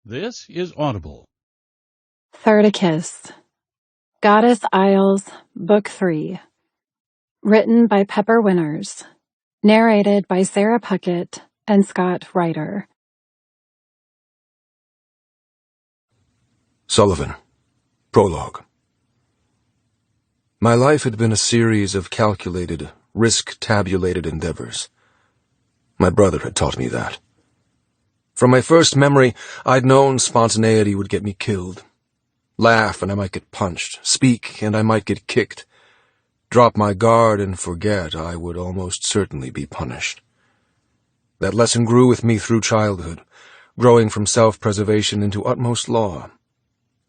This is Audible. Thirticus, Goddess Isles, Book 3. Written by Pepper Winners. Narrated by Sarah Puckett and Scott Ryder. Sullivan. Prologue. My life had been a series of calculated, risk-tabulated endeavors. My brother had taught me that. From my first memory, I'd known spontaneity would get me killed. Laugh and I might get punched. Speak and I might get kicked. Drop my guard and forget, I would almost certainly be punished. That lesson grew with me through childhood, growing from self-preservation into utmost law.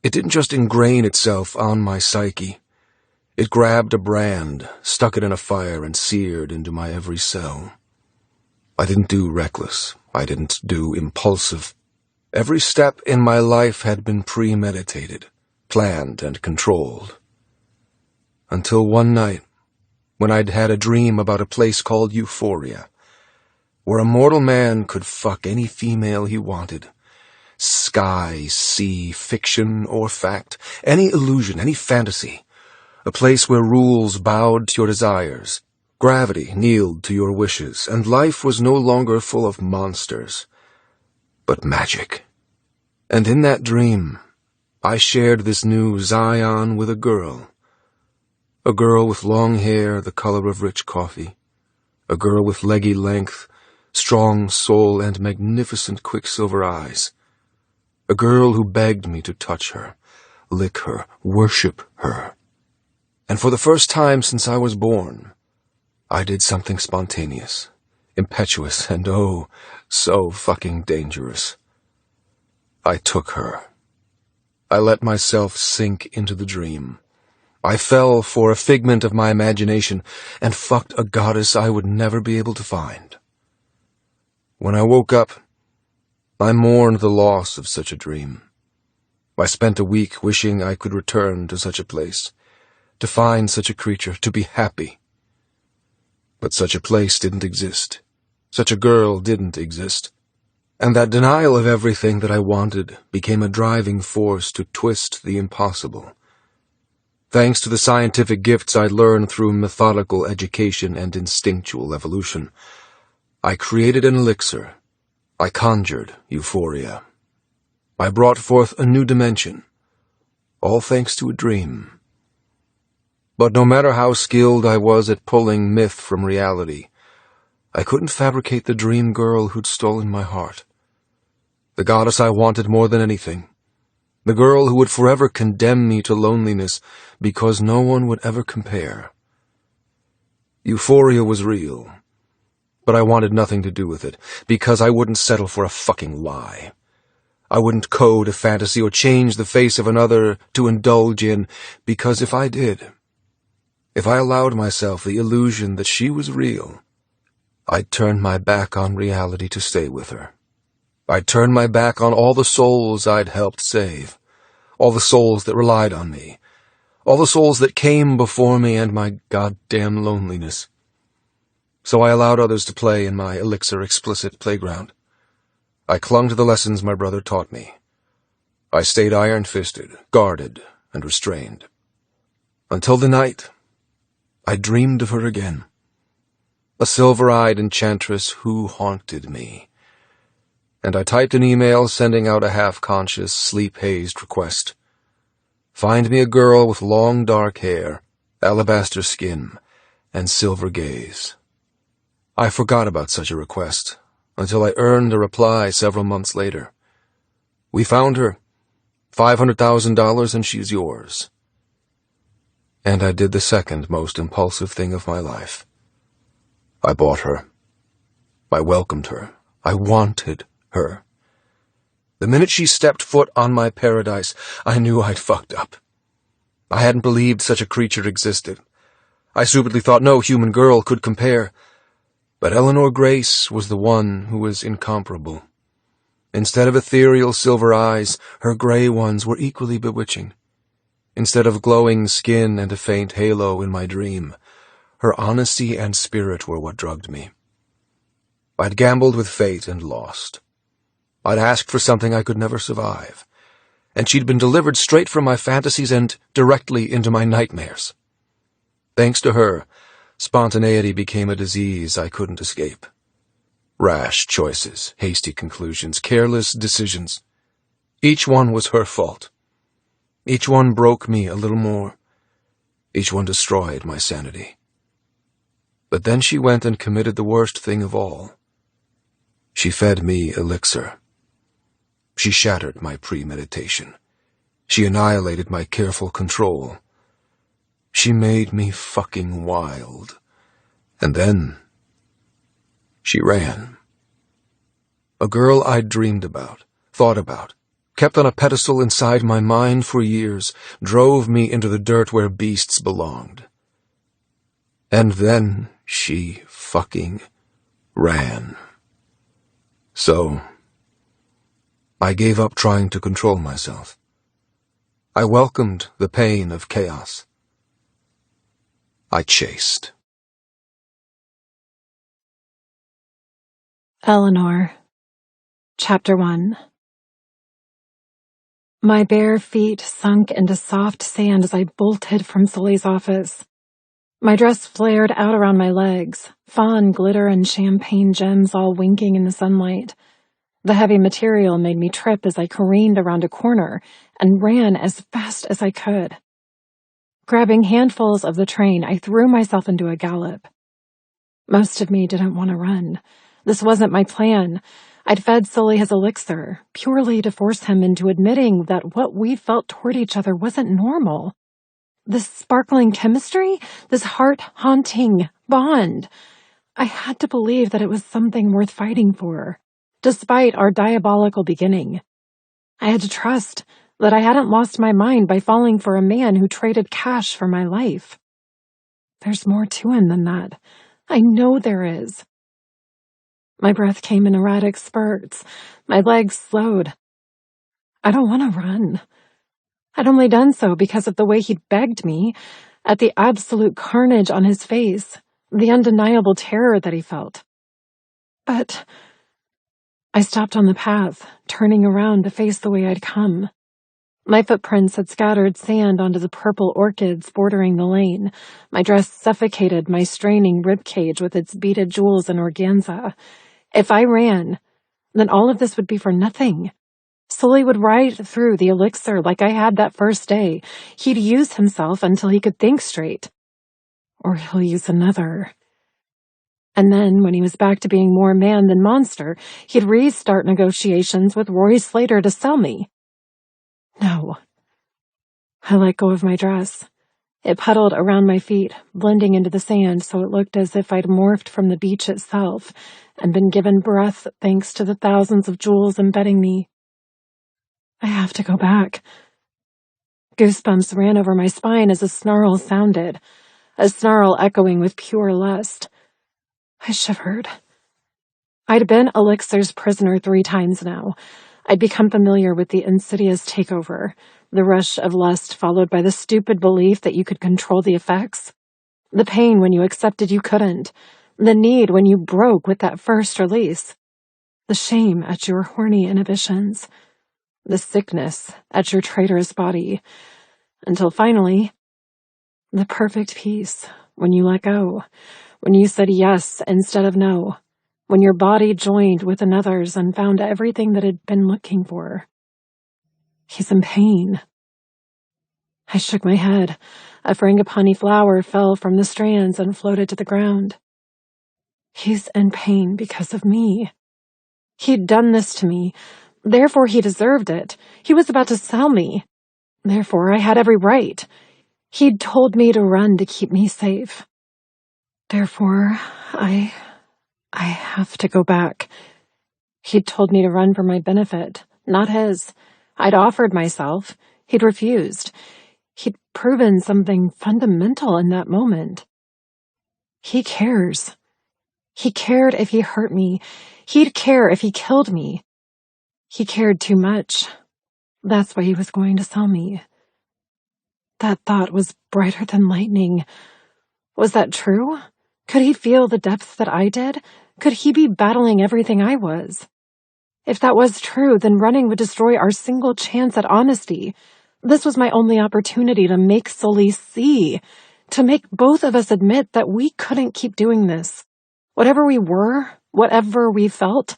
It didn't just ingrain itself on my psyche. It grabbed a brand, stuck it in a fire, and seared into my every cell. I didn't do reckless. I didn't do impulsive. Every step in my life had been premeditated, planned, and controlled. Until one night, when I'd had a dream about a place called Euphoria, where a mortal man could fuck any female he wanted. Sky, sea, fiction, or fact, any illusion, any fantasy. A place where rules bowed to your desires, gravity kneeled to your wishes, and life was no longer full of monsters, but magic. And in that dream, I shared this new Zion with a girl with long hair the color of rich coffee, a girl with leggy length, strong soul, and magnificent quicksilver eyes, a girl who begged me to touch her, lick her, worship her. And for the first time since I was born, I did something spontaneous, impetuous, and oh, so fucking dangerous. I took her. I let myself sink into the dream. I fell for a figment of my imagination and fucked a goddess I would never be able to find. When I woke up, I mourned the loss of such a dream. I spent a week wishing I could return to such a place, to find such a creature, to be happy. But such a place didn't exist. Such a girl didn't exist. And that denial of everything that I wanted became a driving force to twist the impossible. Thanks to the scientific gifts I'd learned through methodical education and instinctual evolution, I created an elixir. I conjured euphoria. I brought forth a new dimension, all thanks to a dream. But no matter how skilled I was at pulling myth from reality, I couldn't fabricate the dream girl who'd stolen my heart. The goddess I wanted more than anything. The girl who would forever condemn me to loneliness because no one would ever compare. Euphoria was real, but I wanted nothing to do with it, because I wouldn't settle for a fucking lie. I wouldn't code a fantasy or change the face of another to indulge in, because if I did, if I allowed myself the illusion that she was real, I'd turn my back on reality to stay with her. I'd turn my back on all the souls I'd helped save, all the souls that relied on me, all the souls that came before me and my goddamn loneliness. So I allowed others to play in my elixir explicit playground. I clung to the lessons my brother taught me. I stayed iron-fisted, guarded, and restrained. Until the night, I dreamed of her again. A silver-eyed enchantress who haunted me. And I typed an email sending out a half-conscious, sleep-hazed request. Find me a girl with long dark hair, alabaster skin, and silver gaze. I forgot about such a request until I earned a reply several months later. We found her. $500,000 and she's yours. And I did the second most impulsive thing of my life. I bought her. I welcomed her. I wanted her. The minute she stepped foot on my paradise, I knew I'd fucked up. I hadn't believed such a creature existed. I stupidly thought no human girl could compare. But Eleanor Grace was the one who was incomparable. Instead of ethereal silver eyes, her gray ones were equally bewitching. Instead of glowing skin and a faint halo in my dream, her honesty and spirit were what drugged me. I'd gambled with fate and lost. I'd asked for something I could never survive, and she'd been delivered straight from my fantasies and directly into my nightmares. Thanks to her, spontaneity became a disease I couldn't escape. Rash choices, hasty conclusions, careless decisions. Each one was her fault. Each one broke me a little more. Each one destroyed my sanity. But then she went and committed the worst thing of all. She fed me elixir. She shattered my premeditation. She annihilated my careful control. She made me fucking wild. And then she ran. A girl I'd dreamed about, thought about, kept on a pedestal inside my mind for years, drove me into the dirt where beasts belonged. And then she fucking ran. So I gave up trying to control myself. I welcomed the pain of chaos. I chased. Eleanor. Chapter 1. My bare feet sunk into soft sand as I bolted from Sully's office. My dress flared out around my legs, fawn glitter and champagne gems all winking in the sunlight. The heavy material made me trip as I careened around a corner and ran as fast as I could. Grabbing handfuls of the train, I threw myself into a gallop. Most of me didn't want to run. This wasn't my plan. I'd fed Sully his elixir, purely to force him into admitting that what we felt toward each other wasn't normal. This sparkling chemistry, this heart-haunting bond. I had to believe that it was something worth fighting for, despite our diabolical beginning. I had to trust that I hadn't lost my mind by falling for a man who traded cash for my life. There's more to him than that. I know there is. My breath came in erratic spurts. My legs slowed. I don't want to run. I'd only done so because of the way he'd begged me, at the absolute carnage on his face, the undeniable terror that he felt. But I stopped on the path, turning around to face the way I'd come. My footprints had scattered sand onto the purple orchids bordering the lane. My dress suffocated my straining ribcage with its beaded jewels and organza. If I ran, then all of this would be for nothing. Sully would ride through the elixir like I had that first day. He'd use himself until he could think straight. Or he'll use another. And then, when he was back to being more man than monster, he'd restart negotiations with Roy Slater to sell me. No. I let go of my dress. It puddled around my feet, blending into the sand so it looked as if I'd morphed from the beach itself and been given breath thanks to the thousands of jewels embedding me. I have to go back. Goosebumps ran over my spine as a snarl sounded, a snarl echoing with pure lust. I shivered. I'd been Elixir's prisoner 3 times now. I'd become familiar with the insidious takeover, the rush of lust followed by the stupid belief that you could control the effects, the pain when you accepted you couldn't, the need when you broke with that first release, the shame at your horny inhibitions, the sickness at your traitorous body, until finally, the perfect peace when you let go, when you said yes instead of no, when your body joined with another's and found everything that it had been looking for. He's in pain. I shook my head. A frangipani flower fell from the strands and floated to the ground. He's in pain because of me. He'd done this to me. Therefore, he deserved it. He was about to sell me. Therefore, I had every right. He'd told me to run to keep me safe. Therefore, I have to go back. He'd told me to run for my benefit, not his. I'd offered myself. He'd refused. He'd proven something fundamental in that moment. He cares. He cared if he hurt me. He'd care if he killed me. He cared too much. That's why he was going to sell me. That thought was brighter than lightning. Was that true? Could he feel the depth that I did? Could he be battling everything I was? If that was true, then running would destroy our single chance at honesty. This was my only opportunity to make Sully see, to make both of us admit that we couldn't keep doing this. Whatever we were, whatever we felt,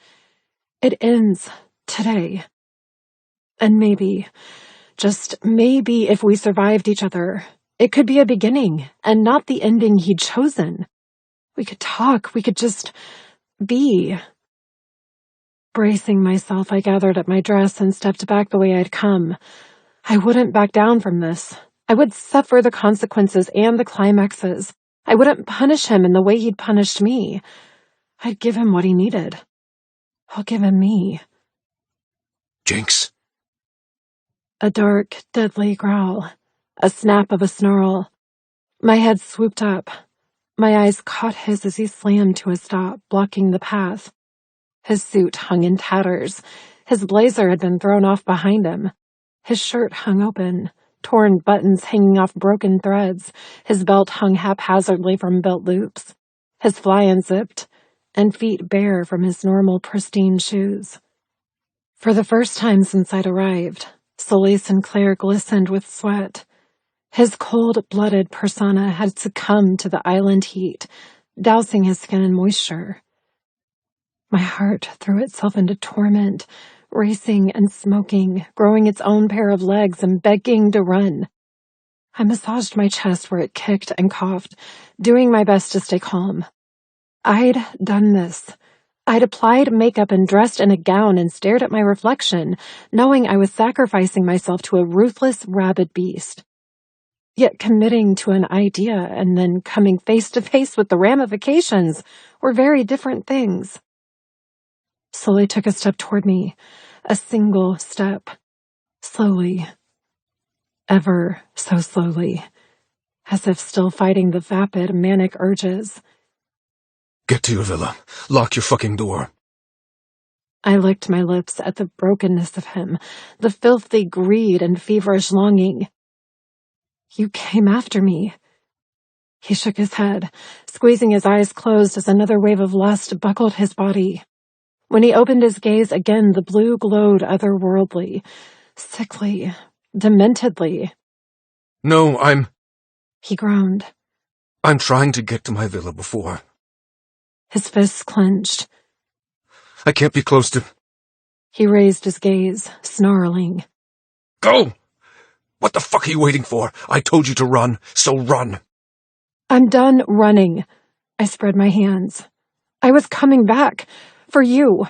it ends today. And maybe, just maybe if we survived each other, it could be a beginning and not the ending he'd chosen. We could talk, we could just be. Bracing myself, I gathered up my dress and stepped back the way I'd come. I wouldn't back down from this. I would suffer the consequences and the climaxes. I wouldn't punish him in the way he'd punished me. I'd give him what he needed. I'll give him me. Jinx. A dark, deadly growl. A snap of a snarl. My head swooped up. My eyes caught his as he slammed to a stop, blocking the path. His suit hung in tatters. His blazer had been thrown off behind him. His shirt hung open, torn buttons hanging off broken threads. His belt hung haphazardly from belt loops. His fly unzipped, and feet bare from his normal pristine shoes. For the first time since I'd arrived, Sully Sinclair glistened with sweat. His cold-blooded persona had succumbed to the island heat, dousing his skin in moisture. My heart threw itself into torment, racing and smoking, growing its own pair of legs and begging to run. I massaged my chest where it kicked and coughed, doing my best to stay calm. I'd done this. I'd applied makeup and dressed in a gown and stared at my reflection, knowing I was sacrificing myself to a ruthless, rabid beast. Yet committing to an idea and then coming face to face with the ramifications were very different things. Sully took a step toward me, a single step, slowly, ever so slowly, as if still fighting the vapid, manic urges. Get to your villa. Lock your fucking door. I licked my lips at the brokenness of him, the filthy greed and feverish longing. You came after me. He shook his head, squeezing his eyes closed as another wave of lust buckled his body. When he opened his gaze again, the blue glowed otherworldly, sickly, dementedly. No, He groaned. I'm trying to get to my villa before. His fists clenched. I can't be close to... He raised his gaze, snarling. Go! What the fuck are you waiting for? I told you to run, so run. I'm done running. I spread my hands. I was coming back. For you.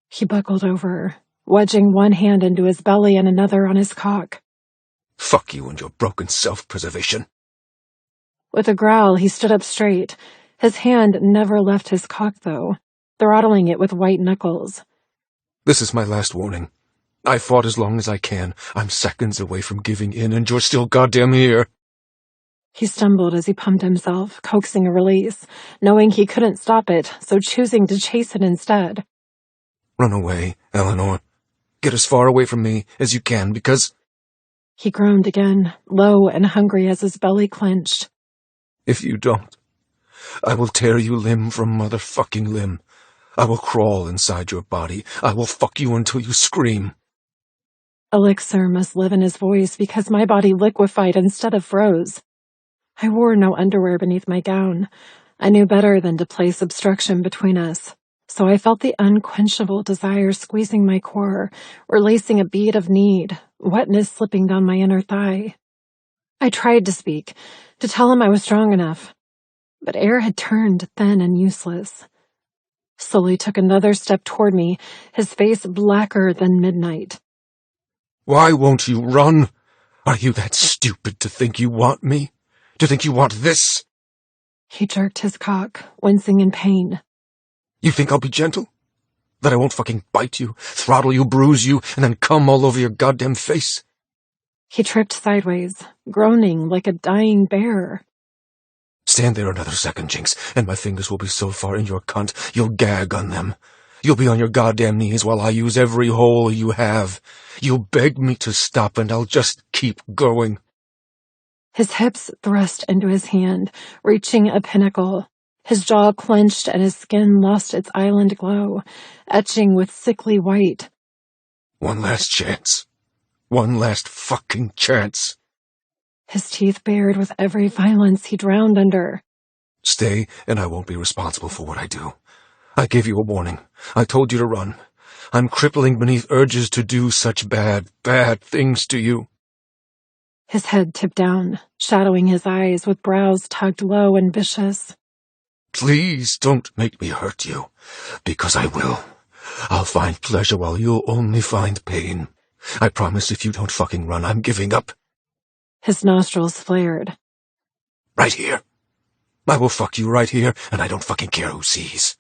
He buckled over, wedging one hand into his belly and another on his cock. Fuck you and your broken self-preservation. With a growl, he stood up straight. His hand never left his cock, though, throttling it with white knuckles. This is my last warning. I fought as long as I can. I'm seconds away from giving in, and you're still goddamn here. He stumbled as he pumped himself, coaxing a release, knowing he couldn't stop it, so choosing to chase it instead. Run away, Eleanor. Get as far away from me as you can, because... He groaned again, low and hungry as his belly clenched. If you don't, I will tear you limb from motherfucking limb. I will crawl inside your body. I will fuck you until you scream. Elixir must live in his voice because my body liquefied instead of froze. I wore no underwear beneath my gown. I knew better than to place obstruction between us, so I felt the unquenchable desire squeezing my core, releasing a bead of need, wetness slipping down my inner thigh. I tried to speak, to tell him I was strong enough, but air had turned thin and useless. Sully took another step toward me, his face blacker than midnight. Why won't you run? Are you that stupid to think you want me? To think you want this? He jerked his cock, wincing in pain. You think I'll be gentle? That I won't fucking bite you, throttle you, bruise you, and then come all over your goddamn face? He tripped sideways, groaning like a dying bear. Stand there another second, Jinx, and my fingers will be so far in your cunt, you'll gag on them. You'll be on your goddamn knees while I use every hole you have. You'll beg me to stop, and I'll just keep going. His hips thrust into his hand, reaching a pinnacle, His jaw clenched and his skin lost its island glow, etching with sickly white. One last chance. One last fucking chance. His teeth bared with every violence he drowned under. Stay, and I won't be responsible for what I do. I gave you a warning. I told you to run. I'm crippling beneath urges to do such bad, bad things to you. His head tipped down, shadowing his eyes with brows tugged low and vicious. Please don't make me hurt you, because I will. I'll find pleasure while you'll only find pain. I promise if you don't fucking run, I'm giving up. His nostrils flared. Right here. I will fuck you right here, and I don't fucking care who sees.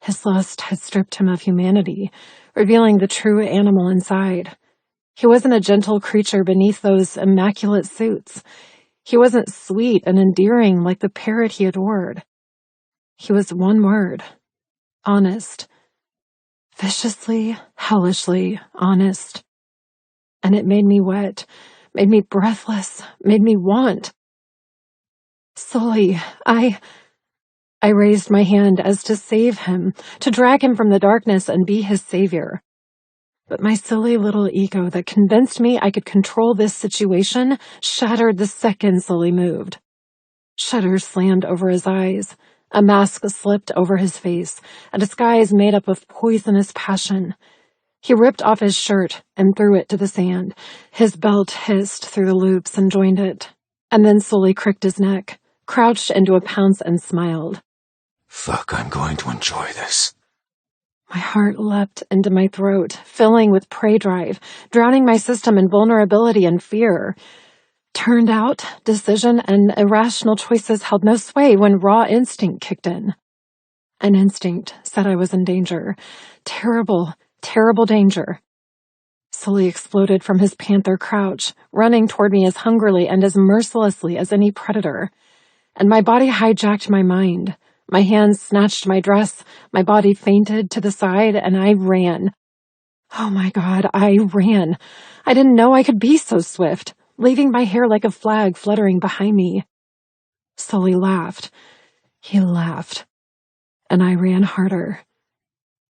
His lust had stripped him of humanity, revealing the true animal inside. He wasn't a gentle creature beneath those immaculate suits. He wasn't sweet and endearing like the parrot he adored. He was one word. Honest. Viciously, hellishly honest. And it made me wet, made me breathless, made me want. Sully, I raised my hand as to save him, to drag him from the darkness and be his savior. But my silly little ego that convinced me I could control this situation shattered the second Sully moved. Shutters slammed over his eyes. A mask slipped over his face, a disguise made up of poisonous passion. He ripped off his shirt and threw it to the sand. His belt hissed through the loops and joined it. And then Sully cricked his neck, crouched into a pounce and smiled. Fuck, I'm going to enjoy this. My heart leapt into my throat, filling with prey drive, drowning my system in vulnerability and fear. Turned out, decision and irrational choices held no sway when raw instinct kicked in. An instinct said I was in danger. Terrible, terrible danger. Sully exploded from his panther crouch, running toward me as hungrily and as mercilessly as any predator. And my body hijacked my mind. My hands snatched my dress, my body fainted to the side, and I ran. Oh my God, I ran. I didn't know I could be so swift, leaving my hair like a flag fluttering behind me. Sully laughed. He laughed. And I ran harder.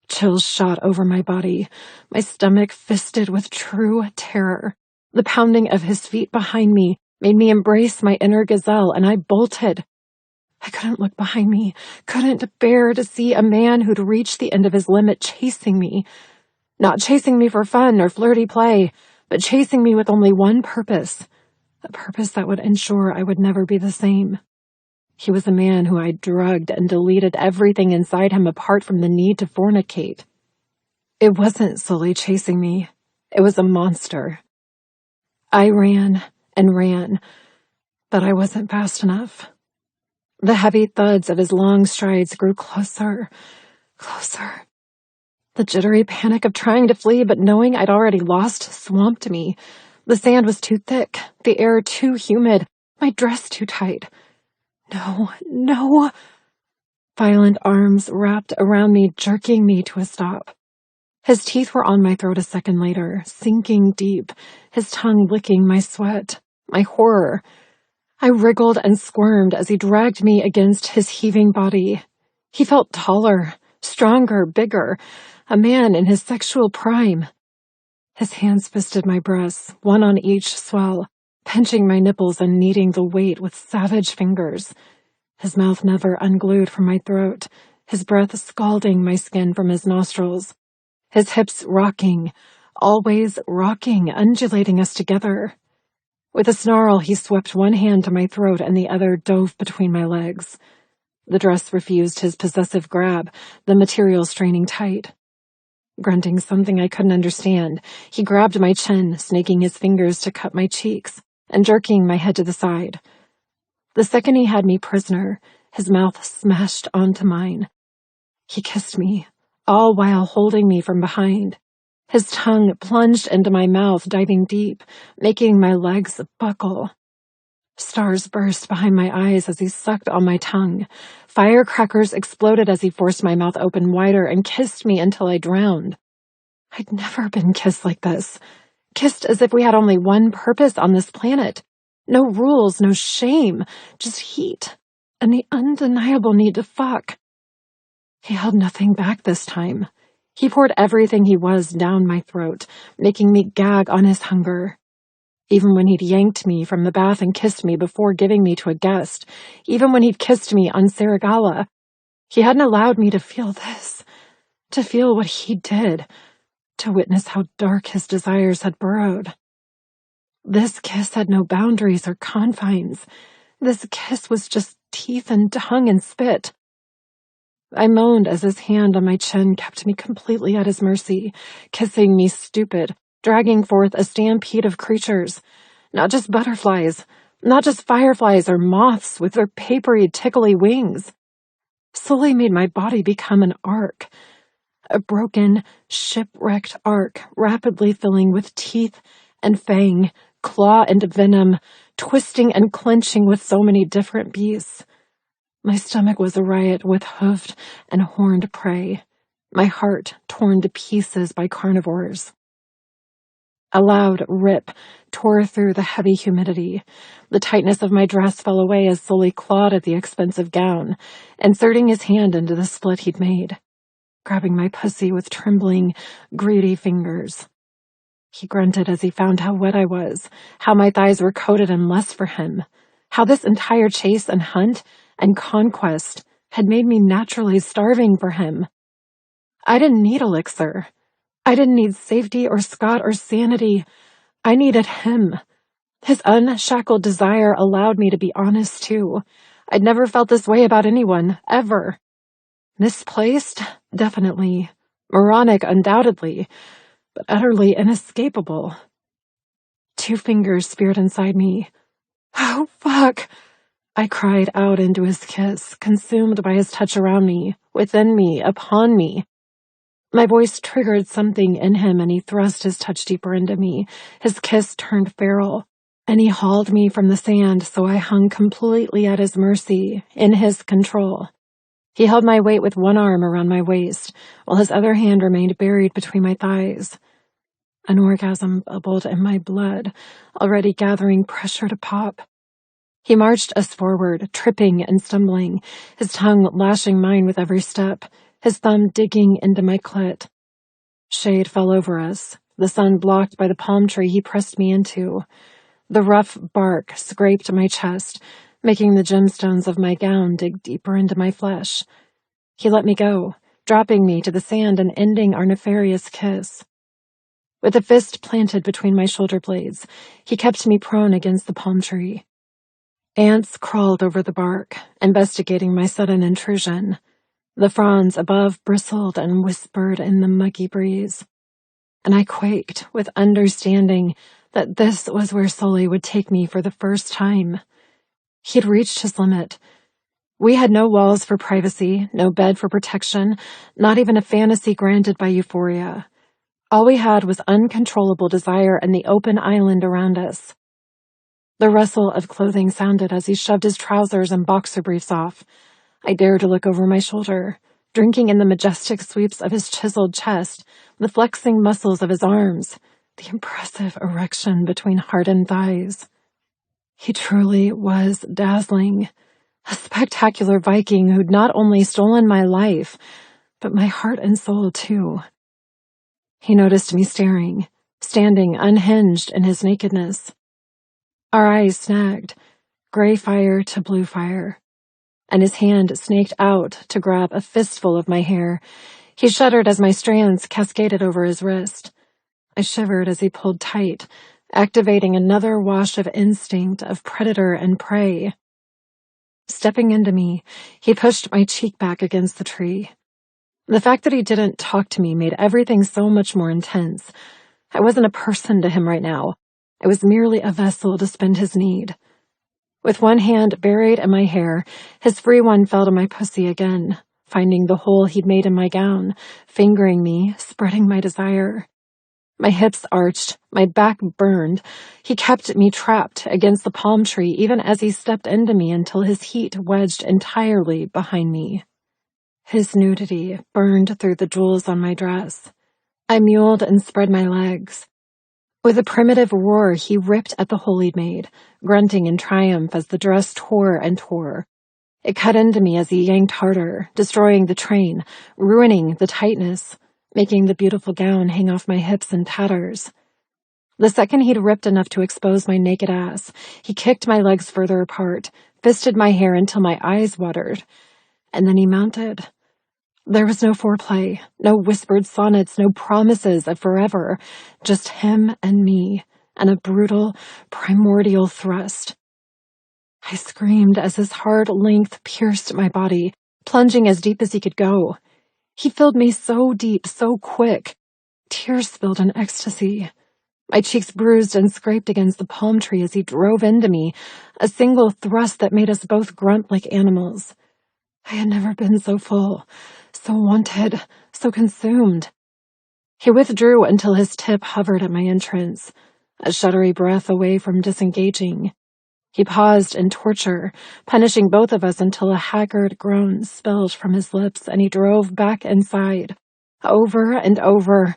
Chills shot over my body, my stomach fisted with true terror. The pounding of his feet behind me made me embrace my inner gazelle, and I bolted. I couldn't look behind me, couldn't bear to see a man who'd reached the end of his limit chasing me. Not chasing me for fun or flirty play, but chasing me with only one purpose, a purpose that would ensure I would never be the same. He was a man who I drugged and deleted everything inside him apart from the need to fornicate. It wasn't Sully chasing me. It was a monster. I ran and ran, but I wasn't fast enough. The heavy thuds of his long strides grew closer, closer. The jittery panic of trying to flee but knowing I'd already lost swamped me. The sand was too thick, the air too humid, my dress too tight. No, no. Violent arms wrapped around me, jerking me to a stop. His teeth were on my throat a second later, sinking deep, his tongue licking my sweat, my horror. I wriggled and squirmed as he dragged me against his heaving body. He felt taller, stronger, bigger, a man in his sexual prime. His hands fisted my breasts, one on each swell, pinching my nipples and kneading the weight with savage fingers. His mouth never unglued from my throat, his breath scalding my skin from his nostrils. His hips rocking, always rocking, undulating us together. With a snarl, he swept one hand to my throat and the other dove between my legs. The dress refused his possessive grab, the material straining tight. Grunting something I couldn't understand, he grabbed my chin, snaking his fingers to cut my cheeks, and jerking my head to the side. The second he had me prisoner, his mouth smashed onto mine. He kissed me, all while holding me from behind. His tongue plunged into my mouth, diving deep, making my legs buckle. Stars burst behind my eyes as he sucked on my tongue. Firecrackers exploded as he forced my mouth open wider and kissed me until I drowned. I'd never been kissed like this. Kissed as if we had only one purpose on this planet. No rules, no shame, just heat. and the undeniable need to fuck. He held nothing back this time. He poured everything he was down my throat, making me gag on his hunger. Even when he'd yanked me from the bath and kissed me before giving me to a guest, even when he'd kissed me on Saragala, he hadn't allowed me to feel this, to feel what he did, to witness how dark his desires had burrowed. This kiss had no boundaries or confines. This kiss was just teeth and tongue and spit. I moaned as his hand on my chin kept me completely at his mercy, kissing me stupid, dragging forth a stampede of creatures. Not just butterflies, not just fireflies or moths with their papery, tickly wings. Sully made my body become an arc. A broken, shipwrecked arc, rapidly filling with teeth and fang, claw and venom, twisting and clenching with so many different beasts. My stomach was a riot with hoofed and horned prey, my heart torn to pieces by carnivores. A loud rip tore through the heavy humidity. The tightness of my dress fell away as Sully clawed at the expensive gown, inserting his hand into the split he'd made, grabbing my pussy with trembling, greedy fingers. He grunted as he found how wet I was, how my thighs were coated in lust for him, how this entire chase and hunt and conquest had made me naturally starving for him. I didn't need elixir. I didn't need safety or Scott or sanity. I needed him. His unshackled desire allowed me to be honest, too. I'd never felt this way about anyone, ever. Misplaced? Definitely. Moronic, undoubtedly. But utterly inescapable. 2 fingers speared inside me. Oh, fuck! I cried out into his kiss, consumed by his touch around me, within me, upon me. My voice triggered something in him, and he thrust his touch deeper into me. His kiss turned feral, and he hauled me from the sand, so I hung completely at his mercy, in his control. He held my weight with one arm around my waist, while his other hand remained buried between my thighs. An orgasm bubbled in my blood, already gathering pressure to pop. He marched us forward, tripping and stumbling, his tongue lashing mine with every step, his thumb digging into my clit. Shade fell over us, the sun blocked by the palm tree he pressed me into. The rough bark scraped my chest, making the gemstones of my gown dig deeper into my flesh. He let me go, dropping me to the sand and ending our nefarious kiss. With a fist planted between my shoulder blades, he kept me prone against the palm tree. Ants crawled over the bark, investigating my sudden intrusion. The fronds above bristled and whispered in the muggy breeze. And I quaked with understanding that this was where Sully would take me for the first time. He'd reached his limit. We had no walls for privacy, no bed for protection, not even a fantasy granted by euphoria. All we had was uncontrollable desire and the open island around us. The rustle of clothing sounded as he shoved his trousers and boxer briefs off. I dared to look over my shoulder, drinking in the majestic sweeps of his chiseled chest, the flexing muscles of his arms, the impressive erection between hardened thighs. He truly was dazzling, a spectacular Viking who'd not only stolen my life, but my heart and soul, too. He noticed me staring, standing unhinged in his nakedness. Our eyes snagged, gray fire to blue fire, and his hand snaked out to grab a fistful of my hair. He shuddered as my strands cascaded over his wrist. I shivered as he pulled tight, activating another wash of instinct of predator and prey. Stepping into me, he pushed my cheek back against the tree. The fact that he didn't talk to me made everything so much more intense. I wasn't a person to him right now. I was merely a vessel to spend his need. With one hand buried in my hair, his free one fell to my pussy again, finding the hole he'd made in my gown, fingering me, spreading my desire. My hips arched, my back burned. He kept me trapped against the palm tree even as he stepped into me until his heat wedged entirely behind me. His nudity burned through the jewels on my dress. I muled and spread my legs. With a primitive roar, he ripped at the hole he'd made, grunting in triumph as the dress tore and tore. It cut into me as he yanked harder, destroying the train, ruining the tightness, making the beautiful gown hang off my hips in tatters. The second he'd ripped enough to expose my naked ass, he kicked my legs further apart, fisted my hair until my eyes watered, and then he mounted. There was no foreplay, no whispered sonnets, no promises of forever, just him and me, and a brutal, primordial thrust. I screamed as his hard length pierced my body, plunging as deep as he could go. He filled me so deep, so quick. Tears spilled in ecstasy. My cheeks bruised and scraped against the palm tree as he drove into me, a single thrust that made us both grunt like animals. I had never been so full, so wanted, so consumed. He withdrew until his tip hovered at my entrance, a shuddery breath away from disengaging. He paused in torture, punishing both of us until a haggard groan spilled from his lips, and he drove back inside, over and over.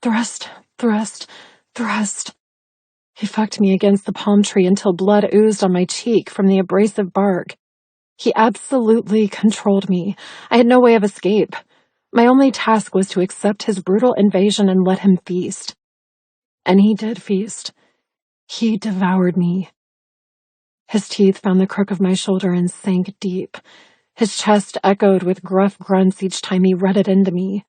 Thrust, thrust, thrust. He fucked me against the palm tree until blood oozed on my cheek from the abrasive bark. He absolutely controlled me. I had no way of escape. My only task was to accept his brutal invasion and let him feast. And he did feast. He devoured me. His teeth found the crook of my shoulder and sank deep. His chest echoed with gruff grunts each time he rutted into me.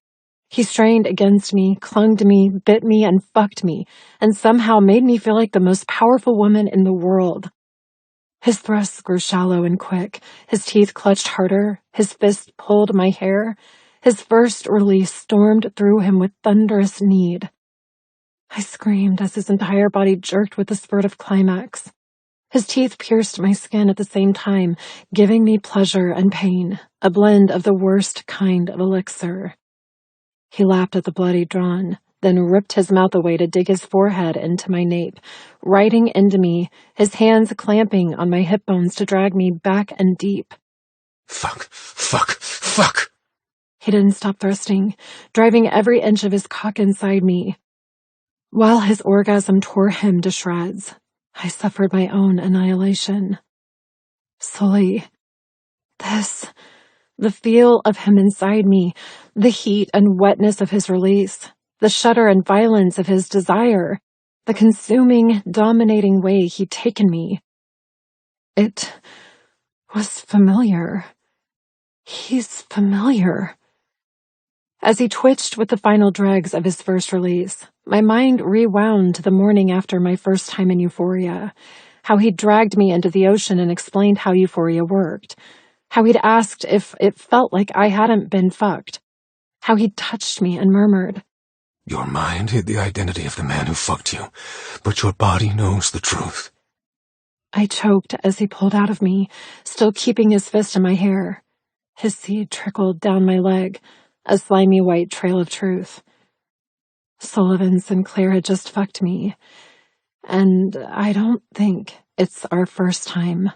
He strained against me, clung to me, bit me, and fucked me, and somehow made me feel like the most powerful woman in the world. His thrusts grew shallow and quick. His teeth clutched harder. His fists pulled my hair. His first release stormed through him with thunderous need. I screamed as his entire body jerked with the spurt of climax. His teeth pierced my skin at the same time, giving me pleasure and pain, a blend of the worst kind of elixir. He lapped at the blood he'd drawn, then ripped his mouth away to dig his forehead into my nape, riding into me, his hands clamping on my hip bones to drag me back and deep. Fuck, fuck, fuck! He didn't stop thrusting, driving every inch of his cock inside me. While his orgasm tore him to shreds, I suffered my own annihilation. Sully. The feel of him inside me, the heat and wetness of his release, the shudder and violence of his desire, the consuming, dominating way he'd taken me. It was familiar. He's familiar. As he twitched with the final dregs of his first release, my mind rewound to the morning after my first time in Euphoria, how he'd dragged me into the ocean and explained how Euphoria worked, how he'd asked if it felt like I hadn't been fucked, how he'd touched me and murmured, "Your mind hid the identity of the man who fucked you, but your body knows the truth." I choked as he pulled out of me, still keeping his fist in my hair. His seed trickled down my leg, a slimy white trail of truth. Sully Sinclair had just fucked me, and I don't think it's our first time.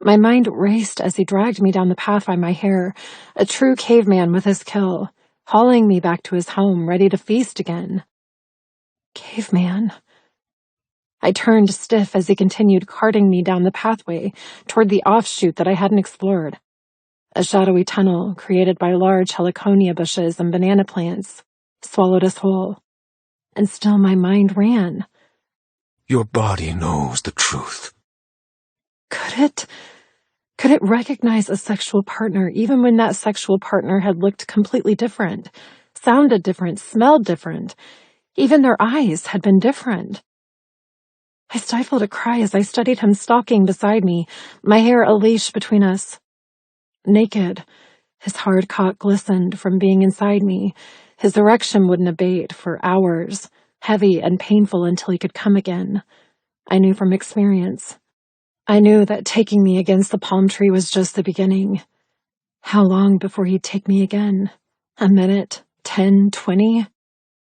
My mind raced as he dragged me down the path by my hair, a true caveman with his kill, hauling me back to his home, ready to feast again. Caveman. I turned stiff as he continued carting me down the pathway toward the offshoot that I hadn't explored. A shadowy tunnel, created by large heliconia bushes and banana plants, swallowed us whole. And still my mind ran. Your body knows the truth. Could it recognize a sexual partner even when that sexual partner had looked completely different, sounded different, smelled different? Even their eyes had been different. I stifled a cry as I studied him stalking beside me, my hair a leash between us. Naked, his hard cock glistened from being inside me. His erection wouldn't abate for hours, heavy and painful until he could come again. I knew from experience. I knew that taking me against the palm tree was just the beginning. How long before he'd take me again? A minute? 10, 20?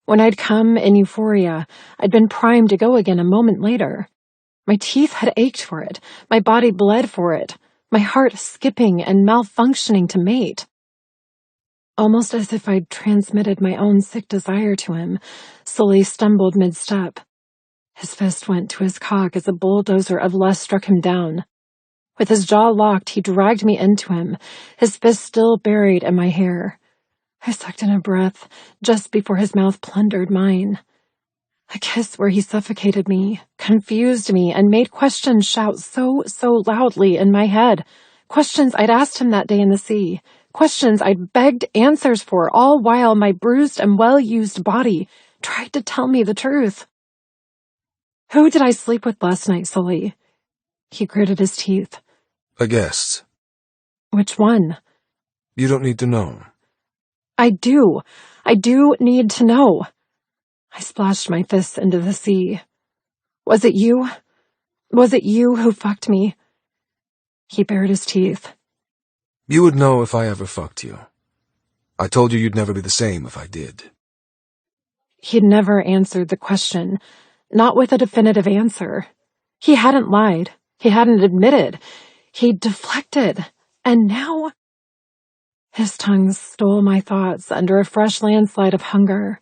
When I'd come in Euphoria, I'd been primed to go again a moment later. My teeth had ached for it. My body bled for it. My heart skipping and malfunctioning to mate. Almost as if I'd transmitted my own sick desire to him, Sully stumbled mid-step. His fist went to his cock as a bulldozer of lust struck him down. With his jaw locked, he dragged me into him, his fist still buried in my hair. I sucked in a breath just before his mouth plundered mine. A kiss where he suffocated me, confused me, and made questions shout so loudly in my head. Questions I'd asked him that day in the sea. Questions I'd begged answers for, all while my bruised and well-used body tried to tell me the truth. "Who did I sleep with last night, Sully?" He gritted his teeth. A guest. "Which one?" You don't need to know. I do. I do need to know." I splashed my fists into the sea. "Was it you? Was it you who fucked me?" He bared his teeth. You would know if I ever fucked you. I told you you'd never be the same if I did. He'd never answered the question, not with a definitive answer. He hadn't lied. He hadn't admitted. He'd deflected. And now... His tongue stole my thoughts under a fresh landslide of hunger.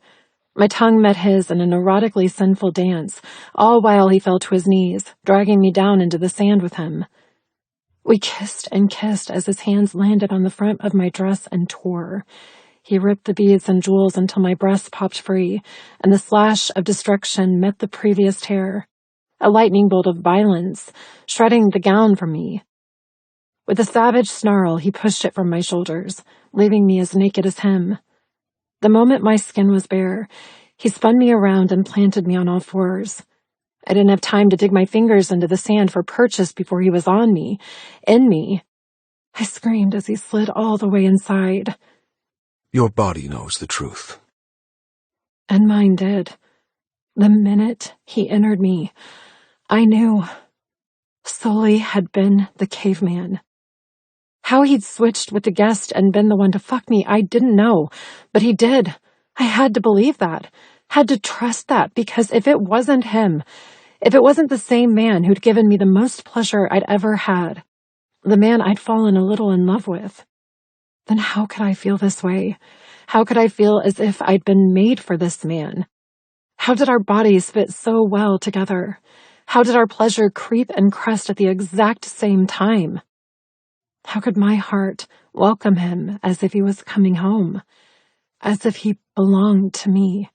My tongue met his in an erotically sinful dance, all while he fell to his knees, dragging me down into the sand with him. We kissed and kissed as his hands landed on the front of my dress and tore. He ripped the beads and jewels until my breasts popped free, and the slash of destruction met the previous tear, a lightning bolt of violence, shredding the gown from me. With a savage snarl, he pushed it from my shoulders, leaving me as naked as him. The moment my skin was bare, he spun me around and planted me on all fours. I didn't have time to dig my fingers into the sand for purchase before he was on me, in me. I screamed as he slid all the way inside. Your body knows the truth. And mine did. The minute he entered me, I knew. Sully had been the caveman. How he'd switched with the guest and been the one to fuck me, I didn't know, but he did. I had to believe that, had to trust that, because if it wasn't him, if it wasn't the same man who'd given me the most pleasure I'd ever had, the man I'd fallen a little in love with, then how could I feel this way? How could I feel as if I'd been made for this man? How did our bodies fit so well together? How did our pleasure creep and crest at the exact same time? How could my heart welcome him as if he was coming home, as if he belonged to me?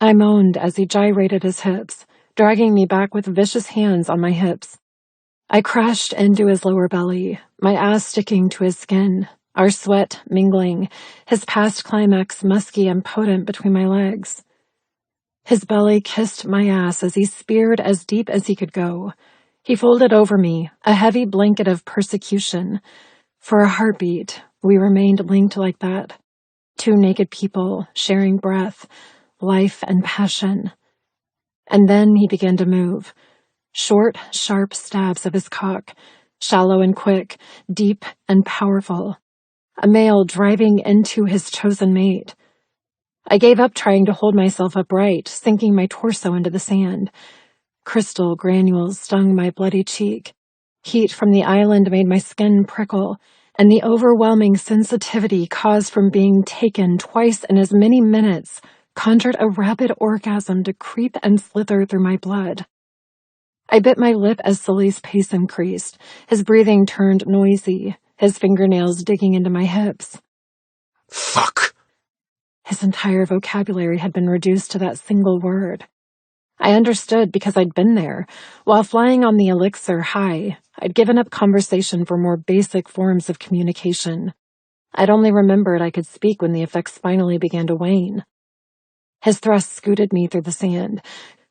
I moaned as he gyrated his hips, dragging me back with vicious hands on my hips. I crashed into his lower belly, my ass sticking to his skin, our sweat mingling, his past climax musky and potent between my legs. His belly kissed my ass as he speared as deep as he could go. He folded over me, a heavy blanket of persecution. For a heartbeat, we remained linked like that. Two naked people sharing breath, life, and passion. And then he began to move. Short, sharp stabs of his cock, shallow and quick, deep and powerful. A male driving into his chosen mate. I gave up trying to hold myself upright, sinking my torso into the sand. Crystal granules stung my bloody cheek. Heat from the island made my skin prickle, and the overwhelming sensitivity caused from being taken twice in as many minutes conjured a rapid orgasm to creep and slither through my blood. I bit my lip as Sully's pace increased. His breathing turned noisy, his fingernails digging into my hips. Fuck! His entire vocabulary had been reduced to that single word. I understood because I'd been there. While flying on the elixir high, I'd given up conversation for more basic forms of communication. I'd only remembered I could speak when the effects finally began to wane. His thrust scooted me through the sand,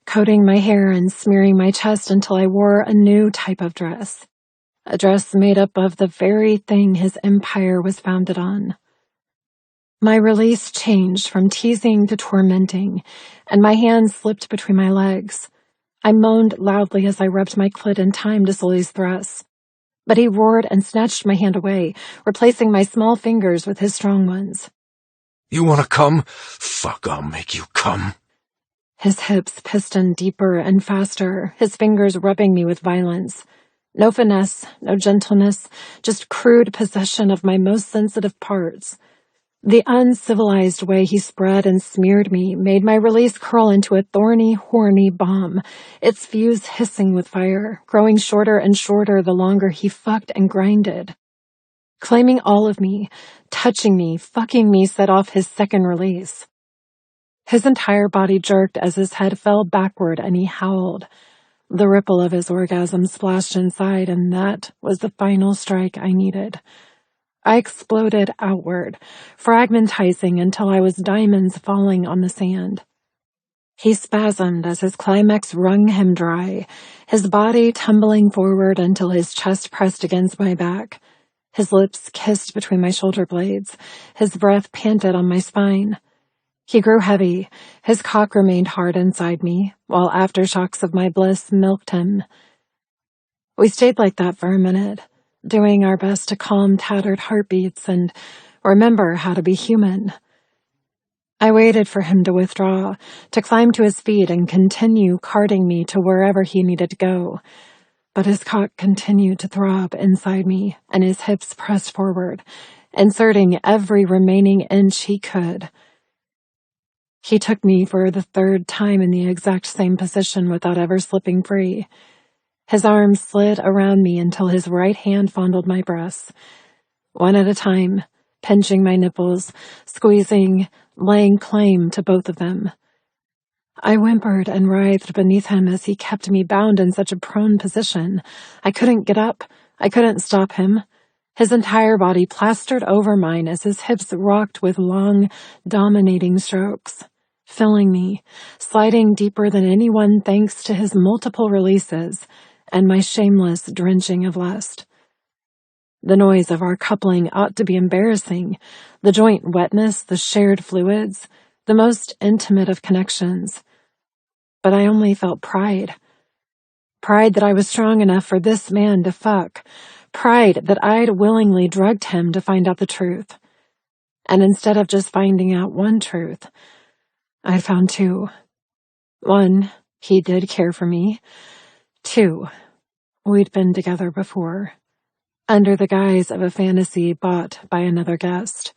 coating my hair and smearing my chest until I wore a new type of dress. A dress made up of the very thing his empire was founded on. My release changed from teasing to tormenting, and my hands slipped between my legs. I moaned loudly as I rubbed my clit in time to Sully's thrusts. But he roared and snatched my hand away, replacing my small fingers with his strong ones. You wanna come? Fuck, I'll make you come. His hips pistoned deeper and faster, his fingers rubbing me with violence. No finesse, no gentleness, just crude possession of my most sensitive parts. The uncivilized way he spread and smeared me made my release curl into a thorny, horny bomb, its fuse hissing with fire, growing shorter and shorter the longer he fucked and grinded. Claiming all of me, touching me, fucking me set off his second release. His entire body jerked as his head fell backward and he howled. The ripple of his orgasm splashed inside, and that was the final strike I needed. I exploded outward, fragmentizing until I was diamonds falling on the sand. He spasmed as his climax wrung him dry, his body tumbling forward until his chest pressed against my back. His lips kissed between my shoulder blades. His breath panted on my spine. He grew heavy. His cock remained hard inside me, while aftershocks of my bliss milked him. We stayed like that for a minute, doing our best to calm tattered heartbeats and remember how to be human. I waited for him to withdraw, to climb to his feet and continue carting me to wherever he needed to go. But his cock continued to throb inside me, and his hips pressed forward, inserting every remaining inch he could. He took me for the third time in the exact same position without ever slipping free. His arms slid around me until his right hand fondled my breasts, one at a time, pinching my nipples, squeezing, laying claim to both of them. I whimpered and writhed beneath him as he kept me bound in such a prone position. I couldn't get up. I couldn't stop him. His entire body plastered over mine as his hips rocked with long, dominating strokes, filling me, sliding deeper than anyone thanks to his multiple releases and my shameless drenching of lust. The noise of our coupling ought to be embarrassing, the joint wetness, the shared fluids, the most intimate of connections. But I only felt pride. Pride that I was strong enough for this man to fuck. Pride that I'd willingly drugged him to find out the truth. And instead of just finding out one truth, I'd found two. One, he did care for me. Two, we'd been together before, under the guise of a fantasy bought by another guest.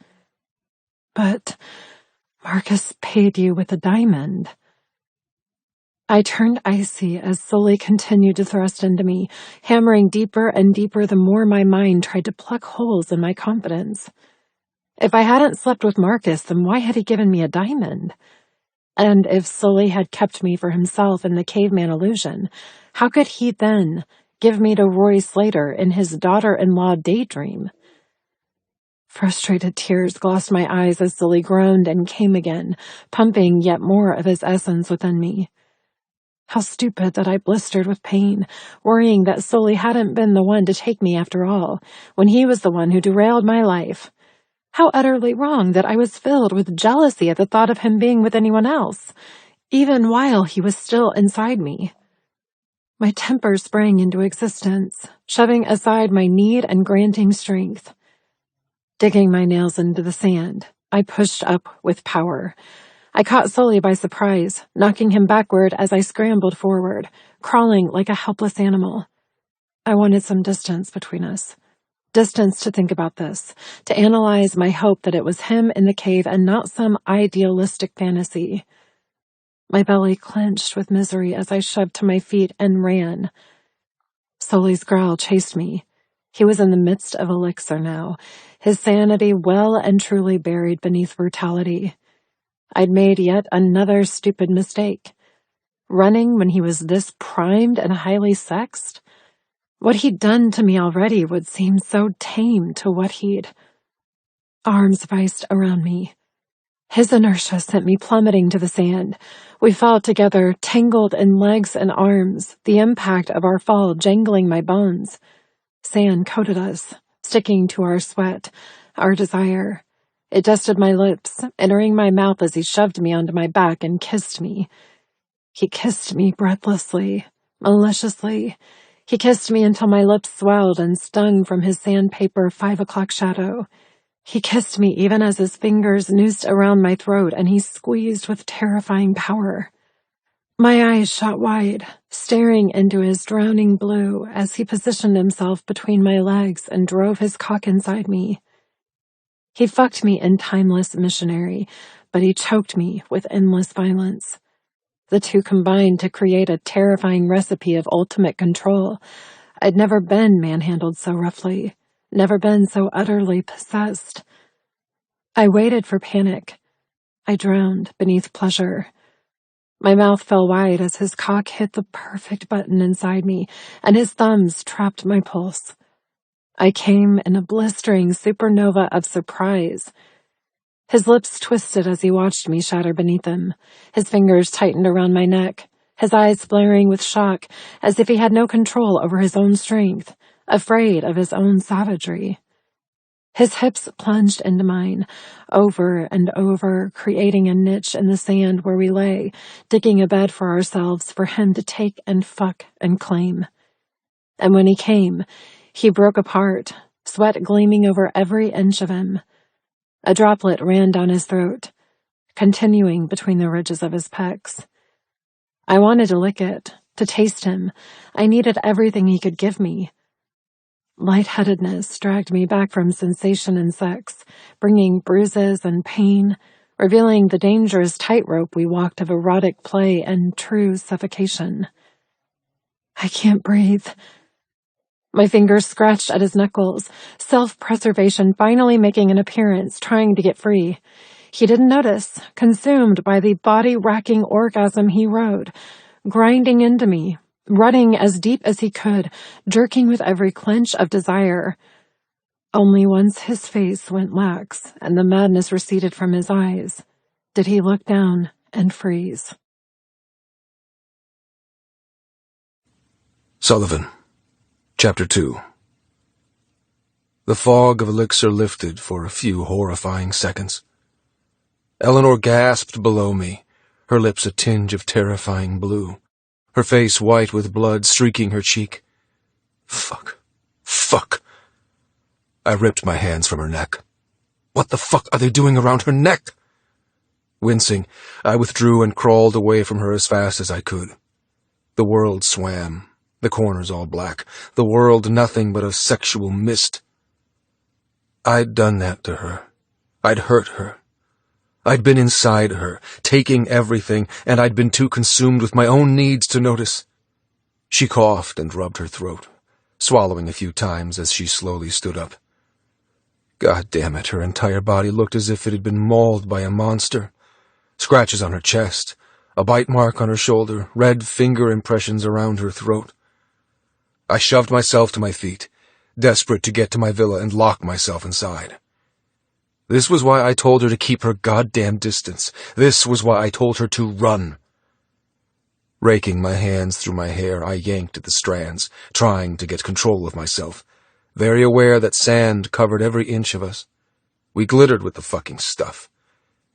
But Marcus paid you with a diamond. I turned icy as Sully continued to thrust into me, hammering deeper and deeper the more my mind tried to pluck holes in my confidence. If I hadn't slept with Marcus, then why had he given me a diamond? And if Sully had kept me for himself in the caveman illusion, how could he then give me to Roy Slater in his daughter-in-law daydream? Frustrated tears glossed my eyes as Sully groaned and came again, pumping yet more of his essence within me. How stupid that I blistered with pain, worrying that Sully hadn't been the one to take me after all, when he was the one who derailed my life. How utterly wrong that I was filled with jealousy at the thought of him being with anyone else, even while he was still inside me. My temper sprang into existence, shoving aside my need and granting strength. Digging my nails into the sand, I pushed up with power. I caught Sully by surprise, knocking him backward as I scrambled forward, crawling like a helpless animal. I wanted some distance between us. Distance to think about this, to analyze my hope that it was him in the cave and not some idealistic fantasy. My belly clenched with misery as I shoved to my feet and ran. Sully's growl chased me. He was in the midst of elixir now, his sanity well and truly buried beneath brutality. I'd made yet another stupid mistake. Running when he was this primed and highly sexed? What he'd done to me already would seem so tame to what he'd... Arms viced around me. His inertia sent me plummeting to the sand. We fell together, tangled in legs and arms, the impact of our fall jangling my bones. Sand coated us, sticking to our sweat, our desire. It dusted my lips, entering my mouth as he shoved me onto my back and kissed me. He kissed me breathlessly, maliciously. He kissed me until my lips swelled and stung from his sandpaper 5 o'clock shadow. He kissed me even as his fingers noosed around my throat and he squeezed with terrifying power. My eyes shot wide, staring into his drowning blue as he positioned himself between my legs and drove his cock inside me. He fucked me in timeless missionary, but he choked me with endless violence. The two combined to create a terrifying recipe of ultimate control. I'd never been manhandled so roughly, never been so utterly possessed. I waited for panic. I drowned beneath pleasure. My mouth fell wide as his cock hit the perfect button inside me, and his thumbs trapped my pulse. I came in a blistering supernova of surprise. His lips twisted as he watched me shatter beneath him. His fingers tightened around my neck, his eyes flaring with shock, as if he had no control over his own strength, afraid of his own savagery. His hips plunged into mine, over and over, creating a niche in the sand where we lay, digging a bed for ourselves for him to take and fuck and claim. And when he came, he broke apart, sweat gleaming over every inch of him. A droplet ran down his throat, continuing between the ridges of his pecs. I wanted to lick it, to taste him. I needed everything he could give me. Lightheadedness dragged me back from sensation and sex, bringing bruises and pain, revealing the dangerous tightrope we walked of erotic play and true suffocation. I can't breathe. My fingers scratched at his knuckles, self-preservation finally making an appearance, trying to get free. He didn't notice, consumed by the body-racking orgasm he rode, grinding into me, rutting as deep as he could, jerking with every clench of desire. Only once his face went lax and the madness receded from his eyes did he look down and freeze. Sullivan, Chapter 2. The fog of elixir lifted for a few horrifying seconds. Eleanor gasped below me, her lips a tinge of terrifying blue, her face white with blood streaking her cheek. Fuck. I ripped my hands from her neck. What the fuck are they doing around her neck? Wincing, I withdrew and crawled away from her as fast as I could. The world swam, the corners all black, the world nothing but a sexual mist. I'd done that to her. I'd hurt her. I'd been inside her, taking everything, and I'd been too consumed with my own needs to notice. She coughed and rubbed her throat, swallowing a few times as she slowly stood up. God damn it, her entire body looked as if it had been mauled by a monster. Scratches on her chest, a bite mark on her shoulder, red finger impressions around her throat. I shoved myself to my feet, desperate to get to my villa and lock myself inside. This was why I told her to keep her goddamn distance. This was why I told her to run. Raking my hands through my hair, I yanked at the strands, trying to get control of myself, very aware that sand covered every inch of us. We glittered with the fucking stuff.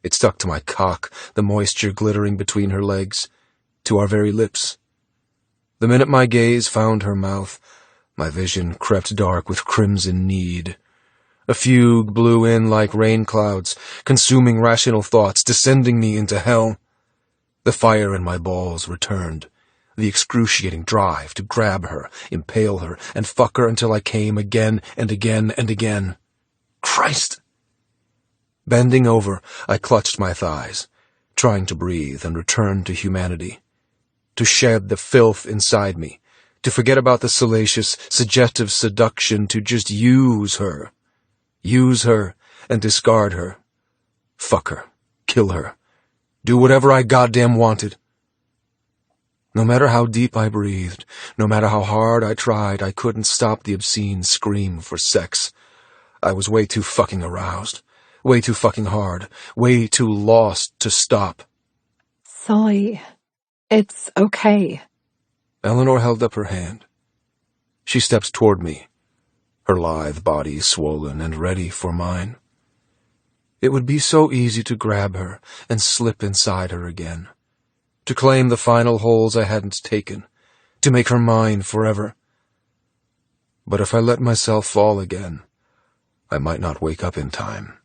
It stuck to my cock, the moisture glittering between her legs, to our very lips. The minute my gaze found her mouth, my vision crept dark with crimson need. A fugue blew in like rain clouds, consuming rational thoughts, descending me into hell. The fire in my balls returned, the excruciating drive to grab her, impale her, and fuck her until I came again and again and again. Christ! Bending over, I clutched my thighs, trying to breathe and return to humanity, to shed the filth inside me, to forget about the salacious, suggestive seduction, to just use her and discard her, fuck her, kill her, do whatever I goddamn wanted. No matter how deep I breathed, no matter how hard I tried, I couldn't stop the obscene scream for sex. I was way too fucking aroused, way too fucking hard, way too lost to stop. Sully, it's okay. Eleanor held up her hand. She stepped toward me, her lithe body swollen and ready for mine. It would be so easy to grab her and slip inside her again, to claim the final holes I hadn't taken, to make her mine forever. But if I let myself fall again, I might not wake up in time.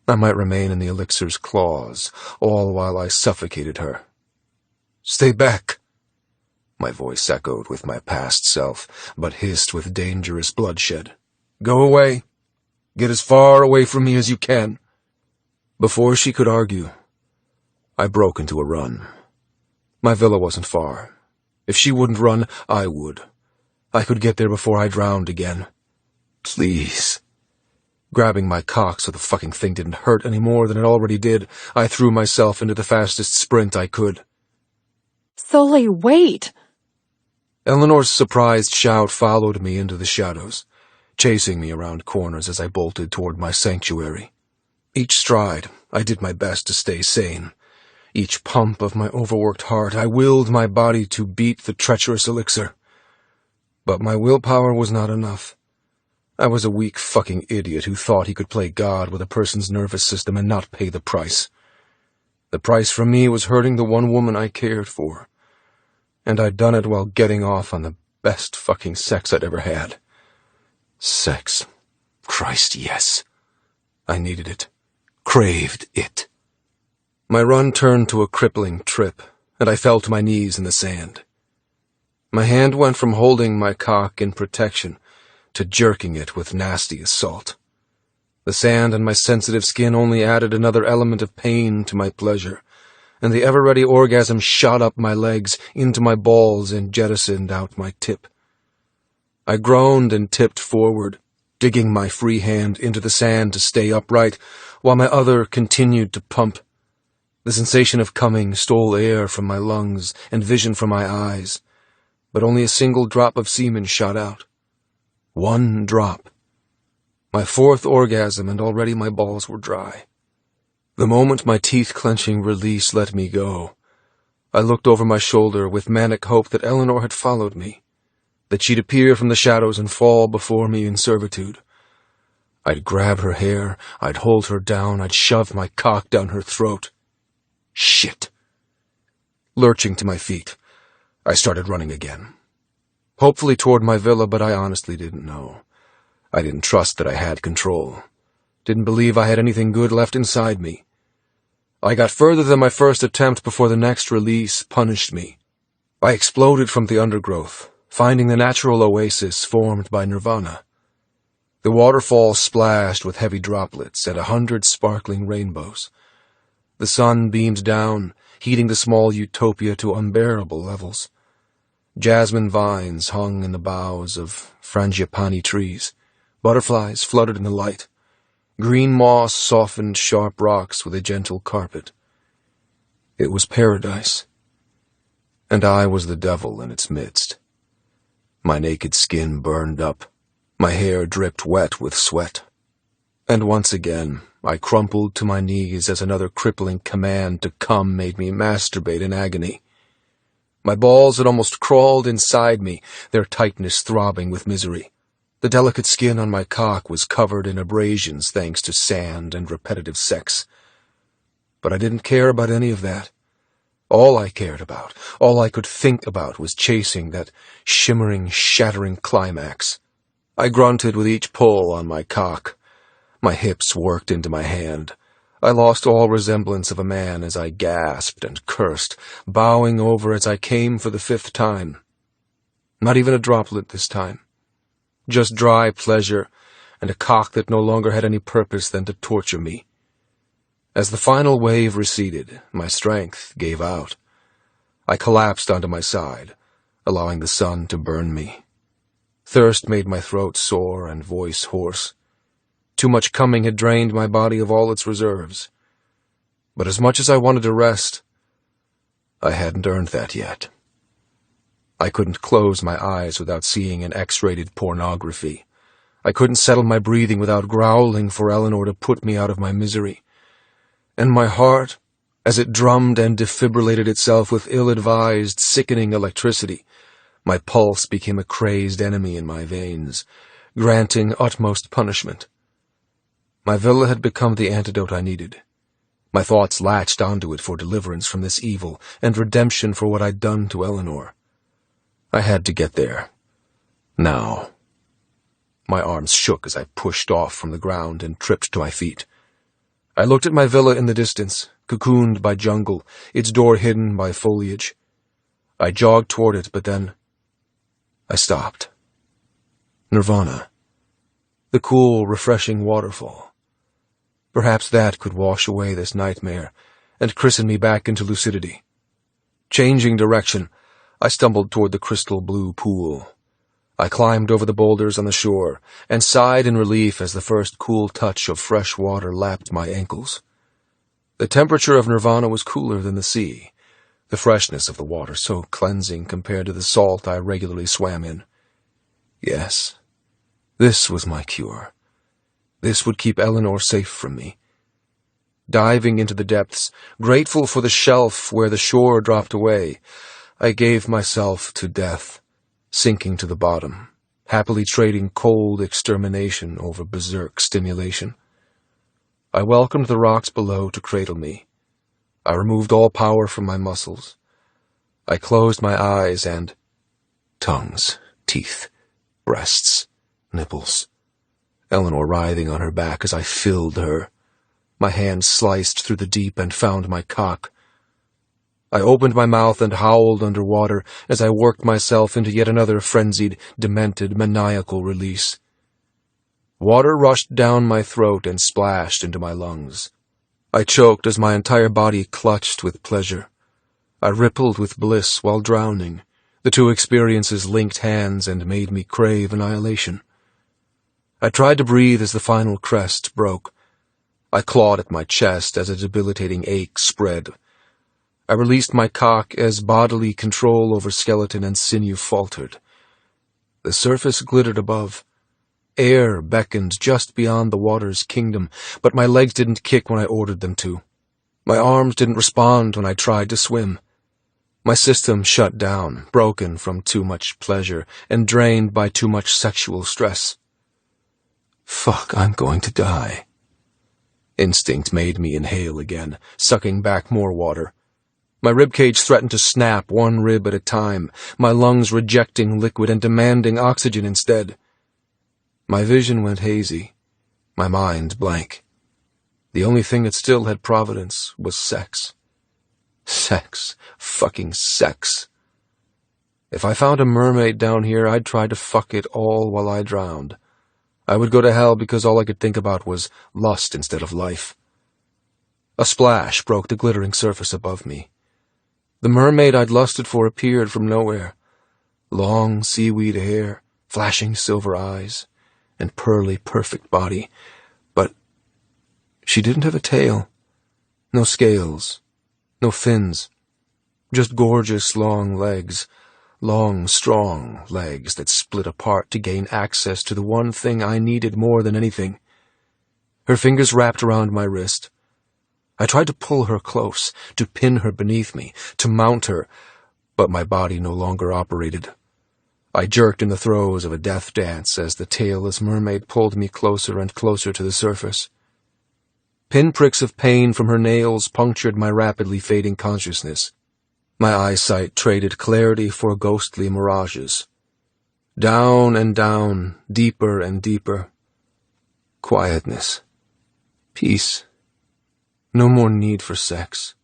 I might remain in the elixir's claws, all while I suffocated her. Stay back! My voice echoed with my past self, but hissed with dangerous bloodshed. Go away! Get as far away from me as you can." Before she could argue, I broke into a run. My villa wasn't far. If she wouldn't run, I would. I could get there before I drowned again. Please. Grabbing my cock so the fucking thing didn't hurt any more than it already did, I threw myself into the fastest sprint I could. "Sully, wait!" Eleanor's surprised shout followed me into the shadows, chasing me around corners as I bolted toward my sanctuary. Each stride, I did my best to stay sane. Each pump of my overworked heart, I willed my body to beat the treacherous elixir. But my willpower was not enough. I was a weak fucking idiot who thought he could play God with a person's nervous system and not pay the price. The price for me was hurting the one woman I cared for. And I'd done it while getting off on the best fucking sex I'd ever had. Sex. Christ, yes. I needed it. Craved it. My run turned to a crippling trip, and I fell to my knees in the sand. My hand went from holding my cock in protection to jerking it with nasty assault. The sand and my sensitive skin only added another element of pain to my pleasure, and the ever-ready orgasm shot up my legs into my balls and jettisoned out my tip. I groaned and tipped forward, digging my free hand into the sand to stay upright, while my other continued to pump. The sensation of coming stole air from my lungs and vision from my eyes, but only a single drop of semen shot out. One drop. My fourth orgasm, and already my balls were dry. The moment my teeth-clenching release let me go, I looked over my shoulder with manic hope that Eleanor had followed me, that she'd appear from the shadows and fall before me in servitude. I'd grab her hair, I'd hold her down, I'd shove my cock down her throat. Shit. Lurching to my feet, I started running again. Hopefully toward my villa, but I honestly didn't know. I didn't trust that I had control. Didn't believe I had anything good left inside me. I got further than my first attempt before the next release punished me. I exploded from the undergrowth, finding the natural oasis formed by nirvana. The waterfall splashed with heavy droplets and 100 sparkling rainbows. The sun beamed down, heating the small utopia to unbearable levels. Jasmine vines hung in the boughs of frangipani trees. Butterflies fluttered in the light. Green moss softened sharp rocks with a gentle carpet. It was paradise, and I was the devil in its midst. My naked skin burned up. My hair dripped wet with sweat. And once again, I crumpled to my knees as another crippling command to come made me masturbate in agony. My balls had almost crawled inside me, their tightness throbbing with misery. The delicate skin on my cock was covered in abrasions thanks to sand and repetitive sex. But I didn't care about any of that. All I cared about, all I could think about was chasing that shimmering, shattering climax. I grunted with each pull on my cock. My hips worked into my hand. I lost all resemblance of a man as I gasped and cursed, bowing over as I came for the 5th time. Not even a droplet this time. Just dry pleasure, and a cock that no longer had any purpose than to torture me. As the final wave receded, my strength gave out. I collapsed onto my side, allowing the sun to burn me. Thirst made my throat sore and voice hoarse. Too much coming had drained my body of all its reserves. But as much as I wanted to rest, I hadn't earned that yet. I couldn't close my eyes without seeing an X-rated pornography. I couldn't settle my breathing without growling for Eleanor to put me out of my misery. And my heart, as it drummed and defibrillated itself with ill-advised, sickening electricity, my pulse became a crazed enemy in my veins, granting utmost punishment. My villa had become the antidote I needed. My thoughts latched onto it for deliverance from this evil and redemption for what I'd done to Eleanor. I had to get there. Now. My arms shook as I pushed off from the ground and tripped to my feet. I looked at my villa in the distance, cocooned by jungle, its door hidden by foliage. I jogged toward it, but then I stopped. Nirvana. the cool, refreshing waterfall. Perhaps that could wash away this nightmare and christen me back into lucidity. Changing direction, I stumbled toward the crystal blue pool. I climbed over the boulders on the shore and sighed in relief as the first cool touch of fresh water lapped my ankles. The temperature of Nirvana was cooler than the sea, the freshness of the water so cleansing compared to the salt I regularly swam in. Yes, this was my cure. This would keep Eleanor safe from me. Diving into the depths, grateful for the shelf where the shore dropped away, I gave myself to death, sinking to the bottom, happily trading cold extermination over berserk stimulation. I welcomed the rocks below to cradle me. I removed all power from my muscles. I closed my eyes and... tongues, teeth, breasts, nipples. Eleanor writhing on her back as I filled her. My hand sliced through the deep and found my cock. I opened my mouth and howled underwater as I worked myself into yet another frenzied, demented, maniacal release. Water rushed down my throat and splashed into my lungs. I choked as my entire body clutched with pleasure. I rippled with bliss while drowning. The two experiences linked hands and made me crave annihilation. I tried to breathe as the final crest broke. I clawed at my chest as a debilitating ache spread. I released my cock as bodily control over skeleton and sinew faltered. The surface glittered above. Air beckoned just beyond the water's kingdom, but my legs didn't kick when I ordered them to. My arms didn't respond when I tried to swim. My system shut down, broken from too much pleasure and drained by too much sexual stress. Fuck, I'm going to die. Instinct made me inhale again, sucking back more water. My ribcage threatened to snap one rib at a time, my lungs rejecting liquid and demanding oxygen instead. My vision went hazy, my mind blank. The only thing that still had providence was sex. Sex. Fucking sex. If I found a mermaid down here, I'd try to fuck it all while I drowned. I would go to hell because all I could think about was lust instead of life. A splash broke the glittering surface above me. The mermaid I'd lusted for appeared from nowhere. Long seaweed hair, flashing silver eyes, and pearly, perfect body. But she didn't have a tail. No scales. No fins. Just gorgeous long legs. Long, strong legs that split apart to gain access to the one thing I needed more than anything. Her fingers wrapped around my wrist. I tried to pull her close, to pin her beneath me, to mount her, but my body no longer operated. I jerked in the throes of a death dance as the tailless mermaid pulled me closer and closer to the surface. Pinpricks of pain from her nails punctured my rapidly fading consciousness. My eyesight traded clarity for ghostly mirages. Down and down, deeper and deeper. Quietness. Peace. No more need for sex.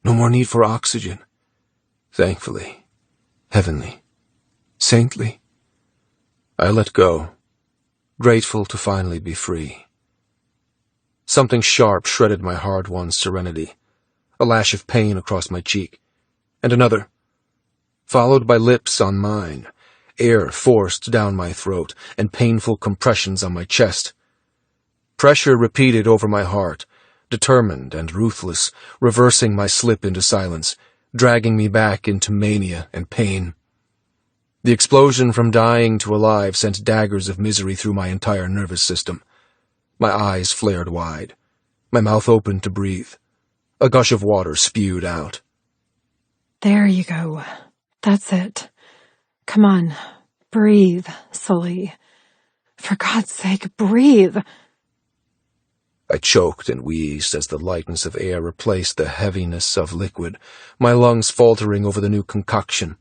No more need for oxygen. Thankfully. Heavenly. Saintly. I let go, grateful to finally be free. Something sharp shredded my hard-won serenity, a lash of pain across my cheek, and another, followed by lips on mine, air forced down my throat, and painful compressions on my chest. Pressure repeated over my heart, determined and ruthless, reversing my slip into silence, dragging me back into mania and pain. The explosion from dying to alive sent daggers of misery through my entire nervous system. My eyes flared wide. My mouth opened to breathe. A gush of water spewed out. There you go. That's it. Come on. Breathe, Sully. For God's sake, breathe. I choked and wheezed as the lightness of air replaced the heaviness of liquid, my lungs faltering over the new concoction.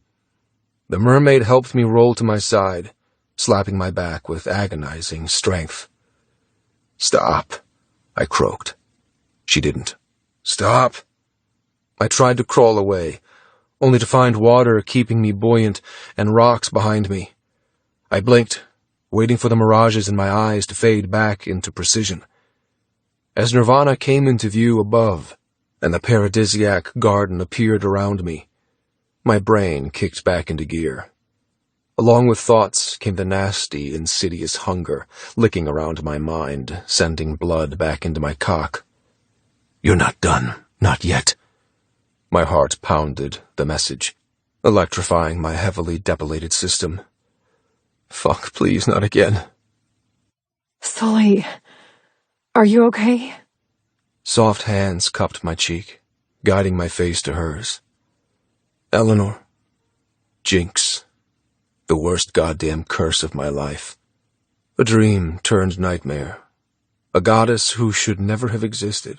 The mermaid helped me roll to my side, slapping my back with agonizing strength. "Stop," I croaked. She didn't. "Stop." I tried to crawl away, only to find water keeping me buoyant and rocks behind me. I blinked, waiting for the mirages in my eyes to fade back into precision. As nirvana came into view above, and the paradisiac garden appeared around me, my brain kicked back into gear. Along with thoughts came the nasty, insidious hunger, licking around my mind, sending blood back into my cock. "You're not done. Not yet." My heart pounded the message, electrifying my heavily depilated system. Fuck, please, not again. Sully, are you okay? Soft hands cupped my cheek, guiding my face to hers. Eleanor. Jinx. The worst goddamn curse of my life. A dream turned nightmare. A goddess who should never have existed.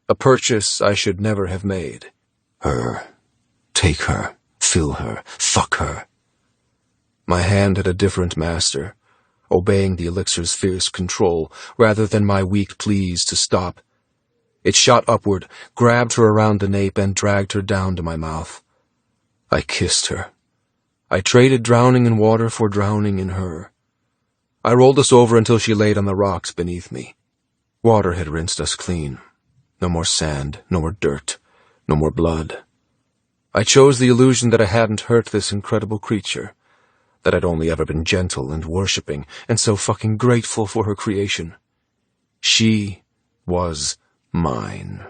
A purchase I should never have made. Her. Take her. Fill her. Fuck her. My hand had a different master, obeying the elixir's fierce control rather than my weak pleas to stop. It shot upward, grabbed her around the nape, and dragged her down to my mouth. I kissed her. I traded drowning in water for drowning in her. I rolled us over until she laid on the rocks beneath me. Water had rinsed us clean. No more sand, no more dirt, no more blood. I chose the illusion that I hadn't hurt this incredible creature, that I'd only ever been gentle and worshipping, and so fucking grateful for her creation. She was mine,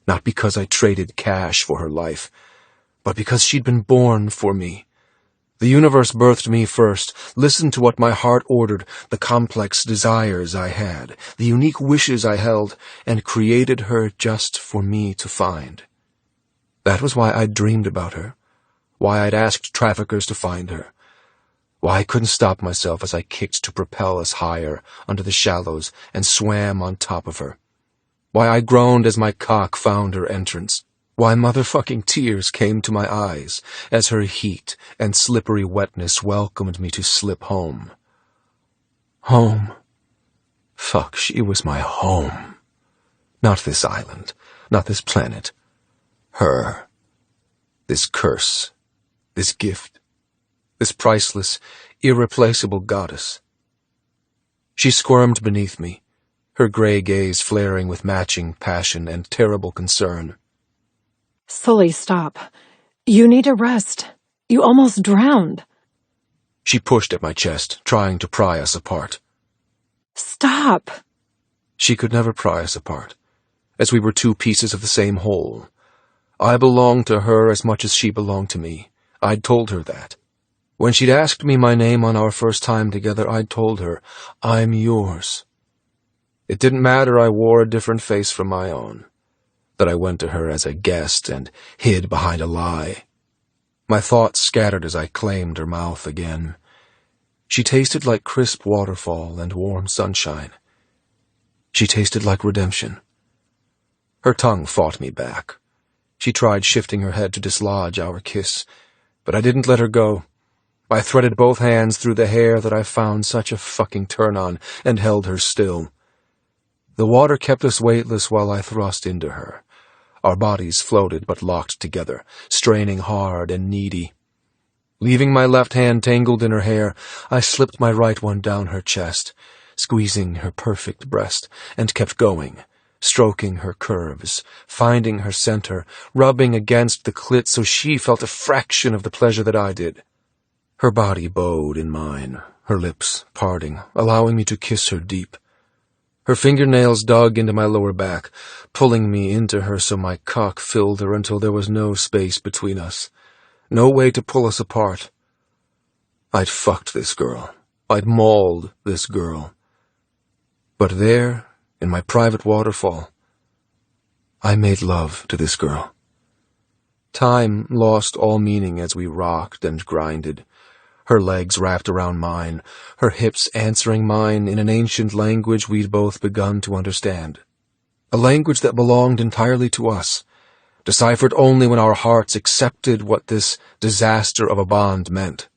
not because I traded cash for her life, but because she'd been born for me. The universe birthed me first, listened to what my heart ordered, the complex desires I had, the unique wishes I held, and created her just for me to find. That was why I'd dreamed about her, why I'd asked traffickers to find her, why I couldn't stop myself as I kicked to propel us higher under the shallows and swam on top of her, why I groaned as my cock found her entrance, why motherfucking tears came to my eyes as her heat and slippery wetness welcomed me to slip home. Home. Fuck, she was my home. Not this island, not this planet. Her. This curse. This gift. This priceless, irreplaceable goddess. She squirmed beneath me, her gray gaze flaring with matching passion and terrible concern. Sully, stop. You need to rest. You almost drowned. She pushed at my chest, trying to pry us apart. Stop. She could never pry us apart, as we were two pieces of the same whole. I belonged to her as much as she belonged to me. I'd told her that. When she'd asked me my name on our first time together, I'd told her, "I'm yours." It didn't matter I wore a different face from my own, that I went to her as a guest and hid behind a lie. My thoughts scattered as I claimed her mouth again. She tasted like crisp waterfall and warm sunshine. She tasted like redemption. Her tongue fought me back. She tried shifting her head to dislodge our kiss, but I didn't let her go. I threaded both hands through the hair that I found such a fucking turn-on and held her still. The water kept us weightless while I thrust into her. Our bodies floated but locked together, straining hard and needy. Leaving my left hand tangled in her hair, I slipped my right one down her chest, squeezing her perfect breast, and kept going, stroking her curves, finding her center, rubbing against the clit so she felt a fraction of the pleasure that I did. Her body bowed in mine, her lips parting, allowing me to kiss her deep. Her fingernails dug into my lower back, pulling me into her so my cock filled her until there was no space between us, no way to pull us apart. I'd fucked this girl. I'd mauled this girl. But there, in my private waterfall, I made love to this girl. Time lost all meaning as we rocked and grinded, her legs wrapped around mine, her hips answering mine in an ancient language we'd both begun to understand. A language that belonged entirely to us, deciphered only when our hearts accepted what this disaster of a bond meant.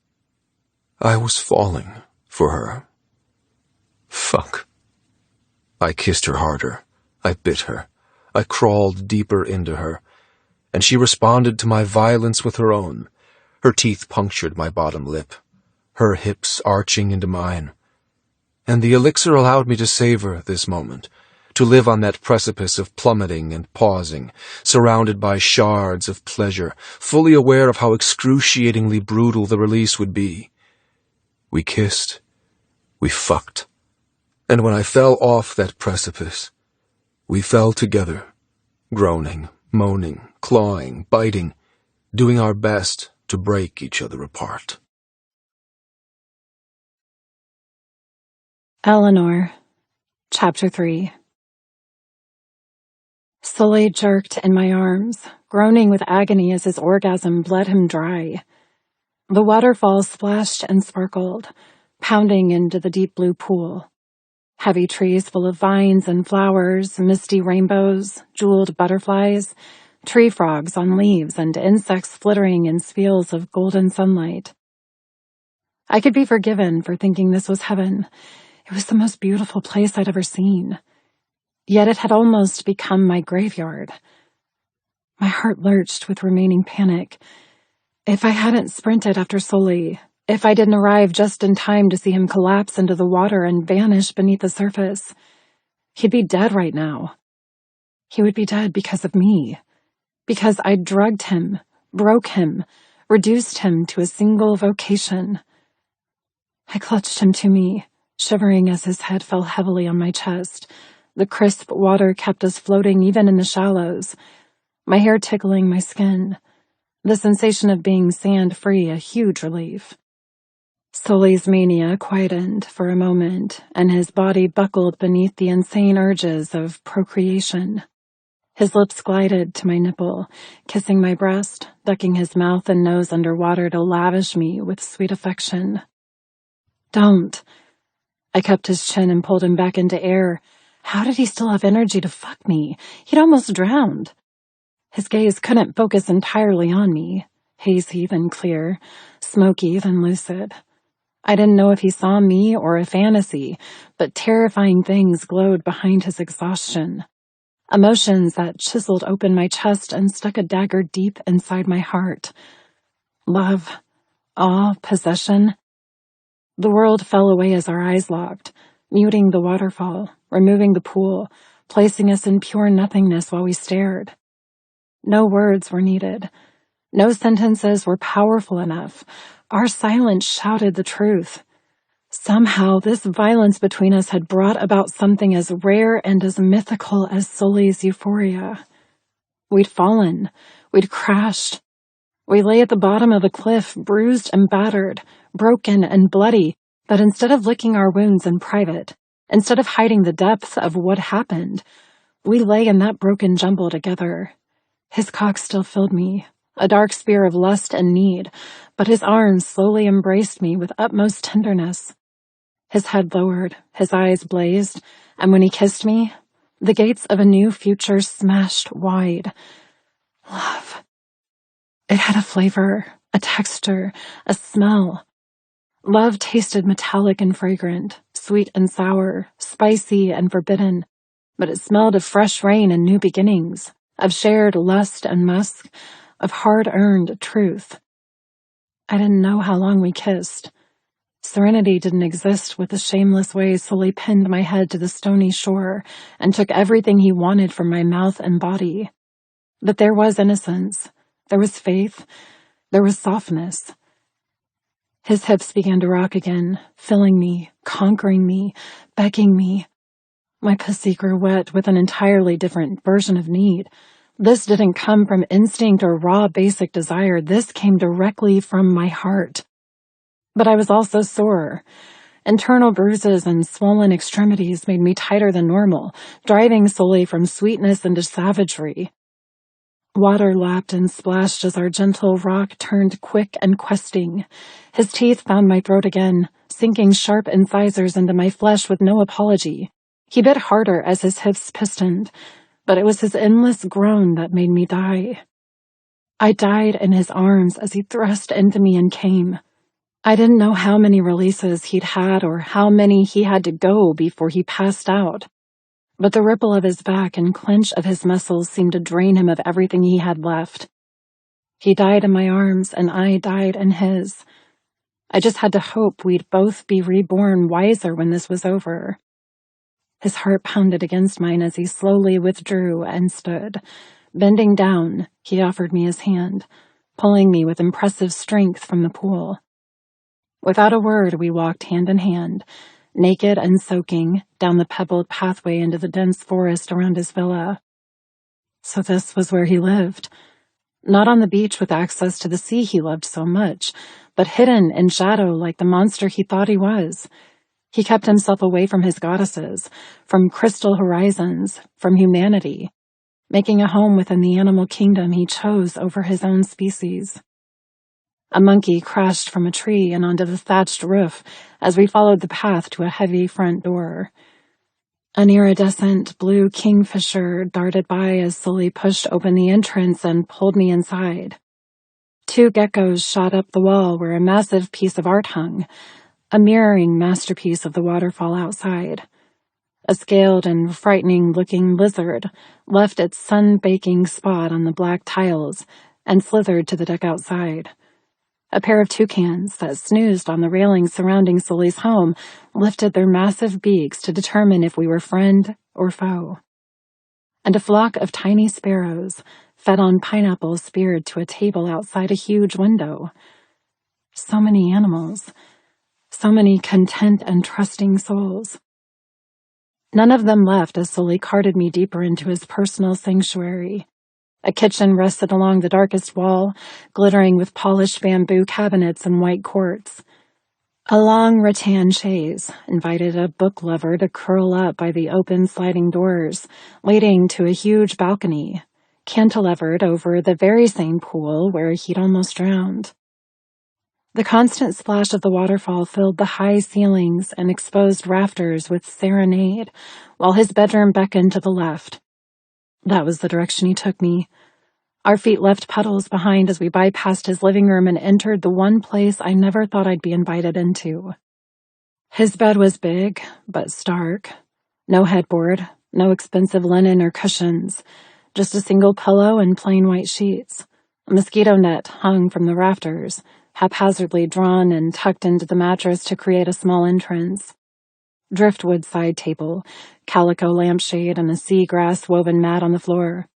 I was falling for her. Fuck. I kissed her harder. I bit her. I crawled deeper into her, and she responded to my violence with her own. Her teeth punctured my bottom lip, her hips arching into mine. and the elixir allowed me to savor this moment, to live on that precipice of plummeting and pausing, surrounded by shards of pleasure, fully aware of how excruciatingly brutal the release would be. We kissed, we fucked, and when I fell off that precipice, we fell together, groaning, moaning, clawing, biting, doing our best to break each other apart. Eleanor, Chapter 3. Sully jerked in my arms, groaning with agony as his orgasm bled him dry. The waterfall splashed and sparkled, pounding into the deep blue pool. Heavy trees full of vines and flowers, misty rainbows, jeweled butterflies, tree frogs on leaves, and insects flittering in speals of golden sunlight. I could be forgiven for thinking this was heaven. It was the most beautiful place I'd ever seen. Yet it had almost become my graveyard. My heart lurched with remaining panic. If I hadn't sprinted after Sully, if I didn't arrive just in time to see him collapse into the water and vanish beneath the surface, he'd be dead right now. He would be dead because of me. Because I'd drugged him, broke him, reduced him to a single vocation. I clutched him to me, shivering as his head fell heavily on my chest. The crisp water kept us floating even in the shallows, my hair tickling my skin, the sensation of being sand-free a huge relief. Sully's mania quietened for a moment, and his body buckled beneath the insane urges of procreation. His lips glided to my nipple, kissing my breast, ducking his mouth and nose underwater to lavish me with sweet affection. Don't. I cupped his chin and pulled him back into air. How did he still have energy to fuck me? He'd almost drowned. His gaze couldn't focus entirely on me, hazy then clear, smoky then lucid. I didn't know if he saw me or a fantasy, but terrifying things glowed behind his exhaustion. Emotions that chiseled open my chest and stuck a dagger deep inside my heart. Love, awe, possession. The world fell away as our eyes locked, muting the waterfall, removing the pool, placing us in pure nothingness while we stared. No words were needed. No sentences were powerful enough. Our silence shouted the truth. Somehow, this violence between us had brought about something as rare and as mythical as Sully's euphoria. We'd fallen. We'd crashed. We lay at the bottom of a cliff, bruised and battered, broken and bloody, but instead of licking our wounds in private, instead of hiding the depth of what happened, we lay in that broken jumble together. His cock still filled me, a dark spear of lust and need, but his arms slowly embraced me with utmost tenderness. His head lowered, his eyes blazed, and when he kissed me, the gates of a new future smashed wide. Love. It had a flavor, a texture, a smell. Love tasted metallic and fragrant, sweet and sour, spicy and forbidden, but it smelled of fresh rain and new beginnings, of shared lust and musk, of hard-earned truth. I didn't know how long we kissed. Serenity didn't exist with the shameless way Sully pinned my head to the stony shore and took everything he wanted from my mouth and body. But there was innocence. There was faith. There was softness. His hips began to rock again, filling me, conquering me, begging me. My pussy grew wet with an entirely different version of need. This didn't come from instinct or raw basic desire. This came directly from my heart. But I was also sore. Internal bruises and swollen extremities made me tighter than normal, driving Sully from sweetness into savagery. Water lapped and splashed as our gentle rock turned quick and questing. His teeth found my throat again, sinking sharp incisors into my flesh with no apology. He bit harder as his hips pistoned, but it was his endless groan that made me die. I died in his arms as he thrust into me and came. I didn't know how many releases he'd had or how many he had to go before he passed out. But the ripple of his back and clench of his muscles seemed to drain him of everything he had left. He died in my arms, and I died in his. I just had to hope we'd both be reborn wiser when this was over. His heart pounded against mine as he slowly withdrew and stood. Bending down, he offered me his hand, pulling me with impressive strength from the pool. Without a word, we walked hand in hand, naked and soaking, down the pebbled pathway into the dense forest around his villa. So this was where he lived. Not on the beach with access to the sea he loved so much, but hidden in shadow like the monster he thought he was. He kept himself away from his goddesses, from crystal horizons, from humanity, making a home within the animal kingdom he chose over his own species. A monkey crashed from a tree and onto the thatched roof as we followed the path to a heavy front door. An iridescent blue kingfisher darted by as Sully pushed open the entrance and pulled me inside. 2 geckos shot up the wall where a massive piece of art hung, a mirroring masterpiece of the waterfall outside. A scaled and frightening-looking lizard left its sun-baking spot on the black tiles and slithered to the deck outside. A pair of toucans that snoozed on the railing surrounding Sully's home lifted their massive beaks to determine if we were friend or foe. And a flock of tiny sparrows fed on pineapples speared to a table outside a huge window. So many animals, so many content and trusting souls. None of them left as Sully carted me deeper into his personal sanctuary. A kitchen rested along the darkest wall, glittering with polished bamboo cabinets and white quartz. A long rattan chaise invited a book lover to curl up by the open sliding doors, leading to a huge balcony, cantilevered over the very same pool where he'd almost drowned. The constant splash of the waterfall filled the high ceilings and exposed rafters with serenade, while his bedroom beckoned to the left. That was the direction he took me. Our feet left puddles behind as we bypassed his living room and entered the one place I never thought I'd be invited into. His bed was big, but stark. No headboard, no expensive linen or cushions, just a single pillow and plain white sheets. A mosquito net hung from the rafters, haphazardly drawn and tucked into the mattress to create a small entrance. Driftwood side table, calico lampshade, and a seagrass woven mat on the floor.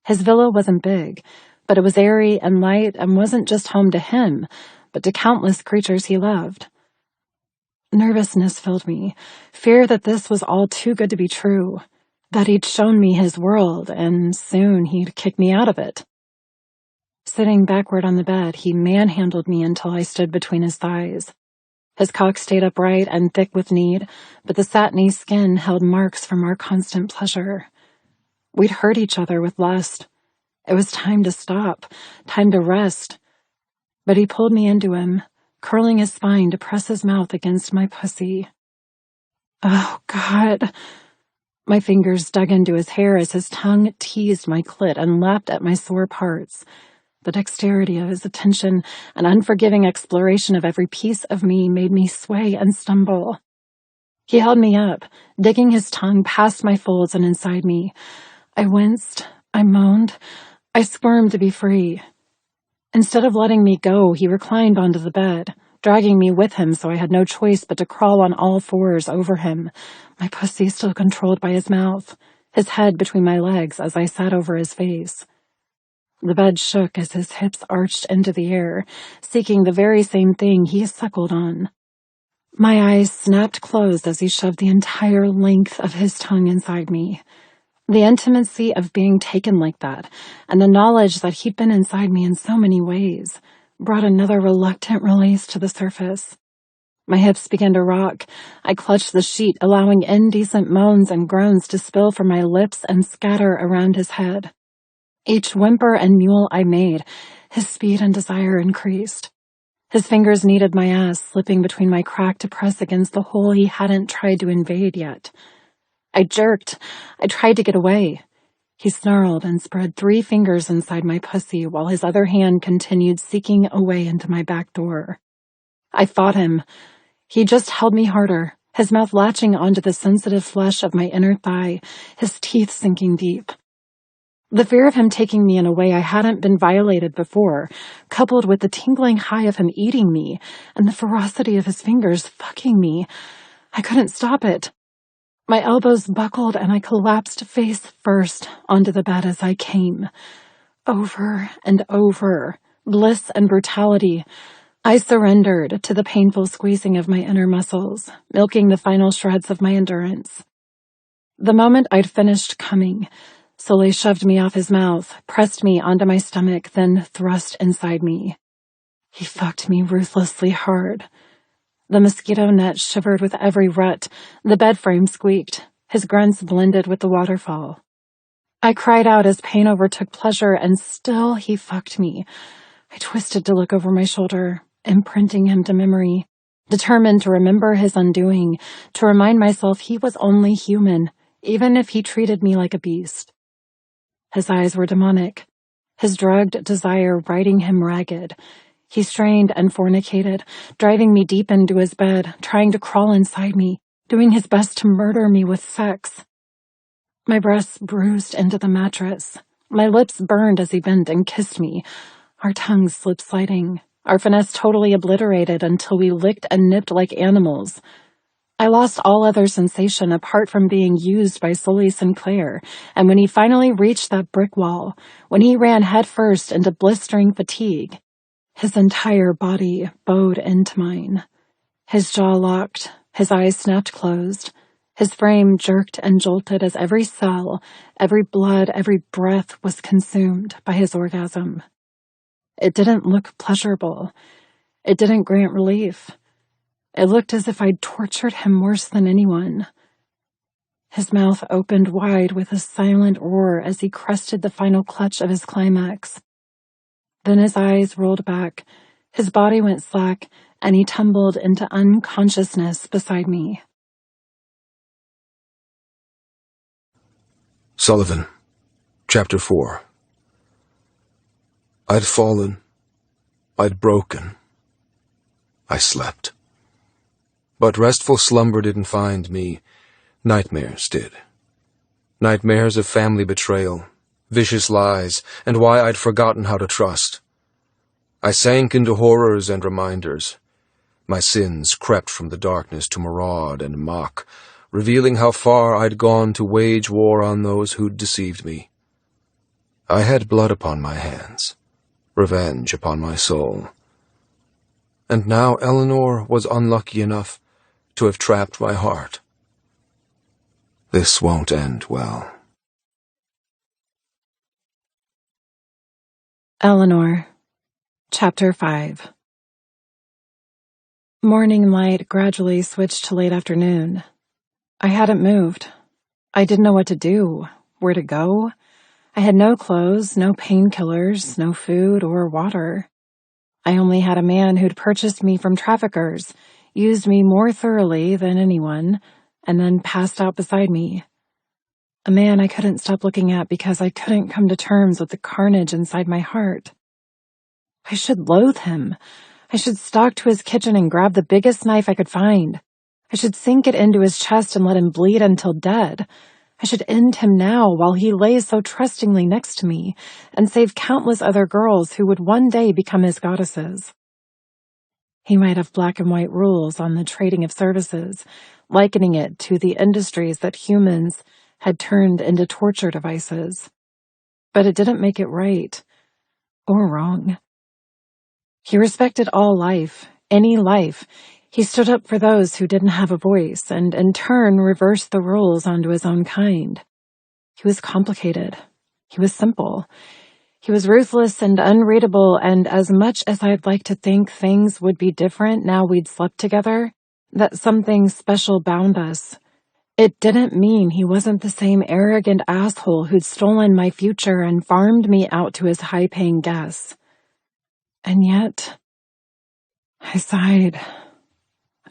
His villa wasn't big, but it was airy and light and wasn't just home to him, but to countless creatures he loved. Nervousness filled me, fear that this was all too good to be true, that he'd shown me his world, and soon he'd kick me out of it. Sitting backward on the bed, he manhandled me until I stood between his thighs. His cock stayed upright and thick with need, but the satiny skin held marks from our constant pleasure. We'd hurt each other with lust. It was time to stop, time to rest. But he pulled me into him, curling his spine to press his mouth against my pussy. Oh, God. My fingers dug into his hair as his tongue teased my clit and lapped at my sore parts. The dexterity of his attention and unforgiving exploration of every piece of me made me sway and stumble. He held me up, digging his tongue past my folds and inside me. I winced, I moaned, I squirmed to be free. Instead of letting me go, he reclined onto the bed, dragging me with him so I had no choice but to crawl on all fours over him, my pussy still controlled by his mouth, his head between my legs as I sat over his face. The bed shook as his hips arched into the air, seeking the very same thing he suckled on. My eyes snapped closed as he shoved the entire length of his tongue inside me. The intimacy of being taken like that, and the knowledge that he'd been inside me in so many ways, brought another reluctant release to the surface. My hips began to rock. I clutched the sheet, allowing indecent moans and groans to spill from my lips and scatter around his head. Each whimper and mewl I made, his speed and desire increased. His fingers kneaded my ass, slipping between my crack to press against the hole he hadn't tried to invade yet. I jerked. I tried to get away. He snarled and spread 3 fingers inside my pussy while his other hand continued seeking a way into my back door. I fought him. He just held me harder, his mouth latching onto the sensitive flesh of my inner thigh, his teeth sinking deep. The fear of him taking me in a way I hadn't been violated before, coupled with the tingling high of him eating me and the ferocity of his fingers fucking me, I couldn't stop it. My elbows buckled and I collapsed face first onto the bed as I came. Over and over, bliss and brutality. I surrendered to the painful squeezing of my inner muscles, milking the final shreds of my endurance. The moment I'd finished coming, Sully shoved me off his mouth, pressed me onto my stomach, then thrust inside me. He fucked me ruthlessly hard. The mosquito net shivered with every rut, the bed frame squeaked, his grunts blended with the waterfall. I cried out as pain overtook pleasure, and still he fucked me. I twisted to look over my shoulder, imprinting him to memory, determined to remember his undoing, to remind myself he was only human, even if he treated me like a beast. His eyes were demonic, his drugged desire riding him ragged. He strained and fornicated, driving me deep into his bed, trying to crawl inside me, doing his best to murder me with sex. My breasts bruised into the mattress. My lips burned as he bent and kissed me, our tongues slip-sliding, our finesse totally obliterated until we licked and nipped like animals. I lost all other sensation apart from being used by Sully Sinclair, and when he finally reached that brick wall, when he ran headfirst into blistering fatigue, his entire body bowed into mine. His jaw locked, his eyes snapped closed, his frame jerked and jolted as every cell, every blood, every breath was consumed by his orgasm. It didn't look pleasurable. It didn't grant relief. It looked as if I'd tortured him worse than anyone. His mouth opened wide with a silent roar as he crested the final clutch of his climax. Then his eyes rolled back, his body went slack, and he tumbled into unconsciousness beside me. Sullivan, Chapter 4. I'd fallen. I'd broken. I slept. But restful slumber didn't find me. Nightmares did. Nightmares of family betrayal, vicious lies, and why I'd forgotten how to trust. I sank into horrors and reminders. My sins crept from the darkness to maraud and mock, revealing how far I'd gone to wage war on those who'd deceived me. I had blood upon my hands, revenge upon my soul. And now Eleanor was unlucky enough to have trapped my heart. This won't end well. Eleanor, Chapter 5. Morning light gradually switched to late afternoon. I hadn't moved. I didn't know what to do, where to go. I had no clothes, no painkillers, no food or water. I only had a man who'd purchased me from traffickers, used me more thoroughly than anyone, and then passed out beside me. A man I couldn't stop looking at because I couldn't come to terms with the carnage inside my heart. I should loathe him. I should stalk to his kitchen and grab the biggest knife I could find. I should sink it into his chest and let him bleed until dead. I should end him now while he lays so trustingly next to me and save countless other girls who would one day become his goddesses. He might have black and white rules on the trading of services, likening it to the industries that humans had turned into torture devices. But it didn't make it right or wrong. He respected all life, any life. He stood up for those who didn't have a voice and in turn reversed the rules onto his own kind. He was complicated. He was simple. He was ruthless and unreadable, and as much as I'd like to think things would be different now we'd slept together, that something special bound us, it didn't mean he wasn't the same arrogant asshole who'd stolen my future and farmed me out to his high-paying guests. And yet, I sighed.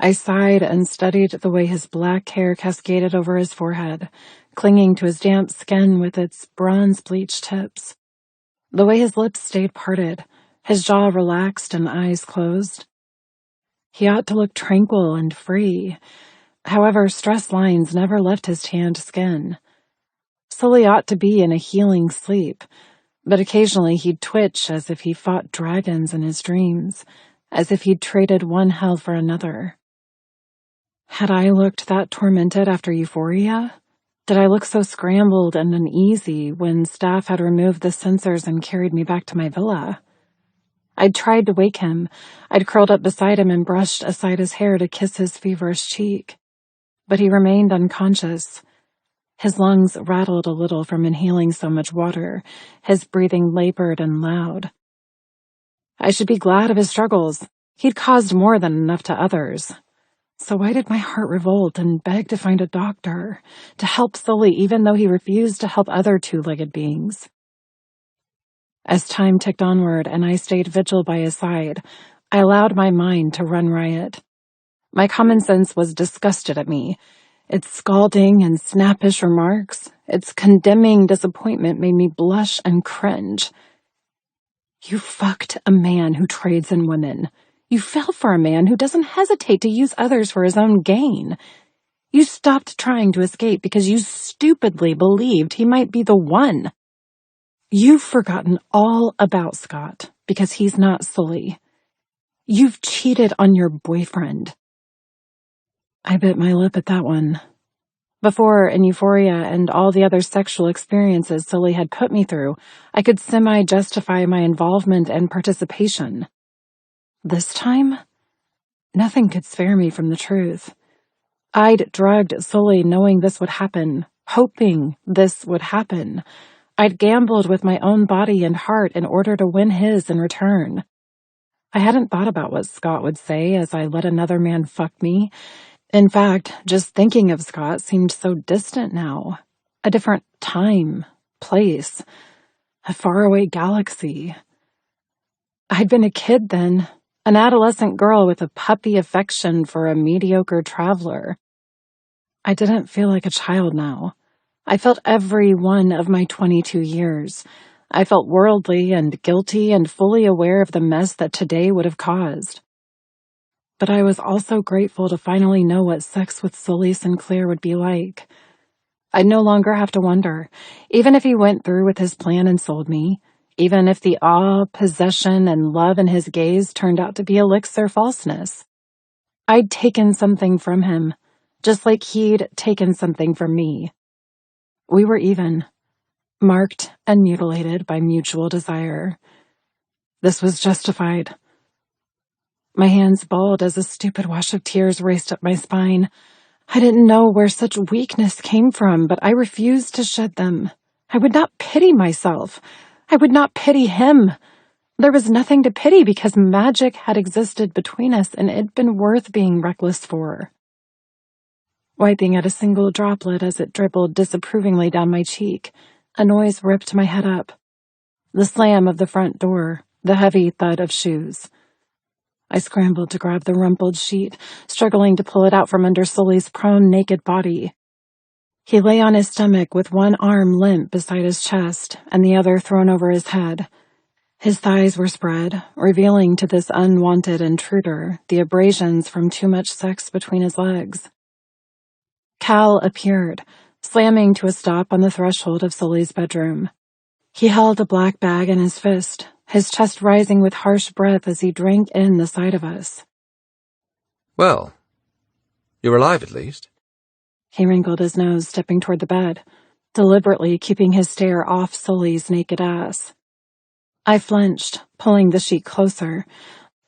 I sighed and studied the way his black hair cascaded over his forehead, clinging to his damp skin with its bronze-bleached tips. The way his lips stayed parted, his jaw relaxed and eyes closed. He ought to look tranquil and free. However, stress lines never left his tanned skin. Sully ought to be in a healing sleep, but occasionally he'd twitch as if he fought dragons in his dreams, as if he'd traded one hell for another. Had I looked that tormented after euphoria? Did I look so scrambled and uneasy when staff had removed the sensors and carried me back to my villa? I'd tried to wake him. I'd curled up beside him and brushed aside his hair to kiss his feverish cheek. But he remained unconscious. His lungs rattled a little from inhaling so much water. His breathing labored and loud. I should be glad of his struggles. He'd caused more than enough to others. So why did my heart revolt and beg to find a doctor, to help Sully even though he refused to help other two-legged beings? As time ticked onward and I stayed vigil by his side, I allowed my mind to run riot. My common sense was disgusted at me. Its scalding and snappish remarks, its condemning disappointment made me blush and cringe. You fucked a man who trades in women. You fell for a man who doesn't hesitate to use others for his own gain. You stopped trying to escape because you stupidly believed he might be the one. You've forgotten all about Scott because he's not Sully. You've cheated on your boyfriend. I bit my lip at that one. Before, in euphoria and all the other sexual experiences Sully had put me through, I could semi-justify my involvement and participation. This time, nothing could spare me from the truth. I'd drugged Sully knowing this would happen, hoping this would happen. I'd gambled with my own body and heart in order to win his in return. I hadn't thought about what Scott would say as I let another man fuck me. In fact, just thinking of Scott seemed so distant now. A different time, place, a faraway galaxy. I'd been a kid then, an adolescent girl with a puppy affection for a mediocre traveler. I didn't feel like a child now. I felt every one of my 22 years. I felt worldly and guilty and fully aware of the mess that today would have caused. But I was also grateful to finally know what sex with Sully Sinclair would be like. I'd no longer have to wonder, even if he went through with his plan and sold me, even if the awe, possession, and love in his gaze turned out to be elixir falseness. I'd taken something from him, just like he'd taken something from me. We were even, marked and mutilated by mutual desire. This was justified. My hands balled as a stupid wash of tears raced up my spine. I didn't know where such weakness came from, but I refused to shed them. I would not pity myself. I would not pity him. There was nothing to pity because magic had existed between us and it'd been worth being reckless for. Wiping at a single droplet as it dribbled disapprovingly down my cheek, a noise ripped my head up. The slam of the front door, the heavy thud of shoes. I scrambled to grab the rumpled sheet, struggling to pull it out from under Sully's prone, naked body. He lay on his stomach with one arm limp beside his chest and the other thrown over his head. His thighs were spread, revealing to this unwanted intruder the abrasions from too much sex between his legs. Cal appeared, slamming to a stop on the threshold of Sully's bedroom. He held a black bag in his fist, his chest rising with harsh breath as he drank in the sight of us. Well, you're alive at least. He wrinkled his nose, stepping toward the bed, deliberately keeping his stare off Sully's naked ass. I flinched, pulling the sheet closer.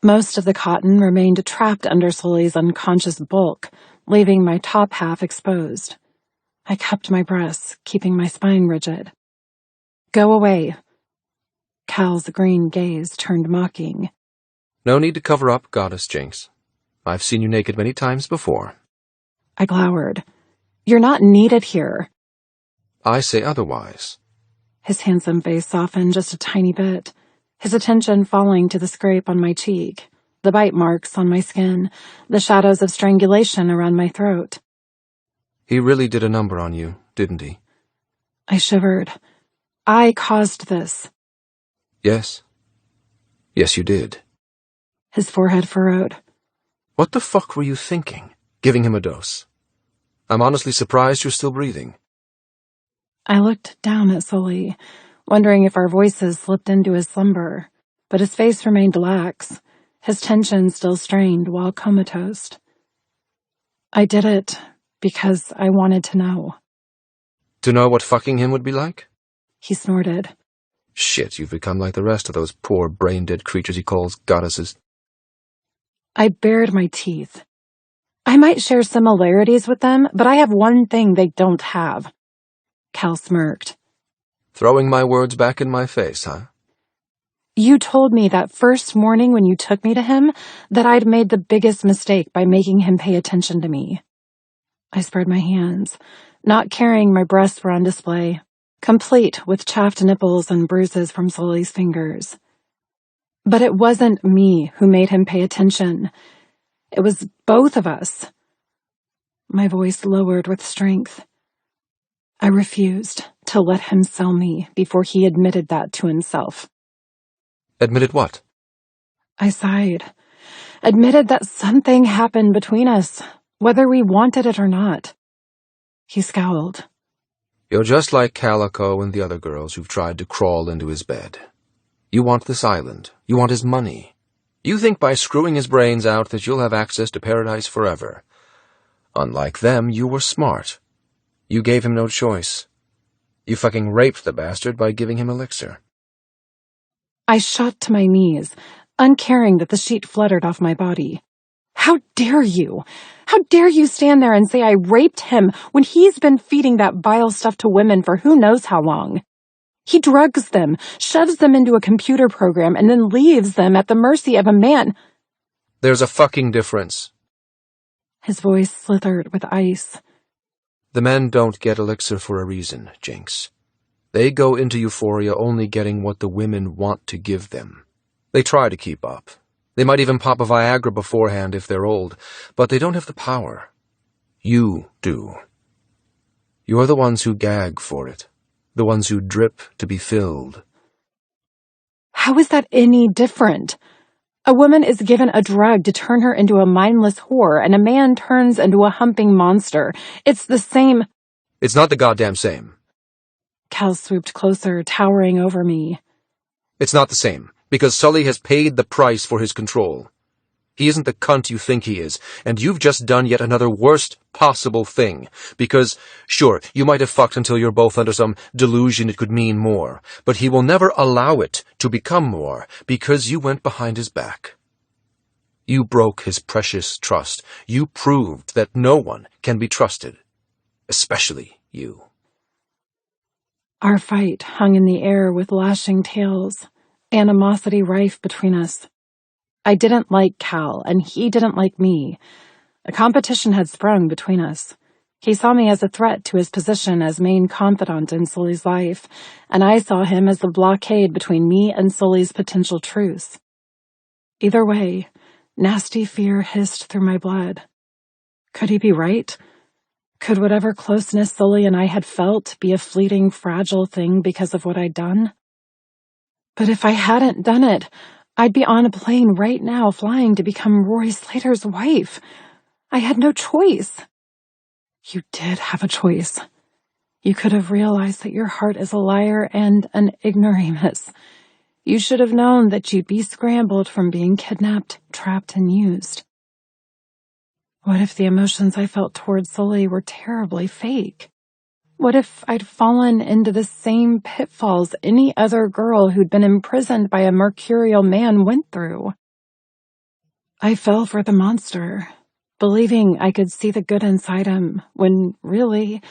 Most of the cotton remained trapped under Sully's unconscious bulk, leaving my top half exposed. I cupped my breasts, keeping my spine rigid. Go away. Cal's green gaze turned mocking. No need to cover up, Goddess Jinx. I've seen you naked many times before. I glowered. You're not needed here. I say otherwise. His handsome face softened just a tiny bit, his attention falling to the scrape on my cheek, the bite marks on my skin, the shadows of strangulation around my throat. He really did a number on you, didn't he? I shivered. I caused this. Yes. Yes, you did. His forehead furrowed. What the fuck were you thinking, giving him a dose? I'm honestly surprised you're still breathing. I looked down at Sully, wondering if our voices slipped into his slumber, but his face remained lax, his tension still strained while comatose. I did it because I wanted to know. To know what fucking him would be like? He snorted. Shit, you've become like the rest of those poor brain-dead creatures he calls goddesses. I bared my teeth. I might share similarities with them, but I have one thing they don't have. Cal smirked. Throwing my words back in my face, huh? You told me that first morning when you took me to him that I'd made the biggest mistake by making him pay attention to me. I spread my hands, not caring my breasts were on display, complete with chapped nipples and bruises from Sully's fingers. But it wasn't me who made him pay attention. It was both of us. My voice lowered with strength. I refused to let him sell me before he admitted that to himself. Admitted what? I sighed. Admitted that something happened between us, whether we wanted it or not. He scowled. You're just like Calico and the other girls who've tried to crawl into his bed. You want this island. You want his money. You think by screwing his brains out that you'll have access to paradise forever. Unlike them, you were smart. You gave him no choice. You fucking raped the bastard by giving him elixir. I shot to my knees, uncaring that the sheet fluttered off my body. How dare you? How dare you stand there and say I raped him when he's been feeding that vile stuff to women for who knows how long? He drugs them, shoves them into a computer program, and then leaves them at the mercy of a man. There's a fucking difference. His voice slithered with ice. The men don't get elixir for a reason, Jinx. They go into euphoria only getting what the women want to give them. They try to keep up. They might even pop a Viagra beforehand if they're old, but they don't have the power. You do. You're the ones who gag for it, the ones who drip to be filled. How is that any different? A woman is given a drug to turn her into a mindless whore, and a man turns into a humping monster. It's the same. It's not the goddamn same. Cal swooped closer, towering over me. It's not the same, because Sully has paid the price for his control. He isn't the cunt you think he is, and you've just done yet another worst possible thing. Because, sure, you might have fucked until you're both under some delusion it could mean more, but he will never allow it to become more, because you went behind his back. You broke his precious trust. You proved that no one can be trusted, especially you. Our fight hung in the air with lashing tails, animosity rife between us. I didn't like Cal, and he didn't like me. A competition had sprung between us. He saw me as a threat to his position as main confidant in Sully's life, and I saw him as the blockade between me and Sully's potential truce. Either way, nasty fear hissed through my blood. Could he be right? Could whatever closeness Sully and I had felt be a fleeting, fragile thing because of what I'd done? But if I hadn't done it, I'd be on a plane right now flying to become Rory Slater's wife. I had no choice. You did have a choice. You could have realized that your heart is a liar and an ignoramus. You should have known that you'd be scrambled from being kidnapped, trapped, and used. What if the emotions I felt towards Sully were terribly fake? What if I'd fallen into the same pitfalls any other girl who'd been imprisoned by a mercurial man went through? I fell for the monster, believing I could see the good inside him, when really,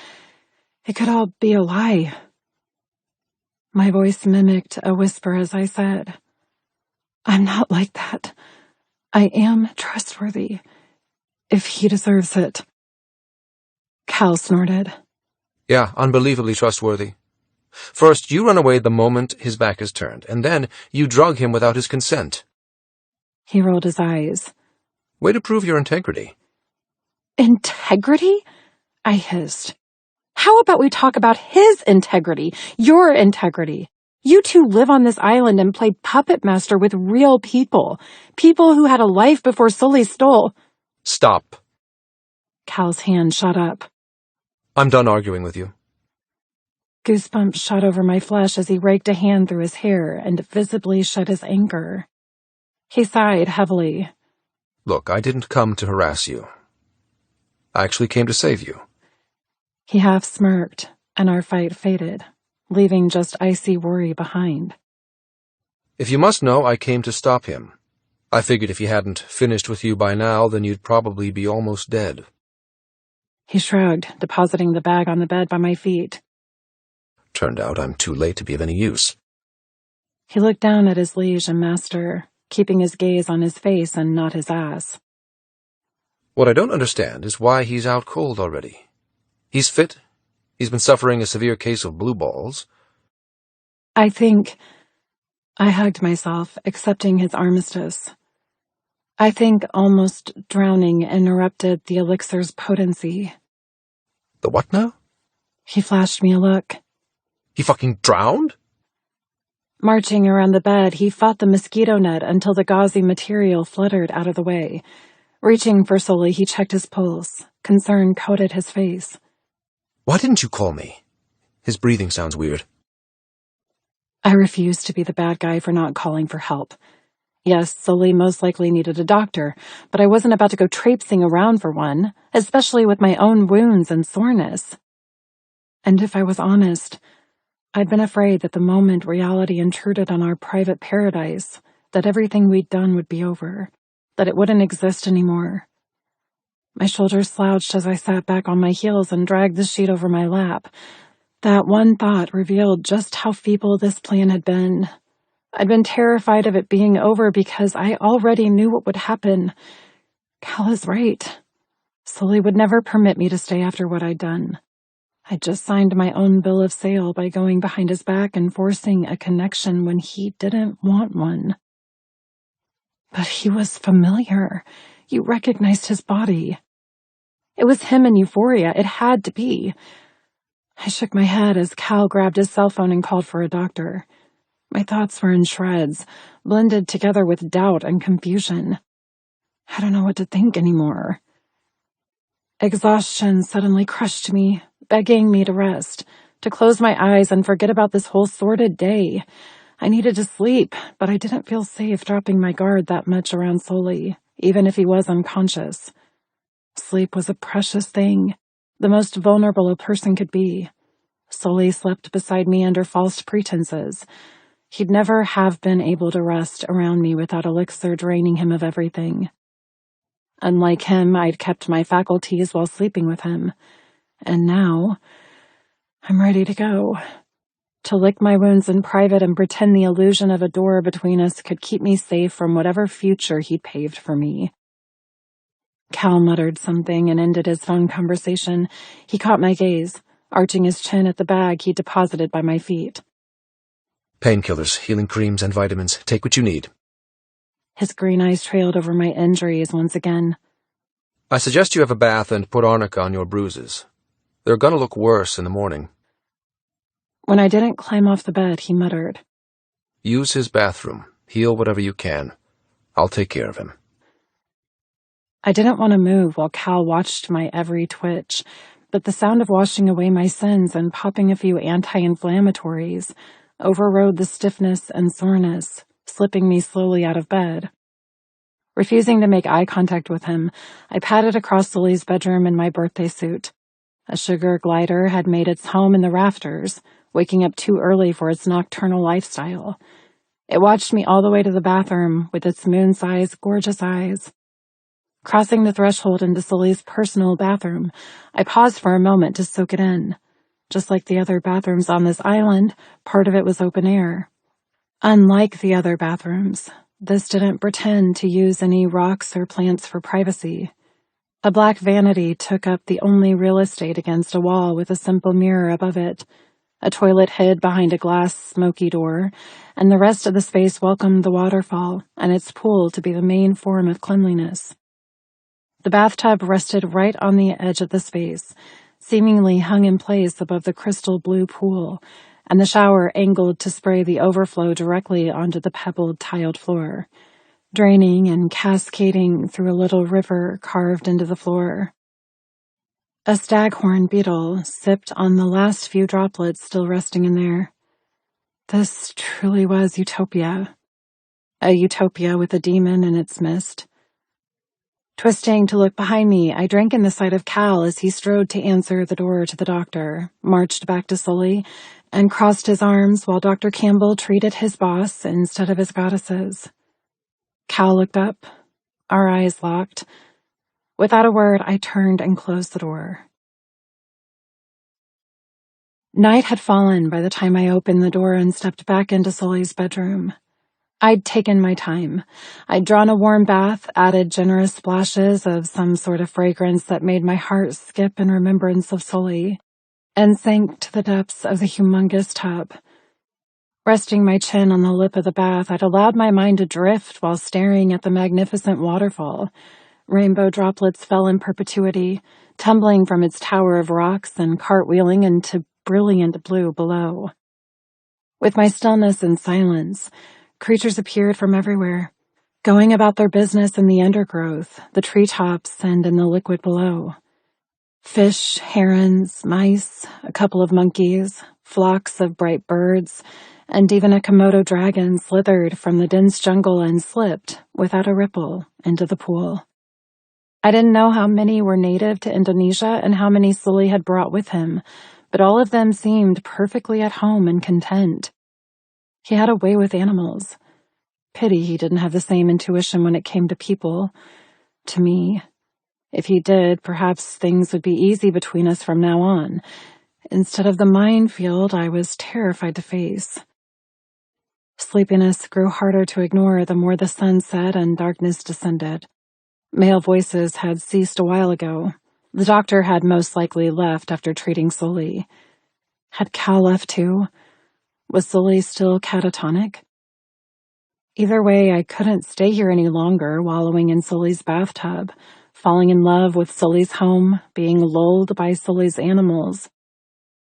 it could all be a lie. My voice mimicked a whisper as I said, I'm not like that. I am trustworthy, if he deserves it. Cal snorted. Yeah, unbelievably trustworthy. First, you run away the moment his back is turned, and then you drug him without his consent. He rolled his eyes. Way to prove your integrity. Integrity? I hissed. How about we talk about his integrity, your integrity? You two live on this island and play puppet master with real people. People who had a life before Sully stole. Stop. Cal's hand shot up. I'm done arguing with you. Goosebumps shot over my flesh as he raked a hand through his hair and visibly shut his anger. He sighed heavily. Look, I didn't come to harass you. I actually came to save you. He half smirked, and our fight faded, leaving just icy worry behind. If you must know, I came to stop him. I figured if he hadn't finished with you by now, then you'd probably be almost dead. He shrugged, depositing the bag on the bed by my feet. Turned out I'm too late to be of any use. He looked down at his liege and master, keeping his gaze on his face and not his ass. What I don't understand is why he's out cold already. He's fit. He's been suffering a severe case of blue balls. I hugged myself, accepting his armistice. I think almost drowning interrupted the elixir's potency. The what now? He flashed me a look. He fucking drowned? Marching around the bed, he fought the mosquito net until the gauzy material fluttered out of the way. Reaching for Sully, he checked his pulse. Concern coated his face. Why didn't you call me? His breathing sounds weird. I refused to be the bad guy for not calling for help. Yes, Sully most likely needed a doctor, but I wasn't about to go traipsing around for one, especially with my own wounds and soreness. And if I was honest, I'd been afraid that the moment reality intruded on our private paradise, that everything we'd done would be over, that it wouldn't exist anymore. My shoulders slouched as I sat back on my heels and dragged the sheet over my lap. That one thought revealed just how feeble this plan had been. I'd been terrified of it being over because I already knew what would happen. Cal is right. Sully would never permit me to stay after what I'd done. I'd just signed my own bill of sale by going behind his back and forcing a connection when he didn't want one. But he was familiar. You recognized his body. It was him in Euphoria. It had to be. I shook my head as Cal grabbed his cell phone and called for a doctor. My thoughts were in shreds, blended together with doubt and confusion. I don't know what to think anymore. Exhaustion suddenly crushed me, begging me to rest, to close my eyes and forget about this whole sordid day. I needed to sleep, but I didn't feel safe dropping my guard that much around Sully, even if he was unconscious. Sleep was a precious thing, the most vulnerable a person could be. Sully slept beside me under false pretenses. He'd never have been able to rest around me without elixir draining him of everything. Unlike him, I'd kept my faculties while sleeping with him. And now, I'm ready to go. To lick my wounds in private and pretend the illusion of a door between us could keep me safe from whatever future he'd paved for me. Cal muttered something and ended his phone conversation. He caught my gaze, arching his chin at the bag he deposited by my feet. Painkillers, healing creams, and vitamins. Take what you need. His green eyes trailed over my injuries once again. I suggest you have a bath and put arnica on your bruises. They're gonna look worse in the morning. When I didn't climb off the bed, he muttered. Use his bathroom. Heal whatever you can. I'll take care of him. I didn't want to move while Cal watched my every twitch, but the sound of washing away my sins and popping a few anti-inflammatories overrode the stiffness and soreness, slipping me slowly out of bed. Refusing to make eye contact with him, I padded across Sully's bedroom in my birthday suit. A sugar glider had made its home in the rafters, waking up too early for its nocturnal lifestyle. It watched me all the way to the bathroom with its moon-sized, gorgeous eyes. Crossing the threshold into Sully's personal bathroom, I paused for a moment to soak it in. Just like the other bathrooms on this island, part of it was open air. Unlike the other bathrooms, this didn't pretend to use any rocks or plants for privacy. A black vanity took up the only real estate against a wall with a simple mirror above it. A toilet hid behind a glass, smoky door, and the rest of the space welcomed the waterfall and its pool to be the main form of cleanliness. The bathtub rested right on the edge of the space, seemingly hung in place above the crystal blue pool, and the shower angled to spray the overflow directly onto the pebbled tiled floor, draining and cascading through a little river carved into the floor. A staghorn beetle sipped on the last few droplets still resting in there. This truly was utopia. A utopia with a demon in its midst. Twisting to look behind me, I drank in the sight of Cal as he strode to answer the door to the doctor, marched back to Sully, and crossed his arms while Dr. Campbell treated his boss instead of his goddesses. Cal looked up. Our eyes locked. Without a word, I turned and closed the door. Night had fallen by the time I opened the door and stepped back into Sully's bedroom. I'd taken my time. I'd drawn a warm bath, added generous splashes of some sort of fragrance that made my heart skip in remembrance of Sully, and sank to the depths of the humongous tub. Resting my chin on the lip of the bath, I'd allowed my mind to drift while staring at the magnificent waterfall. Rainbow droplets fell in perpetuity, tumbling from its tower of rocks and cartwheeling into brilliant blue below. With my stillness and silence, creatures appeared from everywhere, going about their business in the undergrowth, the treetops, and in the liquid below. Fish, herons, mice, a couple of monkeys, flocks of bright birds, and even a Komodo dragon slithered from the dense jungle and slipped, without a ripple, into the pool. I didn't know how many were native to Indonesia and how many Sully had brought with him, but all of them seemed perfectly at home and content. He had a way with animals. Pity he didn't have the same intuition when it came to people. To me. If he did, perhaps things would be easy between us from now on, instead of the minefield I was terrified to face. Sleepiness grew harder to ignore the more the sun set and darkness descended. Male voices had ceased a while ago. The doctor had most likely left after treating Sully. Had Cal left too? Was Sully still catatonic? Either way, I couldn't stay here any longer, wallowing in Sully's bathtub, falling in love with Sully's home, being lulled by Sully's animals.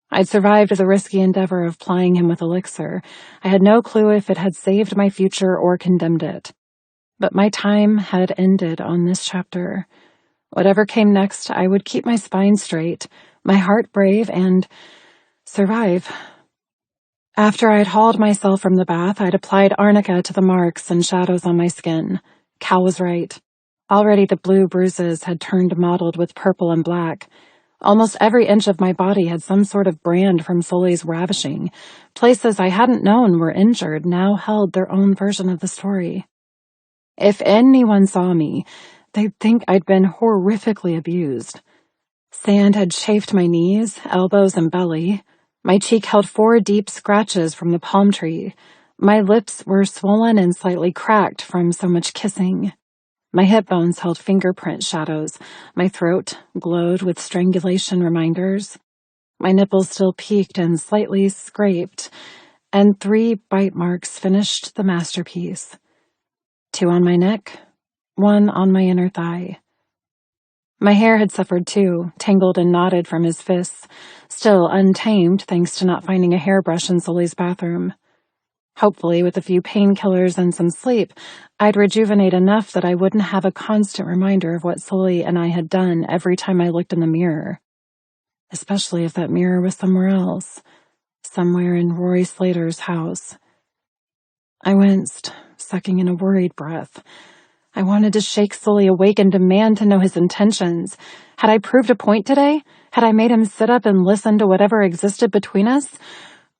I'd survived the risky endeavor of plying him with elixir. I had no clue if it had saved my future or condemned it. But my time had ended on this chapter. Whatever came next, I would keep my spine straight, my heart brave, and survive. After I'd hauled myself from the bath, I'd applied arnica to the marks and shadows on my skin. Cal was right. Already the blue bruises had turned mottled with purple and black. Almost every inch of my body had some sort of brand from Sully's ravishing. Places I hadn't known were injured now held their own version of the story. If anyone saw me, they'd think I'd been horrifically abused. Sand had chafed my knees, elbows, and belly. My cheek held 4 deep scratches from the palm tree. My lips were swollen and slightly cracked from so much kissing. My hip bones held fingerprint shadows. My throat glowed with strangulation reminders. My nipples still peaked and slightly scraped, and 3 bite marks finished the masterpiece. 2 on my neck, 1 on my inner thigh. My hair had suffered too, tangled and knotted from his fists, still untamed thanks to not finding a hairbrush in Sully's bathroom. Hopefully, with a few painkillers and some sleep, I'd rejuvenate enough that I wouldn't have a constant reminder of what Sully and I had done every time I looked in the mirror. Especially if that mirror was somewhere else, somewhere in Rory Slater's house. I winced, sucking in a worried breath. I wanted to shake Sully awake and demand to know his intentions. Had I proved a point today? Had I made him sit up and listen to whatever existed between us?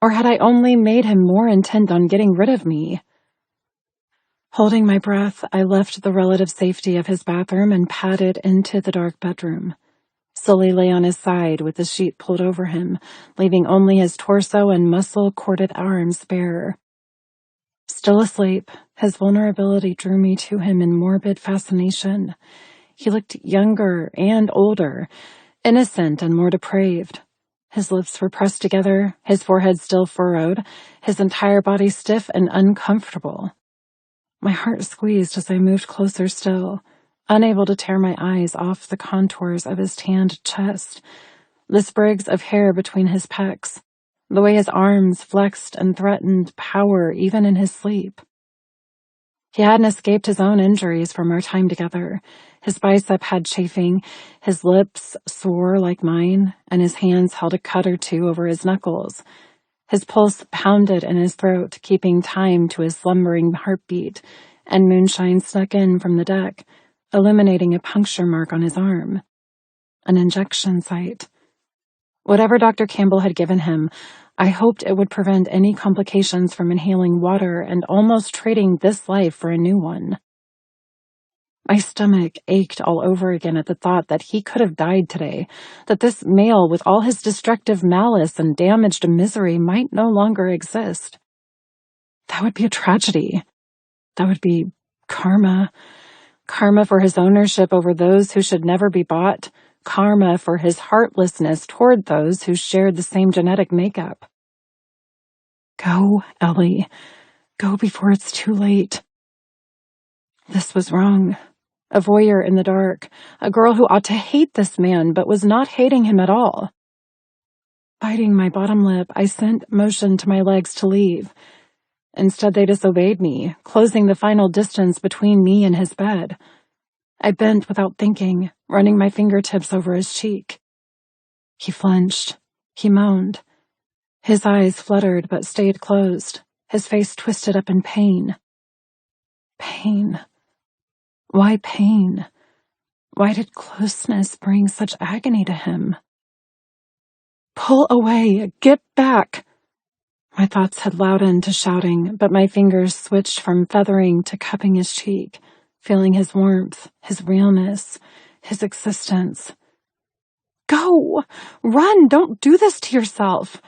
Or had I only made him more intent on getting rid of me? Holding my breath, I left the relative safety of his bathroom and padded into the dark bedroom. Sully lay on his side with the sheet pulled over him, leaving only his torso and muscle-corded arms bare. Still asleep, his vulnerability drew me to him in morbid fascination. He looked younger and older, innocent and more depraved. His lips were pressed together, his forehead still furrowed, his entire body stiff and uncomfortable. My heart squeezed as I moved closer still, unable to tear my eyes off the contours of his tanned chest, the sprigs of hair between his pecs, the way his arms flexed and threatened power even in his sleep. He hadn't escaped his own injuries from our time together. His bicep had chafing, his lips sore like mine, and his hands held a cut or two over his knuckles. His pulse pounded in his throat, keeping time to his slumbering heartbeat, and moonshine snuck in from the deck, illuminating a puncture mark on his arm. An injection site. Whatever Dr. Campbell had given him, I hoped it would prevent any complications from inhaling water and almost trading this life for a new one. My stomach ached all over again at the thought that he could have died today, that this male with all his destructive malice and damaged misery might no longer exist. That would be a tragedy. That would be karma. Karma for his ownership over those who should never be bought. Karma for his heartlessness toward those who shared the same genetic makeup. Go, Ellie. Go before it's too late. This was wrong. A voyeur in the dark, a girl who ought to hate this man but was not hating him at all. Biting my bottom lip, I sent motion to my legs to leave. Instead, they disobeyed me, closing the final distance between me and his bed. I bent without thinking, running my fingertips over his cheek. He flinched. He moaned. His eyes fluttered but stayed closed, his face twisted up in pain. Pain. Why pain? Why did closeness bring such agony to him? Pull away! Get back! My thoughts had loudened to shouting, but my fingers switched from feathering to cupping his cheek, feeling his warmth, his realness, his existence. Go! Run! Don't do this to yourself!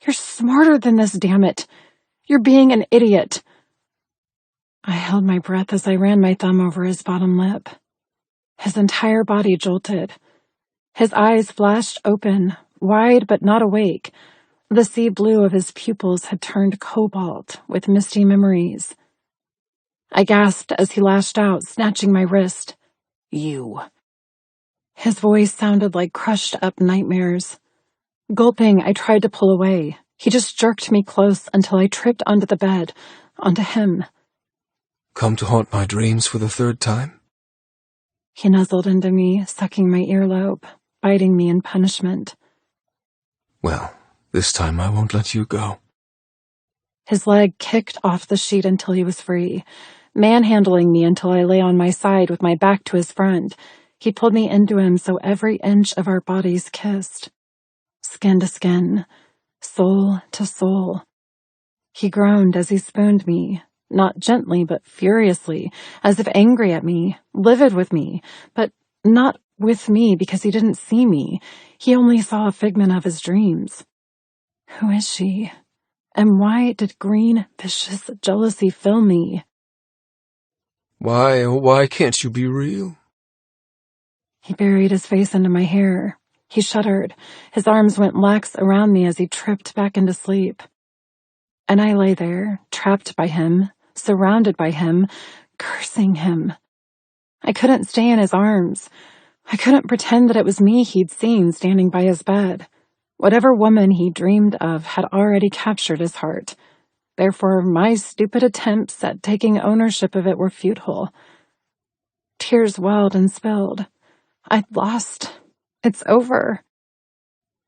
You're smarter than this, damn it! You're being an idiot! I held my breath as I ran my thumb over his bottom lip. His entire body jolted. His eyes flashed open, wide but not awake. The sea blue of his pupils had turned cobalt with misty memories. I gasped as he lashed out, snatching my wrist. You. His voice sounded like crushed-up nightmares. Gulping, I tried to pull away. He just jerked me close until I tripped onto the bed, onto him. Come to haunt my dreams for the third time? He nuzzled into me, sucking my earlobe, biting me in punishment. Well, this time I won't let you go. His leg kicked off the sheet until he was free, manhandling me until I lay on my side with my back to his front. He pulled me into him so every inch of our bodies kissed. Skin to skin, soul to soul. He groaned as he spooned me, not gently but furiously, as if angry at me, livid with me, but not with me because he didn't see me. He only saw a figment of his dreams. Who is she? And why did green, vicious jealousy fill me? Why can't you be real? He buried his face into my hair. He shuddered. His arms went lax around me as he tripped back into sleep. And I lay there, trapped by him, surrounded by him, cursing him. I couldn't stay in his arms. I couldn't pretend that it was me he'd seen standing by his bed. Whatever woman he dreamed of had already captured his heart. Therefore, my stupid attempts at taking ownership of it were futile. Tears welled and spilled. I'd lost. It's over.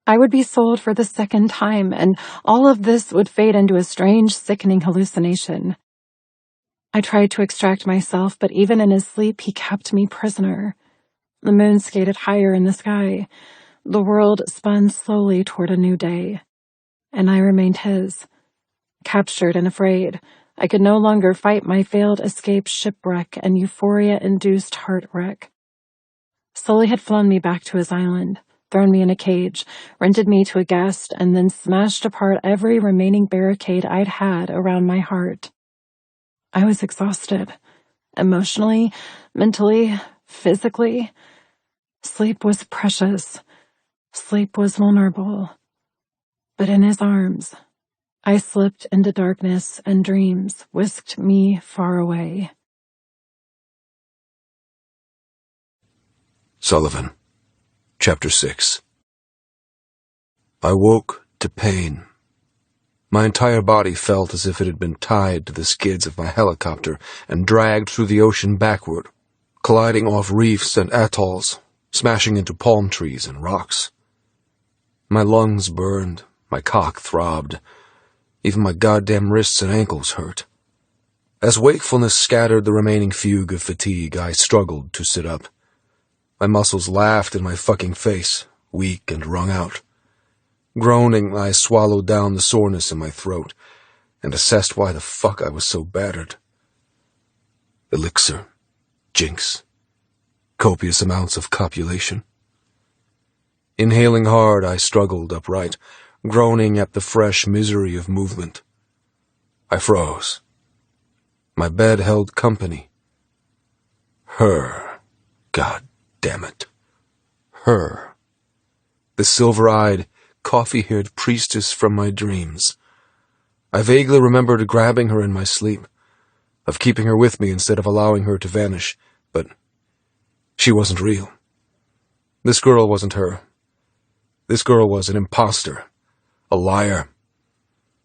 I would be sold for the second time, and all of this would fade into a strange, sickening hallucination. I tried to extract myself, but even in his sleep, he kept me prisoner. The moon skated higher in the sky. The world spun slowly toward a new day. And I remained his. Captured and afraid, I could no longer fight my failed escape shipwreck and euphoria-induced heart wreck. Sully had flown me back to his island, thrown me in a cage, rented me to a guest, and then smashed apart every remaining barricade I'd had around my heart. I was exhausted, emotionally, mentally, physically. Sleep was precious. Sleep was vulnerable. But in his arms, I slipped into darkness, and dreams whisked me far away. Sullivan, Chapter 6. I woke to pain. My entire body felt as if it had been tied to the skids of my helicopter and dragged through the ocean backward, colliding off reefs and atolls, smashing into palm trees and rocks. My lungs burned, my cock throbbed, even my goddamn wrists and ankles hurt. As wakefulness scattered the remaining fugue of fatigue, I struggled to sit up. My muscles laughed in my fucking face, weak and wrung out. Groaning, I swallowed down the soreness in my throat and assessed why the fuck I was so battered. Elixir, jinx, copious amounts of copulation. Inhaling hard, I struggled upright, groaning at the fresh misery of movement. I froze. My bed held company. Her. God damn it. Her. The silver-eyed, coffee-haired priestess from my dreams. I vaguely remembered grabbing her in my sleep, of keeping her with me instead of allowing her to vanish, but she wasn't real. This girl wasn't her. This girl was an imposter, a liar,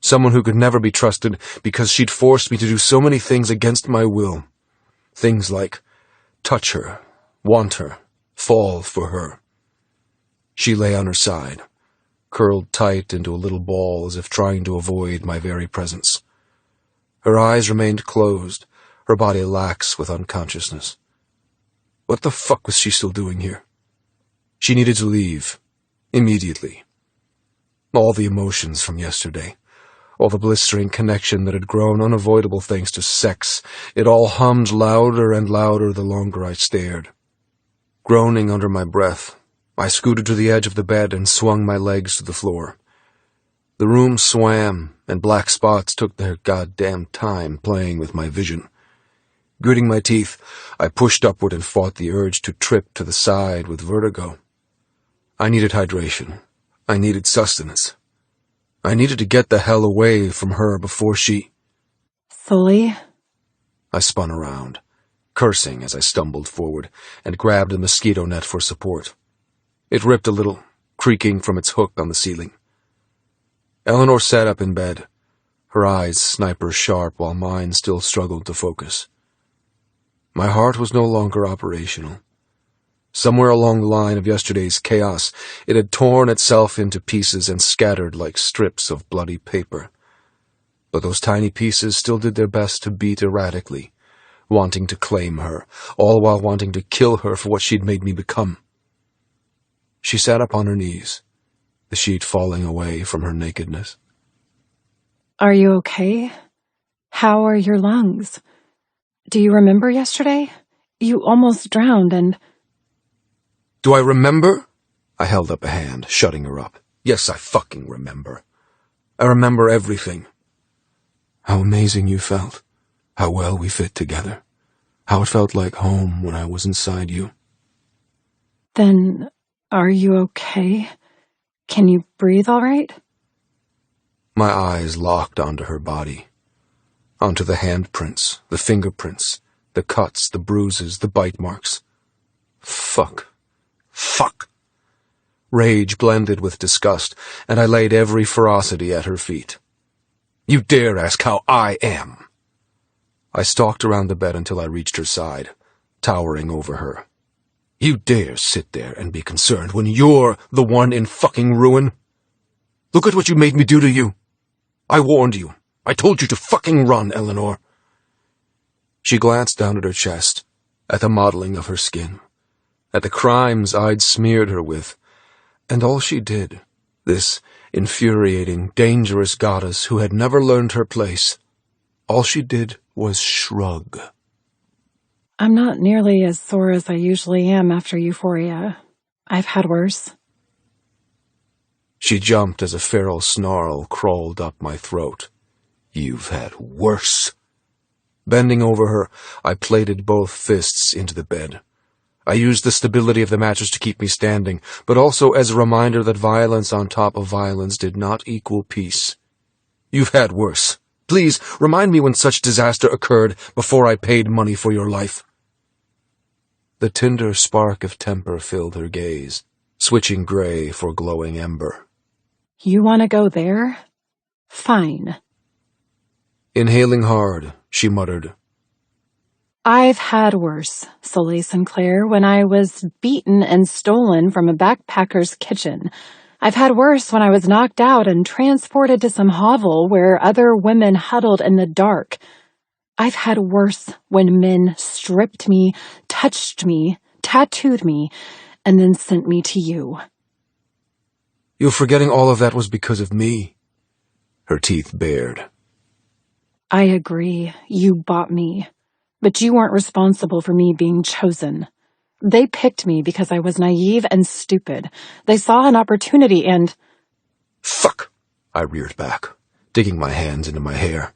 someone who could never be trusted because she'd forced me to do so many things against my will. Things like touch her, want her, fall for her. She lay on her side, curled tight into a little ball as if trying to avoid my very presence. Her eyes remained closed, her body lax with unconsciousness. What the fuck was she still doing here? She needed to leave. Immediately. All the emotions from yesterday, all the blistering connection that had grown unavoidable thanks to sex, it all hummed louder and louder the longer I stared. Groaning under my breath, I scooted to the edge of the bed and swung my legs to the floor. The room swam, and black spots took their goddamn time playing with my vision. Gritting my teeth, I pushed upward and fought the urge to trip to the side with vertigo. I needed hydration. I needed sustenance. I needed to get the hell away from her before she... Sully? I spun around, cursing as I stumbled forward, and grabbed the mosquito net for support. It ripped a little, creaking from its hook on the ceiling. Eleanor sat up in bed, her eyes sniper sharp while mine still struggled to focus. My heart was no longer operational. Somewhere along the line of yesterday's chaos, it had torn itself into pieces and scattered like strips of bloody paper. But those tiny pieces still did their best to beat erratically, wanting to claim her, all while wanting to kill her for what she'd made me become. She sat up on her knees, the sheet falling away from her nakedness. Are you okay? How are your lungs? Do you remember yesterday? You almost drowned and... Do I remember? I held up a hand, shutting her up. Yes, I fucking remember. I remember everything. How amazing you felt. How well we fit together. How it felt like home when I was inside you. Then, are you okay? Can you breathe all right? My eyes locked onto her body. Onto the handprints, the fingerprints, the cuts, the bruises, the bite marks. Fuck. Fuck! Rage blended with disgust, and I laid every ferocity at her feet. You dare ask how I am! I stalked around the bed until I reached her side, towering over her. You dare sit there and be concerned when you're the one in fucking ruin? Look at what you made me do to you. I warned you. I told you to fucking run, Eleanor. She glanced down at her chest, at the modeling of her skin, at the crimes I'd smeared her with, and all she did, this infuriating, dangerous goddess who had never learned her place, all she did was shrug. I'm not nearly as sore as I usually am after euphoria. I've had worse. She jumped as a feral snarl crawled up my throat. You've had worse. Bending over her, I plated both fists into the bed. I used the stability of the mattress to keep me standing, but also as a reminder that violence on top of violence did not equal peace. You've had worse. Please, remind me when such disaster occurred before I paid money for your life. The tender spark of temper filled her gaze, switching gray for glowing ember. You want to go there? Fine. Inhaling hard, she muttered, I've had worse, Sully Sinclair, when I was beaten and stolen from a backpacker's kitchen. I've had worse when I was knocked out and transported to some hovel where other women huddled in the dark. I've had worse when men stripped me, touched me, tattooed me, and then sent me to you. You're forgetting all of that was because of me. Her teeth bared. I agree, you bought me. But you weren't responsible for me being chosen. They picked me because I was naive and stupid. They saw an opportunity and... Fuck! I reared back, digging my hands into my hair.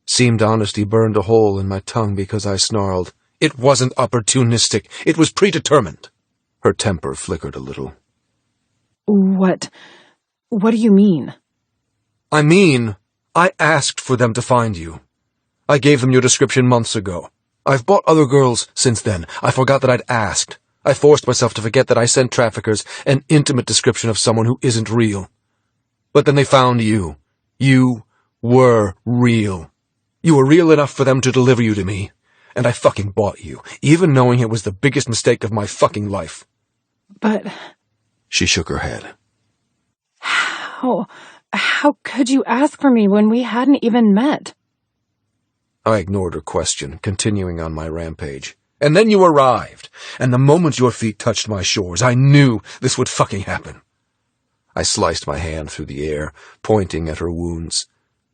Seemed honesty burned a hole in my tongue because I snarled. It wasn't opportunistic. It was predetermined. Her temper flickered a little. What do you mean? I mean, I asked for them to find you. I gave them your description months ago. I've bought other girls since then. I forgot that I'd asked. I forced myself to forget that I sent traffickers an intimate description of someone who isn't real. But then they found you. You were real. You were real enough for them to deliver you to me. And I fucking bought you, even knowing it was the biggest mistake of my fucking life. But... She shook her head. How could you ask for me when we hadn't even met? I ignored her question, continuing on my rampage. And then you arrived, and the moment your feet touched my shores, I knew this would fucking happen. I sliced my hand through the air, pointing at her wounds.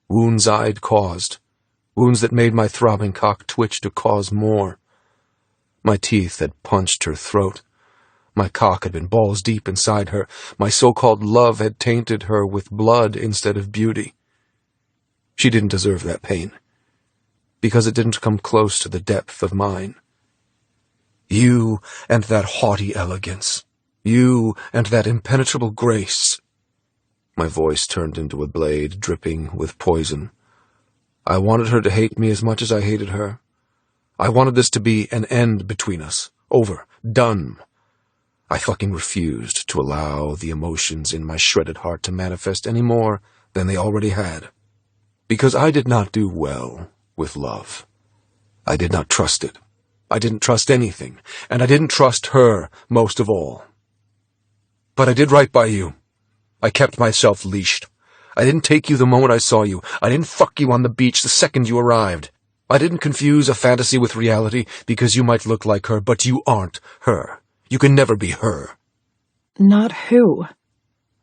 Wounds I'd caused. Wounds that made my throbbing cock twitch to cause more. My teeth had punched her throat. My cock had been balls deep inside her. My so-called love had tainted her with blood instead of beauty. She didn't deserve that pain, because it didn't come close to the depth of mine. You and that haughty elegance. You and that impenetrable grace. My voice turned into a blade dripping with poison. I wanted her to hate me as much as I hated her. I wanted this to be an end between us. Over. Done. I fucking refused to allow the emotions in my shredded heart to manifest any more than they already had. Because I did not do well with love. I did not trust it. I didn't trust anything, and I didn't trust her most of all. But I did right by you. I kept myself leashed. I didn't take you the moment I saw you. I didn't fuck you on the beach the second you arrived. I didn't confuse a fantasy with reality because you might look like her, but you aren't her. You can never be her. Not who?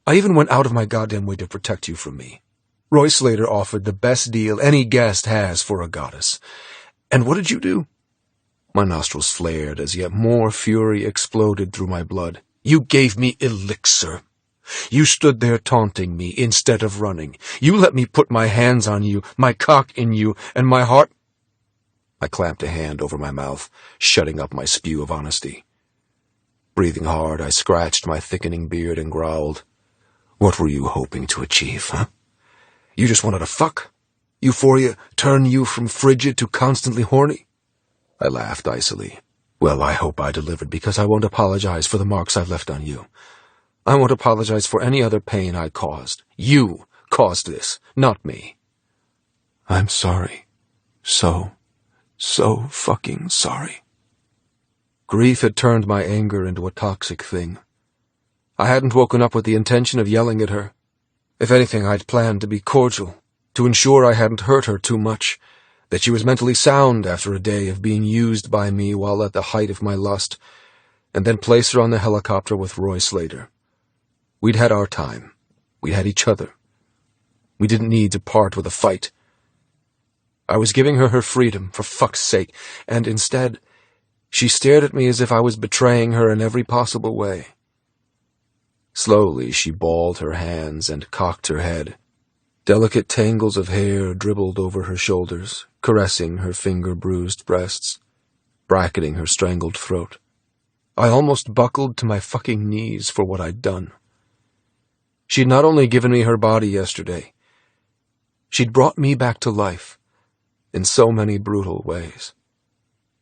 I even went out of my goddamn way to protect you from me. Roy Slater offered the best deal any guest has for a goddess. And what did you do? My nostrils flared as yet more fury exploded through my blood. You gave me elixir. You stood there taunting me instead of running. You let me put my hands on you, my cock in you, and my heart... I clamped a hand over my mouth, shutting up my spew of honesty. Breathing hard, I scratched my thickening beard and growled. What were you hoping to achieve, huh? You just wanted to fuck? Euphoria turn you from frigid to constantly horny? I laughed icily. Well, I hope I delivered, because I won't apologize for the marks I've left on you. I won't apologize for any other pain I caused. You caused this, not me. I'm sorry. So fucking sorry. Grief had turned my anger into a toxic thing. I hadn't woken up with the intention of yelling at her. If anything, I'd planned to be cordial, to ensure I hadn't hurt her too much, that she was mentally sound after a day of being used by me while at the height of my lust, and then place her on the helicopter with Roy Slater. We'd had our time. We'd had each other. We didn't need to part with a fight. I was giving her freedom, for fuck's sake, and instead, she stared at me as if I was betraying her in every possible way. Slowly, she balled her hands and cocked her head. Delicate tangles of hair dribbled over her shoulders, caressing her finger-bruised breasts, bracketing her strangled throat. I almost buckled to my fucking knees for what I'd done. She'd not only given me her body yesterday, she'd brought me back to life in so many brutal ways.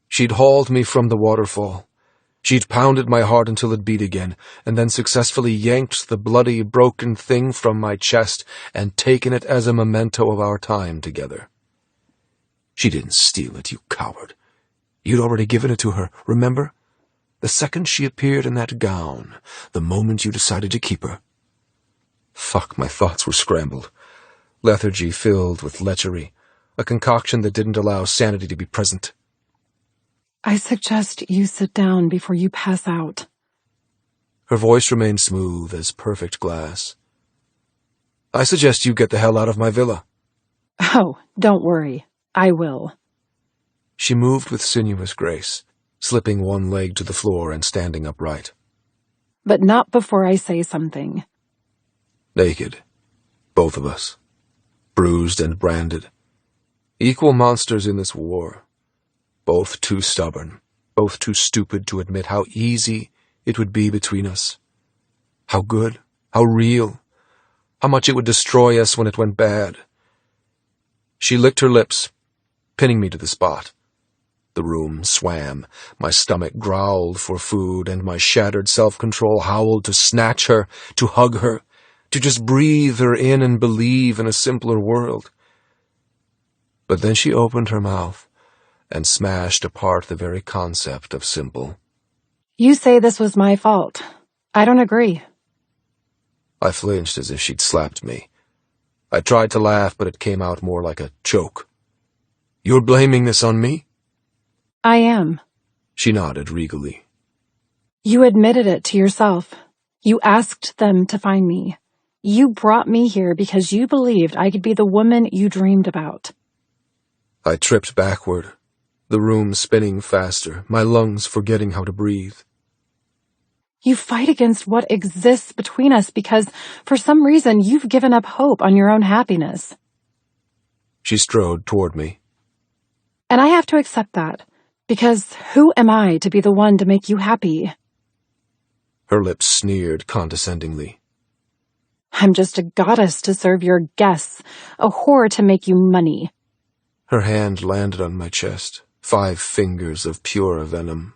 She'd hauled me from the waterfall, She'd pounded my heart until it beat again, and then successfully yanked the bloody, broken thing from my chest and taken it as a memento of our time together. She didn't steal it, you coward. You'd already given it to her, remember? The second she appeared in that gown, the moment you decided to keep her. Fuck, my thoughts were scrambled. Lethargy filled with lechery, a concoction that didn't allow sanity to be present. I suggest you sit down before you pass out. Her voice remained smooth as perfect glass. I suggest you get the hell out of my villa. Oh, don't worry. I will. She moved with sinuous grace, slipping one leg to the floor and standing upright. But not before I say something. Naked, both of us, bruised and branded. Equal monsters in this war. Both too stubborn, both too stupid to admit how easy it would be between us. How good, how real, how much it would destroy us when it went bad. She licked her lips, pinning me to the spot. The room swam, my stomach growled for food, and my shattered self-control howled to snatch her, to hug her, to just breathe her in and believe in a simpler world. But then she opened her mouth and smashed apart the very concept of simple. You say this was my fault. I don't agree. I flinched as if she'd slapped me. I tried to laugh, but it came out more like a choke. You're blaming this on me? I am. She nodded regally. You admitted it to yourself. You asked them to find me. You brought me here because you believed I could be the woman you dreamed about. I tripped backward, the room spinning faster, my lungs forgetting how to breathe. You fight against what exists between us because, for some reason, you've given up hope on your own happiness. She strode toward me. And I have to accept that, because who am I to be the one to make you happy? Her lips sneered condescendingly. I'm just a goddess to serve your guests, a whore to make you money. Her hand landed on my chest, 5 fingers of pure venom.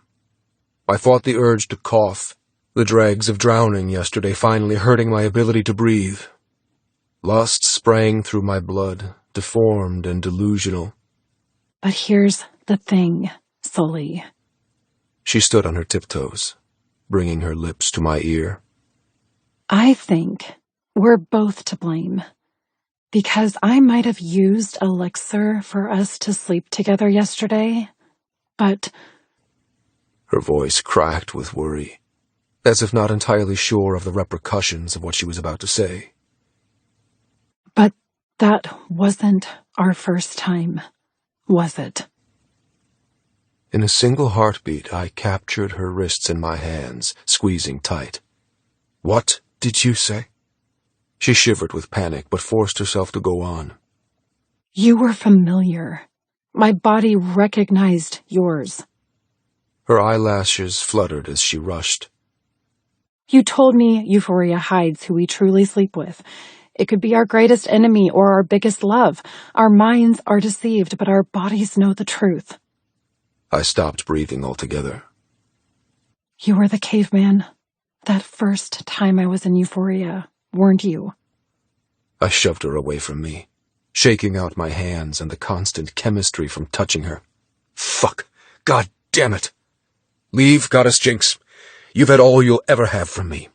I fought the urge to cough, the dregs of drowning yesterday finally hurting my ability to breathe. Lust sprang through my blood, deformed and delusional. But here's the thing, Sully. She stood on her tiptoes, bringing her lips to my ear. I think we're both to blame. Because I might have used elixir for us to sleep together yesterday, but... Her voice cracked with worry, as if not entirely sure of the repercussions of what she was about to say. But that wasn't our first time, was it? In a single heartbeat, I captured her wrists in my hands, squeezing tight. What did you say? She shivered with panic, but forced herself to go on. You were familiar. My body recognized yours. Her eyelashes fluttered as she rushed. You told me euphoria hides who we truly sleep with. It could be our greatest enemy or our biggest love. Our minds are deceived, but our bodies know the truth. I stopped breathing altogether. You were the caveman. That first time I was in euphoria. Weren't you? I shoved her away from me, shaking out my hands and the constant chemistry from touching her. Fuck! God damn it! Leave, Goddess Jinx. You've had all you'll ever have from me.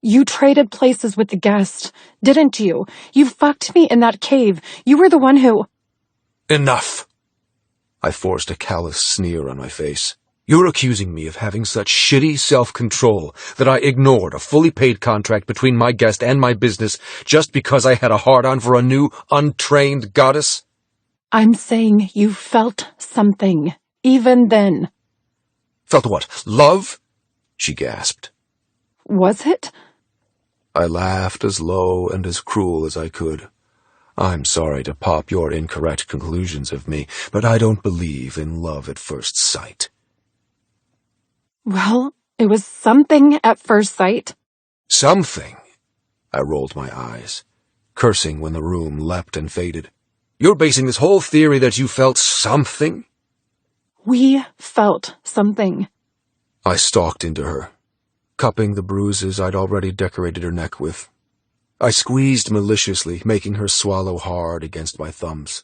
You traded places with the guest, didn't you? You fucked me in that cave. You were the one who... Enough! I forced a callous sneer on my face. You're accusing me of having such shitty self-control that I ignored a fully paid contract between my guest and my business just because I had a hard-on for a new, untrained goddess? I'm saying you felt something, even then. Felt what? Love? She gasped. Was it? I laughed as low and as cruel as I could. I'm sorry to pop your incorrect conclusions of me, but I don't believe in love at first sight. Well, it was something at first sight. Something? I rolled my eyes, cursing when the room leapt and faded. You're basing this whole theory that you felt something? We felt something. I stalked into her, cupping the bruises I'd already decorated her neck with. I squeezed maliciously, making her swallow hard against my thumbs.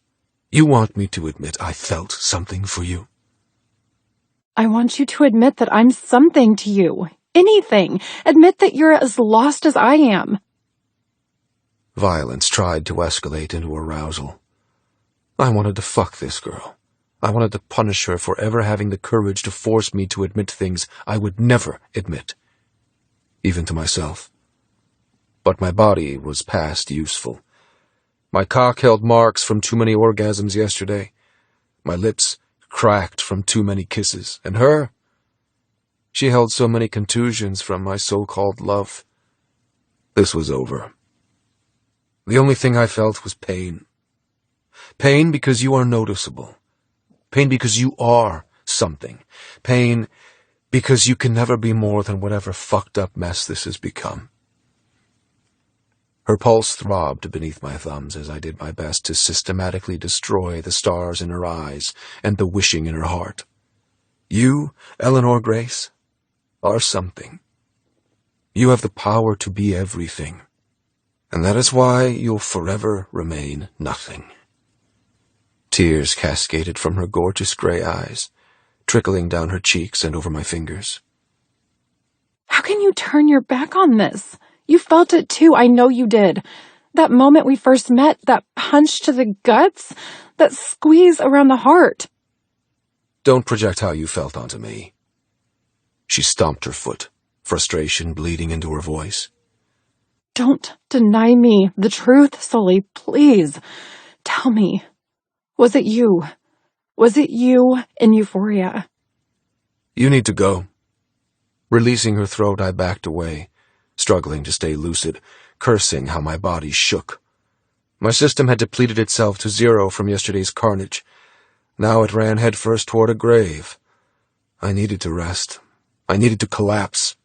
You want me to admit I felt something for you? I want you to admit that I'm something to you. Anything. Admit that you're as lost as I am. Violence tried to escalate into arousal. I wanted to fuck this girl. I wanted to punish her for ever having the courage to force me to admit things I would never admit, even to myself. But my body was past useful. My cock held marks from too many orgasms yesterday. My lips cracked from too many kisses. And her? She held so many contusions from my so-called love. This was over. The only thing I felt was pain. Pain because you are noticeable. Pain because you are something. Pain because you can never be more than whatever fucked up mess this has become. Her pulse throbbed beneath my thumbs as I did my best to systematically destroy the stars in her eyes and the wishing in her heart. You, Eleanor Grace, are something. You have the power to be everything. And that is why you'll forever remain nothing. Tears cascaded from her gorgeous gray eyes, trickling down her cheeks and over my fingers. How can you turn your back on this? You felt it too, I know you did. That moment we first met, that punch to the guts, that squeeze around the heart. Don't project how you felt onto me. She stomped her foot, frustration bleeding into her voice. Don't deny me the truth, Sully, please. Tell me, was it you? Was it you in Euphoria? You need to go. Releasing her throat, I backed away, struggling to stay lucid, cursing how my body shook. My system had depleted itself to zero from yesterday's carnage. Now it ran headfirst toward a grave. I needed to rest. I needed to collapse.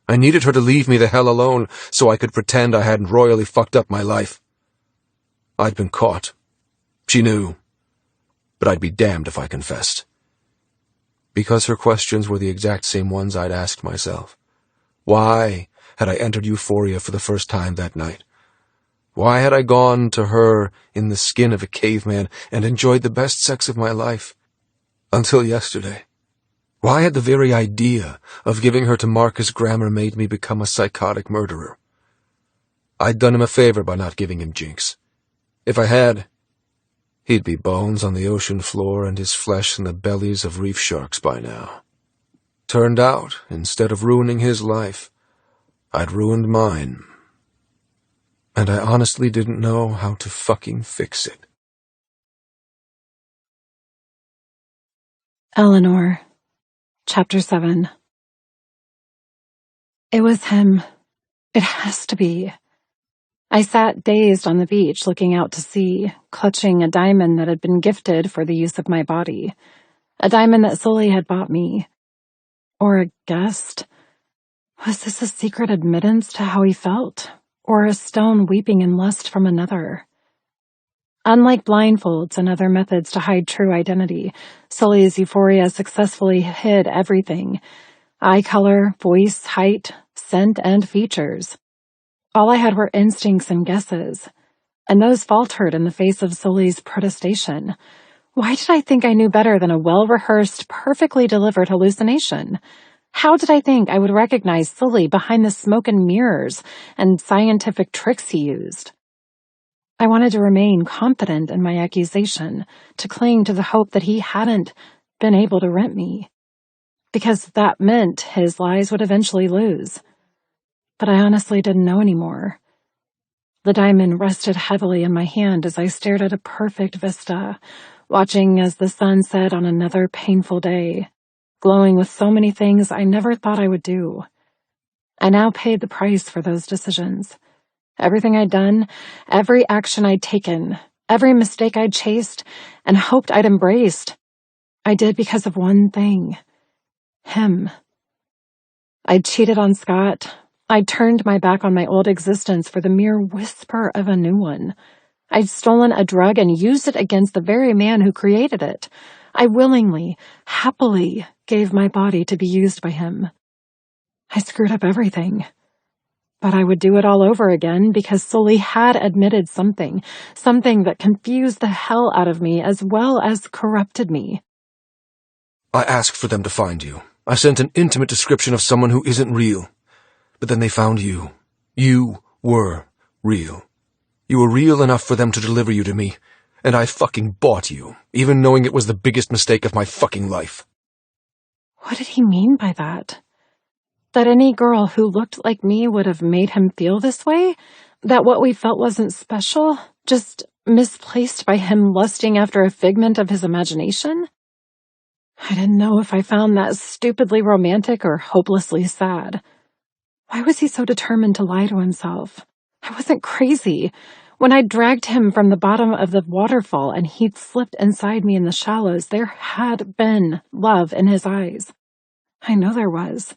I needed her to leave me the hell alone so I could pretend I hadn't royally fucked up my life. I'd been caught. She knew. But I'd be damned if I confessed. Because her questions were the exact same ones I'd asked myself. Why had I entered Euphoria for the first time that night? Why had I gone to her in the skin of a caveman and enjoyed the best sex of my life? Until yesterday. Why had the very idea of giving her to Marcus Grammer made me become a psychotic murderer? I'd done him a favor by not giving him Jinx. If I had, he'd be bones on the ocean floor and his flesh in the bellies of reef sharks by now. Turned out, instead of ruining his life, I'd ruined mine. And I honestly didn't know how to fucking fix it. Eleanor, Chapter 7. It was him. It has to be. I sat dazed on the beach looking out to sea, clutching a diamond that had been gifted for the use of my body. A diamond that Sully had bought me. Or a guest. Was this a secret admittance to how he felt? Or a stone weeping in lust from another? Unlike blindfolds and other methods to hide true identity, Sully's Euphoria successfully hid everything. Eye color, voice, height, scent, and features. All I had were instincts and guesses, and those faltered in the face of Sully's protestation. Why did I think I knew better than a well-rehearsed, perfectly delivered hallucination? How did I think I would recognize Sully behind the smoke and mirrors and scientific tricks he used? I wanted to remain confident in my accusation, to cling to the hope that he hadn't been able to rent me, because that meant his lies would eventually lose. But I honestly didn't know anymore. The diamond rested heavily in my hand as I stared at a perfect vista, watching as the sun set on another painful day, glowing with so many things I never thought I would do. I now paid the price for those decisions. Everything I'd done, every action I'd taken, every mistake I'd chased and hoped I'd embraced, I did because of one thing. Him. I'd cheated on Scott. I'd turned my back on my old existence for the mere whisper of a new one. I'd stolen a drug and used it against the very man who created it. I willingly, happily gave my body to be used by him. I screwed up everything. But I would do it all over again because Sully had admitted something that confused the hell out of me as well as corrupted me. I asked for them to find you. I sent an intimate description of someone who isn't real. But then they found you. You were real. You were real enough for them to deliver you to me, and I fucking bought you, even knowing it was the biggest mistake of my fucking life. What did he mean by that? That any girl who looked like me would have made him feel this way? That what we felt wasn't special? Just misplaced by him lusting after a figment of his imagination? I didn't know if I found that stupidly romantic or hopelessly sad. Why was he so determined to lie to himself? I wasn't crazy. When I dragged him from the bottom of the waterfall and he'd slipped inside me in the shallows, there had been love in his eyes. I know there was.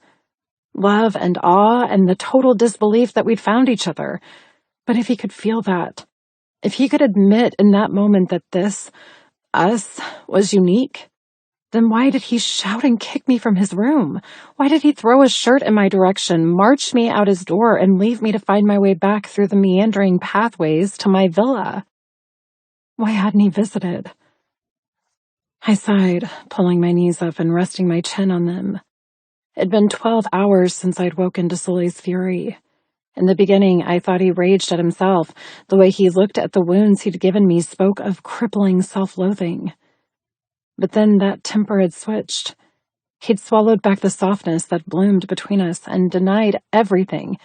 Love and awe and the total disbelief that we'd found each other. But if he could feel that, if he could admit in that moment that this, us, was unique, then why did he shout and kick me from his room? Why did he throw his shirt in my direction, march me out his door, and leave me to find my way back through the meandering pathways to my villa? Why hadn't he visited? I sighed, pulling my knees up and resting my chin on them. It'd been 12 hours since I'd woken to Sully's fury. In the beginning, I thought he raged at himself. The way he looked at the wounds he'd given me spoke of crippling self-loathing. But then that temper had switched. He'd swallowed back the softness that bloomed between us and denied everything.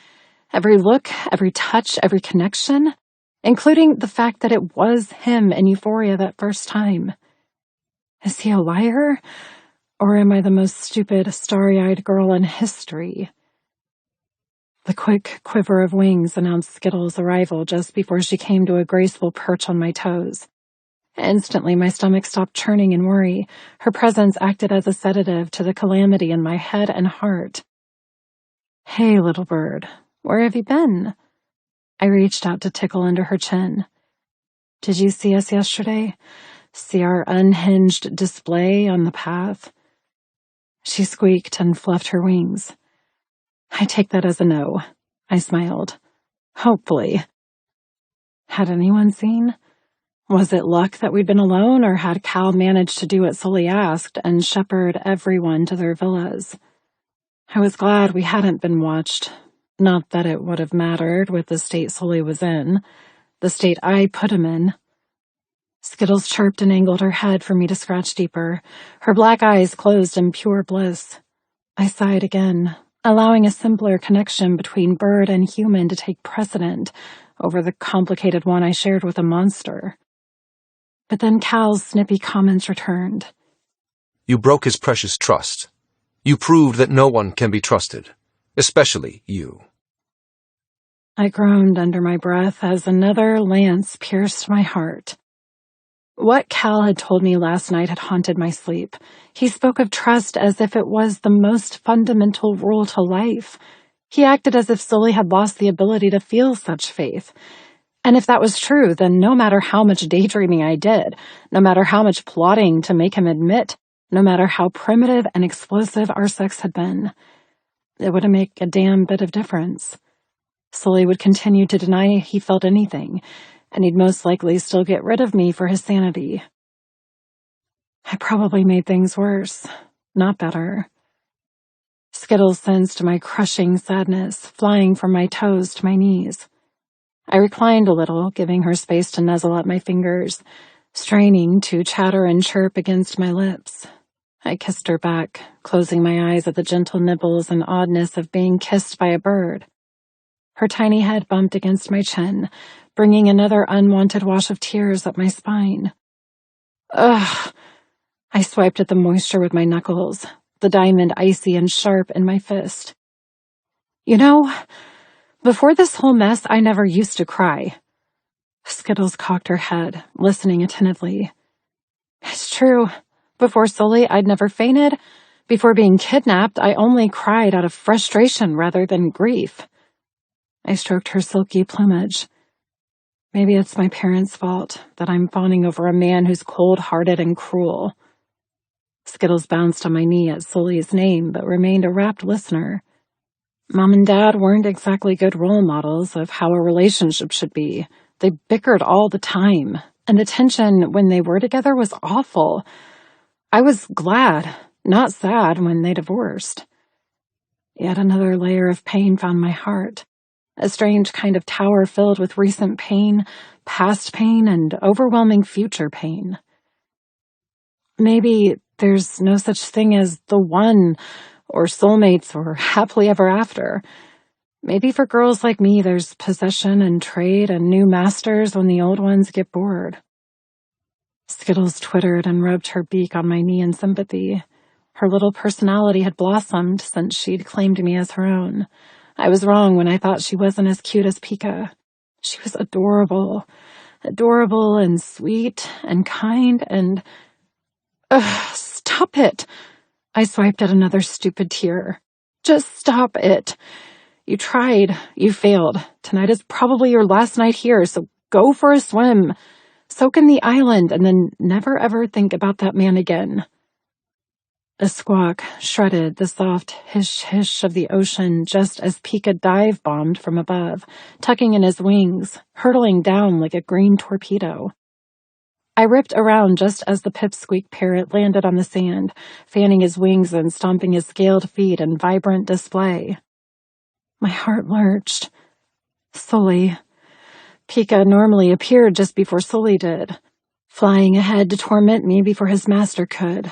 Every look, every touch, every connection, including the fact that it was him in Euphoria that first time. Is he a liar? Or am I the most stupid, starry-eyed girl in history? The quick quiver of wings announced Skittles' arrival just before she came to a graceful perch on my toes. Instantly, my stomach stopped churning in worry. Her presence acted as a sedative to the calamity in my head and heart. Hey, little bird, where have you been? I reached out to tickle under her chin. Did you see us yesterday? See our unhinged display on the path? She squeaked and fluffed her wings. I take that as a no, I smiled. Hopefully. Had anyone seen? Was it luck that we'd been alone, or had Cal managed to do what Sully asked and shepherd everyone to their villas? I was glad we hadn't been watched. Not that it would have mattered with the state Sully was in, the state I put him in. Skittles chirped and angled her head for me to scratch deeper, her black eyes closed in pure bliss. I sighed again, allowing a simpler connection between bird and human to take precedent over the complicated one I shared with a monster. But then Cal's snippy comments returned. You broke his precious trust. You proved that no one can be trusted, especially you. I groaned under my breath as another lance pierced my heart. What Cal had told me last night had haunted my sleep. He spoke of trust as if it was the most fundamental rule to life. He acted as if Sully had lost the ability to feel such faith. And if that was true, then no matter how much daydreaming I did, no matter how much plotting to make him admit, no matter how primitive and explosive our sex had been, it wouldn't make a damn bit of difference. Sully would continue to deny he felt anything, and he'd most likely still get rid of me for his sanity. I probably made things worse, not better. Skittles sensed my crushing sadness, flying from my toes to my knees. I reclined a little, giving her space to nuzzle at my fingers, straining to chatter and chirp against my lips. I kissed her back, closing my eyes at the gentle nibbles and oddness of being kissed by a bird. Her tiny head bumped against my chin, bringing another unwanted wash of tears up my spine. Ugh! I swiped at the moisture with my knuckles, the diamond icy and sharp in my fist. You know, before this whole mess, I never used to cry. Skittles cocked her head, listening attentively. It's true. Before Sully, I'd never fainted. Before being kidnapped, I only cried out of frustration rather than grief. I stroked her silky plumage. Maybe it's my parents' fault that I'm fawning over a man who's cold-hearted and cruel. Skittles bounced on my knee at Sully's name, but remained a rapt listener. Mom and Dad weren't exactly good role models of how a relationship should be. They bickered all the time, and the tension when they were together was awful. I was glad, not sad, when they divorced. Yet another layer of pain found my heart, a strange kind of tower filled with recent pain, past pain, and overwhelming future pain. Maybe there's no such thing as the one, or soulmates, or happily ever after. Maybe for girls like me, there's possession and trade and new masters when the old ones get bored. Skittles twittered and rubbed her beak on my knee in sympathy. Her little personality had blossomed since she'd claimed me as her own. I was wrong when I thought she wasn't as cute as Pika. She was adorable and sweet and kind and... Ugh, stop it! I swiped at another stupid tear. Just stop it. You tried. You failed. Tonight is probably your last night here, so go for a swim. Soak in the island, and then never ever think about that man again. A squawk shredded the soft hish-hish of the ocean just as Pika dive-bombed from above, tucking in his wings, hurtling down like a green torpedo. I ripped around just as the pipsqueak parrot landed on the sand, fanning his wings and stomping his scaled feet in vibrant display. My heart lurched. Sully. Pika normally appeared just before Sully did, flying ahead to torment me before his master could.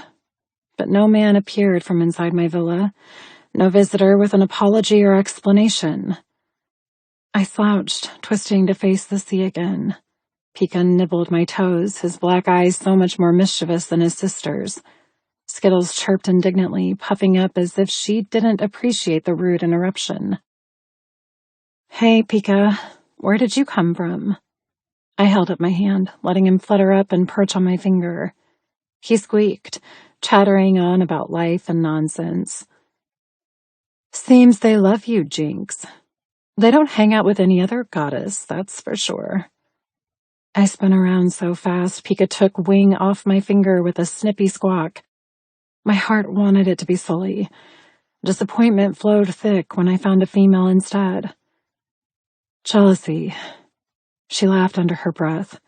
But no man appeared from inside my villa, no visitor with an apology or explanation. I slouched, twisting to face the sea again. Pika nibbled my toes, his black eyes so much more mischievous than his sister's. Skittles chirped indignantly, puffing up as if she didn't appreciate the rude interruption. Hey, Pika, where did you come from? I held up my hand, letting him flutter up and perch on my finger. He squeaked, chattering on about life and nonsense. Seems they love you, Jinx. They don't hang out with any other goddess, that's for sure. I spun around so fast, Pika took wing off my finger with a snippy squawk. My heart wanted it to be Sully. Disappointment flowed thick when I found a female instead. Jealousy. She laughed under her breath.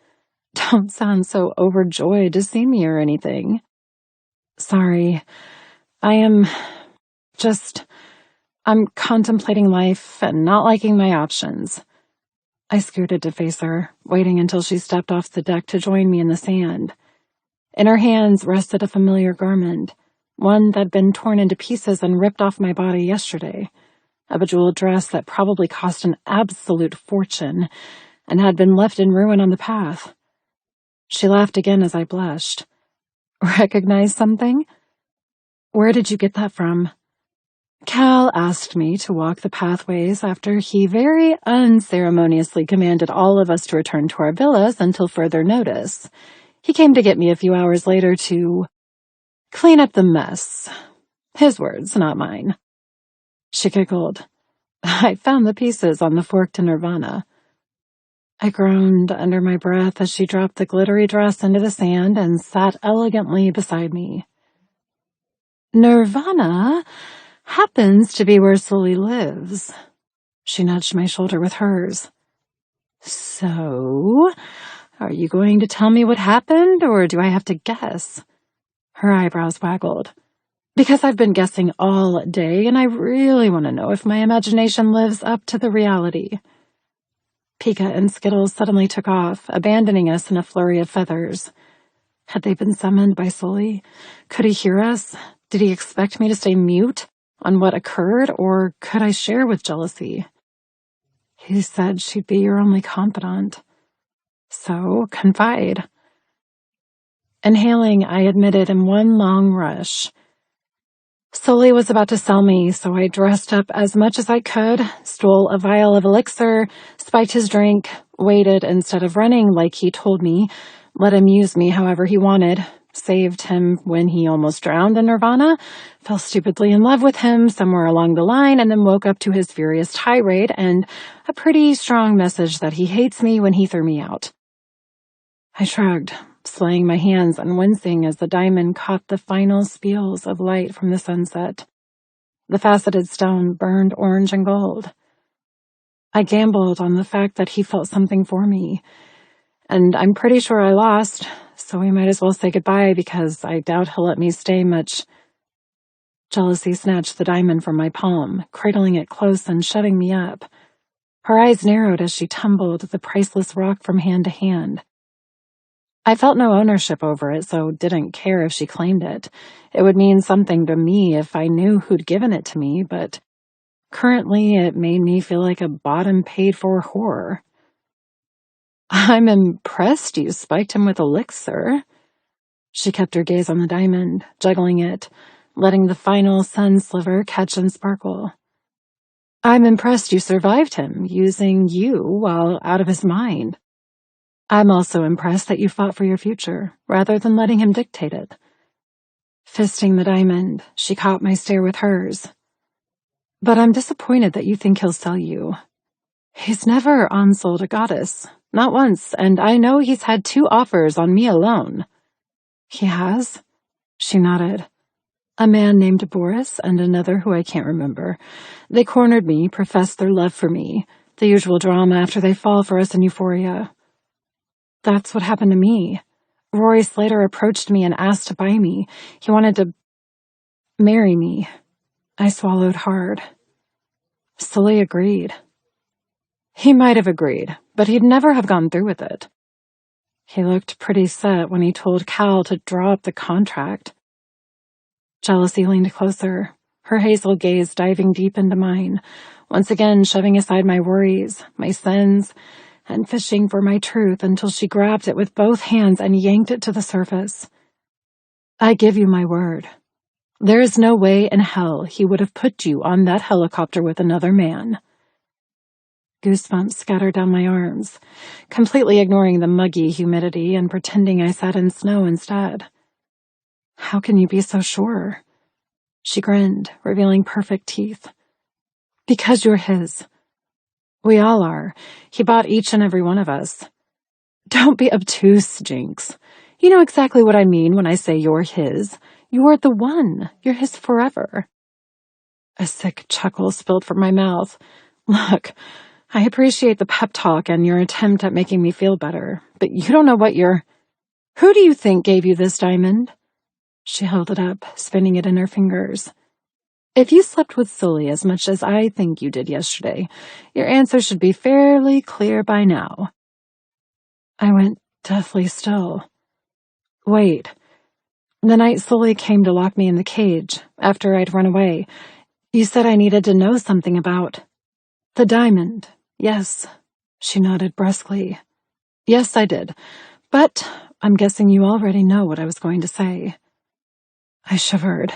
Don't sound so overjoyed to see me or anything. Sorry. I'm contemplating life and not liking my options. I scooted to face her, waiting until she stepped off the deck to join me in the sand. In her hands rested a familiar garment, one that'd been torn into pieces and ripped off my body yesterday, a bejeweled dress that probably cost an absolute fortune and had been left in ruin on the path. She laughed again as I blushed. Recognize something? Where did you get that from? Cal asked me to walk the pathways after he very unceremoniously commanded all of us to return to our villas until further notice. He came to get me a few hours later to clean up the mess. His words, not mine. She giggled. I found the pieces on the fork to Nirvana. I groaned under my breath as she dropped the glittery dress into the sand and sat elegantly beside me. Nirvana happens to be where Sully lives. She nudged my shoulder with hers. So, are you going to tell me what happened, or do I have to guess? Her eyebrows waggled. Because I've been guessing all day, and I really want to know if my imagination lives up to the reality. Pika and Skittles suddenly took off, abandoning us in a flurry of feathers. Had they been summoned by Sully? Could he hear us? Did he expect me to stay mute on what occurred, or could I share with jealousy? He said she'd be your only confidant. So, confide. Inhaling, I admitted in one long rush. Sully was about to sell me, so I dressed up as much as I could, stole a vial of elixir, spiked his drink, waited instead of running like he told me, let him use me however he wanted, saved him when he almost drowned in Nirvana, fell stupidly in love with him somewhere along the line, and then woke up to his furious tirade and a pretty strong message that he hates me when he threw me out. I shrugged, swaying my hands and wincing as the diamond caught the final speals of light from the sunset. The faceted stone burned orange and gold. I gambled on the fact that he felt something for me, and I'm pretty sure I lost, so we might as well say goodbye because I doubt he'll let me stay much. Jealousy snatched the diamond from my palm, cradling it close and shutting me up. Her eyes narrowed as she tumbled the priceless rock from hand to hand. I felt no ownership over it, so didn't care if she claimed it. It would mean something to me if I knew who'd given it to me, but currently it made me feel like a bought and paid for whore. I'm impressed you spiked him with elixir. She kept her gaze on the diamond, juggling it, letting the final sun sliver catch and sparkle. I'm impressed you survived him, using you while out of his mind. I'm also impressed that you fought for your future, rather than letting him dictate it. Fisting the diamond, she caught my stare with hers. But I'm disappointed that you think he'll sell you. He's never on-sold a goddess, not once, and I know he's had 2 offers on me alone. He has? She nodded. A man named Boris and another who I can't remember. They cornered me, professed their love for me, the usual drama after they fall for us in Euphoria. That's what happened to me. Rory Slater approached me and asked to buy me. He wanted to marry me. I swallowed hard. Sully agreed. He might have agreed, but he'd never have gone through with it. He looked pretty set when he told Cal to draw up the contract. Jealousy leaned closer, her hazel gaze diving deep into mine, once again shoving aside my worries, my sins, and fishing for my truth until she grabbed it with both hands and yanked it to the surface. I give you my word. There is no way in hell he would have put you on that helicopter with another man. Goosebumps scattered down my arms, completely ignoring the muggy humidity and pretending I sat in snow instead. How can you be so sure? She grinned, revealing perfect teeth. Because you're his. We all are. He bought each and every one of us. Don't be obtuse, Jinx. You know exactly what I mean when I say you're his. You're the one. You're his forever. A sick chuckle spilled from my mouth. Look, I appreciate the pep talk and your attempt at making me feel better, but you don't know what you're... Who do you think gave you this diamond? She held it up, spinning it in her fingers. If you slept with Sully as much as I think you did yesterday, your answer should be fairly clear by now. I went deathly still. Wait. The night Sully came to lock me in the cage, after I'd run away, you said I needed to know something about... The diamond. Yes. She nodded brusquely. Yes, I did. But I'm guessing you already know what I was going to say. I shivered.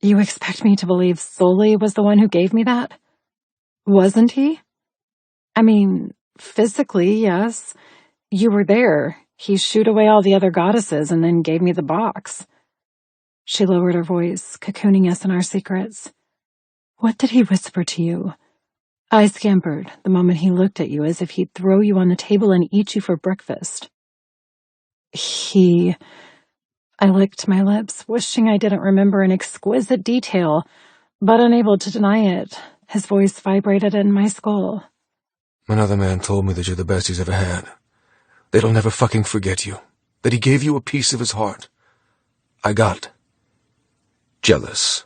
You expect me to believe Sully was the one who gave me that? Wasn't he? I mean, physically, yes. You were there. He shooed away all the other goddesses and then gave me the box. She lowered her voice, cocooning us in our secrets. What did he whisper to you? I scampered the moment he looked at you as if he'd throw you on the table and eat you for breakfast. I licked my lips, wishing I didn't remember in exquisite detail, but unable to deny it. His voice vibrated in my skull. Another man told me that you're the best he's ever had. That he'll never fucking forget you. That he gave you a piece of his heart. I got jealous.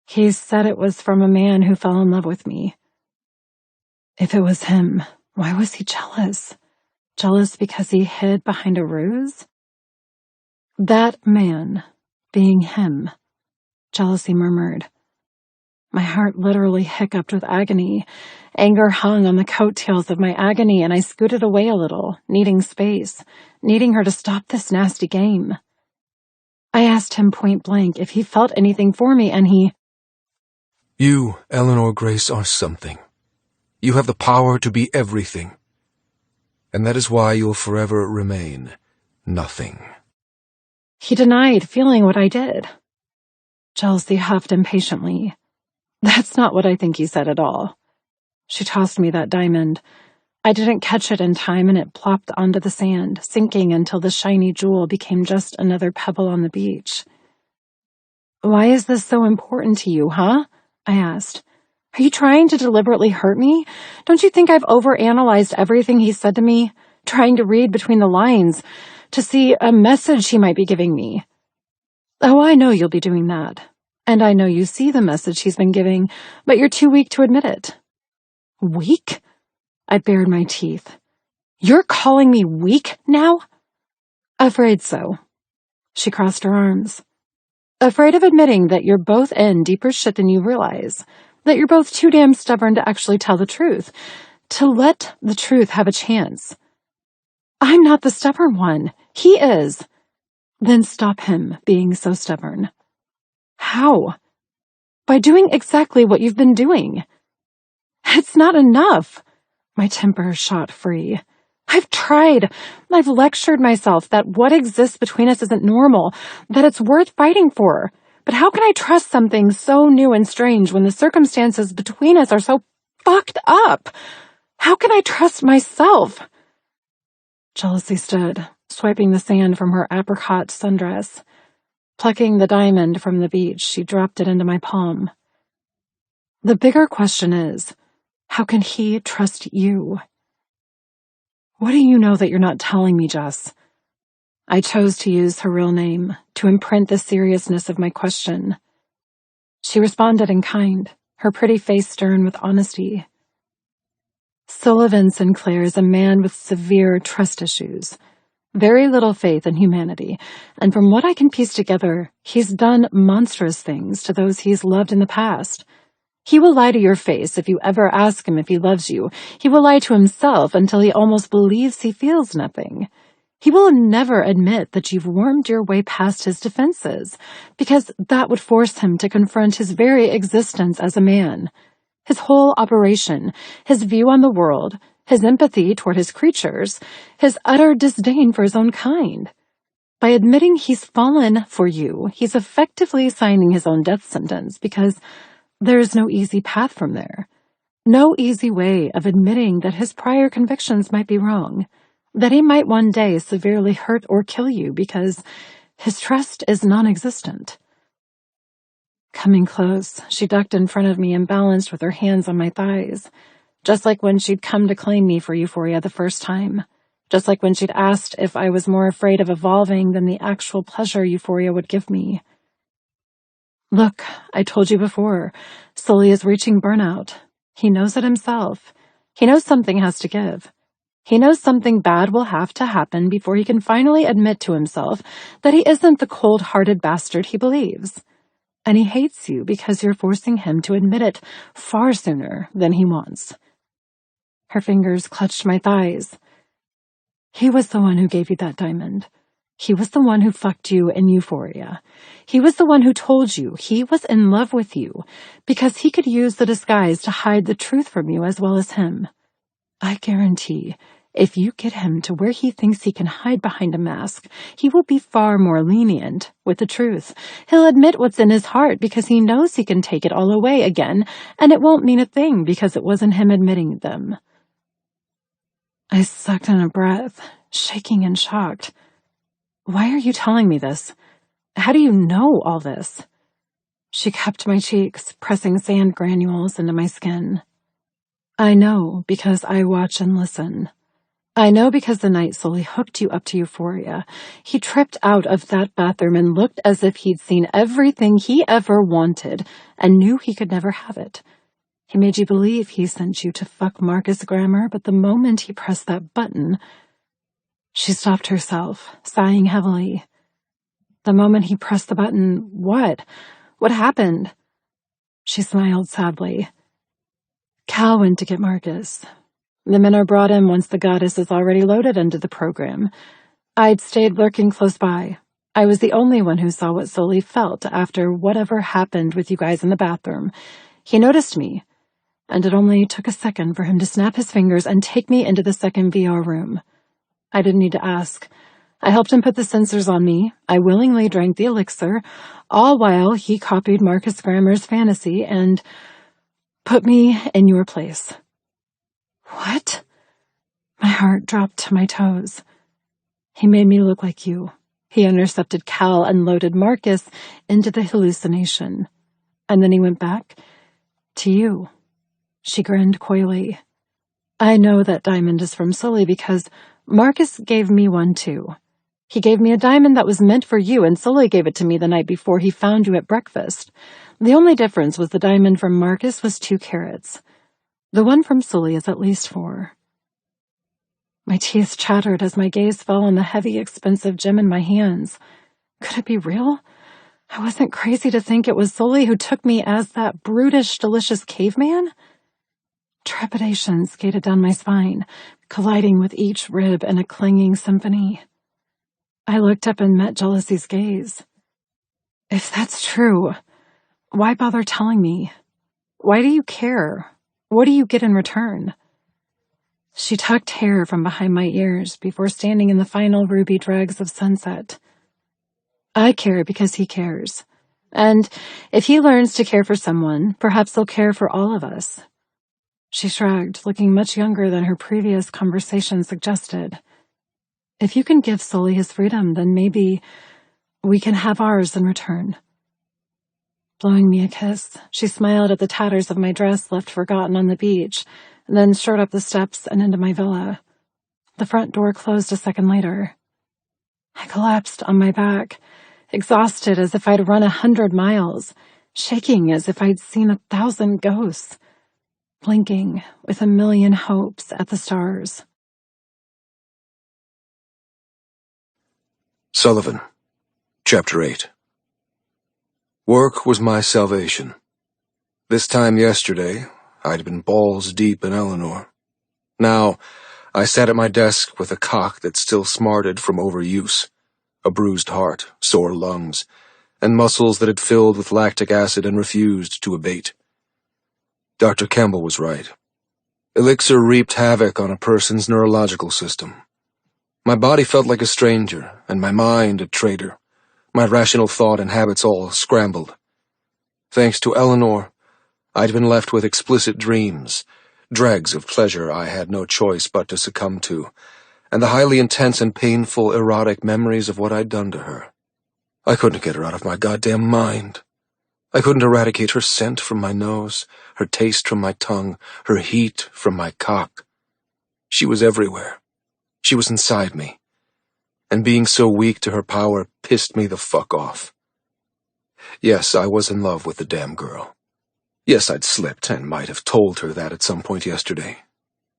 He said it was from a man who fell in love with me. If it was him, why was he jealous? Jealous because he hid behind a ruse? That man, being him, Jealousy murmured. My heart literally hiccuped with agony. Anger hung on the coattails of my agony, and I scooted away a little, needing space, needing her to stop this nasty game. I asked him point blank if he felt anything for me, and he... You, Eleanor Grace, are something. You have the power to be everything. And that is why you'll forever remain nothing. He denied feeling what I did. Jealousy huffed impatiently. That's not what I think he said at all. She tossed me that diamond. I didn't catch it in time and it plopped onto the sand, sinking until the shiny jewel became just another pebble on the beach. Why is this so important to you, huh? I asked. Are you trying to deliberately hurt me? Don't you think I've overanalyzed everything he said to me, trying to read between the lines, to see a message he might be giving me? Oh, I know you'll be doing that. And I know you see the message he's been giving, but you're too weak to admit it. Weak? I bared my teeth. You're calling me weak now? Afraid so. She crossed her arms. Afraid of admitting that you're both in deeper shit than you realize, that you're both too damn stubborn to actually tell the truth, to let the truth have a chance. I'm not the stubborn one. He is. Then stop him being so stubborn. How? By doing exactly what you've been doing. It's not enough. My temper shot free. I've tried. I've lectured myself that what exists between us isn't normal, that it's worth fighting for. But how can I trust something so new and strange when the circumstances between us are so fucked up? How can I trust myself? Jealousy stood, swiping the sand from her apricot sundress. Plucking the diamond from the beach, she dropped it into my palm. The bigger question is, how can he trust you? What do you know that you're not telling me, Jess? I chose to use her real name to imprint the seriousness of my question. She responded in kind, her pretty face stern with honesty. Sully Sinclair is a man with severe trust issues, very little faith in humanity, and from what I can piece together, he's done monstrous things to those he's loved in the past. He will lie to your face if you ever ask him if he loves you. He will lie to himself until he almost believes he feels nothing. He will never admit that you've wormed your way past his defenses, because that would force him to confront his very existence as a man. His whole operation, his view on the world, his empathy toward his creatures, his utter disdain for his own kind. By admitting he's fallen for you, he's effectively signing his own death sentence, because there's no easy path from there. No easy way of admitting that his prior convictions might be wrong, that he might one day severely hurt or kill you because his trust is non-existent. Coming close, she ducked in front of me and balanced with her hands on my thighs, just like when she'd come to claim me for Euphoria the first time, just like when she'd asked if I was more afraid of evolving than the actual pleasure Euphoria would give me. Look, I told you before, Sully is reaching burnout. He knows it himself. He knows something has to give. He knows something bad will have to happen before he can finally admit to himself that he isn't the cold-hearted bastard he believes. And he hates you because you're forcing him to admit it far sooner than he wants. Her fingers clutched my thighs. He was the one who gave you that diamond. He was the one who fucked you in Euphoria. He was the one who told you he was in love with you because he could use the disguise to hide the truth from you as well as him. I guarantee, if you get him to where he thinks he can hide behind a mask, he will be far more lenient with the truth. He'll admit what's in his heart because he knows he can take it all away again, and it won't mean a thing because it wasn't him admitting them. I sucked in a breath, shaking and shocked. Why are you telling me this? How do you know all this? She cupped my cheeks, pressing sand granules into my skin. I know because I watch and listen. I know because the night Sully hooked you up to Euphoria, he tripped out of that bathroom and looked as if he'd seen everything he ever wanted and knew he could never have it. He made you believe he sent you to fuck Marcus Grammer, but the moment he pressed that button... She stopped herself, sighing heavily. The moment he pressed the button, what? What happened? She smiled sadly. Cal went to get Marcus. The men are brought in once the goddess is already loaded into the program. I'd stayed lurking close by. I was the only one who saw what Sully felt after whatever happened with you guys in the bathroom. He noticed me, and it only took a second for him to snap his fingers and take me into the second VR room. I didn't need to ask. I helped him put the sensors on me. I willingly drank the elixir, all while he copied Marcus Grammer's fantasy and put me in your place. What? My heart dropped to my toes. He made me look like you. He intercepted Cal and loaded Marcus into the hallucination. And then he went back to you. She grinned coyly. I know that diamond is from Sully because Marcus gave me one too. He gave me a diamond that was meant for you, and Sully gave it to me the night before he found you at breakfast. The only difference was the diamond from Marcus was 2 carats. The one from Sully is at least 4. My teeth chattered as my gaze fell on the heavy, expensive gem in my hands. Could it be real? I wasn't crazy to think it was Sully who took me as that brutish, delicious caveman? Trepidation skated down my spine, colliding with each rib in a clanging symphony. I looked up and met Jealousy's gaze. If that's true, why bother telling me? Why do you care? What do you get in return? She tucked hair from behind my ears before standing in the final ruby dregs of sunset. I care because he cares. And if he learns to care for someone, perhaps he'll care for all of us. She shrugged, looking much younger than her previous conversation suggested. If you can give Sully his freedom, then maybe we can have ours in return. Blowing me a kiss, she smiled at the tatters of my dress left forgotten on the beach, and then strode up the steps and into my villa. The front door closed a second later. I collapsed on my back, exhausted as if I'd run 100 miles, shaking as if I'd seen 1,000 ghosts, blinking with 1,000,000 hopes at the stars. Sullivan, Chapter 8. Work was my salvation. This time yesterday, I'd been balls deep in Eleanor. Now, I sat at my desk with a cock that still smarted from overuse, a bruised heart, sore lungs, and muscles that had filled with lactic acid and refused to abate. Dr. Campbell was right. Elixir reaped havoc on a person's neurological system. My body felt like a stranger, and my mind a traitor. My rational thought and habits all scrambled. Thanks to Eleanor, I'd been left with explicit dreams, dregs of pleasure I had no choice but to succumb to, and the highly intense and painful erotic memories of what I'd done to her. I couldn't get her out of my goddamn mind. I couldn't eradicate her scent from my nose, her taste from my tongue, her heat from my cock. She was everywhere. She was inside me. And being so weak to her power pissed me the fuck off. Yes, I was in love with the damn girl. Yes, I'd slipped and might have told her that at some point yesterday.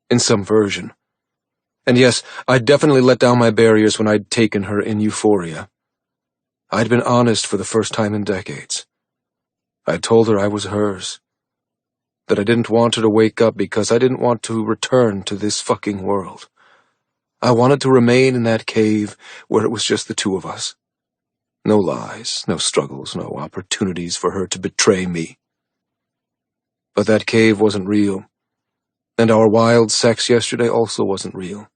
In some version. And yes, I'd definitely let down my barriers when I'd taken her in euphoria. I'd been honest for the first time in decades. I told her I was hers. That I didn't want her to wake up because I didn't want to return to this fucking world. I wanted to remain in that cave where it was just the two of us. No lies, no struggles, no opportunities for her to betray me. But that cave wasn't real, and our wild sex yesterday also wasn't real.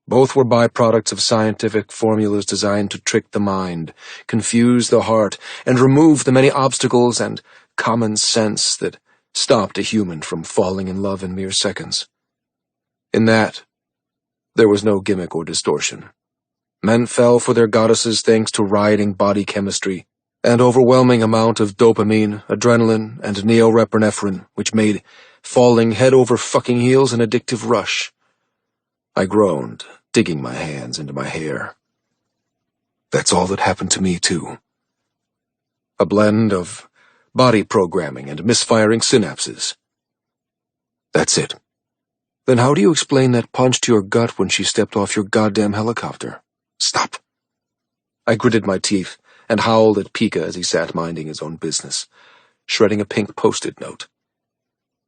Both were byproducts of scientific formulas designed to trick the mind, confuse the heart, and remove the many obstacles and common sense that stopped a human from falling in love in mere seconds. In that, there was no gimmick or distortion. Men fell for their goddesses thanks to rioting body chemistry, an overwhelming amount of dopamine, adrenaline, and norepinephrine, which made falling head over fucking heels an addictive rush. I groaned, digging my hands into my hair. That's all that happened to me, too. A blend of body programming and misfiring synapses. That's it. Then how do you explain that punch to your gut when she stepped off your goddamn helicopter? Stop. I gritted my teeth and howled at Pika as he sat minding his own business, shredding a pink post-it note.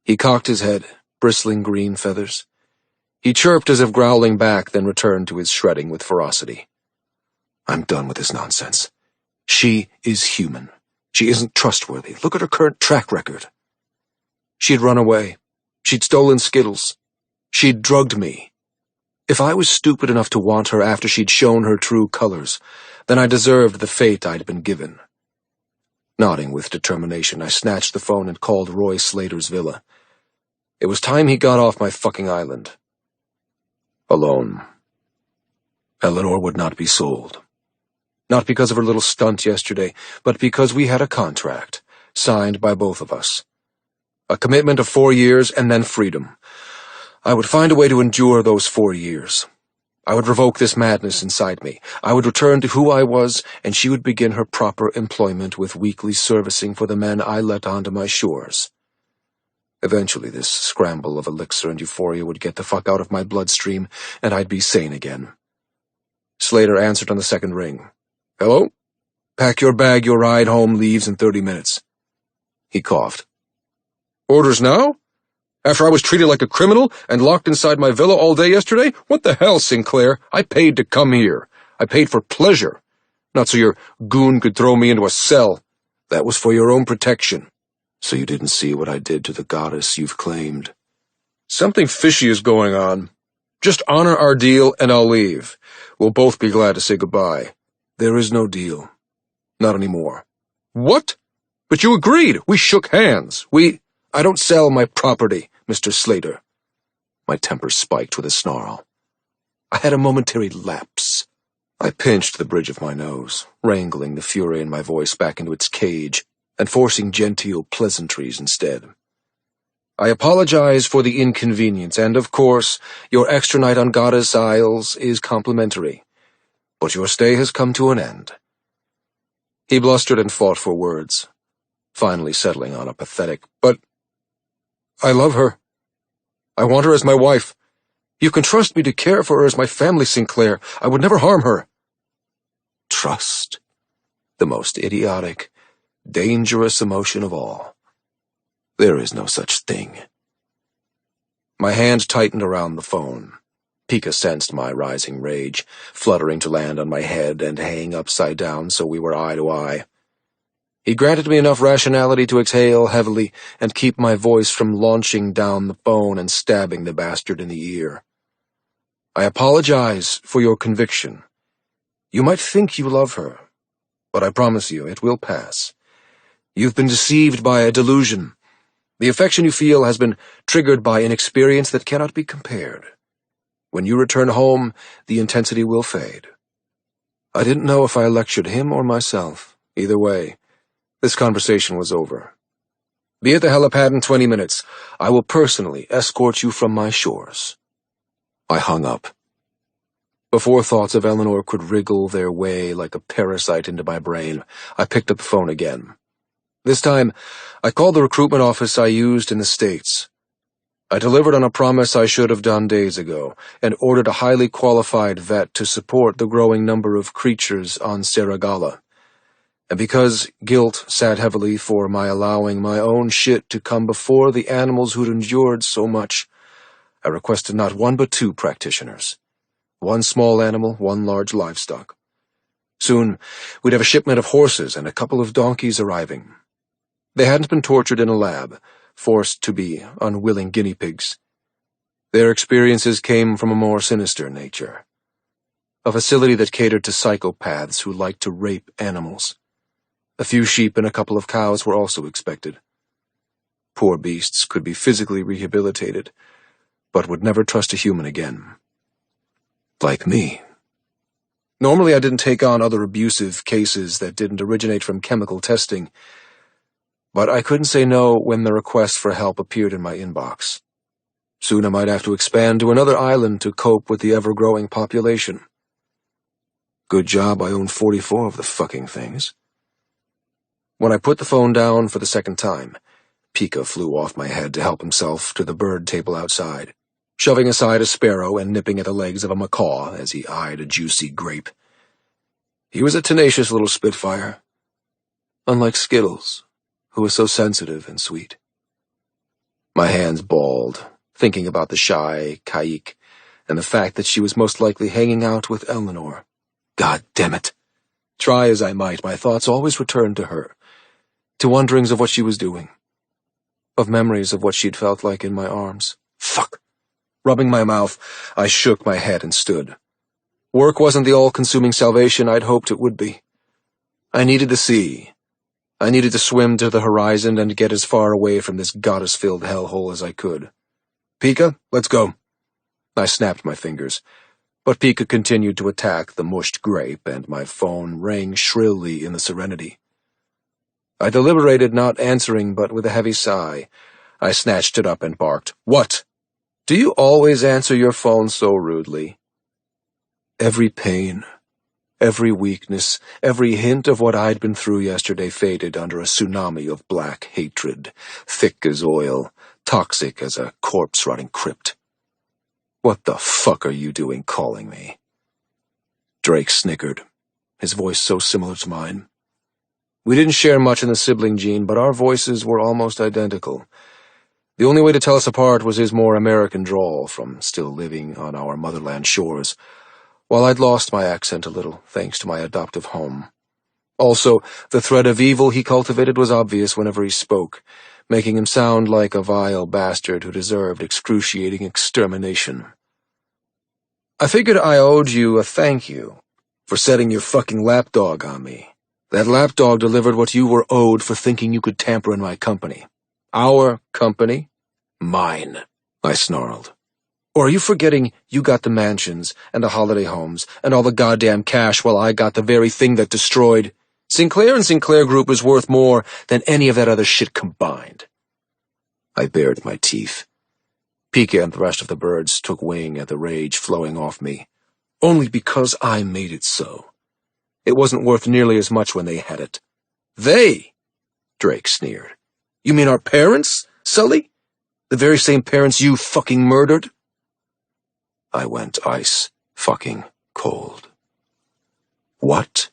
He cocked his head, bristling green feathers. He chirped as if growling back, then returned to his shredding with ferocity. I'm done with this nonsense. She is human. She isn't trustworthy. Look at her current track record. She'd run away. She'd stolen Skittles. She'd drugged me. If I was stupid enough to want her after she'd shown her true colors, then I deserved the fate I'd been given. Nodding with determination, I snatched the phone and called Roy Slater's villa. It was time he got off my fucking island. Alone. Eleanor would not be sold. Not because of her little stunt yesterday, but because we had a contract, signed by both of us. A commitment of 4 years and then freedom. I would find a way to endure those 4 years. I would revoke this madness inside me. I would return to who I was, and she would begin her proper employment with weekly servicing for the men I let onto my shores. Eventually, this scramble of elixir and euphoria would get the fuck out of my bloodstream, and I'd be sane again. Slater answered on the second ring. "Hello? Pack your bag, your ride home leaves in 30 minutes. He coughed. "Orders now? After I was treated like a criminal and locked inside my villa all day yesterday? What the hell, Sinclair? I paid to come here. I paid for pleasure. Not so your goon could throw me into a cell. That was for your own protection. So you didn't see what I did to the goddess you've claimed." "Something fishy is going on. Just honor our deal and I'll leave. We'll both be glad to say goodbye." "There is no deal. Not anymore." "What? But you agreed. We shook hands. I don't sell my property, Mr. Slater." My temper spiked with a snarl. I had a momentary lapse. I pinched the bridge of my nose, wrangling the fury in my voice back into its cage and forcing genteel pleasantries instead. "I apologize for the inconvenience, and, of course, your extra night on Goddess Isles is complimentary. But your stay has come to an end." He blustered and fought for words, finally settling on a pathetic, "But I love her. I want her as my wife. You can trust me to care for her as my family, Sinclair. I would never harm her." Trust. The most idiotic, dangerous emotion of all. There is no such thing. My hand tightened around the phone. Pika sensed my rising rage, fluttering to land on my head and hanging upside down so we were eye to eye. He granted me enough rationality to exhale heavily and keep my voice from launching down the phone and stabbing the bastard in the ear. "I apologize for your conviction. You might think you love her, but I promise you it will pass. You've been deceived by a delusion. The affection you feel has been triggered by an experience that cannot be compared. When you return home, the intensity will fade." I didn't know if I lectured him or myself. Either way, this conversation was over. "Be at the helipad in 20 minutes. I will personally escort you from my shores." I hung up. Before thoughts of Eleanor could wriggle their way like a parasite into my brain, I picked up the phone again. This time, I called the recruitment office I used in the States. I delivered on a promise I should have done days ago, and ordered a highly qualified vet to support the growing number of creatures on Serigala. And because guilt sat heavily for my allowing my own shit to come before the animals who'd endured so much, I requested not one but 2 practitioners. 1 small animal, 1 large livestock. Soon, we'd have a shipment of horses and a couple of donkeys arriving. They hadn't been tortured in a lab, forced to be unwilling guinea pigs. Their experiences came from a more sinister nature. A facility that catered to psychopaths who liked to rape animals. A few sheep and a couple of cows were also expected. Poor beasts could be physically rehabilitated, but would never trust a human again. Like me. Normally I didn't take on other abusive cases that didn't originate from chemical testing, but I couldn't say no when the request for help appeared in my inbox. Soon I might have to expand to another island to cope with the ever-growing population. Good job I own 44 of the fucking things. When I put the phone down for the second time, Pika flew off my head to help himself to the bird table outside, shoving aside a sparrow and nipping at the legs of a macaw as he eyed a juicy grape. He was a tenacious little spitfire, unlike Skittles, who was so sensitive and sweet. My hands balled, thinking about the shy Kaik and the fact that she was most likely hanging out with Eleanor. God damn it! Try as I might, my thoughts always returned to her, to wonderings of what she was doing, of memories of what she'd felt like in my arms. Fuck! Rubbing my mouth, I shook my head and stood. Work wasn't the all-consuming salvation I'd hoped it would be. I needed the sea. I needed to swim to the horizon and get as far away from this goddess-filled hellhole as I could. Pika, let's go. I snapped my fingers, but Pika continued to attack the mushed grape, and my phone rang shrilly in the serenity. I deliberated, not answering, but with a heavy sigh, I snatched it up and barked, "What? Do you always answer your phone so rudely?" Every pain, every weakness, every hint of what I'd been through yesterday faded under a tsunami of black hatred, thick as oil, toxic as a corpse-rotting crypt. "What the fuck are you doing calling me?" Drake snickered, his voice so similar to mine. We didn't share much in the sibling gene, but our voices were almost identical. The only way to tell us apart was his more American drawl from still living on our motherland shores, while I'd lost my accent a little, thanks to my adoptive home. Also, the thread of evil he cultivated was obvious whenever he spoke, making him sound like a vile bastard who deserved excruciating extermination. "I figured I owed you a thank you for setting your fucking lapdog on me. That lapdog delivered what you were owed for thinking you could tamper in my company." "Our company?" "Mine," I snarled. "Or are you forgetting you got the mansions and the holiday homes and all the goddamn cash while I got the very thing that destroyed? Sinclair and Sinclair Group is worth more than any of that other shit combined." I bared my teeth. Pika and the rest of the birds took wing at the rage flowing off me. "Only because I made it so. It wasn't worth nearly as much when they had it." "They?" Drake sneered. "You mean our parents, Sully? The very same parents you fucking murdered?" I went ice fucking cold. "What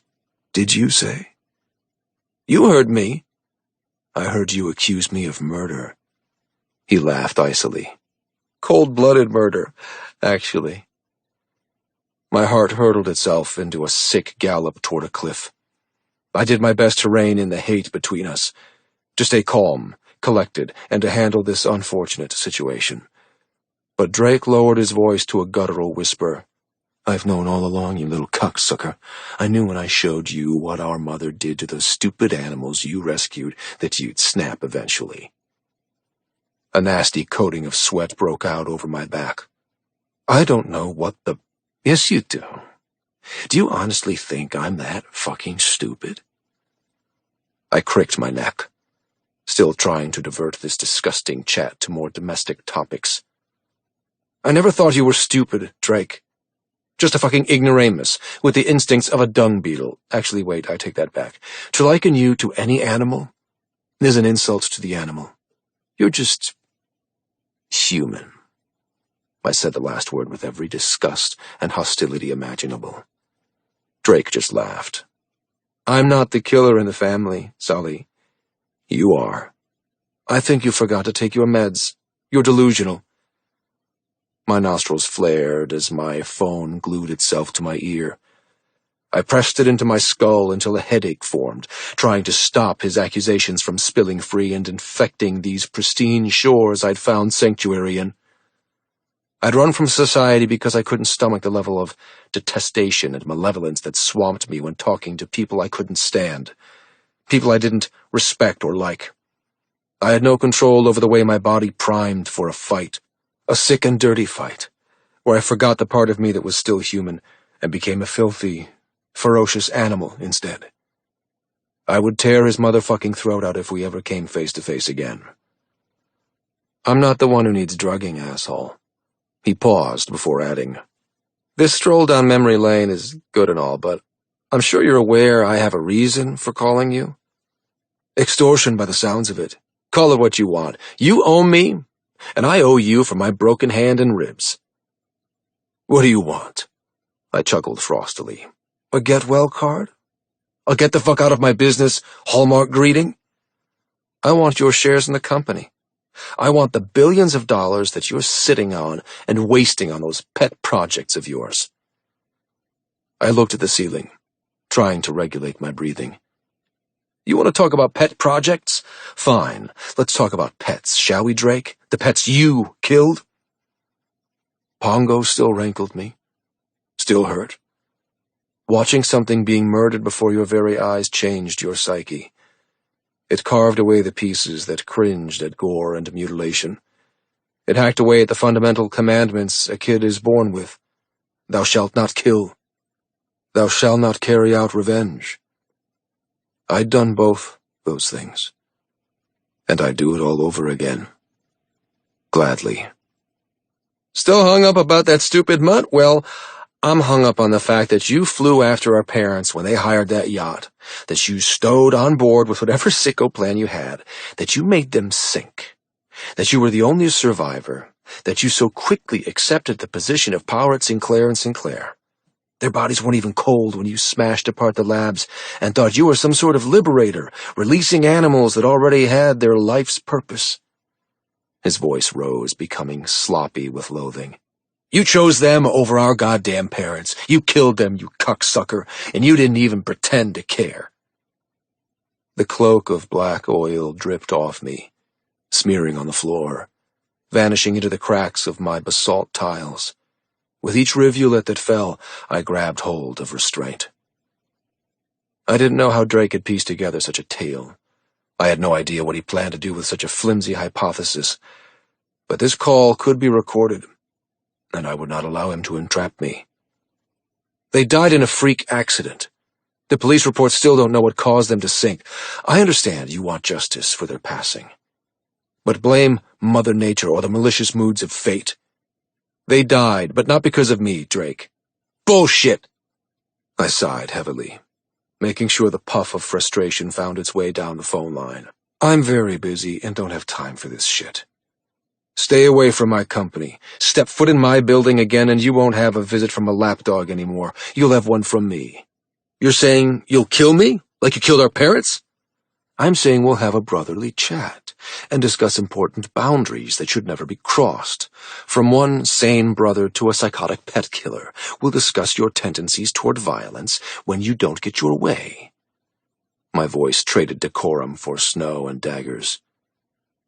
did you say?" "You heard me." "I heard you accuse me of murder." He laughed icily. "Cold-blooded murder, actually." My heart hurtled itself into a sick gallop toward a cliff. I did my best to rein in the hate between us, to stay calm, collected, and to handle this unfortunate situation. But Drake lowered his voice to a guttural whisper. "I've known all along, you little cocksucker. I knew when I showed you what our mother did to those stupid animals you rescued that you'd snap eventually." A nasty coating of sweat broke out over my back. "I don't know what the—" "Yes, you do. Do you honestly think I'm that fucking stupid?" I cricked my neck, still trying to divert this disgusting chat to more domestic topics. "I never thought you were stupid, Drake. Just a fucking ignoramus with the instincts of a dung beetle. Actually, wait, I take that back. To liken you to any animal is an insult to the animal. You're just human." I said the last word with every disgust and hostility imaginable. Drake just laughed. "I'm not the killer in the family, Sully. You are. I think you forgot to take your meds. You're delusional." My nostrils flared as my phone glued itself to my ear. I pressed it into my skull until a headache formed, trying to stop his accusations from spilling free and infecting these pristine shores I'd found sanctuary in. I'd run from society because I couldn't stomach the level of detestation and malevolence that swamped me when talking to people I couldn't stand, people I didn't respect or like. I had no control over the way my body primed for a fight, a sick and dirty fight, where I forgot the part of me that was still human and became a filthy, ferocious animal instead. I would tear his motherfucking throat out if we ever came face to face again. "I'm not the one who needs drugging, asshole." He paused before adding, "This stroll down memory lane is good and all, but I'm sure you're aware I have a reason for calling you. Extortion by the sounds of it. Call it what you want. You owe me, and I owe you for my broken hand and ribs." "What do you want?" I chuckled frostily. "A get-well card? A get the fuck out of my business Hallmark greeting? I want your shares in the company. I want the billions of dollars that you're sitting on and wasting on those pet projects of yours." I looked at the ceiling, trying to regulate my breathing. "You want to talk about pet projects? Fine, let's talk about pets, shall we, Drake? The pets you killed?" Pongo still rankled me, still hurt. Watching something being murdered before your very eyes changed your psyche. It carved away the pieces that cringed at gore and mutilation. It hacked away at the fundamental commandments a kid is born with. Thou shalt not kill. Thou shalt not carry out revenge. I'd done both those things, and I'd do it all over again. Gladly. Still hung up about that stupid mutt? Well, I'm hung up on the fact that you flew after our parents when they hired that yacht, that you stowed on board with whatever sicko plan you had, that you made them sink, that you were the only survivor, that you so quickly accepted the position of power at Sinclair and Sinclair. Their bodies weren't even cold when you smashed apart the labs and thought you were some sort of liberator, releasing animals that already had their life's purpose. His voice rose, becoming sloppy with loathing. You chose them over our goddamn parents. You killed them, you cocksucker, and you didn't even pretend to care. The cloak of black oil dripped off me, smearing on the floor, vanishing into the cracks of my basalt tiles. With each rivulet that fell, I grabbed hold of restraint. I didn't know how Drake had pieced together such a tale. I had no idea what he planned to do with such a flimsy hypothesis. But this call could be recorded, and I would not allow him to entrap me. They died in a freak accident. The police reports still don't know what caused them to sink. I understand you want justice for their passing. But blame Mother Nature or the malicious moods of fate. They died, but not because of me, Drake. Bullshit! I sighed heavily, making sure the puff of frustration found its way down the phone line. I'm very busy and don't have time for this shit. Stay away from my company. Step foot in my building again and you won't have a visit from a lapdog anymore. You'll have one from me. You're saying you'll kill me? Like you killed our parents? I'm saying we'll have a brotherly chat and discuss important boundaries that should never be crossed. From one sane brother to a psychotic pet killer, we'll discuss your tendencies toward violence when you don't get your way. My voice traded decorum for snow and daggers.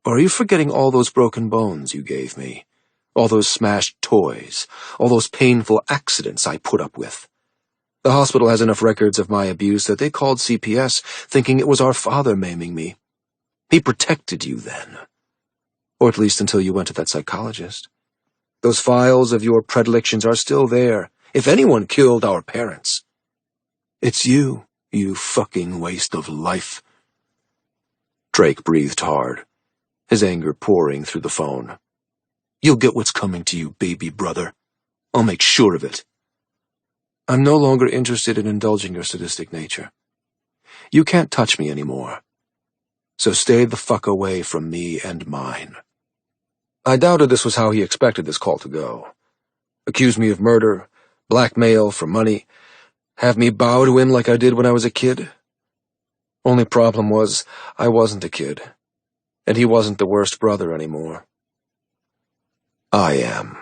Or are you forgetting all those broken bones you gave me? All those smashed toys? All those painful accidents I put up with? The hospital has enough records of my abuse that they called CPS, thinking it was our father maiming me. He protected you then. Or at least until you went to that psychologist. Those files of your predilections are still there. If anyone killed our parents, it's you, you fucking waste of life. Drake breathed hard, his anger pouring through the phone. You'll get what's coming to you, baby brother. I'll make sure of it. I'm no longer interested in indulging your sadistic nature. You can't touch me anymore. So stay the fuck away from me and mine. I doubted this was how he expected this call to go. Accuse me of murder, blackmail for money, have me bow to him like I did when I was a kid. Only problem was, I wasn't a kid, and he wasn't the worst brother anymore. I am.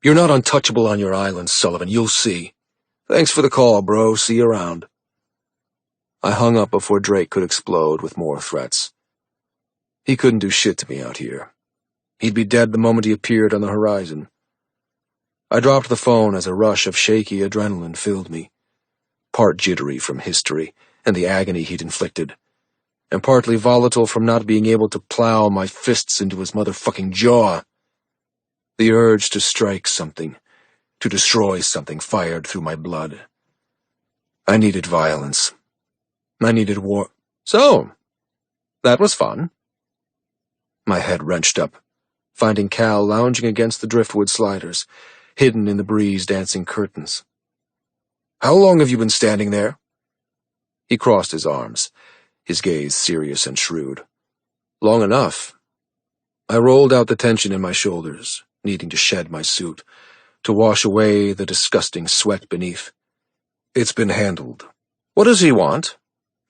You're not untouchable on your island, Sullivan, you'll see. Thanks for the call, bro, see you around. I hung up before Drake could explode with more threats. He couldn't do shit to me out here. He'd be dead the moment he appeared on the horizon. I dropped the phone as a rush of shaky adrenaline filled me, part jittery from history and the agony he'd inflicted, and partly volatile from not being able to plow my fists into his motherfucking jaw. The urge to strike something, to destroy something fired through my blood. I needed violence. I needed war. So, that was fun. My head wrenched up, finding Cal lounging against the driftwood sliders, hidden in the breeze-dancing curtains. How long have you been standing there? He crossed his arms, his gaze serious and shrewd. Long enough. I rolled out the tension in my shoulders, needing to shed my suit, to wash away the disgusting sweat beneath. It's been handled. What does he want?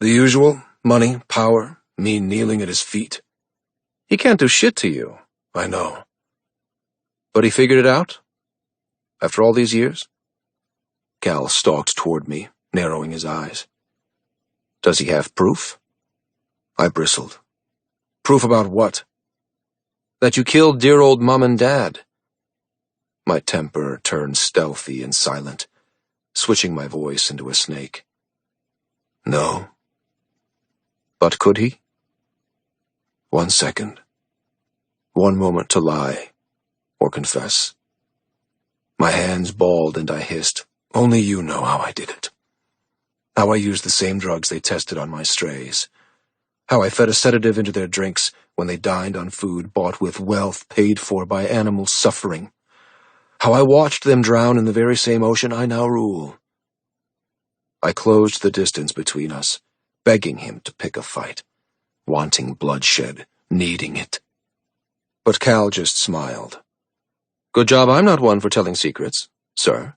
The usual, money, power, me kneeling at his feet. He can't do shit to you, I know. But he figured it out? After all these years? Cal stalked toward me, narrowing his eyes. Does he have proof? I bristled. Proof about what? That you killed dear old Mom and Dad. My temper turned stealthy and silent, switching my voice into a snake. No. But could he? 1 second. One moment to lie, or confess. My hands balled and I hissed, "Only you know how I did it." How I used the same drugs they tested on my strays. How I fed a sedative into their drinks when they dined on food bought with wealth paid for by animals suffering. How I watched them drown in the very same ocean I now rule. I closed the distance between us, begging him to pick a fight, wanting bloodshed, needing it. But Cal just smiled. "Good job I'm not one for telling secrets, sir."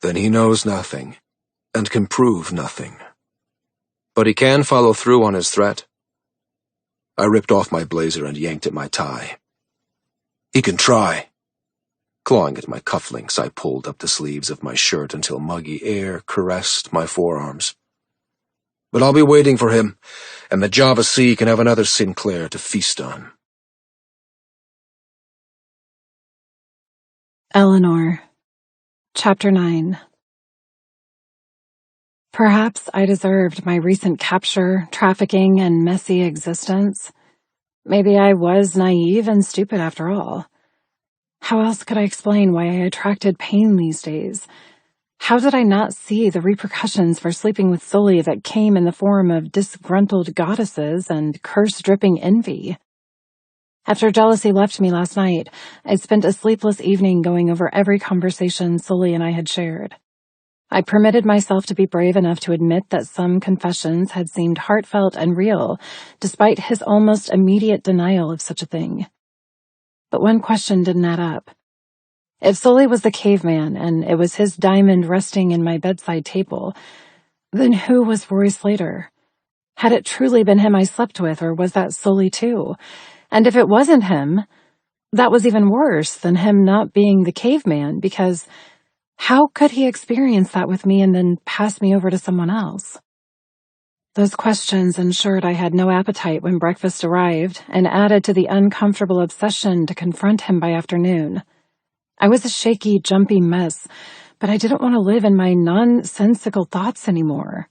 Then he knows nothing, and can prove nothing. But he can follow through on his threat. I ripped off my blazer and yanked at my tie. "He can try." Clawing at my cufflinks, I pulled up the sleeves of my shirt until muggy air caressed my forearms. "But I'll be waiting for him, and the Java Sea can have another Sinclair to feast on." Eleanor. Chapter 9. Perhaps I deserved my recent capture, trafficking, and messy existence. Maybe I was naive and stupid after all. How else could I explain why I attracted pain these days? How did I not see the repercussions for sleeping with Sully that came in the form of disgruntled goddesses and curse-dripping envy? After jealousy left me last night, I spent a sleepless evening going over every conversation Sully and I had shared. I permitted myself to be brave enough to admit that some confessions had seemed heartfelt and real, despite his almost immediate denial of such a thing. But one question didn't add up. If Sully was the caveman, and it was his diamond resting in my bedside table, then who was Roy Slater? Had it truly been him I slept with, or was that Sully too? And if it wasn't him, that was even worse than him not being the caveman, because how could he experience that with me and then pass me over to someone else? Those questions ensured I had no appetite when breakfast arrived, and added to the uncomfortable obsession to confront him by afternoon. I was a shaky, jumpy mess, but I didn't want to live in my nonsensical thoughts anymore.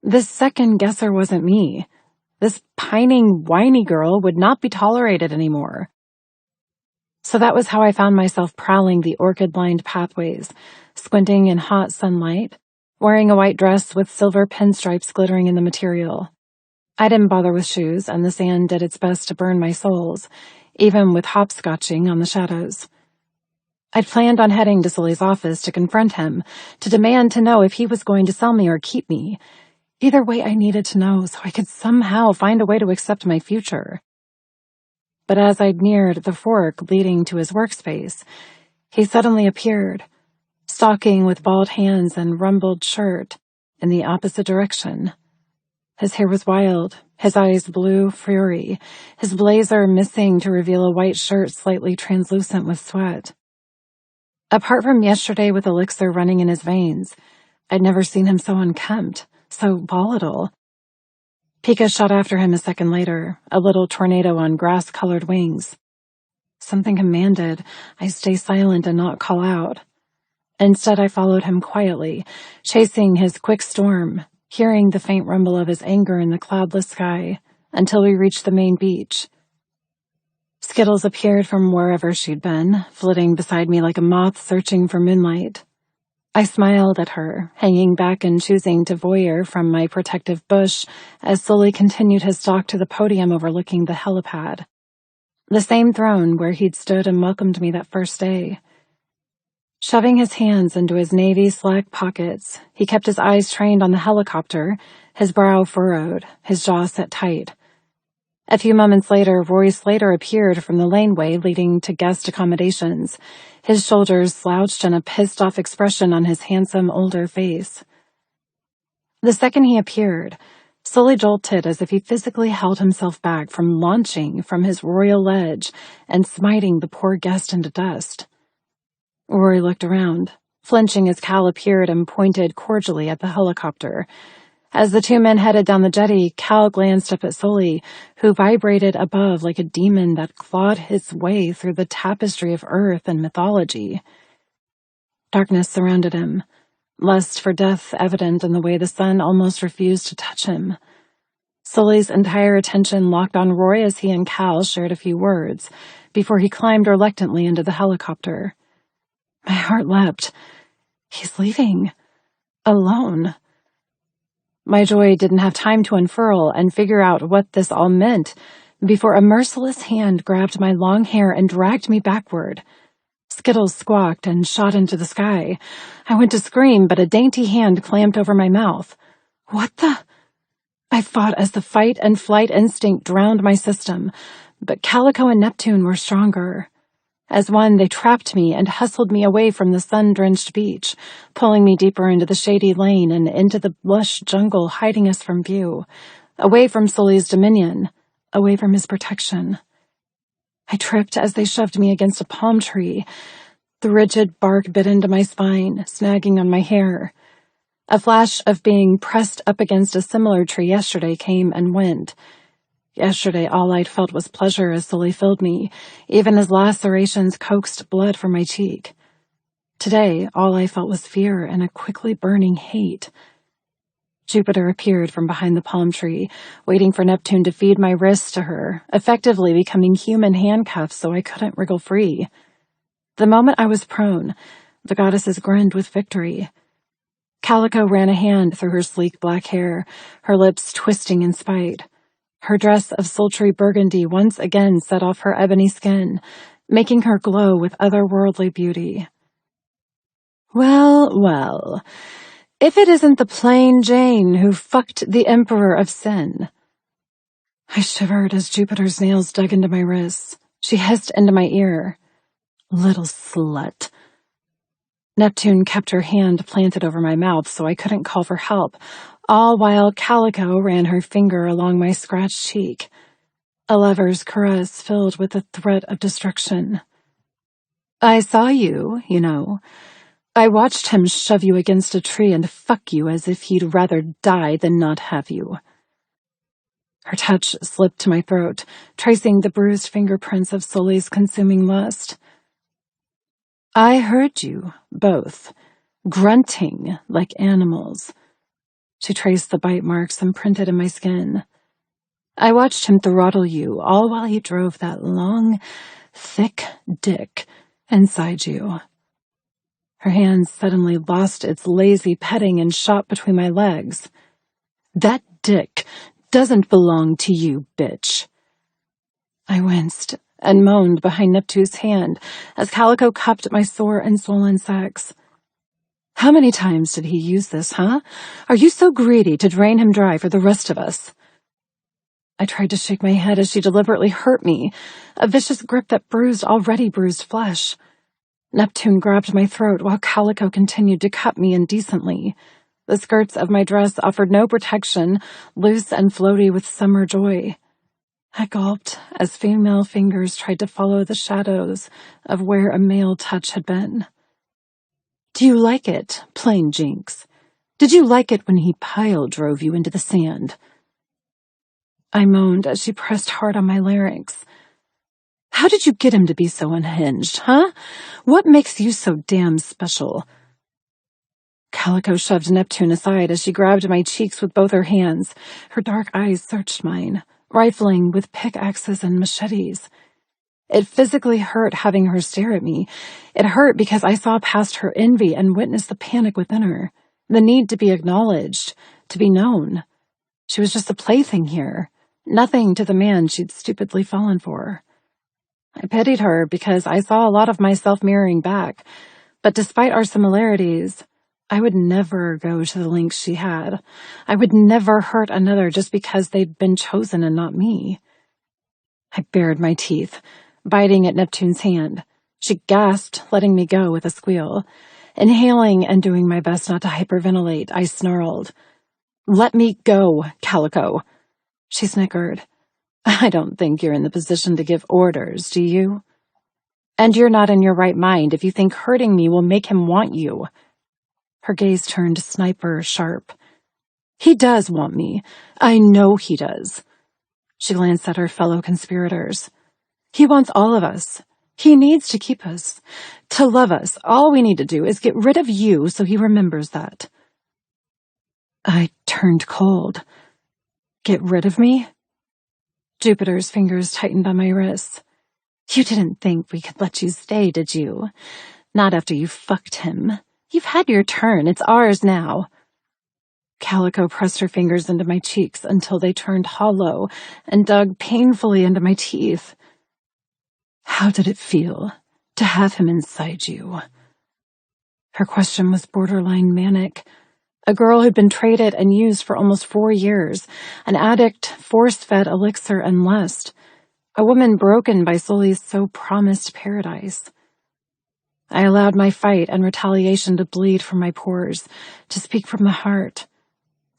This second-guesser wasn't me. This pining, whiny girl would not be tolerated anymore. So that was how I found myself prowling the orchid-lined pathways, squinting in hot sunlight, wearing a white dress with silver pinstripes glittering in the material. I didn't bother with shoes, and the sand did its best to burn my soles, even with hopscotching on the shadows. I'd planned on heading to Sully's office to confront him, to demand to know if he was going to sell me or keep me. Either way, I needed to know so I could somehow find a way to accept my future. But as I'd neared the fork leading to his workspace, he suddenly appeared, stalking with bald hands and rumpled shirt in the opposite direction. His hair was wild, his eyes blue fury, his blazer missing to reveal a white shirt slightly translucent with sweat. Apart from yesterday with elixir running in his veins, I'd never seen him so unkempt, so volatile. Pika shot after him a second later, a little tornado on grass-colored wings. Something commanded I stay silent and not call out. Instead, I followed him quietly, chasing his quick storm, hearing the faint rumble of his anger in the cloudless sky, until we reached the main beach. Skittles appeared from wherever she'd been, flitting beside me like a moth searching for moonlight. I smiled at her, hanging back and choosing to voyeur from my protective bush as Sully continued his stalk to the podium overlooking the helipad. The same throne where he'd stood and welcomed me that first day. Shoving his hands into his navy slack pockets, he kept his eyes trained on the helicopter, his brow furrowed, his jaw set tight. A few moments later, Roy Slater appeared from the laneway leading to guest accommodations, his shoulders slouched and a pissed-off expression on his handsome, older face. The second he appeared, Sully jolted as if he physically held himself back from launching from his royal ledge and smiting the poor guest into dust. Roy looked around, flinching as Cal appeared and pointed cordially at the helicopter. As the two men headed down the jetty, Cal glanced up at Sully, who vibrated above like a demon that clawed his way through the tapestry of earth and mythology. Darkness surrounded him, lust for death evident in the way the sun almost refused to touch him. Sully's entire attention locked on Roy as he and Cal shared a few words before he climbed reluctantly into the helicopter. My heart leapt. He's leaving. Alone. My joy didn't have time to unfurl and figure out what this all meant before a merciless hand grabbed my long hair and dragged me backward. Skittles squawked and shot into the sky. I went to scream, but a dainty hand clamped over my mouth. What the? I fought as the fight and flight instinct drowned my system, but Calico and Neptune were stronger. As one, they trapped me and hustled me away from the sun-drenched beach, pulling me deeper into the shady lane and into the lush jungle hiding us from view, away from Sully's dominion, away from his protection. I tripped as they shoved me against a palm tree. The rigid bark bit into my spine, snagging on my hair. A flash of being pressed up against a similar tree yesterday came and went. Yesterday, all I'd felt was pleasure as Sully filled me, even as lacerations coaxed blood from my cheek. Today, all I felt was fear and a quickly burning hate. Jupiter appeared from behind the palm tree, waiting for Neptune to feed my wrists to her, effectively becoming human handcuffs so I couldn't wriggle free. The moment I was prone, the goddesses grinned with victory. Calico ran a hand through her sleek black hair, her lips twisting in spite. Her dress of sultry burgundy once again set off her ebony skin, making her glow with otherworldly beauty. Well, well, if it isn't the plain Jane who fucked the Emperor of Sin. I shivered as Jupiter's nails dug into my wrists. She hissed into my ear. Little slut. Neptune kept her hand planted over my mouth so I couldn't call for help, all while Calico ran her finger along my scratched cheek, a lover's caress filled with the threat of destruction. I saw you, you know. I watched him shove you against a tree and fuck you as if he'd rather die than not have you. Her touch slipped to my throat, tracing the bruised fingerprints of Sully's consuming lust. I heard you, both, grunting like animals. She traced the bite marks imprinted in my skin. I watched him throttle you, all while he drove that long, thick dick inside you. Her hand suddenly lost its lazy petting and shot between my legs. That dick doesn't belong to you, bitch. I winced and moaned behind Neptune's hand as Calico cupped my sore and swollen sex. How many times did he use this, huh? Are you so greedy to drain him dry for the rest of us? I tried to shake my head as she deliberately hurt me, a vicious grip that bruised already bruised flesh. Neptune grabbed my throat while Calico continued to cut me indecently. The skirts of my dress offered no protection, loose and floaty with summer joy. I gulped as female fingers tried to follow the shadows of where a male touch had been. Do you like it, plain Jinx? Did you like it when he pile drove you into the sand? I moaned as she pressed hard on my larynx. How did you get him to be so unhinged, huh? What makes you so damn special? Calico shoved Neptune aside as she grabbed my cheeks with both her hands. Her dark eyes searched mine, rifling with pickaxes and machetes. It physically hurt having her stare at me. It hurt because I saw past her envy and witnessed the panic within her, the need to be acknowledged, to be known. She was just a plaything here, nothing to the man she'd stupidly fallen for. I pitied her because I saw a lot of myself mirroring back, but despite our similarities, I would never go to the lengths she had. I would never hurt another just because they'd been chosen and not me. I bared my teeth, biting at Neptune's hand. She gasped, letting me go with a squeal. Inhaling and doing my best not to hyperventilate, I snarled. Let me go, Calico. She snickered. I don't think you're in the position to give orders, do you? And you're not in your right mind if you think hurting me will make him want you. Her gaze turned sniper sharp. He does want me. I know he does. She glanced at her fellow conspirators. He wants all of us. He needs to keep us. To love us, all we need to do is get rid of you so he remembers that. I turned cold. Get rid of me? Jupiter's fingers tightened on my wrists. You didn't think we could let you stay, did you? Not after you fucked him. You've had your turn. It's ours now. Calico pressed her fingers into my cheeks until they turned hollow and dug painfully into my teeth. How did it feel to have him inside you? Her question was borderline manic. A girl who'd been traded and used for almost 4 years, an addict, force-fed elixir and lust, a woman broken by Sully's so-promised paradise. I allowed my fight and retaliation to bleed from my pores, to speak from the heart.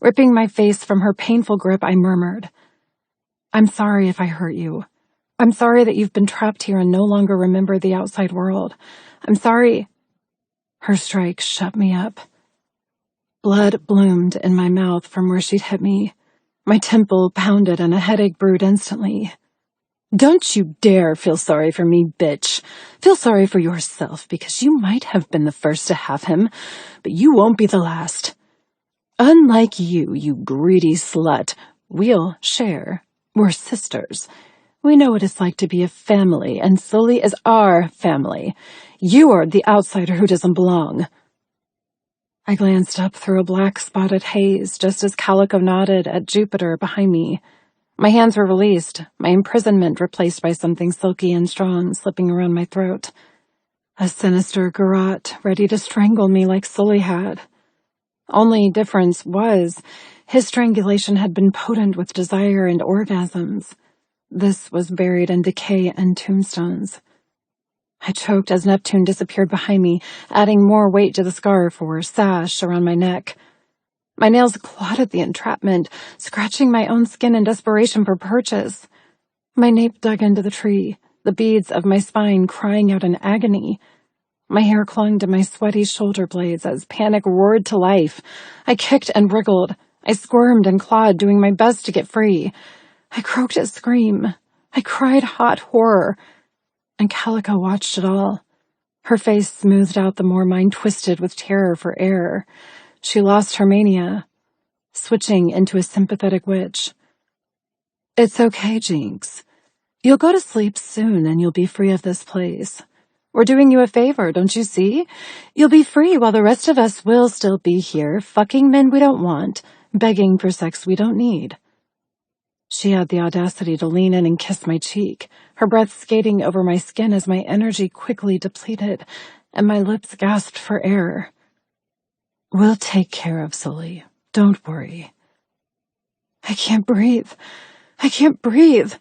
Ripping my face from her painful grip, I murmured, I'm sorry if I hurt you. I'm sorry that you've been trapped here and no longer remember the outside world. I'm sorry. Her strike shut me up. Blood bloomed in my mouth from where she'd hit me. My temple pounded and a headache brewed instantly. Don't you dare feel sorry for me, bitch. Feel sorry for yourself, because you might have been the first to have him, but you won't be the last. Unlike you, you greedy slut, we'll share. We're sisters. We know what it's like to be a family, and Sully is our family. You are the outsider who doesn't belong. I glanced up through a black-spotted haze just as Calico nodded at Jupiter behind me. My hands were released, my imprisonment replaced by something silky and strong slipping around my throat. A sinister garrote ready to strangle me like Sully had. Only difference was, his strangulation had been potent with desire and orgasms. This was buried in decay and tombstones. I choked as Neptune disappeared behind me, adding more weight to the scarf or sash around my neck. My nails clawed at the entrapment, scratching my own skin in desperation for purchase. My nape dug into the tree, the beads of my spine crying out in agony. My hair clung to my sweaty shoulder blades as panic roared to life. I kicked and wriggled. I squirmed and clawed, doing my best to get free. I croaked a scream. I cried hot horror. And Calico watched it all. Her face smoothed out the more mine twisted with terror for air. She lost her mania, switching into a sympathetic witch. It's okay, Jinx. You'll go to sleep soon and you'll be free of this place. We're doing you a favor, don't you see? You'll be free while the rest of us will still be here, fucking men we don't want, begging for sex we don't need. She had the audacity to lean in and kiss my cheek, her breath skating over my skin as my energy quickly depleted, and my lips gasped for air. We'll take care of Sully. Don't worry. I can't breathe. I can't breathe.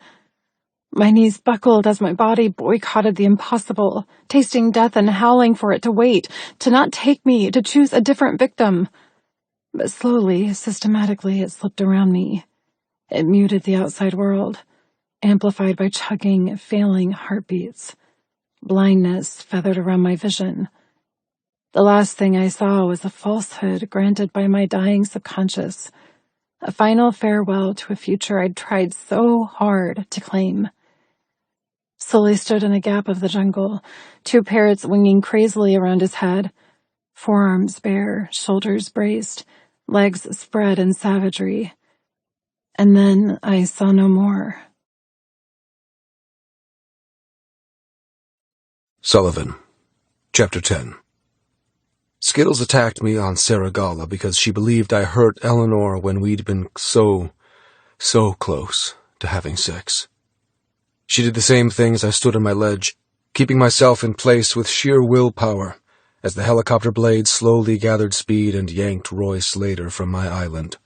My knees buckled as my body boycotted the impossible, tasting death and howling for it to wait, to not take me, to choose a different victim. But slowly, systematically, it slipped around me. It muted the outside world, amplified by chugging, failing heartbeats. Blindness feathered around my vision. The last thing I saw was a falsehood granted by my dying subconscious, a final farewell to a future I'd tried so hard to claim. Sully stood in a gap of the jungle, 2 parrots winging crazily around his head, forearms bare, shoulders braced, legs spread in savagery. And then I saw no more. Sullivan, Chapter 10. Skittles attacked me on Saragala because she believed I hurt Eleanor when we'd been so close to having sex. She did the same thing as I stood on my ledge, keeping myself in place with sheer willpower as the helicopter blades slowly gathered speed and yanked Roy Slater from my island.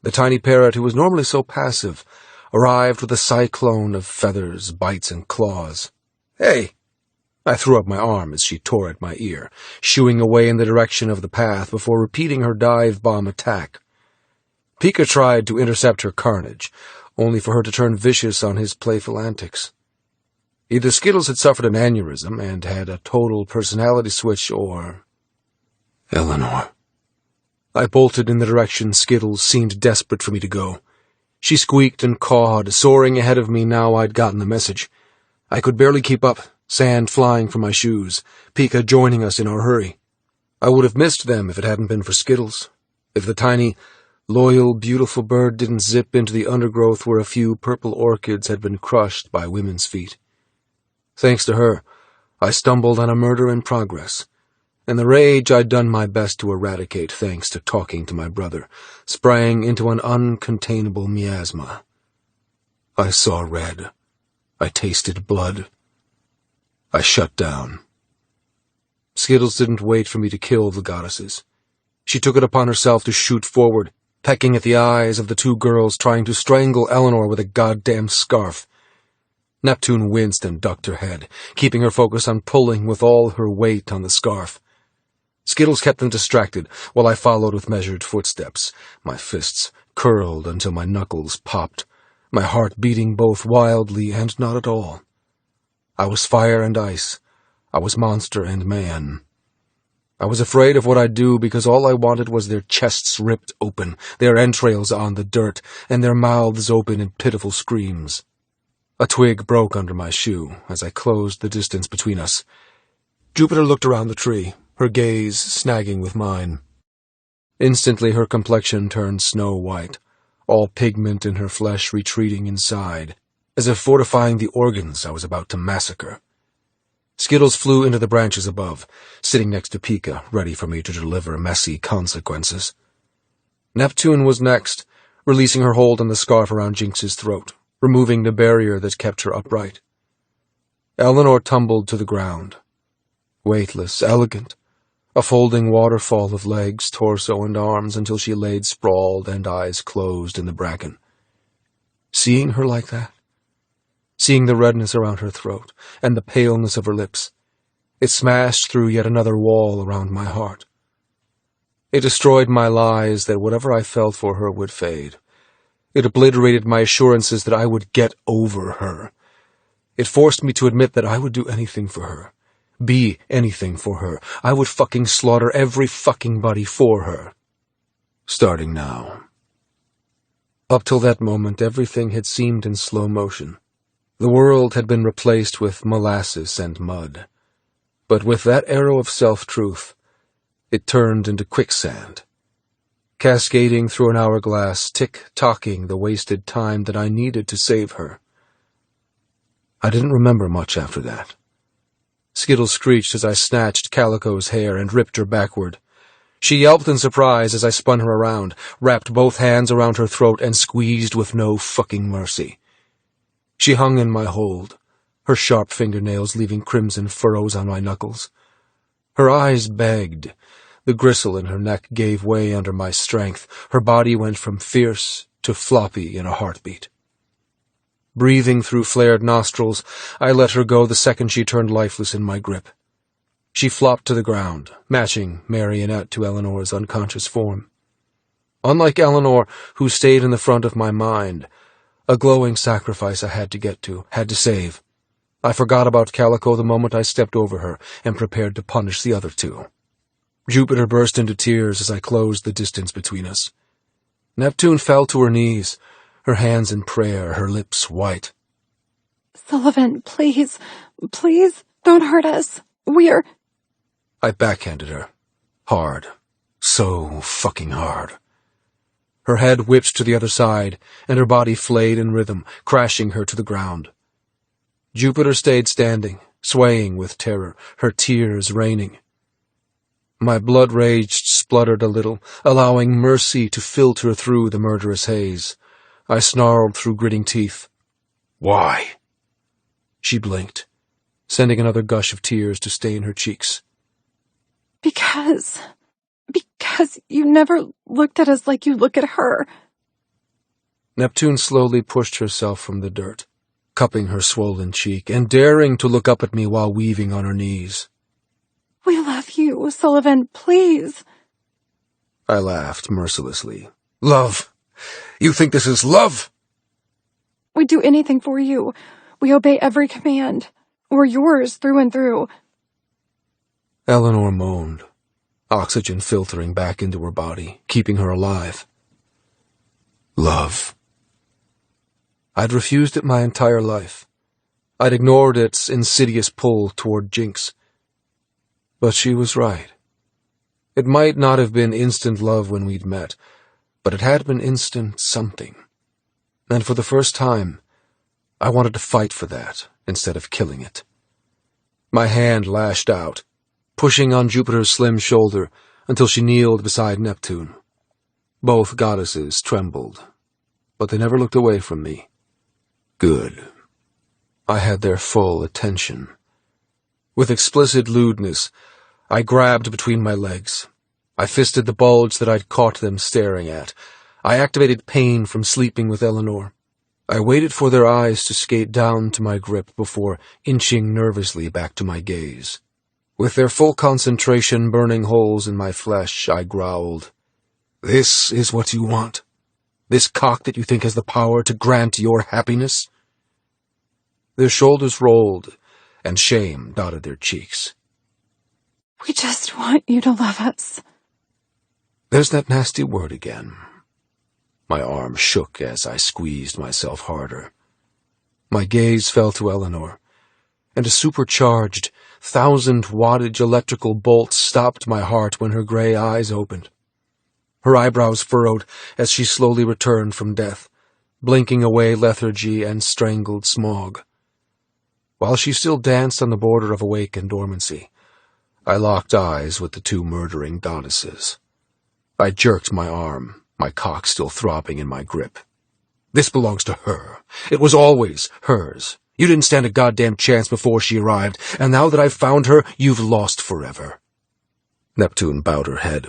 The tiny parrot, who was normally so passive, arrived with a cyclone of feathers, bites, and claws. Hey! I threw up my arm as she tore at my ear, shooing away in the direction of the path before repeating her dive bomb attack. Pika tried to intercept her carnage, only for her to turn vicious on his playful antics. Either Skittles had suffered an aneurysm and had a total personality switch, or Eleanor. I bolted in the direction Skittles seemed desperate for me to go. She squeaked and cawed, soaring ahead of me now I'd gotten the message. I could barely keep up, sand flying from my shoes, Pika joining us in our hurry. I would have missed them if it hadn't been for Skittles, if the tiny Loyal, beautiful bird didn't zip into the undergrowth where a few purple orchids had been crushed by women's feet. Thanks to her, I stumbled on a murder in progress. And the rage I'd done my best to eradicate thanks to talking to my brother sprang into an uncontainable miasma. I saw red. I tasted blood. I shut down. Skittles didn't wait for me to kill the goddesses. She took it upon herself to shoot forward, pecking at the eyes of the two girls trying to strangle Eleanor with a goddamn scarf. Neptune winced and ducked her head, keeping her focus on pulling with all her weight on the scarf. Skittles kept them distracted, while I followed with measured footsteps, my fists curled until my knuckles popped, my heart beating both wildly and not at all. I was fire and ice. I was monster and man. I was afraid of what I'd do because all I wanted was their chests ripped open, their entrails on the dirt, and their mouths open in pitiful screams. A twig broke under my shoe as I closed the distance between us. Jupiter looked around the tree, her gaze snagging with mine. Instantly her complexion turned snow-white, all pigment in her flesh retreating inside, as if fortifying the organs I was about to massacre. Skittles flew into the branches above, sitting next to Pika, ready for me to deliver messy consequences. Neptune was next, releasing her hold on the scarf around Jinx's throat, removing the barrier that kept her upright. Eleanor tumbled to the ground. Weightless, elegant, a folding waterfall of legs, torso, and arms until she laid sprawled and eyes closed in the bracken. Seeing her like that, seeing the redness around her throat and the paleness of her lips, it smashed through yet another wall around my heart. It destroyed my lies that whatever I felt for her would fade. It obliterated my assurances that I would get over her. It forced me to admit that I would do anything for her. Be anything for her. I would fucking slaughter every fucking body for her. Starting now. Up till that moment, everything had seemed in slow motion. The world had been replaced with molasses and mud. But with that arrow of self-truth, it turned into quicksand, cascading through an hourglass, tick-tocking the wasted time that I needed to save her. I didn't remember much after that. Skittles screeched as I snatched Calico's hair and ripped her backward. She yelped in surprise as I spun her around, wrapped both hands around her throat, and squeezed with no fucking mercy. She hung in my hold, her sharp fingernails leaving crimson furrows on my knuckles. Her eyes begged. The gristle in her neck gave way under my strength. Her body went from fierce to floppy in a heartbeat. Breathing through flared nostrils, I let her go the second she turned lifeless in my grip. She flopped to the ground, matching marionette to Eleanor's unconscious form. Unlike Eleanor, who stayed in the front of my mind, a glowing sacrifice I had to get to, had to save. I forgot about Calico the moment I stepped over her and prepared to punish the other two. Jupiter burst into tears as I closed the distance between us. Neptune fell to her knees, her hands in prayer, her lips white. Sullivan, please, please, don't hurt us. We're... I backhanded her. Hard. So fucking hard. Her head whipped to the other side, and her body flayed in rhythm, crashing her to the ground. Jupiter stayed standing, swaying with terror, her tears raining. My blood rage spluttered a little, allowing mercy to filter through the murderous haze. I snarled through gritting teeth. Why? She blinked, sending another gush of tears to stain her cheeks. Because you never looked at us like you look at her. Neptune slowly pushed herself from the dirt, cupping her swollen cheek and daring to look up at me while weaving on her knees. We love you, Sullivan, please. I laughed mercilessly. Love? You think this is love? We'd do anything for you. We obey every command. We're yours through and through. Eleanor moaned, oxygen filtering back into her body, keeping her alive. Love. I'd refused it my entire life. I'd ignored its insidious pull toward Jinx. But she was right. It might not have been instant love when we'd met, but it had been instant something. And for the first time, I wanted to fight for that instead of killing it. My hand lashed out, pushing on Jupiter's slim shoulder until she kneeled beside Neptune. Both goddesses trembled, but they never looked away from me. Good. I had their full attention. With explicit lewdness, I grabbed between my legs. I fisted the bulge that I'd caught them staring at. I activated pain from sleeping with Eleanor. I waited for their eyes to skate down to my grip before inching nervously back to my gaze. With their full concentration burning holes in my flesh, I growled, "This is what you want? This cock that you think has the power to grant your happiness?" Their shoulders rolled, and shame dotted their cheeks. "We just want you to love us." There's that nasty word again. My arm shook as I squeezed myself harder. My gaze fell to Eleanor, and a supercharged, 1,000-wattage electrical bolt stopped my heart when her gray eyes opened. Her eyebrows furrowed as she slowly returned from death, blinking away lethargy and strangled smog. While she still danced on the border of awake and dormancy, I locked eyes with the two murdering goddesses. I jerked my arm, my cock still throbbing in my grip. This belongs to her. It was always hers. You didn't stand a goddamn chance before she arrived, and now that I've found her, you've lost forever. Neptune bowed her head.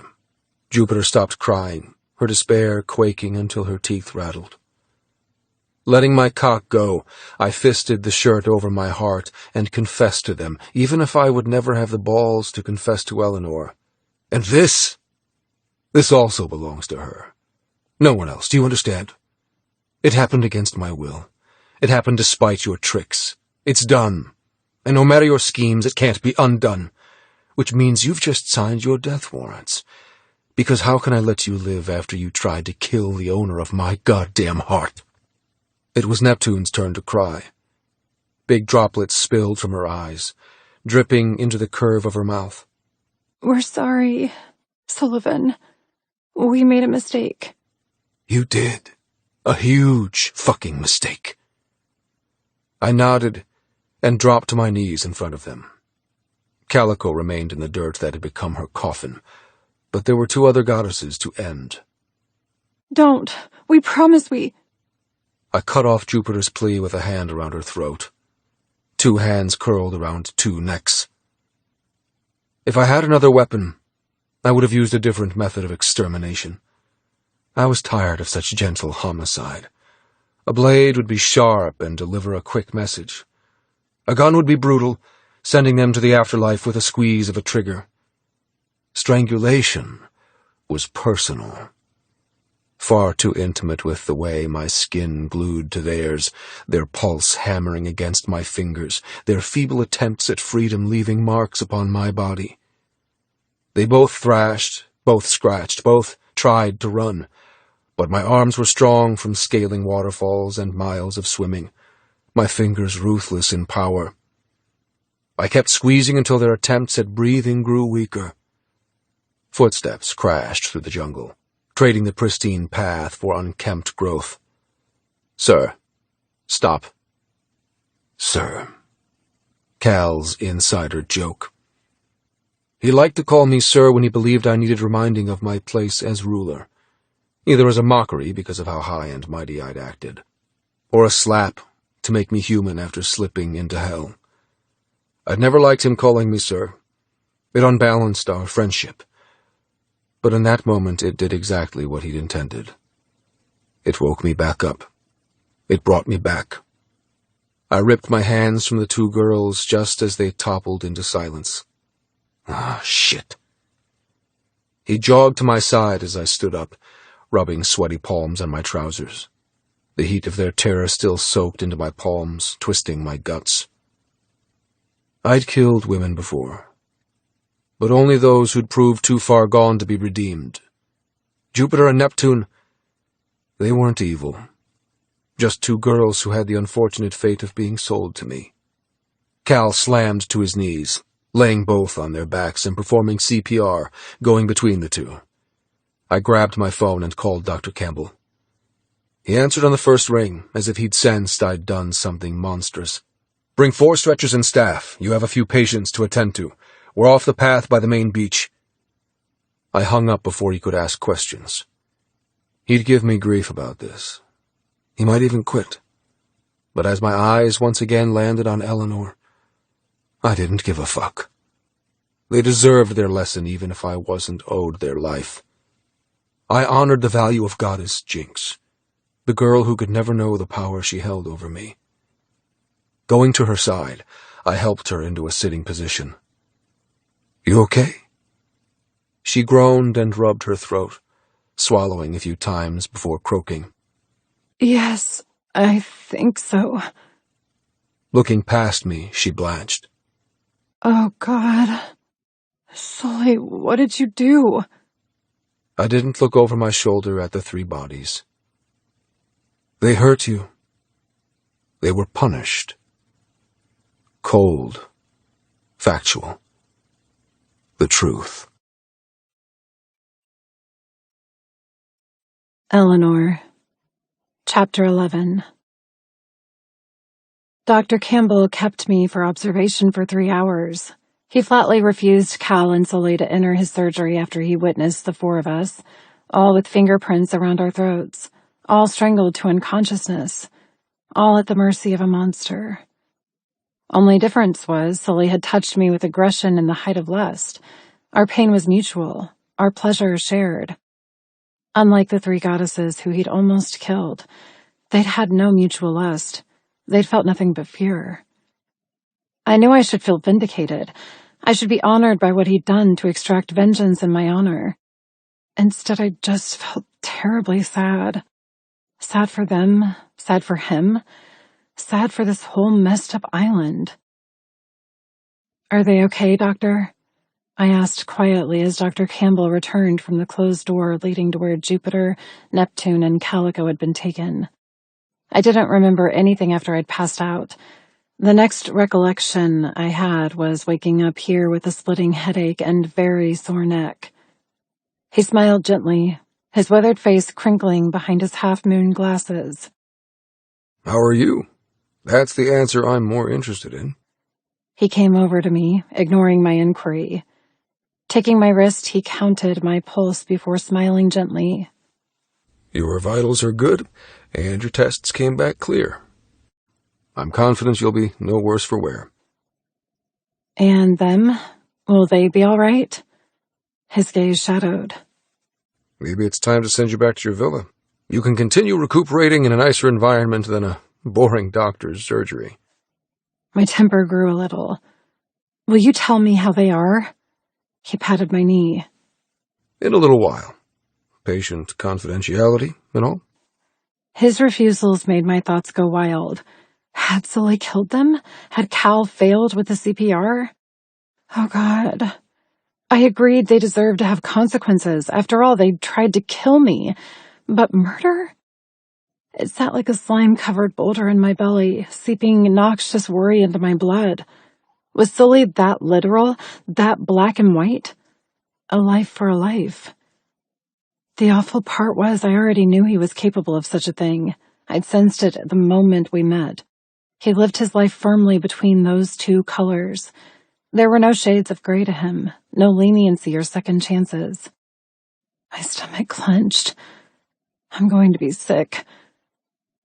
Jupiter stopped crying, her despair quaking until her teeth rattled. Letting my cock go, I fisted the shirt over my heart and confessed to them, even if I would never have the balls to confess to Eleanor. And this also belongs to her. No one else, do you understand? It happened against my will. It happened despite your tricks. It's done. And no matter your schemes, it can't be undone. Which means you've just signed your death warrants. Because how can I let you live after you tried to kill the owner of my goddamn heart? It was Neptune's turn to cry. Big droplets spilled from her eyes, dripping into the curve of her mouth. "We're sorry, Sullivan. We made a mistake." You did. A huge fucking mistake. I nodded and dropped to my knees in front of them. Calico remained in the dirt that had become her coffin, but there were two other goddesses to end. "Don't. We promise we—" I cut off Jupiter's plea with a hand around her throat. Two hands curled around two necks. If I had another weapon, I would have used a different method of extermination. I was tired of such gentle homicide. A blade would be sharp and deliver a quick message. A gun would be brutal, sending them to the afterlife with a squeeze of a trigger. Strangulation was personal. Far too intimate with the way my skin glued to theirs, their pulse hammering against my fingers, their feeble attempts at freedom leaving marks upon my body. They both thrashed, both scratched, both tried to run, but my arms were strong from scaling waterfalls and miles of swimming, my fingers ruthless in power. I kept squeezing until their attempts at breathing grew weaker. Footsteps crashed through the jungle, trading the pristine path for unkempt growth. "Sir, stop." "Sir." Cal's insider joke. He liked to call me sir when he believed I needed reminding of my place as ruler, either as a mockery because of how high and mighty I'd acted, or a slap to make me human after slipping into hell. I'd never liked him calling me sir. It unbalanced our friendship. But in that moment it did exactly what he'd intended. It woke me back up. It brought me back. I ripped my hands from the two girls just as they toppled into silence. Ah, shit. He jogged to my side as I stood up, rubbing sweaty palms on my trousers. The heat of their terror still soaked into my palms, twisting my guts. I'd killed women before, but only those who'd proved too far gone to be redeemed. Jupiter and Neptune, they weren't evil. Just two girls who had the unfortunate fate of being sold to me. Cal slammed to his knees, laying both on their backs and performing CPR, going between the two. I grabbed my phone and called Dr. Campbell. He answered on the first ring, as if he'd sensed I'd done something monstrous. "Bring 4 stretchers and staff. You have a few patients to attend to. We're off the path by the main beach." I hung up before he could ask questions. He'd give me grief about this. He might even quit. But as my eyes once again landed on Eleanor, I didn't give a fuck. They deserved their lesson even if I wasn't owed their life. I honored the value of Goddess Jinx, the girl who could never know the power she held over me. Going to her side, I helped her into a sitting position. "You okay?" She groaned and rubbed her throat, swallowing a few times before croaking. "Yes, I think so." Looking past me, she blanched. "Oh, God. Sully, what did you do?" I didn't look over my shoulder at the 3 bodies. "They hurt you. They were punished. Cold. Factual. The truth." Eleanor. Chapter 11. Dr. Campbell kept me for observation for 3 hours. He flatly refused Cal and Sully to enter his surgery after he witnessed the 4 of us, all with fingerprints around our throats, all strangled to unconsciousness, all at the mercy of a monster. Only difference was Sully had touched me with aggression in the height of lust. Our pain was mutual, our pleasure shared. Unlike the 3 goddesses who he'd almost killed, they'd had no mutual lust. They'd felt nothing but fear. I knew I should feel vindicated. I should be honored by what he'd done to extract vengeance in my honor. Instead, I just felt terribly sad. Sad for them, sad for him, sad for this whole messed-up island. "Are they okay, Doctor?" I asked quietly as Dr. Campbell returned from the closed door leading to where Jupiter, Neptune, and Calico had been taken. I didn't remember anything after I'd passed out. The next recollection I had was waking up here with a splitting headache and very sore neck. He smiled gently, his weathered face crinkling behind his half-moon glasses. "How are you? That's the answer I'm more interested in." He came over to me, ignoring my inquiry. Taking my wrist, he counted my pulse before smiling gently. "Your vitals are good, and your tests came back clear. I'm confident you'll be no worse for wear." "And them? Will they be all right?" His gaze shadowed. "Maybe it's time to send you back to your villa. You can continue recuperating in a nicer environment than a boring doctor's surgery." My temper grew a little. "Will you tell me how they are?" He patted my knee. "In a little while. Patient confidentiality and all." His refusals made my thoughts go wild. Had Sully killed them? Had Cal failed with the CPR? Oh, God. I agreed they deserved to have consequences. After all, they'd tried to kill me. But murder? It sat like a slime-covered boulder in my belly, seeping noxious worry into my blood. Was Sully that literal, that black and white? A life for a life. The awful part was I already knew he was capable of such a thing. I'd sensed it the moment we met. He lived his life firmly between those 2 colors. There were no shades of gray to him, no leniency or second chances. My stomach clenched. I'm going to be sick.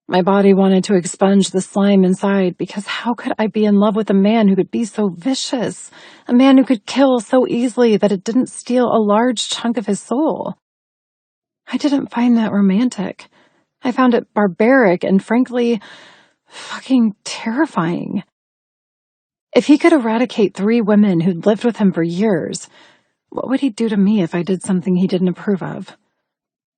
My body wanted to expunge the slime inside because how could I be in love with a man who could be so vicious? A man who could kill so easily that it didn't steal a large chunk of his soul? I didn't find that romantic. I found it barbaric and frankly, fucking terrifying. If he could eradicate 3 women who'd lived with him for years, what would he do to me if I did something he didn't approve of?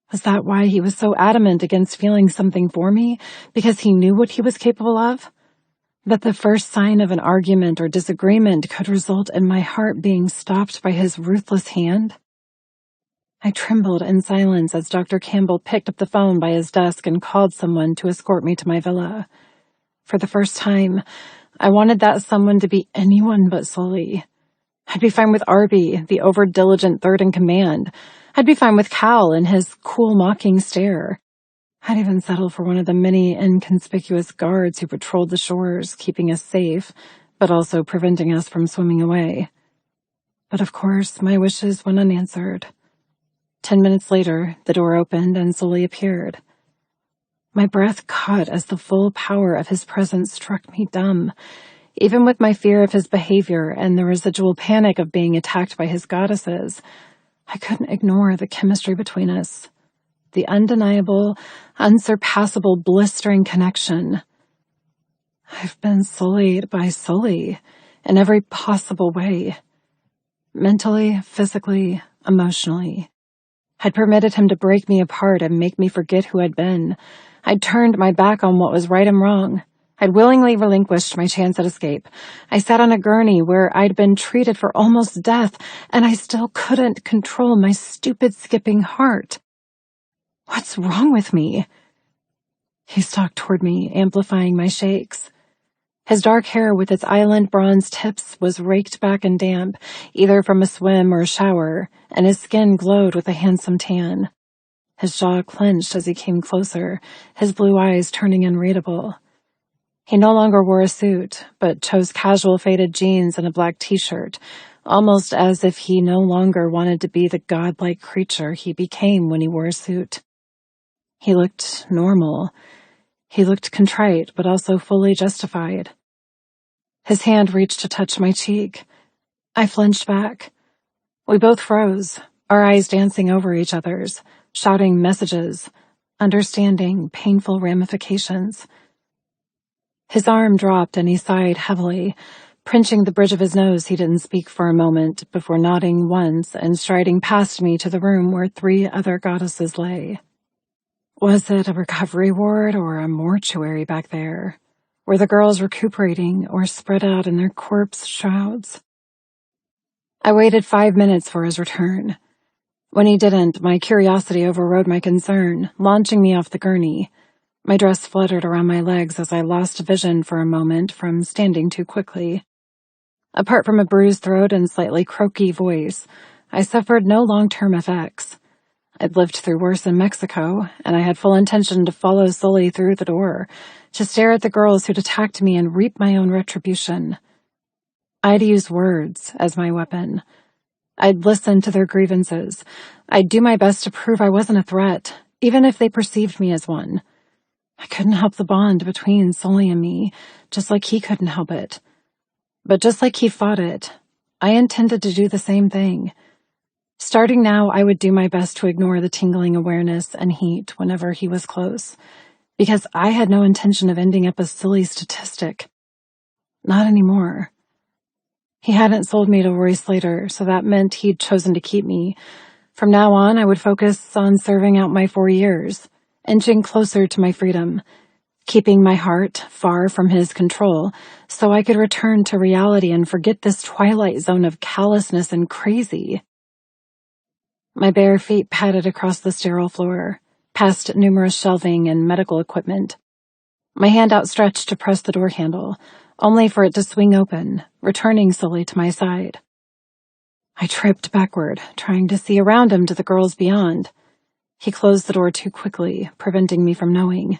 Was that why he was so adamant against feeling something for me? Because he knew what he was capable of? That the first sign of an argument or disagreement could result in my heart being stopped by his ruthless hand? I trembled in silence as Dr. Campbell picked up the phone by his desk and called someone to escort me to my villa. For the first time, I wanted that someone to be anyone but Sully. I I'd be fine with Arby, the over-diligent third in command. I'd be fine with Cal and his cool, mocking stare. I'd even settle for one of the many inconspicuous guards who patrolled the shores, keeping us safe, but also preventing us from swimming away. But of course, my wishes went unanswered. 10 minutes later, the door opened and Sully appeared. My breath caught as the full power of his presence struck me dumb. Even with my fear of his behavior and the residual panic of being attacked by his goddesses, I couldn't ignore the chemistry between us. The undeniable, unsurpassable, blistering connection. I've been sullied by Sully in every possible way. Mentally, physically, emotionally. I'd permitted him to break me apart and make me forget who I'd been. I'd turned my back on what was right and wrong. I'd willingly relinquished my chance at escape. I sat on a gurney where I'd been treated for almost death, and I still couldn't control my stupid skipping heart. What's wrong with me? He stalked toward me, amplifying my shakes. His dark hair with its island bronze tips was raked back and damp, either from a swim or a shower, and his skin glowed with a handsome tan. His jaw clenched as he came closer, his blue eyes turning unreadable. He no longer wore a suit, but chose casual faded jeans and a black t-shirt, almost as if he no longer wanted to be the godlike creature he became when he wore a suit. He looked normal. He looked contrite, but also fully justified. His hand reached to touch my cheek. I flinched back. We both froze, our eyes dancing over each other's, shouting messages, understanding painful ramifications. His arm dropped and he sighed heavily. Pinching the bridge of his nose, he didn't speak for a moment before nodding once and striding past me to the room where 3 other goddesses lay. Was it a recovery ward or a mortuary back there? Were the girls recuperating or spread out in their corpse shrouds? I waited 5 minutes for his return. When he didn't, my curiosity overrode my concern, launching me off the gurney. My dress fluttered around my legs as I lost vision for a moment from standing too quickly. Apart from a bruised throat and slightly croaky voice, I suffered no long-term effects. I'd lived through worse in Mexico, and I had full intention to follow Sully through the door, to stare at the girls who'd attacked me and reap my own retribution. I'd use words as my weapon. I'd listen to their grievances. I'd do my best to prove I wasn't a threat, even if they perceived me as one. I couldn't help the bond between Sully and me, just like he couldn't help it. But just like he fought it, I intended to do the same thing. Starting now, I would do my best to ignore the tingling awareness and heat whenever he was close, because I had no intention of ending up a silly statistic. Not anymore. He hadn't sold me to Roy Slater, so that meant he'd chosen to keep me. From now on, I would focus on serving out my 4 years, inching closer to my freedom, keeping my heart far from his control, so I could return to reality and forget this twilight zone of callousness and crazy. My bare feet padded across the sterile floor, past numerous shelving and medical equipment. My hand outstretched to press the door handle, only for it to swing open, returning Sully to my side. I tripped backward, trying to see around him to the girls beyond. He closed the door too quickly, preventing me from knowing.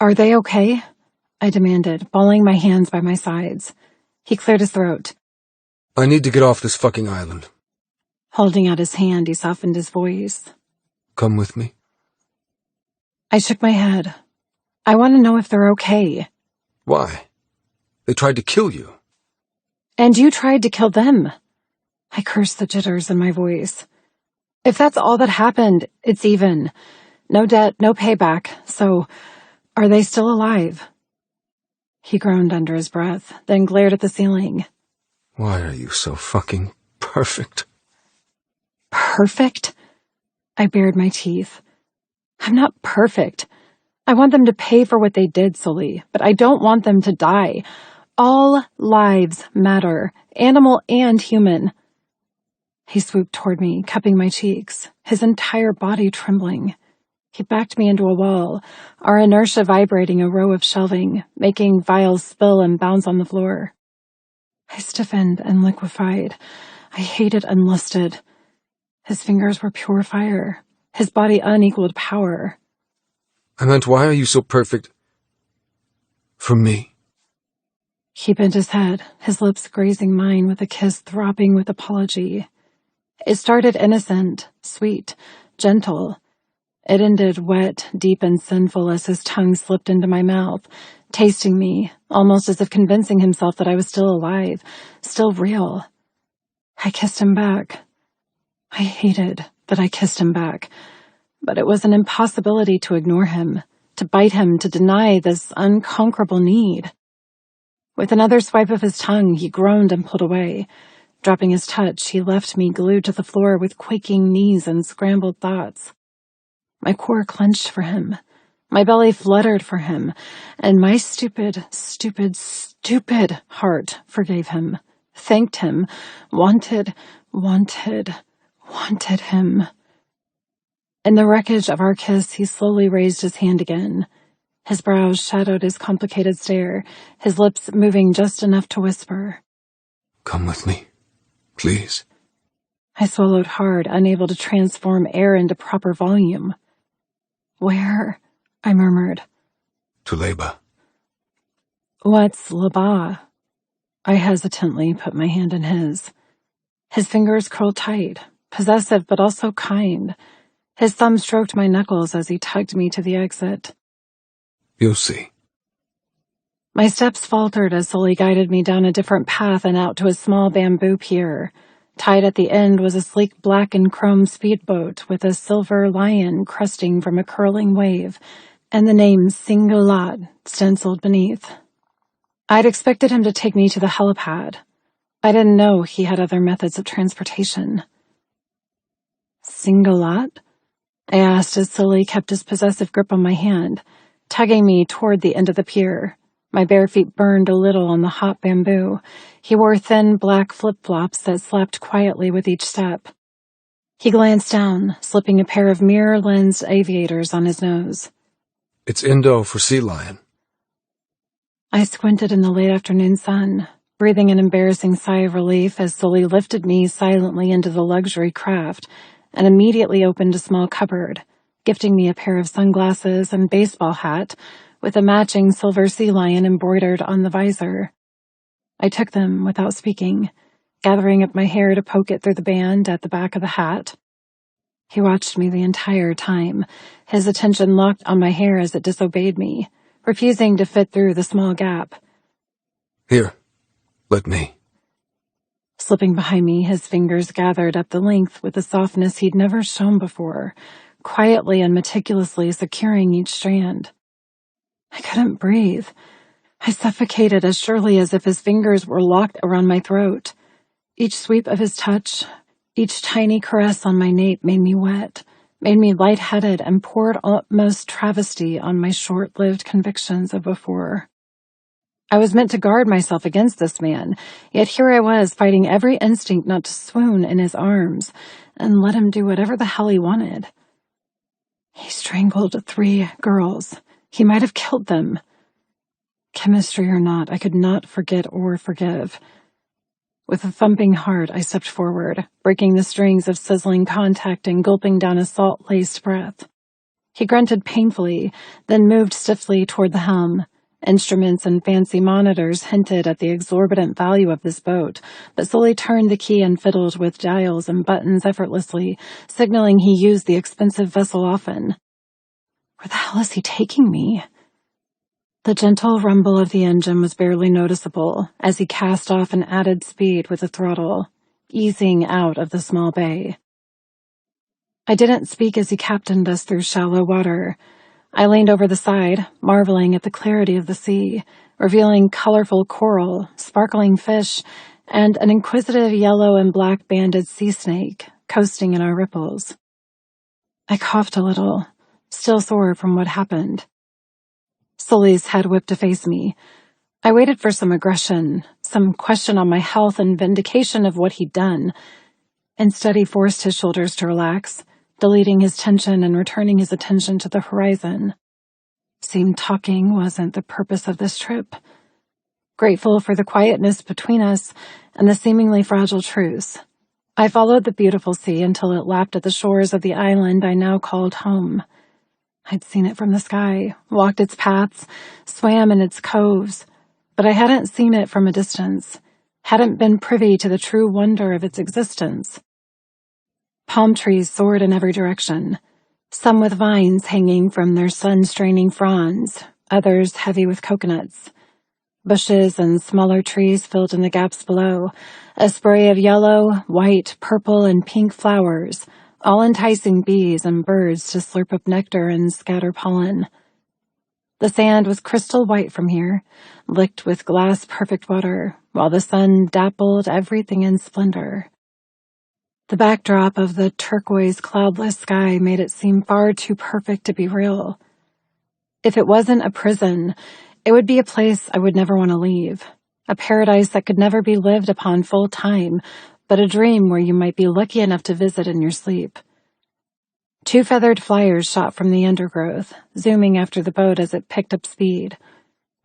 "Are they okay?" I demanded, balling my hands by my sides. He cleared his throat. I need to get off this fucking island. Holding out his hand, he softened his voice. Come with me? I shook my head. I want to know if they're okay. Why? They tried to kill you. And you tried to kill them. I cursed the jitters in my voice. If that's all that happened, it's even. No debt, no payback. So, are they still alive? He groaned under his breath, then glared at the ceiling. Why are you so fucking perfect? Perfect? I bared my teeth. I'm not perfect. I want them to pay for what they did, Sully, but I don't want them to die. All lives matter, animal and human. He swooped toward me, cupping my cheeks, his entire body trembling. He backed me into a wall, our inertia vibrating a row of shelving, making vials spill and bounce on the floor. I stiffened and liquefied. I hated and lusted. His fingers were pure fire, his body unequaled power. I meant, why are you so perfect for me? He bent his head, his lips grazing mine with a kiss throbbing with apology. It started innocent, sweet, gentle. It ended wet, deep, and sinful as his tongue slipped into my mouth, tasting me, almost as if convincing himself that I was still alive, still real. I kissed him back. I hated that I kissed him back, but it was an impossibility to ignore him, to bite him, to deny this unconquerable need. With another swipe of his tongue, he groaned and pulled away. Dropping his touch, he left me glued to the floor with quaking knees and scrambled thoughts. My core clenched for him. My belly fluttered for him, and my stupid, stupid, stupid heart forgave him, thanked him, wanted him. In the wreckage of our kiss, he slowly raised his hand again. His brows shadowed his complicated stare, his lips moving just enough to whisper. Come with me, please. I swallowed hard, unable to transform air into proper volume. Where? I murmured. To Leba. What's Leba? I hesitantly put my hand in his. His fingers curled tight, possessive but also kind. His thumb stroked my knuckles as he tugged me to the exit. You'll see. My steps faltered as Sully guided me down a different path and out to a small bamboo pier. Tied at the end was a sleek black and chrome speedboat with a silver lion cresting from a curling wave, and the name Singulat stenciled beneath. I'd expected him to take me to the helipad. I didn't know he had other methods of transportation. Singulat? I asked as Sully kept his possessive grip on my hand, tugging me toward the end of the pier. My bare feet burned a little on the hot bamboo. He wore thin black flip-flops that slapped quietly with each step. He glanced down, slipping a pair of mirror-lensed aviators on his nose. It's Indo for sea lion. I squinted in the late afternoon sun, breathing an embarrassing sigh of relief as Sully lifted me silently into the luxury craft and immediately opened a small cupboard, gifting me a pair of sunglasses and baseball hat with a matching silver sea lion embroidered on the visor. I took them without speaking, gathering up my hair to poke it through the band at the back of the hat. He watched me the entire time, his attention locked on my hair as it disobeyed me, refusing to fit through the small gap. Here, let me. Slipping behind me, his fingers gathered up the length with a softness he'd never shown before, quietly and meticulously securing each strand. I couldn't breathe. I suffocated as surely as if his fingers were locked around my throat. Each sweep of his touch, each tiny caress on my nape made me wet, made me lightheaded, and poured utmost travesty on my short-lived convictions of before. I was meant to guard myself against this man, yet here I was fighting every instinct not to swoon in his arms and let him do whatever the hell he wanted. He strangled 3 girls. He might have killed them. Chemistry or not, I could not forget or forgive. With a thumping heart, I stepped forward, breaking the strings of sizzling contact and gulping down a salt-laced breath. He grunted painfully, then moved stiffly toward the helm. Instruments and fancy monitors hinted at the exorbitant value of this boat, but Sully turned the key and fiddled with dials and buttons effortlessly, signaling he used the expensive vessel often. Where the hell is he taking me? The gentle rumble of the engine was barely noticeable as he cast off and added speed with the throttle, easing out of the small bay. I didn't speak as he captained us through shallow water. I leaned over the side, marveling at the clarity of the sea, revealing colorful coral, sparkling fish, and an inquisitive yellow and black banded sea snake coasting in our ripples. I coughed a little, still sore from what happened. Sully's head whipped to face me. I waited for some aggression, some question on my health and vindication of what he'd done. Instead, he forced his shoulders to relax, deleting his tension and returning his attention to the horizon. Seemed talking wasn't the purpose of this trip. grateful for the quietness between us and the seemingly fragile truce. I followed the beautiful sea until it lapped at the shores of the island I now called home. I'd seen it from the sky, walked its paths, swam in its coves, but I hadn't seen it from a distance, hadn't been privy to the true wonder of its existence. Palm trees soared in every direction, some with vines hanging from their sun-straining fronds, others heavy with coconuts. Bushes and smaller trees filled in the gaps below, a spray of yellow, white, purple, and pink flowers, all enticing bees and birds to slurp up nectar and scatter pollen. The sand was crystal white from here, licked with glass-perfect water, while the sun dappled everything in splendor. The backdrop of the turquoise, cloudless sky made it seem far too perfect to be real. If it wasn't a prison, it would be a place I would never want to leave, a paradise that could never be lived upon full time, but a dream where you might be lucky enough to visit in your sleep. 2 feathered flyers shot from the undergrowth, zooming after the boat as it picked up speed.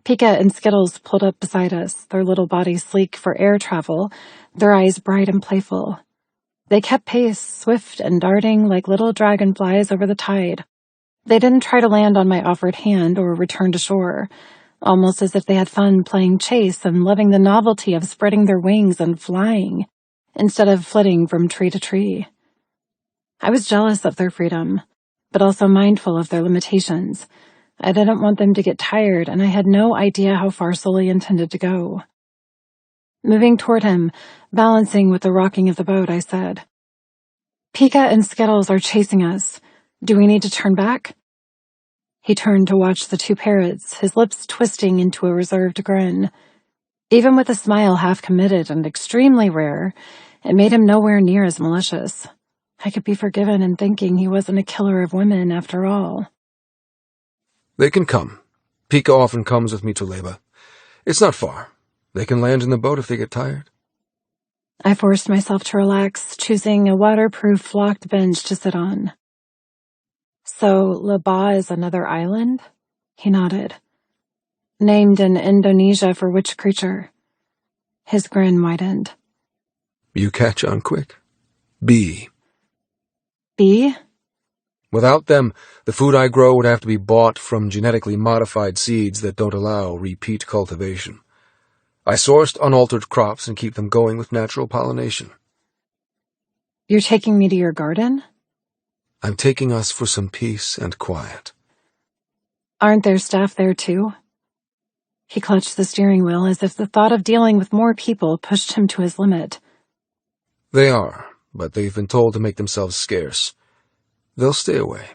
Pika and Skittles pulled up beside us, their little bodies sleek for air travel, their eyes bright and playful. They kept pace, swift and darting like little dragonflies over the tide. They didn't try to land on my offered hand or return to shore, almost as if they had fun playing chase and loving the novelty of spreading their wings and flying, instead of flitting from tree to tree. I was jealous of their freedom, but also mindful of their limitations. I didn't want them to get tired, and I had no idea how far Sully intended to go. Moving toward him, balancing with the rocking of the boat, I said, "Pika and Skittles are chasing us. Do we need to turn back?" He turned to watch the 2 parrots, his lips twisting into a reserved grin. Even with a smile half-committed and extremely rare, it made him nowhere near as malicious. I could be forgiven in thinking he wasn't a killer of women after all. They can come. Pika often comes with me to Leba. It's not far. They can land in the boat if they get tired. I forced myself to relax, choosing a waterproof flocked bench to sit on. "So, Leba is another island?" He nodded. "Named in Indonesia for which creature?" His grin widened. You catch on quick. Bee. Bee? Without them, the food I grow would have to be bought from genetically modified seeds that don't allow repeat cultivation. I sourced unaltered crops and keep them going with natural pollination. You're taking me to your garden? I'm taking us for some peace and quiet. Aren't there staff there too? He clutched the steering wheel as if the thought of dealing with more people pushed him to his limit. They are, but they've been told to make themselves scarce. They'll stay away.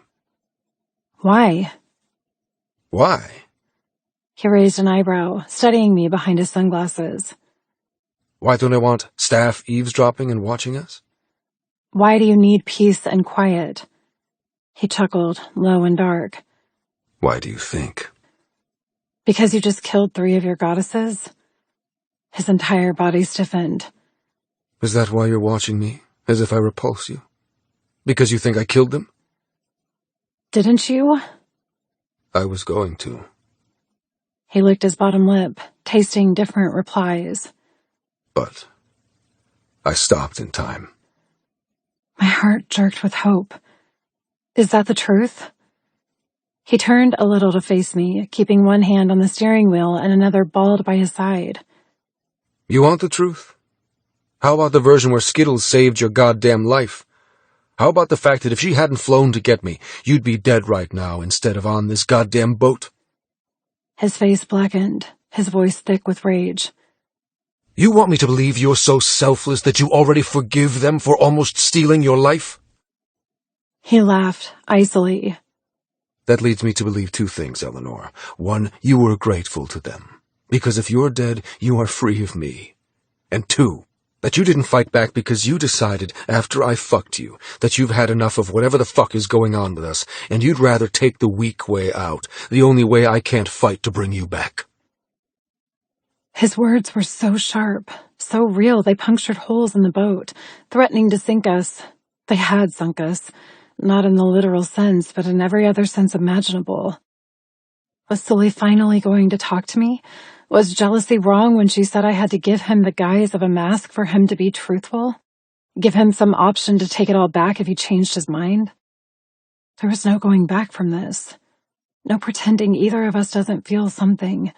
Why? Why? He raised an eyebrow, studying me behind his sunglasses. Why don't I want staff eavesdropping and watching us? Why do you need peace and quiet? He chuckled, low and dark. Why do you think? Because you just killed 3 of your goddesses? His entire body stiffened. Is that why you're watching me, as if I repulse you? Because you think I killed them? Didn't you? I was going to. He licked his bottom lip, tasting different replies. But I stopped in time. My heart jerked with hope. Is that the truth? He turned a little to face me, keeping one hand on the steering wheel and another balled by his side. You want the truth? How about the version where Skittles saved your goddamn life? How about the fact that if she hadn't flown to get me, you'd be dead right now instead of on this goddamn boat? His face blackened, his voice thick with rage. You want me to believe you're so selfless that you already forgive them for almost stealing your life? He laughed, icily. That leads me to believe 2 things, Eleanor. 1, you were grateful to them, because if you're dead, you are free of me. And 2, that you didn't fight back because you decided, after I fucked you, that you've had enough of whatever the fuck is going on with us, and you'd rather take the weak way out, the only way I can't fight to bring you back. His words were so sharp, so real they punctured holes in the boat, threatening to sink us. They had sunk us, not in the literal sense, but in every other sense imaginable. Was Sully finally going to talk to me? Was jealousy wrong when she said I had to give him the guise of a mask for him to be truthful? Give him some option to take it all back if he changed his mind? There was no going back from this. No pretending either of us doesn't feel something.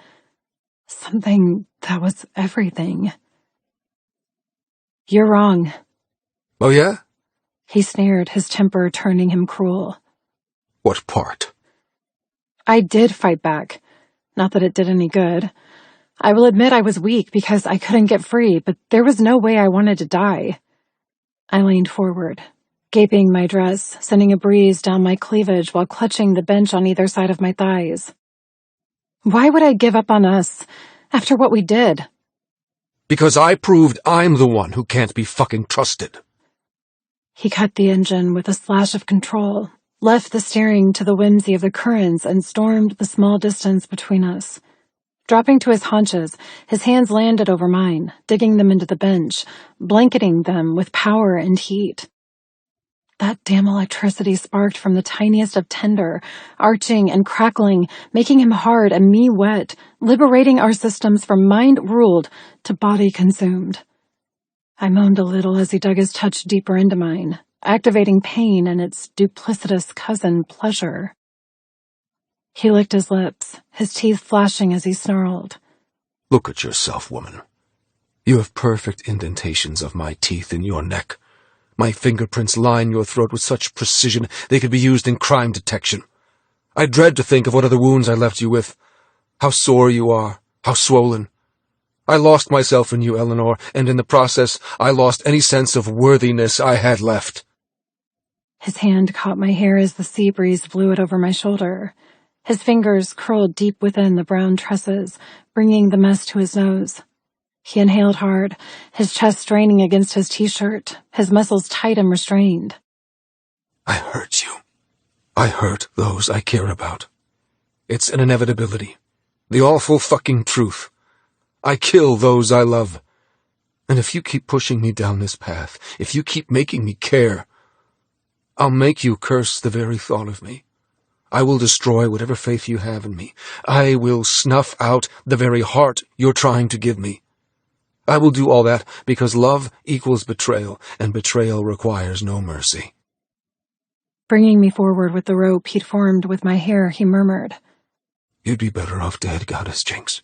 Something that was everything. You're wrong. Oh, yeah? He sneered, his temper turning him cruel. What part? I did fight back. Not that it did any good. I will admit I was weak because I couldn't get free, but there was no way I wanted to die. I leaned forward, gaping my dress, sending a breeze down my cleavage while clutching the bench on either side of my thighs. Why would I give up on us after what we did? Because I proved I'm the one who can't be fucking trusted. He cut the engine with a slash of control, left the steering to the whimsy of the currents, and stormed the small distance between us. Dropping to his haunches, his hands landed over mine, digging them into the bench, blanketing them with power and heat. That damn electricity sparked from the tiniest of tender, arching and crackling, making him hard and me wet, liberating our systems from mind-ruled to body-consumed. I moaned a little as he dug his touch deeper into mine, activating pain and its duplicitous cousin, pleasure. He licked his lips, his teeth flashing as he snarled. Look at yourself, woman. You have perfect indentations of my teeth in your neck. My fingerprints line your throat with such precision they could be used in crime detection. I dread to think of what other wounds I left you with. How sore you are, how swollen. I lost myself in you, Eleanor, and in the process I lost any sense of worthiness I had left. His hand caught my hair as the sea breeze blew it over my shoulder. His fingers curled deep within the brown tresses, bringing the mess to his nose. He inhaled hard, his chest straining against his t-shirt, his muscles tight and restrained. I hurt you. I hurt those I care about. It's an inevitability. The awful fucking truth. I kill those I love. And if you keep pushing me down this path, if you keep making me care, I'll make you curse the very thought of me. I will destroy whatever faith you have in me. I will snuff out the very heart you're trying to give me. I will do all that because love equals betrayal, and betrayal requires no mercy. Bringing me forward with the rope he'd formed with my hair, he murmured, You'd be better off dead, Goddess Jinx.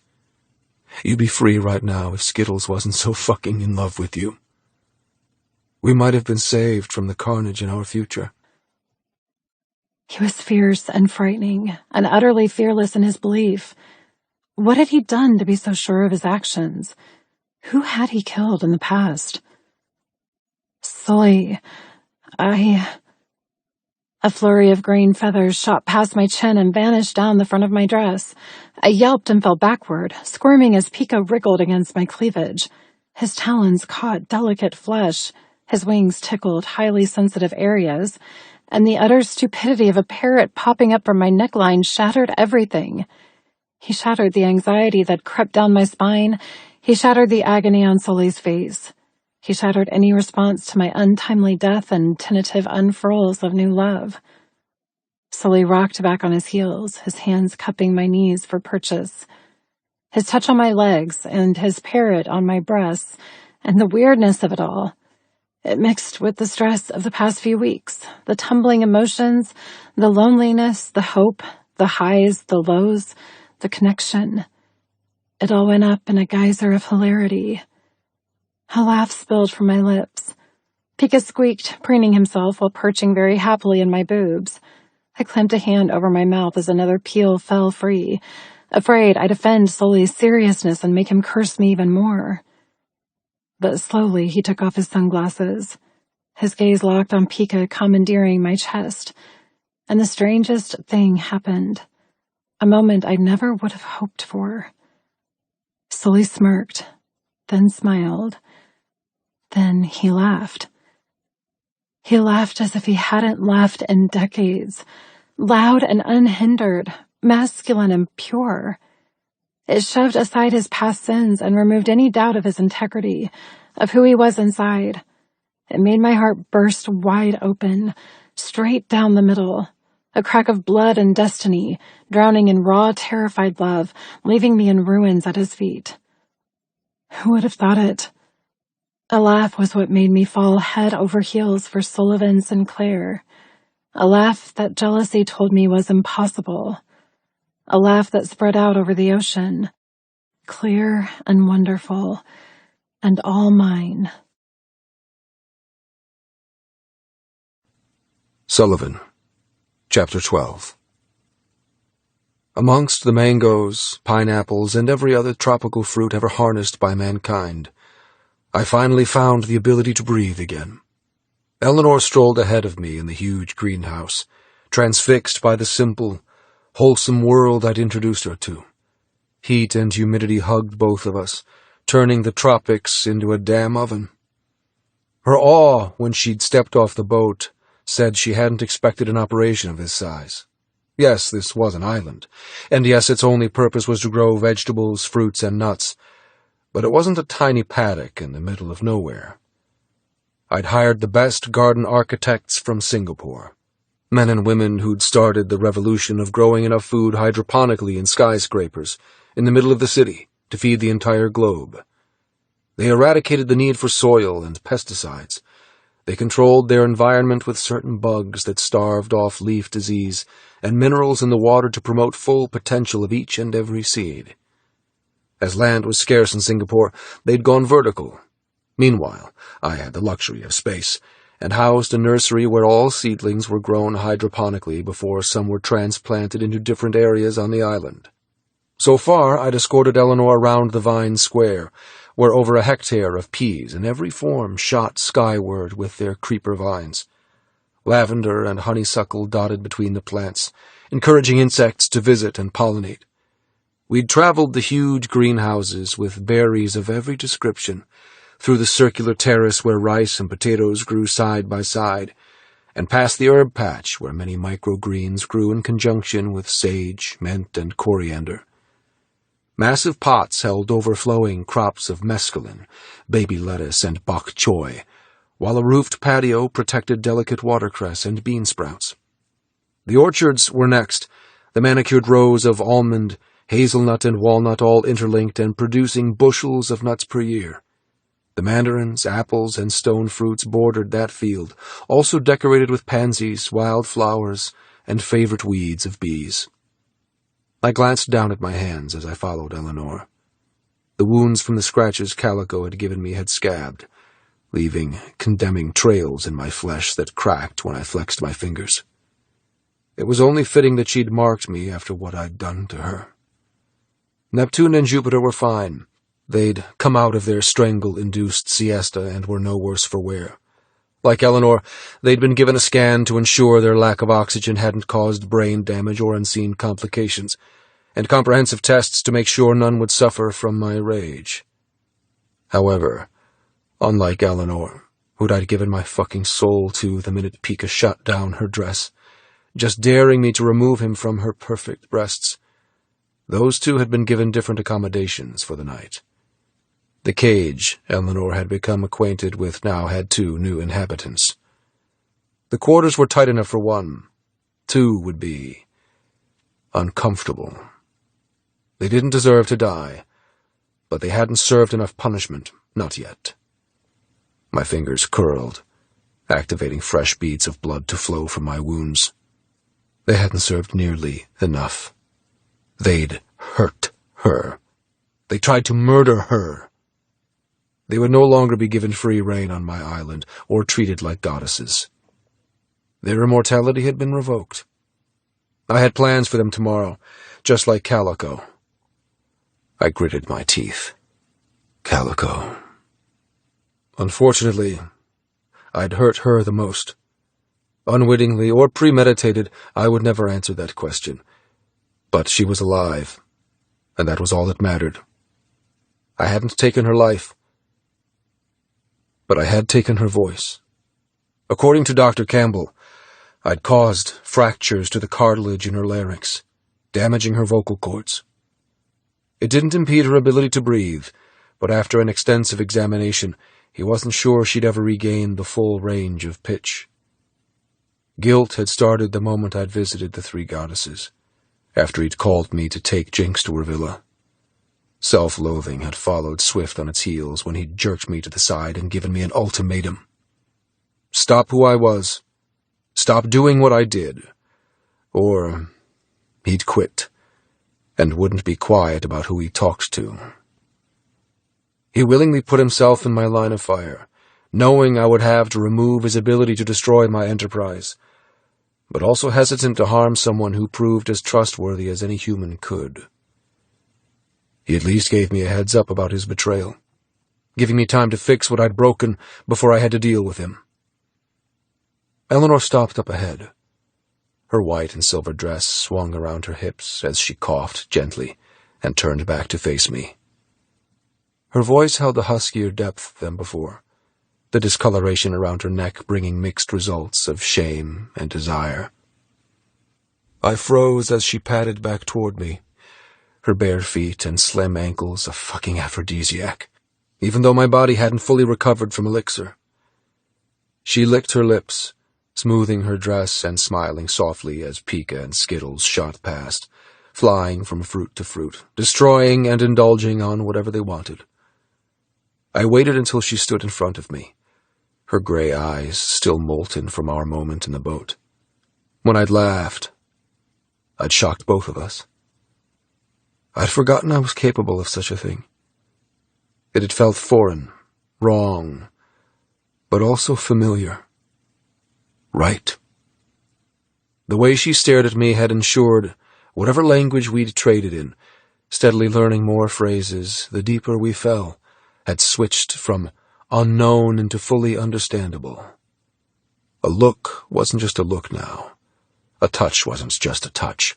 You'd be free right now if Skittles wasn't so fucking in love with you. We might have been saved from the carnage in our future. He was fierce and frightening, and utterly fearless in his belief. What had he done to be so sure of his actions? Who had he killed in the past? Sully, A flurry of green feathers shot past my chin and vanished down the front of my dress. I yelped and fell backward, squirming as Pika wriggled against my cleavage. His talons caught delicate flesh, his wings tickled highly sensitive areas, and the utter stupidity of a parrot popping up from my neckline shattered everything. He shattered the anxiety that crept down my spine. He shattered the agony on Sully's face. He shattered any response to my untimely death and tentative unfurls of new love. Sully rocked back on his heels, his hands cupping my knees for purchase. His touch on my legs and his parrot on my breasts, and the weirdness of it all. It mixed with the stress of the past few weeks, the tumbling emotions, the loneliness, the hope, the highs, the lows, the connection. It all went up in a geyser of hilarity. A laugh spilled from my lips. Pika squeaked, preening himself while perching very happily in my boobs. I clamped a hand over my mouth as another peel fell free, afraid I'd offend Sully's seriousness and make him curse me even more. But slowly he took off his sunglasses. His gaze locked on Pika commandeering my chest. And the strangest thing happened. A moment I never would have hoped for. Sully smirked, then smiled. Then he laughed. He laughed as if he hadn't laughed in decades. Loud and unhindered, masculine and pure. It shoved aside his past sins and removed any doubt of his integrity, of who he was inside. It made my heart burst wide open, straight down the middle. A crack of blood and destiny, drowning in raw, terrified love, leaving me in ruins at his feet. Who would have thought it? A laugh was what made me fall head over heels for Sully Sinclair. A laugh that jealousy told me was impossible. A laugh that spread out over the ocean, clear and wonderful, and all mine. Sullivan, Chapter 12. Amongst the mangoes, pineapples, and every other tropical fruit ever harnessed by mankind, I finally found the ability to breathe again. Eleanor strolled ahead of me in the huge greenhouse, transfixed by the simple, wholesome world I'd introduced her to. Heat and humidity hugged both of us, turning the tropics into a damn oven. Her awe when she'd stepped off the boat said she hadn't expected an operation of this size. Yes, this was an island, and yes, its only purpose was to grow vegetables, fruits, and nuts, but it wasn't a tiny paddock in the middle of nowhere. I'd hired the best garden architects from Singapore, men and women who'd started the revolution of growing enough food hydroponically in skyscrapers in the middle of the city to feed the entire globe. They eradicated the need for soil and pesticides. They controlled their environment with certain bugs that starved off leaf disease and minerals in the water to promote full potential of each and every seed. As land was scarce in Singapore, they'd gone vertical. Meanwhile, I had the luxury of space, and housed a nursery where all seedlings were grown hydroponically before some were transplanted into different areas on the island. So far, I'd escorted Eleanor around the Vine Square, where over a hectare of peas in every form shot skyward with their creeper vines. Lavender and honeysuckle dotted between the plants, encouraging insects to visit and pollinate. We'd traveled the huge greenhouses with berries of every description, through the circular terrace where rice and potatoes grew side by side, and past the herb patch where many microgreens grew in conjunction with sage, mint, and coriander. Massive pots held overflowing crops of mesclun, baby lettuce, and bok choy, while a roofed patio protected delicate watercress and bean sprouts. The orchards were next, the manicured rows of almond, hazelnut, and walnut all interlinked and producing bushels of nuts per year. The mandarins, apples, and stone fruits bordered that field, also decorated with pansies, wild flowers, and favorite weeds of bees. I glanced down at my hands as I followed Eleanor. The wounds from the scratches Calico had given me had scabbed, leaving condemning trails in my flesh that cracked when I flexed my fingers. It was only fitting that she'd marked me after what I'd done to her. Neptune and Jupiter were fine. They'd come out of their strangle-induced siesta and were no worse for wear. Like Eleanor, they'd been given a scan to ensure their lack of oxygen hadn't caused brain damage or unseen complications, and comprehensive tests to make sure none would suffer from my rage. However, unlike Eleanor, who'd I'd given my fucking soul to the minute Pika shut down her dress, just daring me to remove him from her perfect breasts, those two had been given different accommodations for the night. The cage Eleanor had become acquainted with now had 2 new inhabitants. The quarters were tight enough for one. 2 would be uncomfortable. They didn't deserve to die, but they hadn't served enough punishment, not yet. My fingers curled, activating fresh beads of blood to flow from my wounds. They hadn't served nearly enough. They'd hurt her. They tried to murder her. They would no longer be given free rein on my island, or treated like goddesses. Their immortality had been revoked. I had plans for them tomorrow, just like Calico. I gritted my teeth. Calico. Unfortunately, I'd hurt her the most. Unwittingly or premeditated, I would never answer that question. But she was alive, and that was all that mattered. I hadn't taken her life, but I had taken her voice. According to Dr. Campbell, I'd caused fractures to the cartilage in her larynx, damaging her vocal cords. It didn't impede her ability to breathe, but after an extensive examination, he wasn't sure she'd ever regain the full range of pitch. Guilt had started the moment I'd visited the three goddesses, after he'd called me to take Jinx to her villa. Self-loathing had followed swift on its heels when he'd jerked me to the side and given me an ultimatum. Stop who I was. Stop doing what I did. Or he'd quit, and wouldn't be quiet about who he talked to. He willingly put himself in my line of fire, knowing I would have to remove his ability to destroy my enterprise, but also hesitant to harm someone who proved as trustworthy as any human could. He at least gave me a heads up about his betrayal, giving me time to fix what I'd broken before I had to deal with him. Eleanor stopped up ahead. Her white and silver dress swung around her hips as she coughed gently and turned back to face me. Her voice held a huskier depth than before, the discoloration around her neck bringing mixed results of shame and desire. I froze as she padded back toward me, her bare feet and slim ankles a fucking aphrodisiac, even though my body hadn't fully recovered from elixir. She licked her lips, smoothing her dress and smiling softly as Pika and Skittles shot past, flying from fruit to fruit, destroying and indulging on whatever they wanted. I waited until she stood in front of me, her gray eyes still molten from our moment in the boat. When I'd laughed, I'd shocked both of us. I'd forgotten I was capable of such a thing. It had felt foreign, wrong, but also familiar. Right. The way she stared at me had ensured, whatever language we'd traded in, steadily learning more phrases, the deeper we fell, had switched from unknown into fully understandable. A look wasn't just a look now. A touch wasn't just a touch.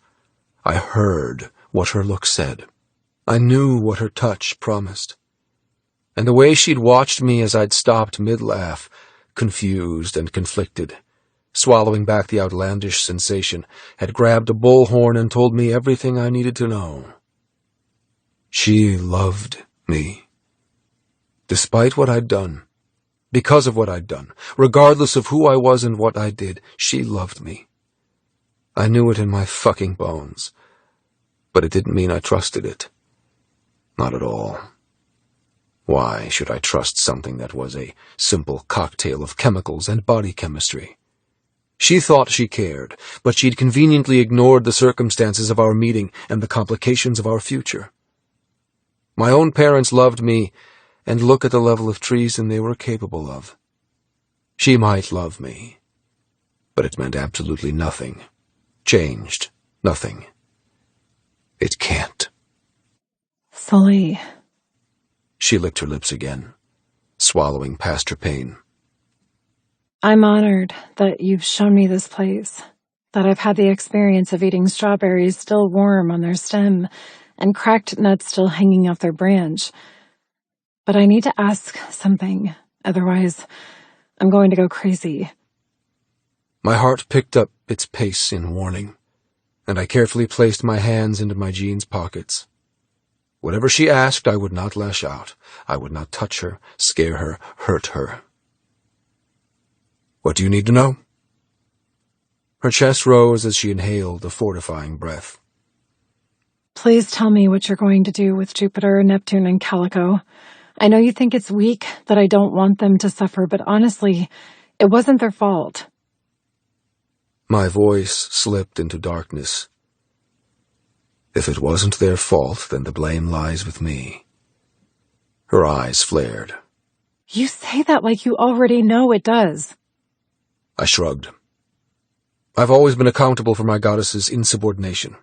I heard what her look said. I knew what her touch promised. And the way she'd watched me as I'd stopped mid-laugh, confused and conflicted, swallowing back the outlandish sensation, had grabbed a bullhorn and told me everything I needed to know. She loved me. Despite what I'd done, because of what I'd done, regardless of who I was and what I did, she loved me. I knew it in my fucking bones, but it didn't mean I trusted it. Not at all. Why should I trust something that was a simple cocktail of chemicals and body chemistry? She thought she cared, but she'd conveniently ignored the circumstances of our meeting and the complications of our future. My own parents loved me, and look at the level of treason they were capable of. She might love me, but it meant absolutely nothing. Changed nothing. It can't. Sully. She licked her lips again, swallowing past her pain. I'm honored that you've shown me this place, that I've had the experience of eating strawberries still warm on their stem and cracked nuts still hanging off their branch. But I need to ask something, otherwise I'm going to go crazy. My heart picked up its pace in warning, and I carefully placed my hands into my jeans pockets. Whatever she asked, I would not lash out. I would not touch her, scare her, hurt her. What do you need to know? Her chest rose as she inhaled a fortifying breath. Please tell me what you're going to do with Jupiter, Neptune, and Calico. I know you think it's weak that I don't want them to suffer, but honestly, it wasn't their fault. My voice slipped into darkness. If it wasn't their fault, then the blame lies with me. Her eyes flared. You say that like you already know it does. I shrugged. I've always been accountable for my goddesses' insubordination.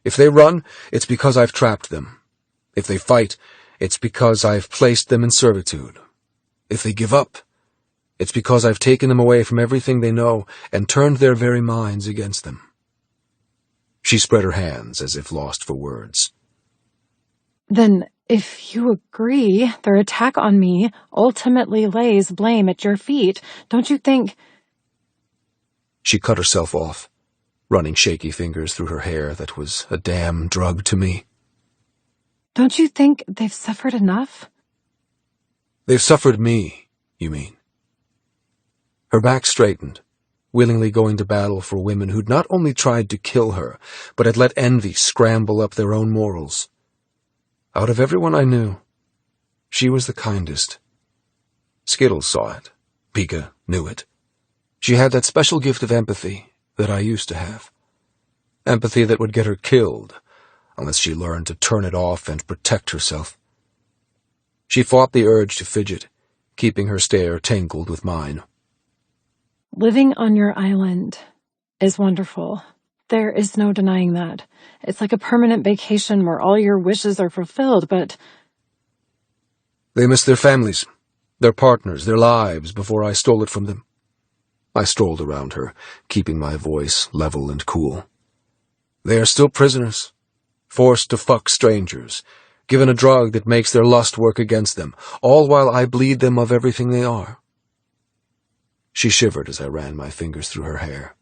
If they run, it's because I've trapped them. If they fight, it's because I've placed them in servitude. If they give up, it's because I've taken them away from everything they know and turned their very minds against them. She spread her hands as if lost for words. Then, if you agree, their attack on me ultimately lays blame at your feet, don't you think— She cut herself off, running shaky fingers through her hair that was a damn drug to me. Don't you think they've suffered enough? They've suffered me, you mean? Her back straightened, willingly going to battle for women who'd not only tried to kill her, but had let envy scramble up their own morals. Out of everyone I knew, she was the kindest. Skittles saw it. Pika knew it. She had that special gift of empathy that I used to have. Empathy that would get her killed, unless she learned to turn it off and protect herself. She fought the urge to fidget, keeping her stare tangled with mine. Living on your island is wonderful. There is no denying that. It's like a permanent vacation where all your wishes are fulfilled, but... They missed their families, their partners, their lives before I stole it from them. I strolled around her, keeping my voice level and cool. They are still prisoners, forced to fuck strangers, given a drug that makes their lust work against them, all while I bleed them of everything they are. She shivered as I ran my fingers through her hair,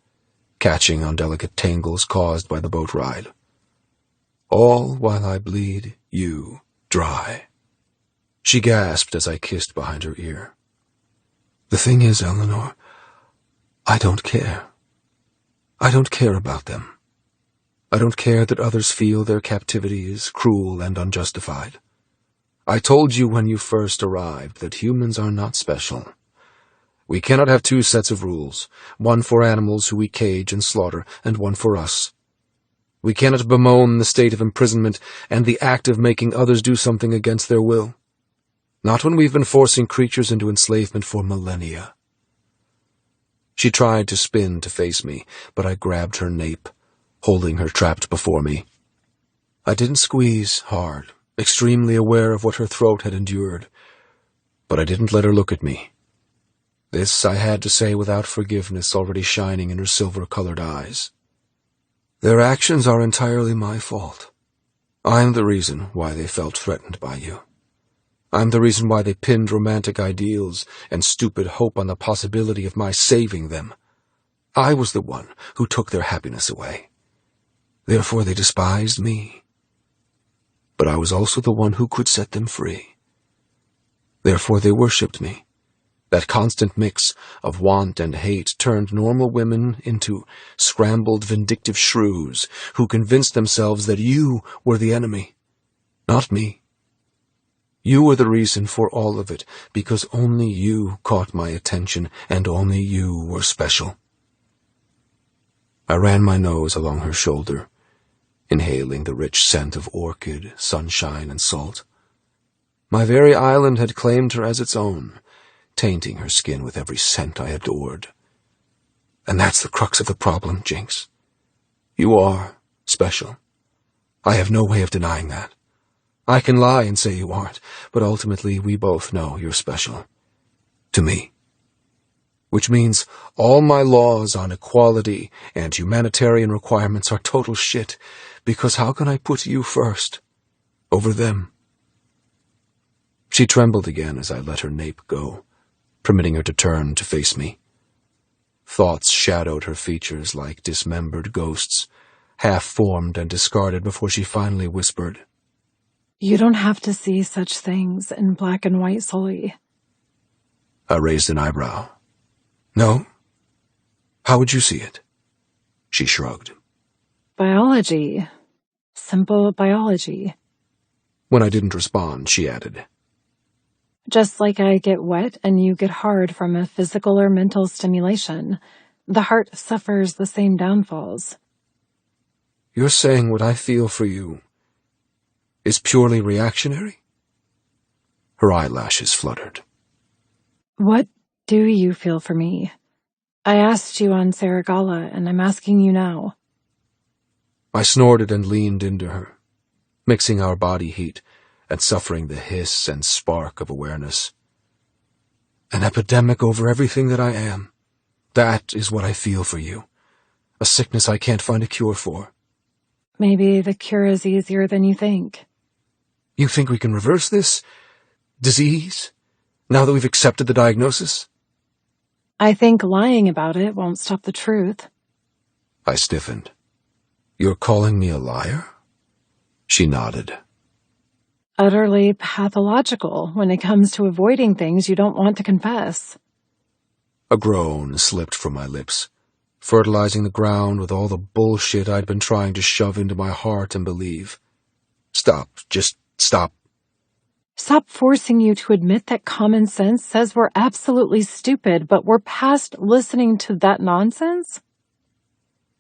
catching on delicate tangles caused by the boat ride. All while I bleed you dry. She gasped as I kissed behind her ear. The thing is, Eleanor, I don't care. I don't care about them. I don't care that others feel their captivity is cruel and unjustified. I told you when you first arrived that humans are not special. We cannot have two sets of rules, one for animals who we cage and slaughter, and one for us. We cannot bemoan the state of imprisonment and the act of making others do something against their will. Not when we've been forcing creatures into enslavement for millennia. She tried to spin to face me, but I grabbed her nape, holding her trapped before me. I didn't squeeze hard, extremely aware of what her throat had endured, but I didn't let her look at me. This I had to say without forgiveness already shining in her silver-colored eyes. Their actions are entirely my fault. I'm the reason why they felt threatened by you. I'm the reason why they pinned romantic ideals and stupid hope on the possibility of my saving them. I was the one who took their happiness away. Therefore they despised me. But I was also the one who could set them free. Therefore they worshipped me. That constant mix of want and hate turned normal women into scrambled vindictive shrews who convinced themselves that you were the enemy, not me. You were the reason for all of it, because only you caught my attention and only you were special. I ran my nose along her shoulder, inhaling the rich scent of orchid, sunshine, and salt. My very island had claimed her as its own, tainting her skin with every scent I adored. And that's the crux of the problem, Jinx. You are special. I have no way of denying that. I can lie and say you aren't, but ultimately we both know you're special. To me. Which means all my laws on equality and humanitarian requirements are total shit, because how can I put you first, over them? She trembled again as I let her nape go, permitting her to turn to face me. Thoughts shadowed her features like dismembered ghosts, half-formed and discarded before she finally whispered, You don't have to see such things in black and white, Sully. I raised an eyebrow. No? How would you see it? She shrugged. Biology. Simple biology. When I didn't respond, she added, Just like I get wet and you get hard from a physical or mental stimulation, the heart suffers the same downfalls. You're saying what I feel for you is purely reactionary? Her eyelashes fluttered. What do you feel for me? I asked you on Saragala, and I'm asking you now. I snorted and leaned into her, mixing our body heat and suffering the hiss and spark of awareness. An epidemic over everything that I am. That is what I feel for you. A sickness I can't find a cure for. Maybe the cure is easier than you think. You think we can reverse this disease, now that we've accepted the diagnosis? I think lying about it won't stop the truth. I stiffened. You're calling me a liar? She nodded. Utterly pathological when it comes to avoiding things you don't want to confess. A groan slipped from my lips, fertilizing the ground with all the bullshit I'd been trying to shove into my heart and believe. Stop. Just stop. Stop forcing you to admit that common sense says we're absolutely stupid, but we're past listening to that nonsense?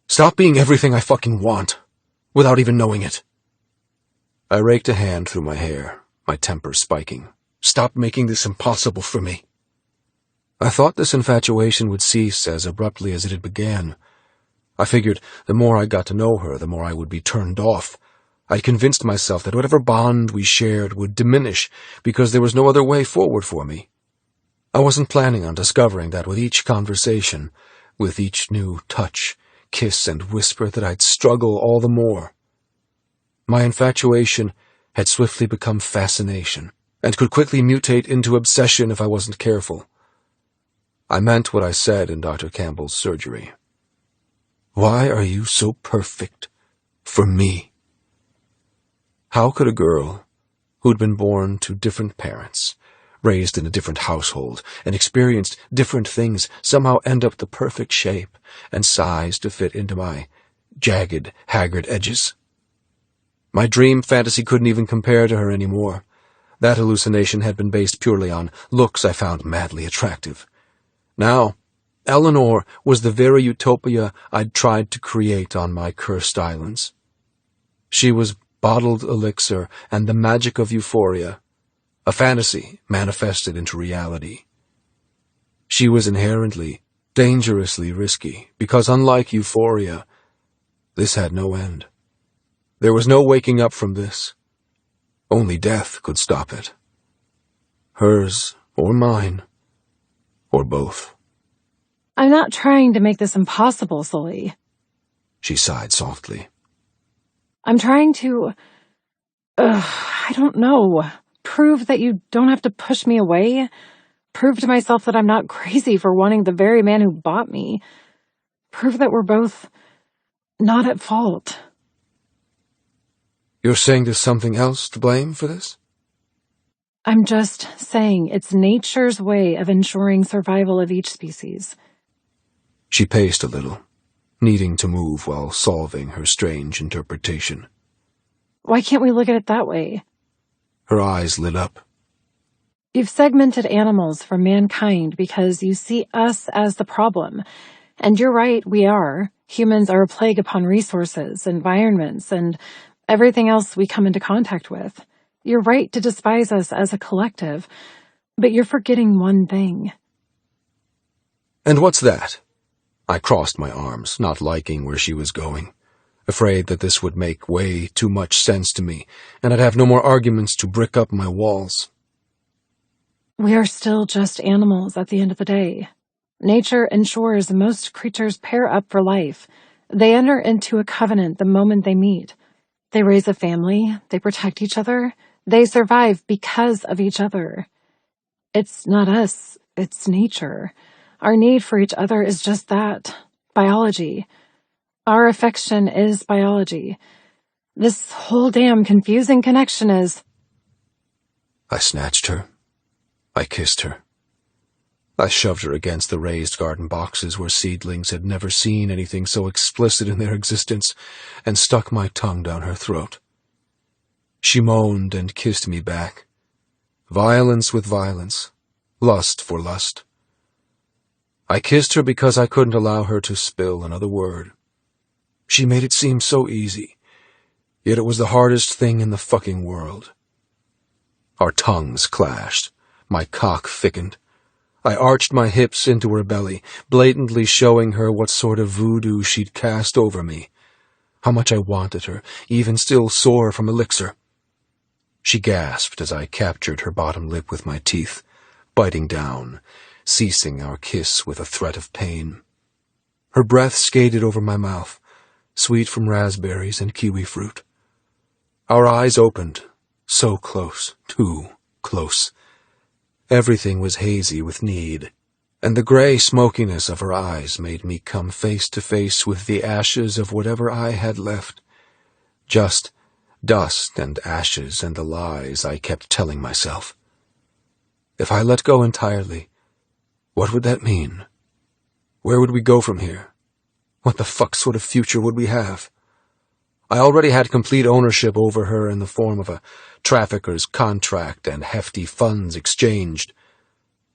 Stop being everything I fucking want, without even knowing it. I raked a hand through my hair, my temper spiking. Stop making this impossible for me. I thought this infatuation would cease as abruptly as it had began. I figured the more I got to know her, the more I would be turned off. I'd convinced myself that whatever bond we shared would diminish because there was no other way forward for me. I wasn't planning on discovering that with each conversation, with each new touch, kiss, and whisper that I'd struggle all the more. My infatuation had swiftly become fascination, and could quickly mutate into obsession if I wasn't careful. I meant what I said in Dr. Campbell's surgery. Why are you so perfect for me? How could a girl who'd been born to different parents, raised in a different household, and experienced different things somehow end up the perfect shape and size to fit into my jagged, haggard edges? My dream fantasy couldn't even compare to her anymore. That hallucination had been based purely on looks I found madly attractive. Now, Eleanor was the very utopia I'd tried to create on my cursed islands. She was bottled elixir and the magic of euphoria, a fantasy manifested into reality. She was inherently, dangerously risky, because unlike euphoria, this had no end. There was no waking up from this. Only death could stop it. Hers or mine, or both. I'm not trying to make this impossible, Sully. She sighed softly. I'm trying to, I don't know, prove that you don't have to push me away, prove to myself that I'm not crazy for wanting the very man who bought me, prove that we're both not at fault. You're saying there's something else to blame for this? I'm just saying it's nature's way of ensuring survival of each species. She paced a little, needing to move while solving her strange interpretation. Why can't we look at it that way? Her eyes lit up. You've segmented animals from mankind because you see us as the problem. And you're right, we are. Humans are a plague upon resources, environments, and everything else we come into contact with. You're right to despise us as a collective, but you're forgetting one thing. And what's that? I crossed my arms, not liking where she was going, afraid that this would make way too much sense to me, and I'd have no more arguments to brick up my walls. We are still just animals at the end of the day. Nature ensures most creatures pair up for life. They enter into a covenant the moment they meet. They raise a family, they protect each other, they survive because of each other. It's not us, it's nature. Our need for each other is just that, biology. Our affection is biology. This whole damn confusing connection is... I snatched her. I kissed her. I shoved her against the raised garden boxes where seedlings had never seen anything so explicit in their existence, and stuck my tongue down her throat. She moaned and kissed me back. Violence with violence. Lust for lust. I kissed her because I couldn't allow her to spill another word. She made it seem so easy, yet it was the hardest thing in the fucking world. Our tongues clashed. My cock thickened. I arched my hips into her belly, blatantly showing her what sort of voodoo she'd cast over me. How much I wanted her, even still sore from elixir. She gasped as I captured her bottom lip with my teeth, biting down, ceasing our kiss with a threat of pain. Her breath skated over my mouth, sweet from raspberries and kiwi fruit. Our eyes opened, so close, too close. Everything was hazy with need, and the gray smokiness of her eyes made me come face to face with the ashes of whatever I had left. Just dust and ashes and the lies I kept telling myself. If I let go entirely, what would that mean? Where would we go from here? What the fuck sort of future would we have? I already had complete ownership over her in the form of a trafficker's contract and hefty funds exchanged.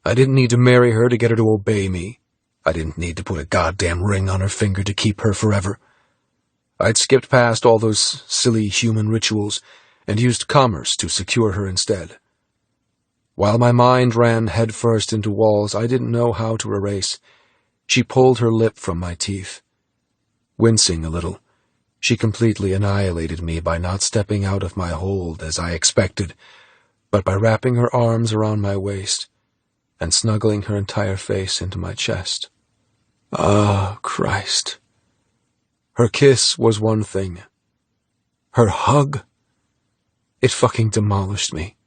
I didn't need to marry her to get her to obey me. I didn't need to put a goddamn ring on her finger to keep her forever. I'd skipped past all those silly human rituals and used commerce to secure her instead. While my mind ran headfirst into walls I didn't know how to erase, she pulled her lip from my teeth. Wincing a little, she completely annihilated me by not stepping out of my hold as I expected, but by wrapping her arms around my waist and snuggling her entire face into my chest. Ah, Christ. Her kiss was one thing. Her hug? It fucking demolished me.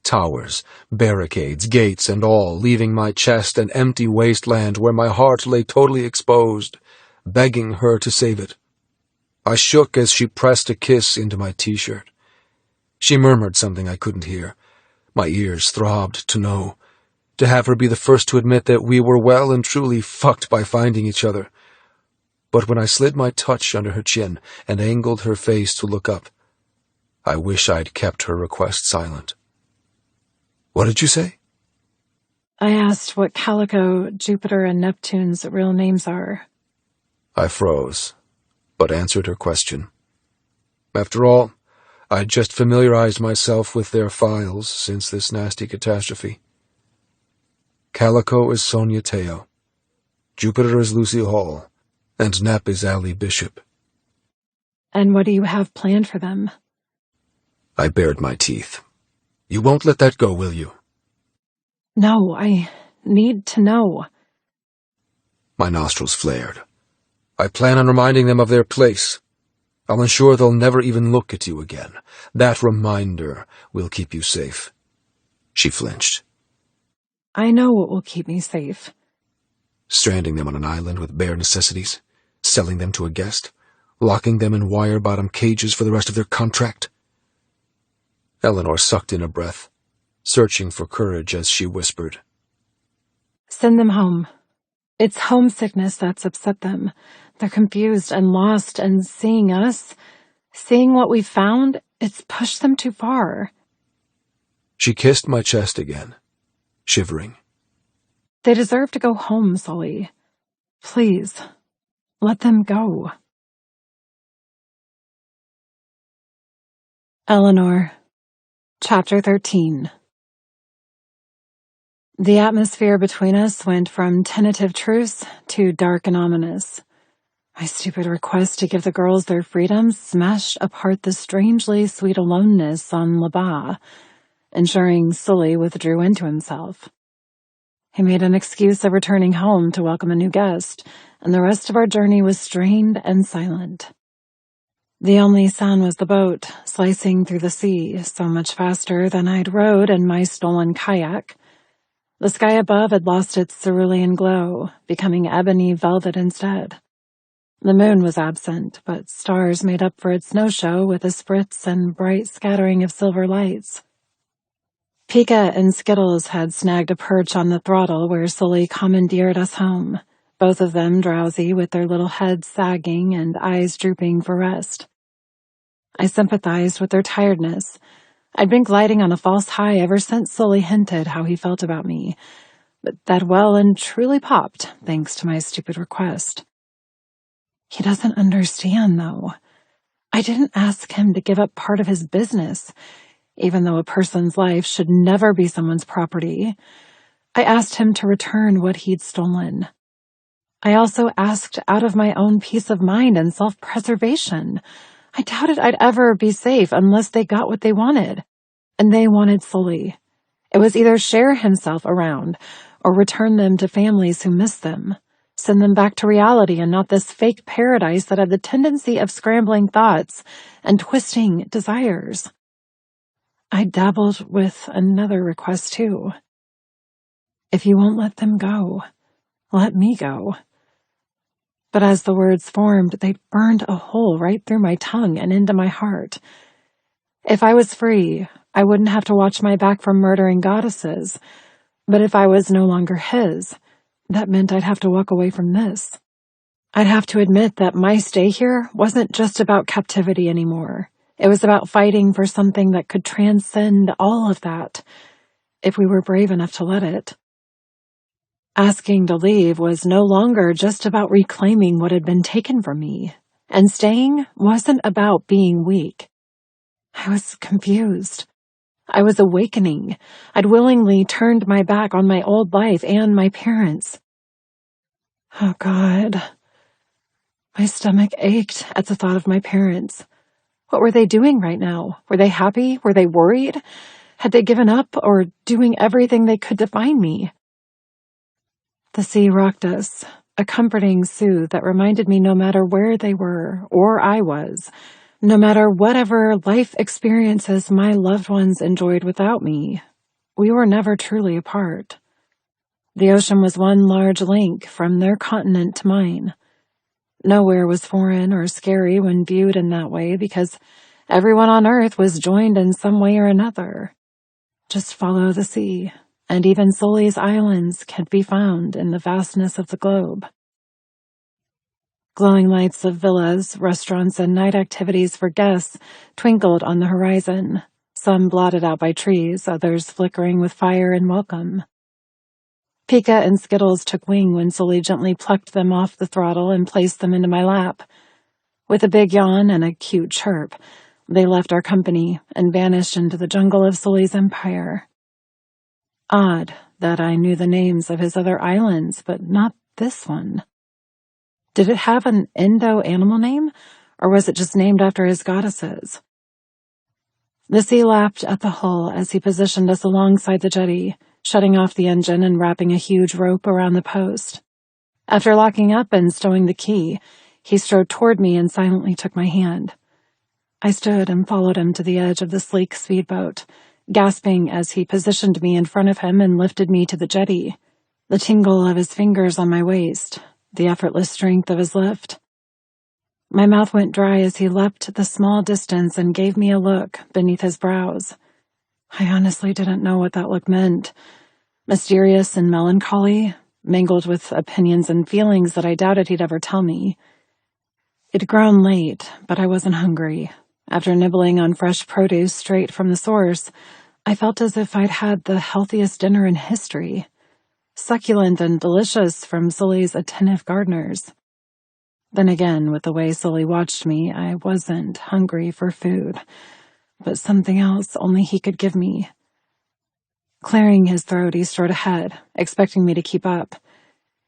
Towers, barricades, gates, and all, leaving my chest an empty wasteland where my heart lay totally exposed, begging her to save it. I shook as she pressed a kiss into my t-shirt. She murmured something I couldn't hear. My ears throbbed to know. To have her be the first to admit that we were well and truly fucked by finding each other. But when I slid my touch under her chin and angled her face to look up, I wish I'd kept her request silent. What did you say? I asked what Calico, Jupiter, and Neptune's real names are. I froze, but answered her question. After all, I'd just familiarized myself with their files since this nasty catastrophe. Calico is Sonia Teo, Jupiter is Lucy Hall, and Nep is Allie Bishop. And what do you have planned for them? I bared my teeth. You won't let that go, will you? No, I need to know. My nostrils flared. I plan on reminding them of their place. I'll ensure they'll never even look at you again. That reminder will keep you safe. She flinched. I know what will keep me safe. Stranding them on an island with bare necessities, selling them to a guest, locking them in wire-bottom cages for the rest of their contract. Eleanor sucked in a breath, searching for courage as she whispered. Send them home. It's homesickness that's upset them. They're confused and lost, and seeing us, seeing what we found, it's pushed them too far. She kissed my chest again, shivering. They deserve to go home, Sully. Please, let them go. Eleanor, Chapter 13. The atmosphere between us went from tentative truce to dark and ominous. My stupid request to give the girls their freedom smashed apart the strangely sweet aloneness on Laba, ensuring Sully withdrew into himself. He made an excuse of returning home to welcome a new guest, and the rest of our journey was strained and silent. The only sound was the boat, slicing through the sea, so much faster than I'd rowed in my stolen kayak. The sky above had lost its cerulean glow, becoming ebony velvet instead. The moon was absent, but stars made up for its no-show with a spritz and bright scattering of silver lights. Pika and Skittles had snagged a perch on the throttle where Sully commandeered us home, both of them drowsy with their little heads sagging and eyes drooping for rest. I sympathized with their tiredness. I'd been gliding on a false high ever since Sully hinted how he felt about me, but that well and truly popped thanks to my stupid request. He doesn't understand, though. I didn't ask him to give up part of his business, even though a person's life should never be someone's property. I asked him to return what he'd stolen. I also asked out of my own peace of mind and self-preservation. I doubted I'd ever be safe unless they got what they wanted. And they wanted Sully. It was either share himself around or return them to families who miss them. Send them back to reality and not this fake paradise that had the tendency of scrambling thoughts and twisting desires. I dabbled with another request too. If you won't let them go, let me go. But as the words formed, they burned a hole right through my tongue and into my heart. If I was free, I wouldn't have to watch my back from murdering goddesses. But if I was no longer his, that meant I'd have to walk away from this. I'd have to admit that my stay here wasn't just about captivity anymore. It was about fighting for something that could transcend all of that, if we were brave enough to let it. Asking to leave was no longer just about reclaiming what had been taken from me, and staying wasn't about being weak. I was confused. I was awakening. I'd willingly turned my back on my old life and my parents. Oh, God. My stomach ached at the thought of my parents. What were they doing right now? Were they happy? Were they worried? Had they given up or doing everything they could to find me? The sea rocked us, a comforting soothe that reminded me no matter where they were or I was, no matter whatever life experiences my loved ones enjoyed without me, we were never truly apart. The ocean was one large link from their continent to mine. Nowhere was foreign or scary when viewed in that way because everyone on Earth was joined in some way or another. Just follow the sea, and even Sully's islands could be found in the vastness of the globe. Glowing lights of villas, restaurants, and night activities for guests twinkled on the horizon, some blotted out by trees, others flickering with fire and welcome. Pika and Skittles took wing when Sully gently plucked them off the throttle and placed them into my lap. With a big yawn and a cute chirp, they left our company and vanished into the jungle of Sully's empire. Odd that I knew the names of his other islands, but not this one. Did it have an Indo-animal name, or was it just named after his goddesses? The sea lapped at the hull as he positioned us alongside the jetty, shutting off the engine and wrapping a huge rope around the post. After locking up and stowing the key, he strode toward me and silently took my hand. I stood and followed him to the edge of the sleek speedboat, gasping as he positioned me in front of him and lifted me to the jetty, the tingle of his fingers on my waist, the effortless strength of his lift. My mouth went dry as he leapt the small distance and gave me a look beneath his brows. I honestly didn't know what that look meant. Mysterious and melancholy, mingled with opinions and feelings that I doubted he'd ever tell me. It'd grown late, but I wasn't hungry. After nibbling on fresh produce straight from the source, I felt as if I'd had the healthiest dinner in history. Succulent and delicious from Sully's attentive gardeners. Then again, with the way Sully watched me, I wasn't hungry for food, but something else only he could give me. Clearing his throat, he strode ahead, expecting me to keep up.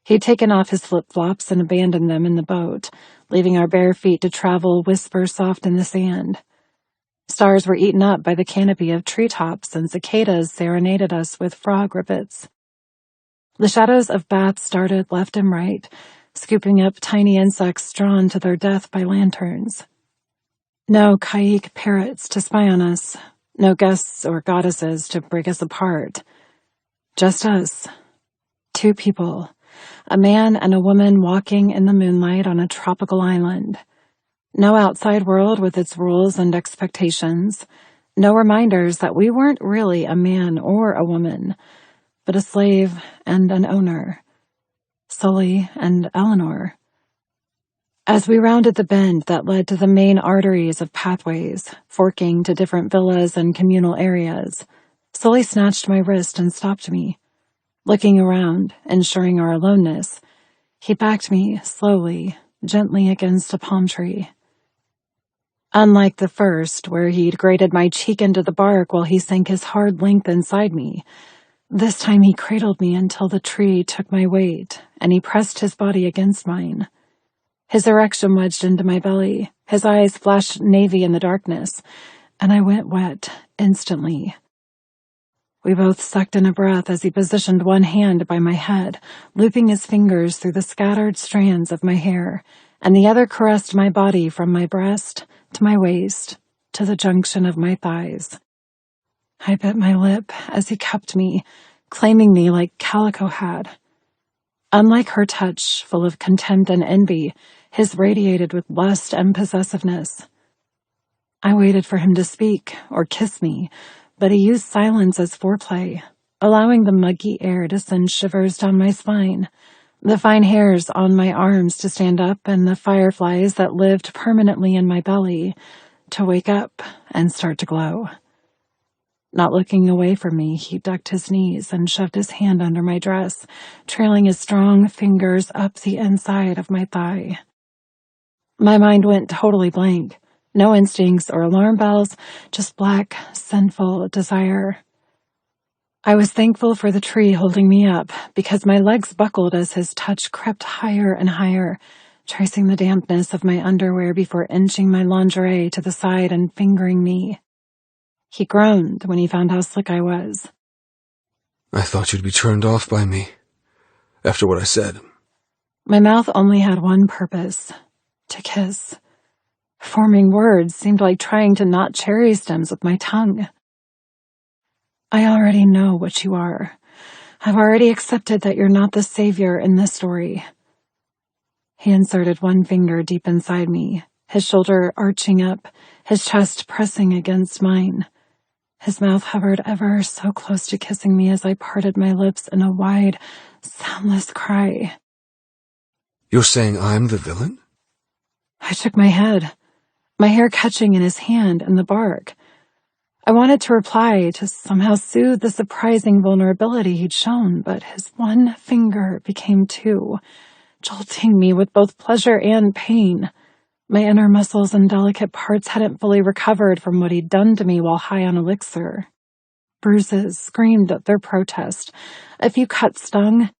He'd taken off his flip-flops and abandoned them in the boat, leaving our bare feet to travel whisper-soft in the sand. Stars were eaten up by the canopy of treetops, and cicadas serenaded us with frog rippets. The shadows of bats started left and right, scooping up tiny insects drawn to their death by lanterns. No Kaik parrots to spy on us, no guests or goddesses to break us apart. Just us. Two people, a man and a woman walking in the moonlight on a tropical island. No outside world with its rules and expectations, no reminders that we weren't really a man or a woman, but a slave and an owner. Sully and Eleanor. As we rounded the bend that led to the main arteries of pathways, forking to different villas and communal areas, Sully snatched my wrist and stopped me. Looking around, ensuring our aloneness, he backed me slowly, gently against a palm tree. Unlike the first, where he'd grated my cheek into the bark while he sank his hard length inside me, this time he cradled me until the tree took my weight, and he pressed his body against mine. His erection wedged into my belly, his eyes flashed navy in the darkness, and I went wet instantly. We both sucked in a breath as he positioned one hand by my head, looping his fingers through the scattered strands of my hair, and the other caressed my body from my breast to my waist to the junction of my thighs. I bit my lip as he cupped me, claiming me like Calico had. Unlike her touch, full of contempt and envy, his radiated with lust and possessiveness. I waited for him to speak or kiss me, but he used silence as foreplay, allowing the muggy air to send shivers down my spine, The fine hairs on my arms to stand up and the fireflies that lived permanently in my belly to wake up and start to glow. Not looking away from me, he ducked his knees and shoved his hand under my dress, trailing his strong fingers up the inside of my thigh. My mind went totally blank. No instincts or alarm bells, just black, sinful desire. I was thankful for the tree holding me up, because my legs buckled as his touch crept higher and higher, tracing the dampness of my underwear before inching my lingerie to the side and fingering me. He groaned when he found how slick I was. I thought you'd be turned off by me, after what I said. My mouth only had one purpose, to kiss. Forming words seemed like trying to knot cherry stems with my tongue. I already know what you are. I've already accepted that you're not the savior in this story. He inserted one finger deep inside me, his shoulder arching up, his chest pressing against mine. His mouth hovered ever so close to kissing me as I parted my lips in a wide, soundless cry. You're saying I'm the villain? I shook my head, my hair catching in his hand and the bark. I wanted to reply, to somehow soothe the surprising vulnerability he'd shown, but his one finger became two, jolting me with both pleasure and pain. My inner muscles and delicate parts hadn't fully recovered from what he'd done to me while high on elixir. Bruises screamed at their protest. A few cuts stung,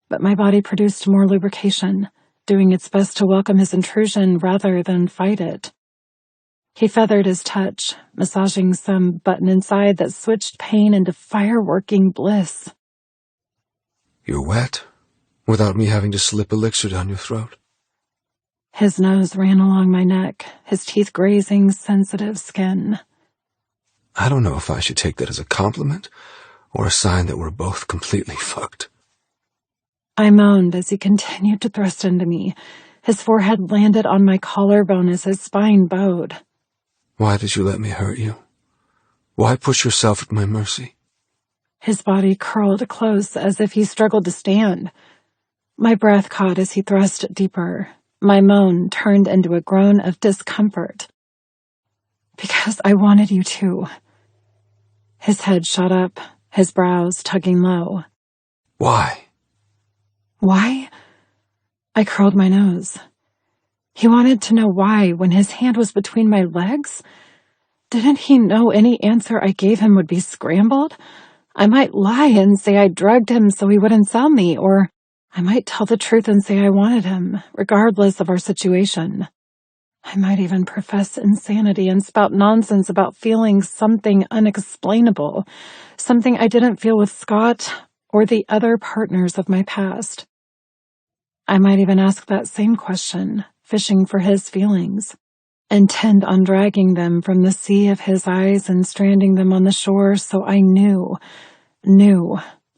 but my body produced more lubrication, doing its best to welcome his intrusion rather than fight it. He feathered his touch, massaging some button inside that switched pain into fireworking bliss. You're wet, without me having to slip elixir down your throat. His nose ran along my neck, his teeth grazing sensitive skin. I don't know if I should take that as a compliment or a sign that we're both completely fucked. I moaned as he continued to thrust into me. His forehead landed on my collarbone as his spine bowed. Why did you let me hurt you? Why push yourself at my mercy? His body curled close as if he struggled to stand. My breath caught as he thrust deeper. My moan turned into a groan of discomfort. Because I wanted you to. His head shot up, his brows tugging low. Why? Why? I curled my nose. He wanted to know why when his hand was between my legs? Didn't he know any answer I gave him would be scrambled? I might lie and say I drugged him so he wouldn't sell me, or I might tell the truth and say I wanted him, regardless of our situation. I might even profess insanity and spout nonsense about feeling something unexplainable, something I didn't feel with Scott or the other partners of my past. I might even ask that same question, fishing for his feelings, intent on dragging them from the sea of his eyes and stranding them on the shore so I knew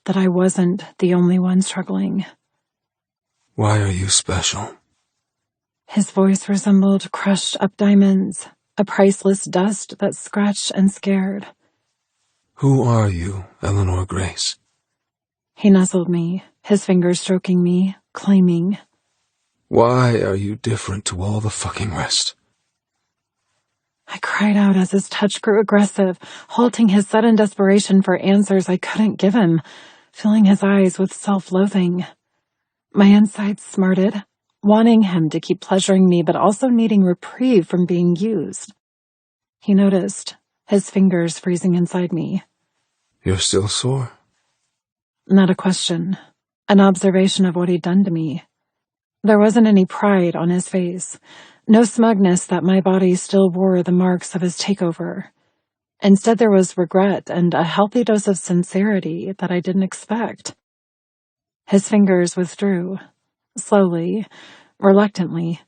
that I wasn't the only one struggling. Why are you special? His voice resembled crushed up diamonds, a priceless dust that scratched and scared. Who are you, Eleanor Grace? He nuzzled me, his fingers stroking me, claiming. Why are you different to all the fucking rest? I cried out as his touch grew aggressive, halting his sudden desperation for answers I couldn't give him, filling his eyes with self-loathing. My insides smarted, wanting him to keep pleasuring me but also needing reprieve from being used. He noticed, his fingers freezing inside me. You're still sore? Not a question, an observation of what he'd done to me. There wasn't any pride on his face, no smugness that my body still wore the marks of his takeover. Instead, there was regret and a healthy dose of sincerity that I didn't expect. His fingers withdrew, slowly, reluctantly.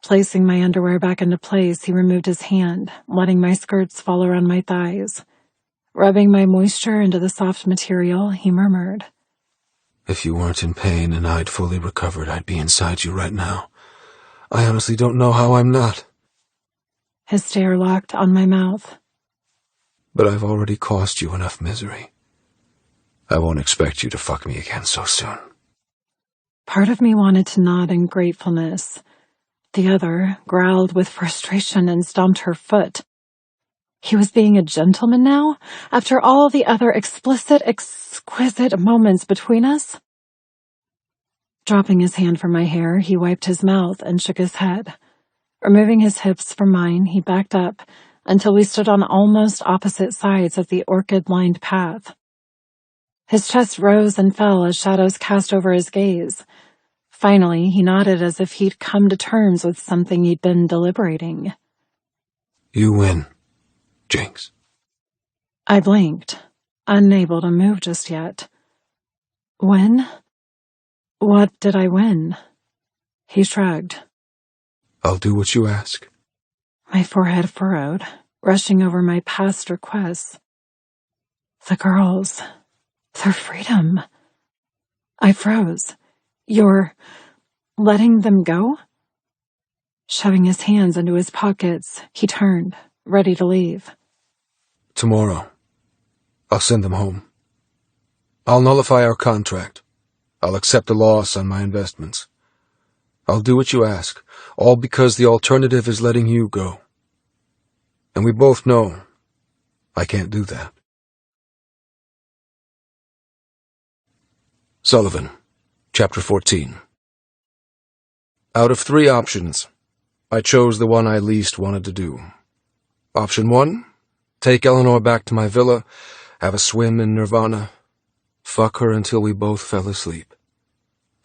Placing my underwear back into place, he removed his hand, letting my skirts fall around my thighs. Rubbing my moisture into the soft material, he murmured, If you weren't in pain and I'd fully recovered, I'd be inside you right now. I honestly don't know how I'm not. His stare locked on my mouth. But I've already caused you enough misery. I won't expect you to fuck me again so soon. Part of me wanted to nod in gratefulness. The other growled with frustration and stomped her foot. He was being a gentleman now, after all the other explicit, exquisite moments between us? Dropping his hand from my hair, he wiped his mouth and shook his head. Removing his hips from mine, he backed up until we stood on almost opposite sides of the orchid-lined path. His chest rose and fell as shadows cast over his gaze. Finally, he nodded as if he'd come to terms with something he'd been deliberating. You win, Jinx. I blinked, unable to move just yet. Win? What did I win? He shrugged. I'll do what you ask. My forehead furrowed, rushing over my past requests. The girls, their freedom. I froze. You're letting them go? Shoving his hands into his pockets, he turned, ready to leave. Tomorrow, I'll send them home. I'll nullify our contract. I'll accept a loss on my investments. I'll do what you ask, all because the alternative is letting you go. And we both know I can't do that. Sullivan, Chapter 14. Out of 3 options, I chose the one I least wanted to do. Option 1, take Eleanor back to my villa, have a swim in nirvana, fuck her until we both fell asleep.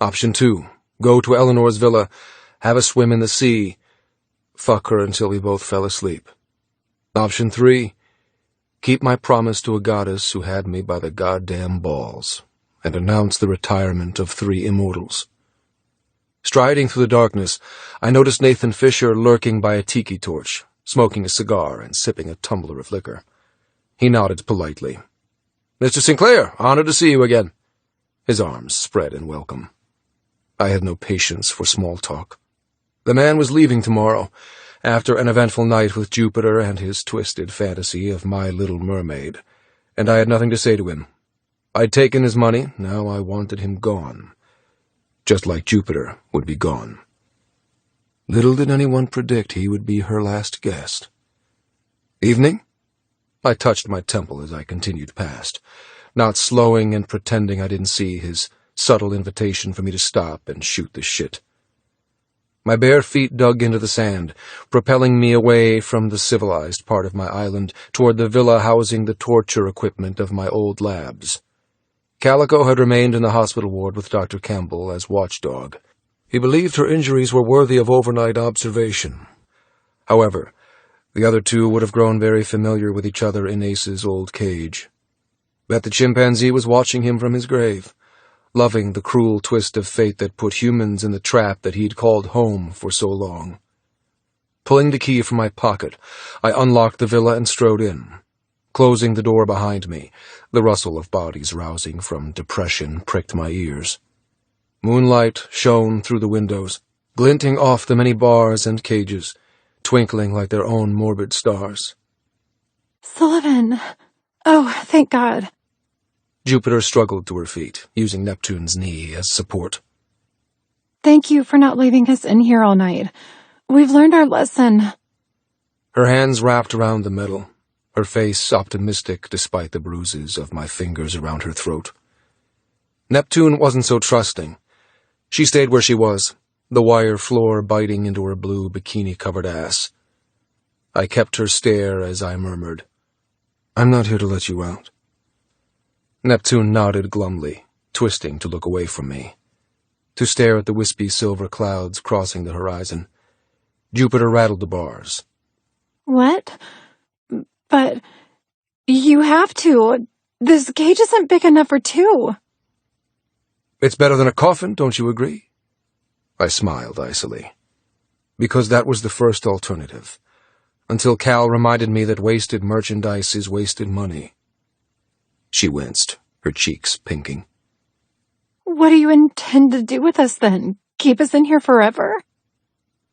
Option 2, go to Eleanor's villa, have a swim in the sea, fuck her until we both fell asleep. Option 3, keep my promise to a goddess who had me by the goddamn balls, and announce the retirement of 3 immortals. Striding through the darkness, I noticed Nathan Fisher lurking by a tiki torch, smoking a cigar and sipping a tumbler of liquor. He nodded politely. "Mr. Sinclair, honored to see you again." His arms spread in welcome. I had no patience for small talk. The man was leaving tomorrow, after an eventful night with Jupiter and his twisted fantasy of My Little Mermaid, and I had nothing to say to him. I'd taken his money, now I wanted him gone. Just like Jupiter would be gone. Little did anyone predict he would be her last guest. "Evening?" I touched my temple as I continued past, not slowing and pretending I didn't see his subtle invitation for me to stop and shoot the shit. My bare feet dug into the sand, propelling me away from the civilized part of my island toward the villa housing the torture equipment of my old labs. Calico had remained in the hospital ward with Dr. Campbell as watchdog. He believed her injuries were worthy of overnight observation. However, the other 2 would have grown very familiar with each other in Ace's old cage. Bet the chimpanzee was watching him from his grave, loving the cruel twist of fate that put humans in the trap that he'd called home for so long. Pulling the key from my pocket, I unlocked the villa and strode in. Closing the door behind me, the rustle of bodies rousing from depression pricked my ears. Moonlight shone through the windows, glinting off the many bars and cages, twinkling like their own morbid stars. Sullivan! Oh, thank God. Jupiter struggled to her feet, using Neptune's knee as support. Thank you for not leaving us in here all night. We've learned our lesson. Her hands wrapped around the metal, her face optimistic despite the bruises of my fingers around her throat. Neptune wasn't so trusting. She stayed where she was, the wire floor biting into her blue bikini-covered ass. I kept her stare as I murmured, "I'm not here to let you out." Neptune nodded glumly, twisting to look away from me, to stare at the wispy silver clouds crossing the horizon. Jupiter rattled the bars. What? But you have to. This cage isn't big enough for 2. "It's better than a coffin, don't you agree?" I smiled icily. Because that was the first alternative, until Cal reminded me that wasted merchandise is wasted money. She winced, her cheeks pinking. What do you intend to do with us then? Keep us in here forever?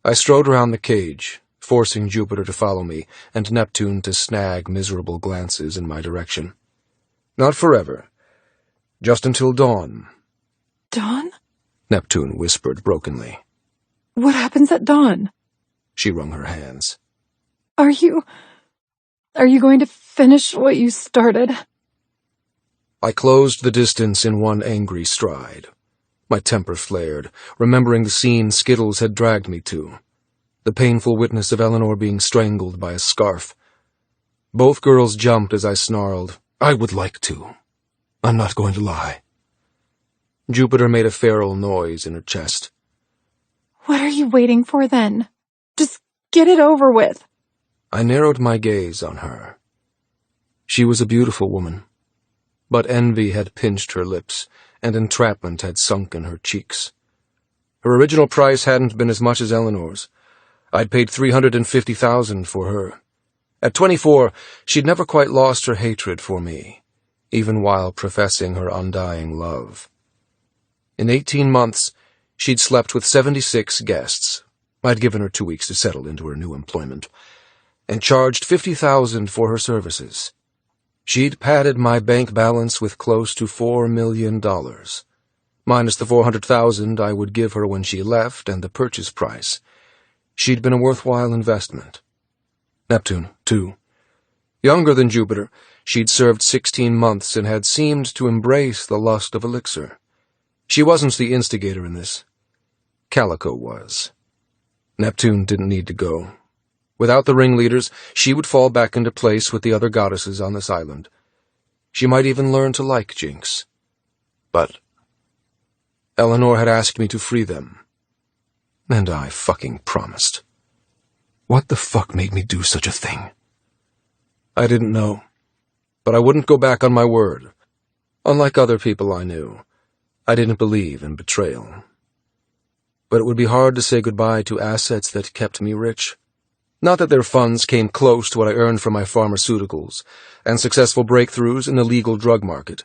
I strode around the cage, forcing Jupiter to follow me and Neptune to snag miserable glances in my direction. Not forever. Just until dawn. Dawn? Neptune whispered brokenly. What happens at dawn? She wrung her hands. Are you going to finish what you started? I closed the distance in one angry stride. My temper flared, remembering the scene Skittles had dragged me to. The painful witness of Eleanor being strangled by a scarf. Both girls jumped as I snarled, I would like to. I'm not going to lie. Jupiter made a feral noise in her chest. What are you waiting for then? Just get it over with. I narrowed my gaze on her. She was a beautiful woman, but envy had pinched her lips, and entrapment had sunken her cheeks. Her original price hadn't been as much as Eleanor's. I'd paid $350,000 for her. At 24, she'd never quite lost her hatred for me, even while professing her undying love. In 18 months, she'd slept with 76 guests. I'd given her 2 weeks to settle into her new employment, and charged $50,000 for her services. She'd padded my bank balance with close to $4 million, minus the $400,000 I would give her when she left and the purchase price. She'd been a worthwhile investment. Neptune, too. Younger than Jupiter, she'd served 16 months and had seemed to embrace the lust of elixir. She wasn't the instigator in this. Calico was. Neptune didn't need to go. Without the ringleaders, she would fall back into place with the other goddesses on this island. She might even learn to like Jinx. But Eleanor had asked me to free them. And I fucking promised. What the fuck made me do such a thing? I didn't know. But I wouldn't go back on my word. Unlike other people I knew, I didn't believe in betrayal. But it would be hard to say goodbye to assets that kept me rich. Not that their funds came close to what I earned from my pharmaceuticals and successful breakthroughs in the legal drug market.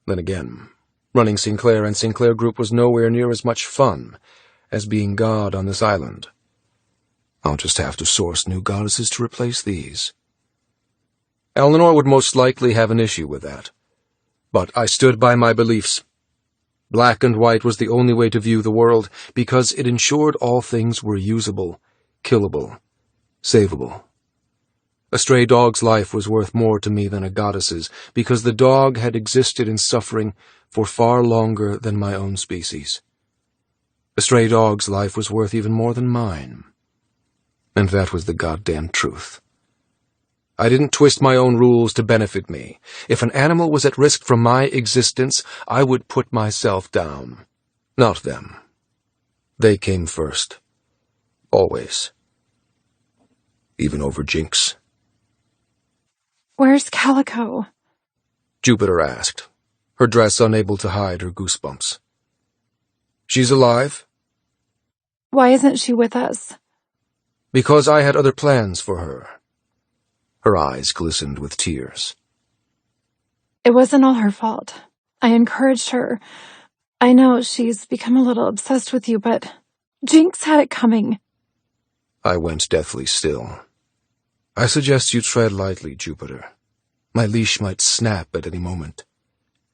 Then again, running Sinclair and Sinclair Group was nowhere near as much fun as being God on this island. I'll just have to source new goddesses to replace these. Eleanor would most likely have an issue with that. But I stood by my beliefs. Black and white was the only way to view the world, because it ensured all things were usable, killable, savable. A stray dog's life was worth more to me than a goddess's, because the dog had existed in suffering for far longer than my own species. A stray dog's life was worth even more than mine. And that was the goddamn truth. I didn't twist my own rules to benefit me. If an animal was at risk from my existence, I would put myself down. Not them. They came first. Always. Even over Jinx. Where's Calico? Jupiter asked, her dress unable to hide her goosebumps. She's alive. Why isn't she with us? Because I had other plans for her. Her eyes glistened with tears. It wasn't all her fault. I encouraged her. I know she's become a little obsessed with you, but Jinx had it coming. I went deathly still. I suggest you tread lightly, Jupiter. My leash might snap at any moment.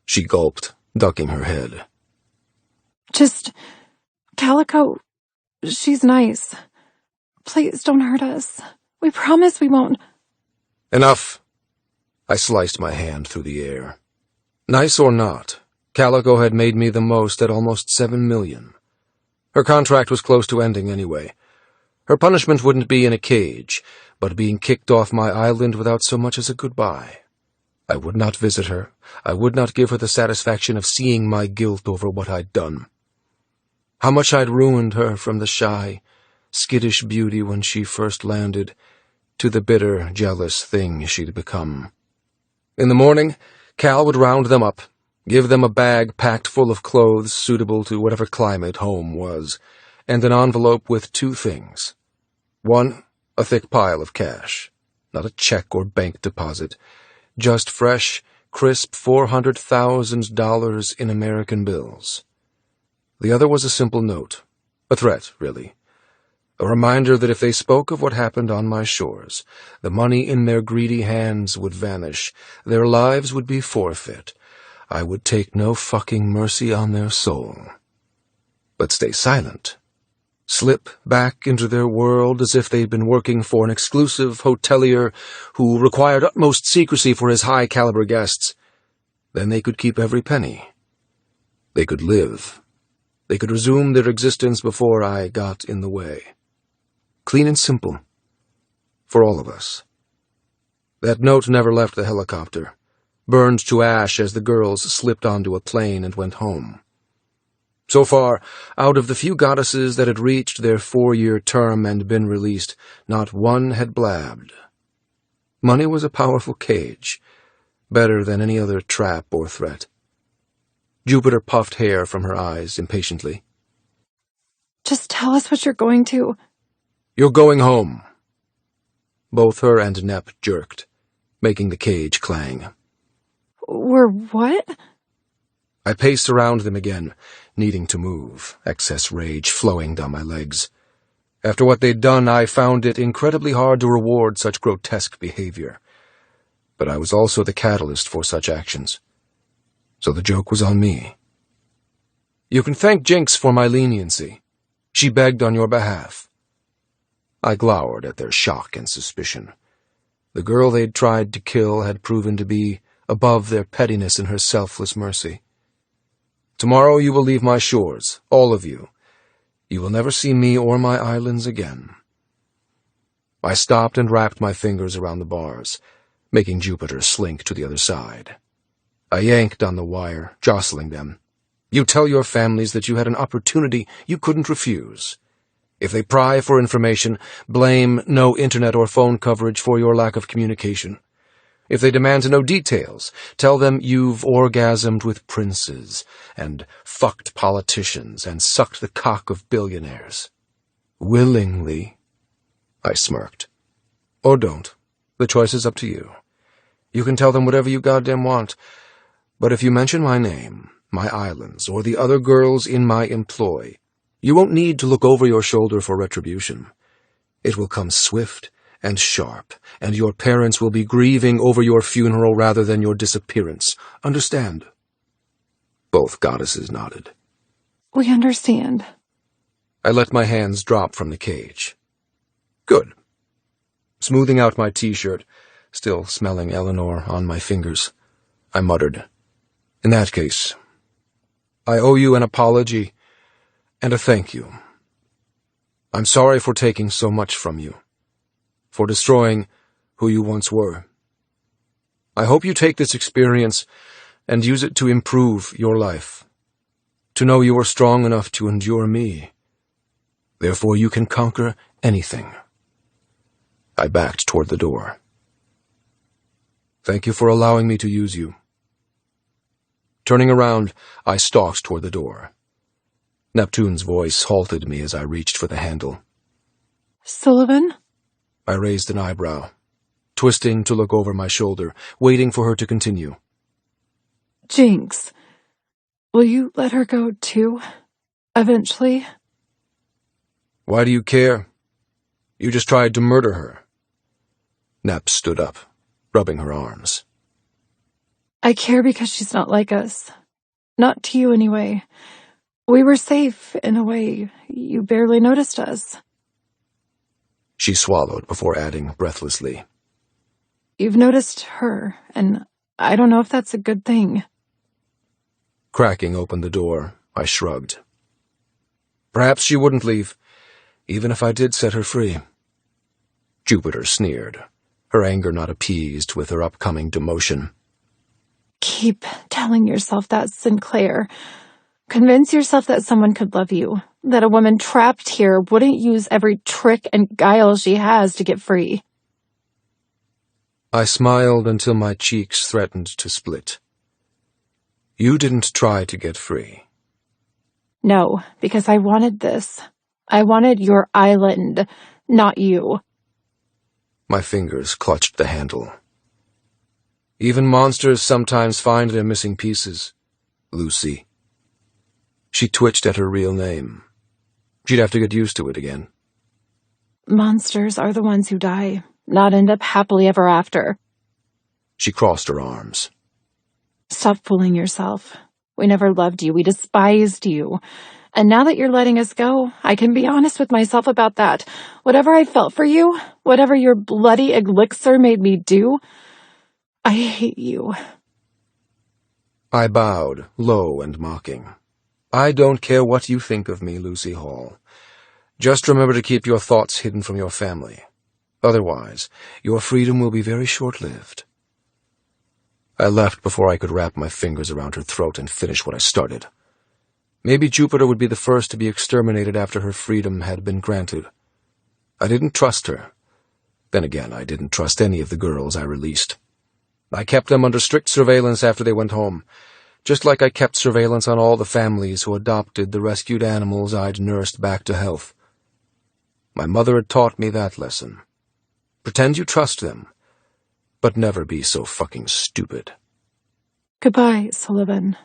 She gulped, ducking her head. Just, Calico, she's nice. Please don't hurt us. We promise we won't. Enough. I sliced my hand through the air. Nice or not, Calico had made me the most at almost $7 million. Her contract was close to ending anyway. Her punishment wouldn't be in a cage, but being kicked off my island without so much as a goodbye. I would not visit her. I would not give her the satisfaction of seeing my guilt over what I'd done. How much I'd ruined her from the shy, skittish beauty when she first landed, to the bitter, jealous thing she'd become. In the morning, Cal would round them up, give them a bag packed full of clothes suitable to whatever climate home was, and an envelope with 2 things. 1, a thick pile of cash. Not a check or bank deposit. Just fresh, crisp $400,000 in American bills. The other was a simple note. A threat, really. A reminder that if they spoke of what happened on my shores, the money in their greedy hands would vanish, their lives would be forfeit. I would take no fucking mercy on their soul. but stay silent. Slip back into their world as if they'd been working for an exclusive hotelier who required utmost secrecy for his high-caliber guests. Then they could keep every penny. They could live. They could resume their existence before I got in the way. Clean and simple. For all of us. That note never left the helicopter, burned to ash as the girls slipped onto a plane and went home. So far, out of the few goddesses that had reached their 4-year term and been released, not one had blabbed. Money was a powerful cage, better than any other trap or threat. Jupiter puffed hair from her eyes impatiently. Just tell us what you're going to. You're going home. Both her and Nep jerked, making the cage clang. We're what? I paced around them again, needing to move, excess rage flowing down my legs. After what they'd done, I found it incredibly hard to reward such grotesque behavior. But I was also the catalyst for such actions. So the joke was on me. You can thank Jinx for my leniency. She begged on your behalf. I glowered at their shock and suspicion. The girl they'd tried to kill had proven to be above their pettiness in her selfless mercy. Tomorrow you will leave my shores, all of you. You will never see me or my islands again. I stopped and wrapped my fingers around the bars, making Jupiter slink to the other side. I yanked on the wire, jostling them. You tell your families that you had an opportunity you couldn't refuse. If they pry for information, blame no internet or phone coverage for your lack of communication. If they demand to know details, tell them you've orgasmed with princes and fucked politicians and sucked the cock of billionaires. Willingly, I smirked. Or don't. The choice is up to you. You can tell them whatever you goddamn want, but if you mention my name, my islands, or the other girls in my employ, you won't need to look over your shoulder for retribution. It will come swift and sharp, and your parents will be grieving over your funeral rather than your disappearance. Understand? Both goddesses nodded. We understand. I let my hands drop from the cage. Good. Smoothing out my t-shirt, still smelling Eleanor on my fingers, I muttered, In that case, I owe you an apology and a thank you. I'm sorry for taking so much from you, for destroying who you once were. I hope you take this experience and use it to improve your life, to know you are strong enough to endure me. Therefore you can conquer anything. I backed toward the door. Thank you for allowing me to use you. Turning around, I stalked toward the door. Neptune's voice halted me as I reached for the handle. Sullivan? I raised an eyebrow, twisting to look over my shoulder, waiting for her to continue. Jinx. Will you let her go too? Eventually? Why do you care? You just tried to murder her. Nep stood up, rubbing her arms. I care because she's not like us. Not to you anyway. We were safe, in a way. You barely noticed us. She swallowed before adding breathlessly. You've noticed her, and I don't know if that's a good thing. Cracking open the door, I shrugged. Perhaps she wouldn't leave, even if I did set her free. Jupiter sneered, her anger not appeased with her upcoming demotion. Keep telling yourself that, Sinclair. Convince yourself that someone could love you, that a woman trapped here wouldn't use every trick and guile she has to get free. I smiled until my cheeks threatened to split. You didn't try to get free. No, because I wanted this. I wanted your island, not you. My fingers clutched the handle. Even monsters sometimes find their missing pieces. Lucy. She twitched at her real name. She'd have to get used to it again. Monsters are the ones who die, not end up happily ever after. She crossed her arms. Stop fooling yourself. We never loved you. We despised you. And now that you're letting us go, I can be honest with myself about that. Whatever I felt for you, whatever your bloody elixir made me do, I hate you." I bowed, low and mocking. "I don't care what you think of me, Lucy Hall. Just remember to keep your thoughts hidden from your family. Otherwise, your freedom will be very short-lived." I left before I could wrap my fingers around her throat and finish what I started. Maybe Jupiter would be the first to be exterminated after her freedom had been granted. I didn't trust her. Then again, I didn't trust any of the girls I released. I kept them under strict surveillance after they went home, just like I kept surveillance on all the families who adopted the rescued animals I'd nursed back to health. My mother had taught me that lesson. Pretend you trust them, but never be so fucking stupid. "Goodbye, Sullivan.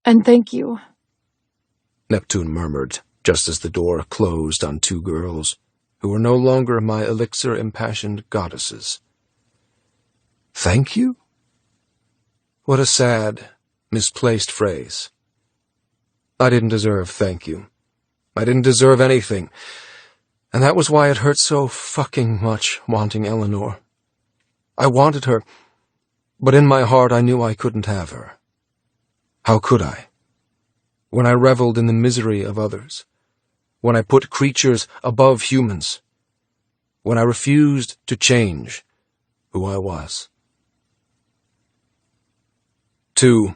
And thank you." Neptune murmured, just as the door closed on two girls, who were no longer my elixir-impassioned goddesses. Thank you? What a sad, misplaced phrase. I didn't deserve thank you. I didn't deserve anything, and that was why it hurt so fucking much wanting Eleanor. I wanted her, but in my heart I knew I couldn't have her. How could I? When I reveled in the misery of others, when I put creatures above humans, when I refused to change who I was. To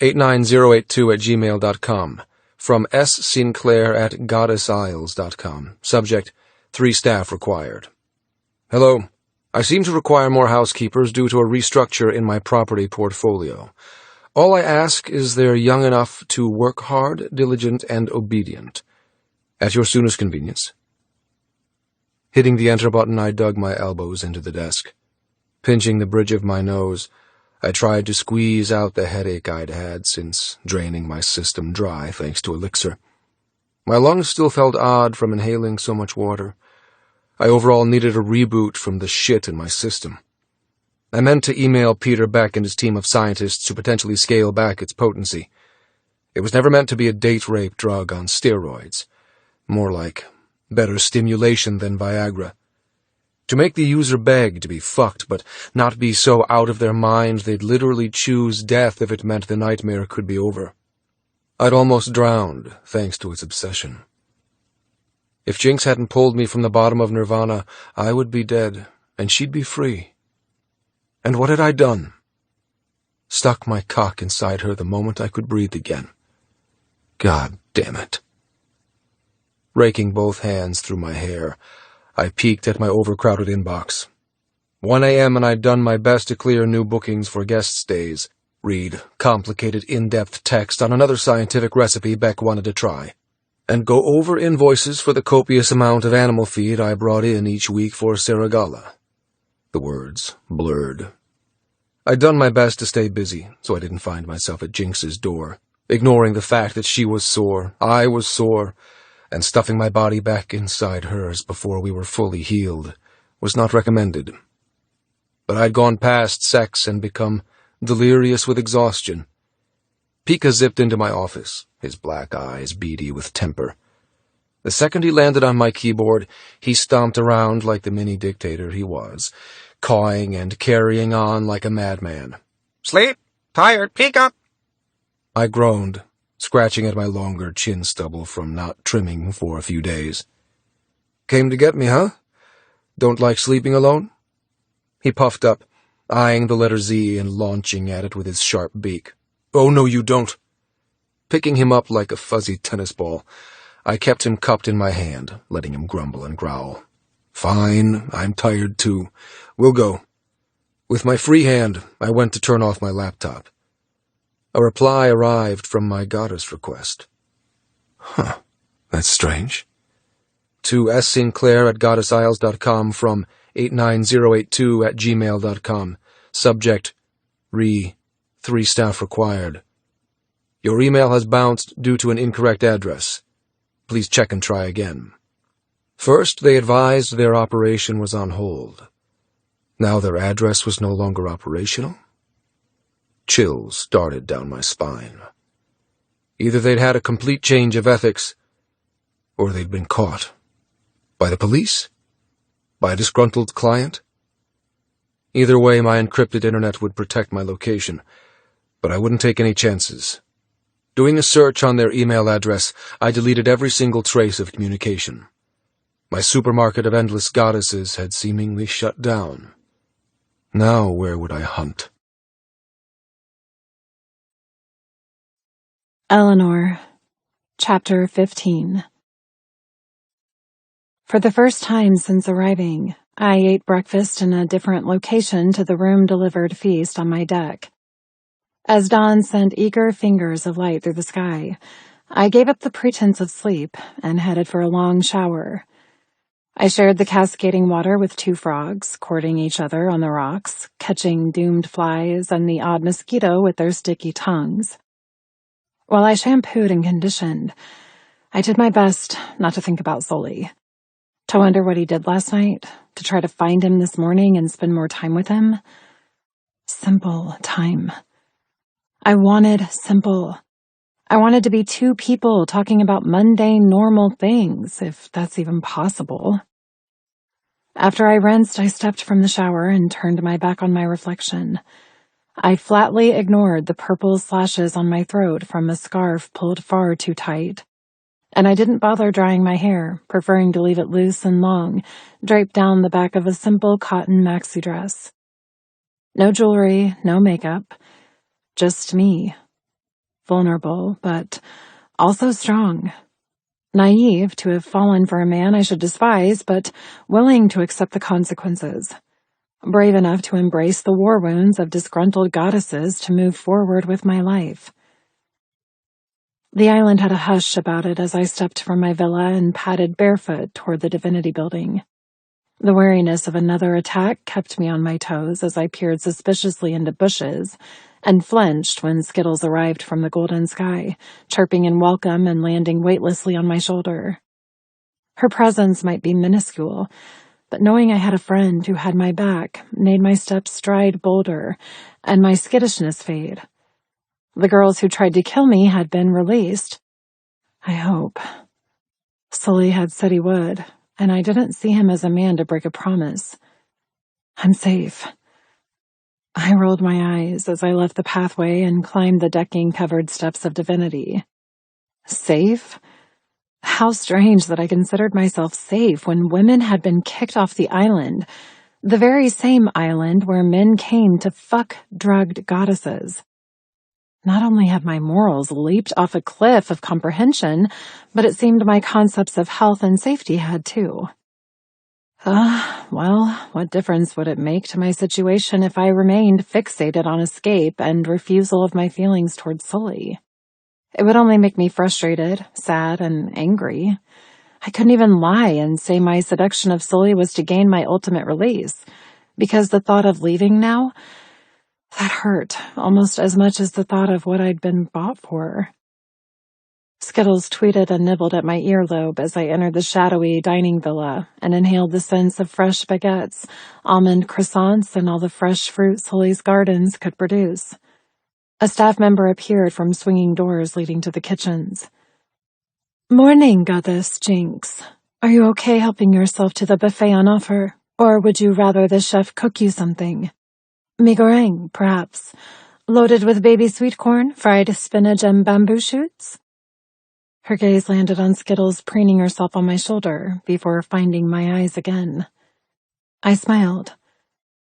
89082@gmail.com. From S. Sinclair at goddessisles.com. Subject, 3 staff required. Hello. I seem to require more housekeepers due to a restructure in my property portfolio. All I ask is they're young enough to work hard, diligent, and obedient. At your soonest convenience. Hitting the enter button, I dug my elbows into the desk. Pinching the bridge of my nose, I tried to squeeze out the headache I'd had since draining my system dry thanks to elixir. My lungs still felt odd from inhaling so much water. I overall needed a reboot from the shit in my system. I meant to email Peter Beck and his team of scientists to potentially scale back its potency. It was never meant to be a date-rape drug on steroids. More like better stimulation than Viagra. To make the user beg to be fucked, but not be so out of their mind they'd literally choose death if it meant the nightmare could be over. I'd almost drowned, thanks to its obsession. If Jinx hadn't pulled me from the bottom of Nirvana, I would be dead, and she'd be free. And what had I done? Stuck my cock inside her the moment I could breathe again. God damn it. Raking both hands through my hair, I peeked at my overcrowded inbox. 1 a.m. and I'd done my best to clear new bookings for guest stays. Read complicated, in-depth text on another scientific recipe Beck wanted to try. And go over invoices for the copious amount of animal feed I brought in each week for Saragala. The words blurred. I'd done my best to stay busy, so I didn't find myself at Jinx's door, ignoring the fact that she was sore, I was sore, and stuffing my body back inside hers before we were fully healed was not recommended. But I'd gone past sex and become delirious with exhaustion. Pika zipped into my office, his black eyes beady with temper. The second he landed on my keyboard, he stomped around like the mini-dictator he was, cawing and carrying on like a madman. "Sleep? Tired? Pika?" I groaned, scratching at my longer chin stubble from not trimming for a few days. Came to get me, huh? Don't like sleeping alone? He puffed up, eyeing the letter Z and launching at it with his sharp beak. Oh, no, you don't. Picking him up like a fuzzy tennis ball, I kept him cupped in my hand, letting him grumble and growl. Fine, I'm tired too. We'll go. With my free hand, I went to turn off my laptop. A reply arrived from my goddess request. Huh, that's strange. To S. Sinclair at goddessisles.com from 89082@gmail.com. Subject, 3 staff required. Your email has bounced due to an incorrect address. Please check and try again. First, they advised their operation was on hold. Now their address was no longer operational? Chills darted down my spine. Either they'd had a complete change of ethics, or they'd been caught. By the police? By a disgruntled client? Either way, my encrypted internet would protect my location, but I wouldn't take any chances. Doing a search on their email address, I deleted every single trace of communication. My supermarket of endless goddesses had seemingly shut down. Now where would I hunt? Eleanor, Chapter 15. For the first time since arriving, I ate breakfast in a different location to the room-delivered feast on my deck. As dawn sent eager fingers of light through the sky, I gave up the pretense of sleep and headed for a long shower. I shared the cascading water with 2 frogs, courting each other on the rocks, catching doomed flies and the odd mosquito with their sticky tongues. While I shampooed and conditioned, I did my best not to think about Sully, to wonder what he did last night, to try to find him this morning and spend more time with him. Simple time. I wanted simple. I wanted to be 2 people talking about mundane, normal things, if that's even possible. After I rinsed, I stepped from the shower and turned my back on my reflection. I flatly ignored the purple slashes on my throat from a scarf pulled far too tight. And I didn't bother drying my hair, preferring to leave it loose and long, draped down the back of a simple cotton maxi dress. No jewelry, no makeup. Just me. Vulnerable, but also strong. Naive to have fallen for a man I should despise, but willing to accept the consequences. Brave enough to embrace the war wounds of disgruntled goddesses to move forward with my life. The island had a hush about it as I stepped from my villa and padded barefoot toward the divinity building. The wariness of another attack kept me on my toes as I peered suspiciously into bushes and flinched when Skittles arrived from the golden sky, chirping in welcome and landing weightlessly on my shoulder. Her presence might be minuscule, but knowing I had a friend who had my back made my steps stride bolder and my skittishness fade. The girls who tried to kill me had been released. I hope. Sully had said he would, and I didn't see him as a man to break a promise. I'm safe. I rolled my eyes as I left the pathway and climbed the decking-covered steps of divinity. Safe? How strange that I considered myself safe when women had been kicked off the island, the very same island where men came to fuck drugged goddesses. Not only had my morals leaped off a cliff of comprehension, but it seemed my concepts of health and safety had too. Well, what difference would it make to my situation if I remained fixated on escape and refusal of my feelings towards Sully? It would only make me frustrated, sad, and angry. I couldn't even lie and say my seduction of Sully was to gain my ultimate release, because the thought of leaving now, that hurt almost as much as the thought of what I'd been bought for. Skittles tweeted and nibbled at my earlobe as I entered the shadowy dining villa and inhaled the scents of fresh baguettes, almond croissants, and all the fresh fruit Sully's gardens could produce. A staff member appeared from swinging doors leading to the kitchens. Morning, Goddess Jinx. Are you okay helping yourself to the buffet on offer, or would you rather the chef cook you something? Mi goreng, perhaps, loaded with baby sweet corn, fried spinach, and bamboo shoots? Her gaze landed on Skittles preening herself on my shoulder before finding my eyes again. I smiled.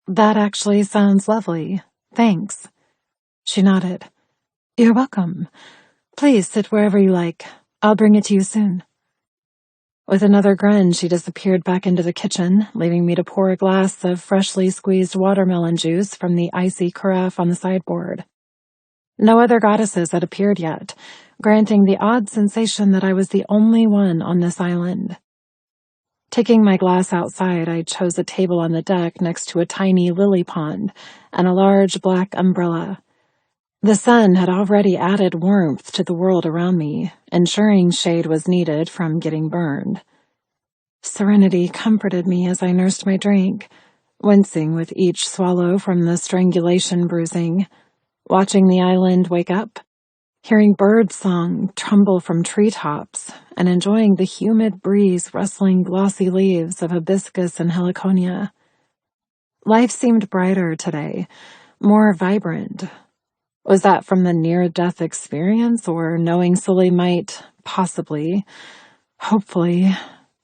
That actually sounds lovely. Thanks. She nodded. You're welcome. Please sit wherever you like. I'll bring it to you soon. With another grin, she disappeared back into the kitchen, leaving me to pour a glass of freshly squeezed watermelon juice from the icy carafe on the sideboard. No other goddesses had appeared yet, granting the odd sensation that I was the only one on this island. Taking my glass outside, I chose a table on the deck next to a tiny lily pond and a large black umbrella. The sun had already added warmth to the world around me, ensuring shade was needed from getting burned. Serenity comforted me as I nursed my drink, wincing with each swallow from the strangulation bruising, watching the island wake up, hearing birdsong tremble from treetops and enjoying the humid breeze rustling glossy leaves of hibiscus and heliconia. Life seemed brighter today, more vibrant. Was that from the near-death experience, or knowing Sully might, possibly, hopefully,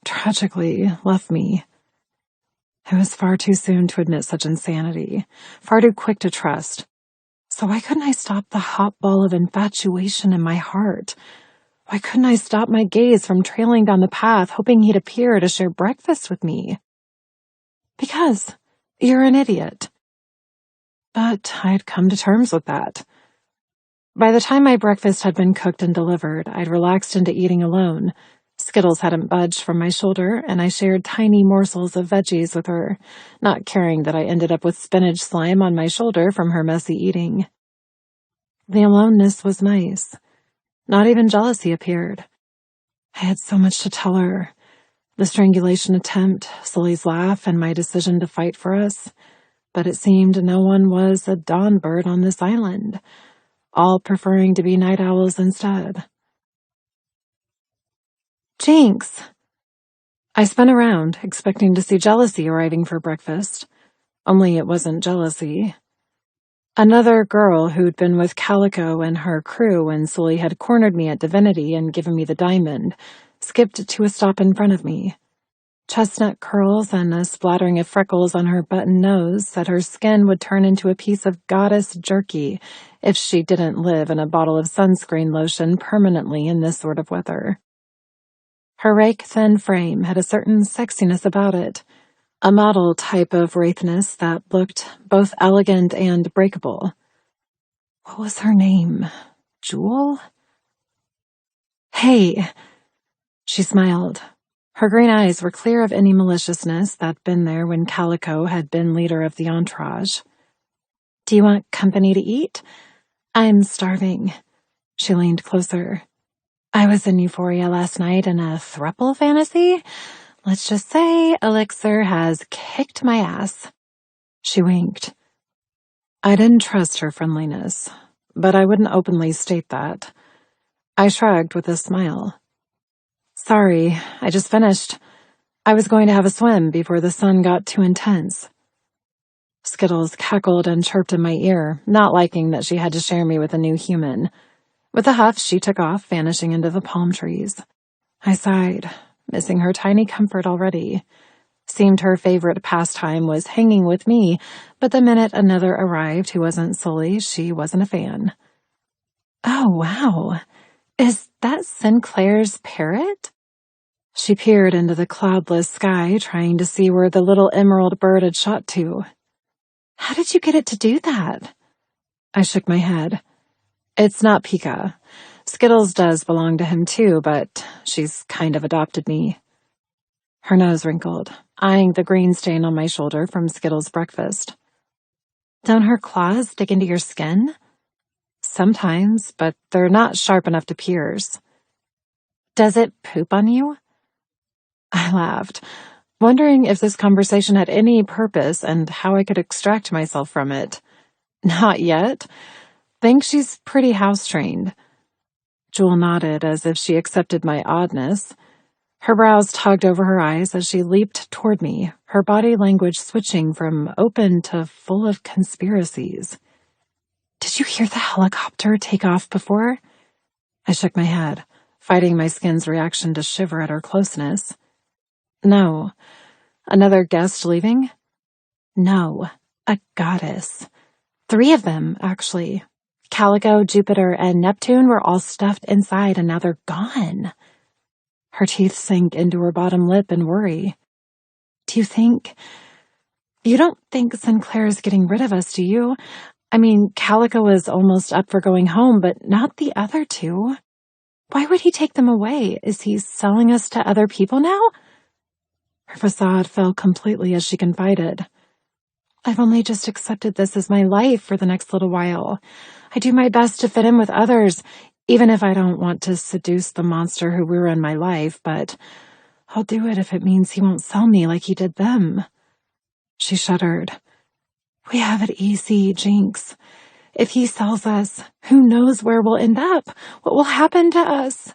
tragically, love me? It was far too soon to admit such insanity, far too quick to trust. So why couldn't I stop the hot ball of infatuation in my heart? Why couldn't I stop my gaze from trailing down the path, hoping he'd appear to share breakfast with me? Because you're an idiot. But I'd come to terms with that. By the time my breakfast had been cooked and delivered, I'd relaxed into eating alone. Skittles hadn't budged from my shoulder, and I shared tiny morsels of veggies with her, not caring that I ended up with spinach slime on my shoulder from her messy eating. The aloneness was nice. Not even jealousy appeared. I had so much to tell her. The strangulation attempt, Sully's laugh, and my decision to fight for us. But it seemed no one was a dawn bird on this island, all preferring to be night owls instead. Jinx! I spun around, expecting to see jealousy arriving for breakfast. Only it wasn't jealousy. Another girl who'd been with Calico and her crew when Sully had cornered me at Divinity and given me the diamond, skipped to a stop in front of me. Chestnut curls and a splattering of freckles on her button nose said her skin would turn into a piece of goddess jerky if she didn't live in a bottle of sunscreen lotion permanently in this sort of weather. Her rake-thin frame had a certain sexiness about it, a model type of wraithness that looked both elegant and breakable. What was her name? Jewel? Hey! She smiled. Her green eyes were clear of any maliciousness that'd been there when Calico had been leader of the entourage. Do you want company to eat? I'm starving. She leaned closer. I was in Euphoria last night in a throuple fantasy. Let's just say Elixir has kicked my ass. She winked. I didn't trust her friendliness, but I wouldn't openly state that. I shrugged with a smile. Sorry, I just finished. I was going to have a swim before the sun got too intense. Skittles cackled and chirped in my ear, not liking that she had to share me with a new human. With a huff, she took off, vanishing into the palm trees. I sighed, missing her tiny comfort already. Seemed her favorite pastime was hanging with me, but the minute another arrived who wasn't Sully, she wasn't a fan. Oh, wow. Is that Sinclair's parrot? She peered into the cloudless sky, trying to see where the little emerald bird had shot to. How did you get it to do that? I shook my head. It's not Pika. Skittles does belong to him too, but she's kind of adopted me. Her nose wrinkled, eyeing the green stain on my shoulder from Skittles' breakfast. Don't her claws dig into your skin? Sometimes, but they're not sharp enough to pierce. Does it poop on you? I laughed, wondering if this conversation had any purpose and how I could extract myself from it. Not yet. Think she's pretty house-trained. Jewel nodded as if she accepted my oddness. Her brows tugged over her eyes as she leaped toward me, her body language switching from open to full of conspiracies. Did you hear the helicopter take off before? I shook my head, fighting my skin's reaction to shiver at her closeness. No. Another guest leaving? No. A goddess. 3 of them, actually. Calico, Jupiter, and Neptune were all stuffed inside, and now they're gone. Her teeth sank into her bottom lip in worry. You don't think Sinclair's getting rid of us, do you? I mean, Calico is almost up for going home, but not the other 2. Why would he take them away? Is he selling us to other people now? Her facade fell completely as she confided. I've only just accepted this as my life for the next little while. I do my best to fit in with others, even if I don't want to seduce the monster who ruined my life, but I'll do it if it means he won't sell me like he did them. She shuddered. We have it easy, Jinx. If he sells us, who knows where we'll end up? What will happen to us?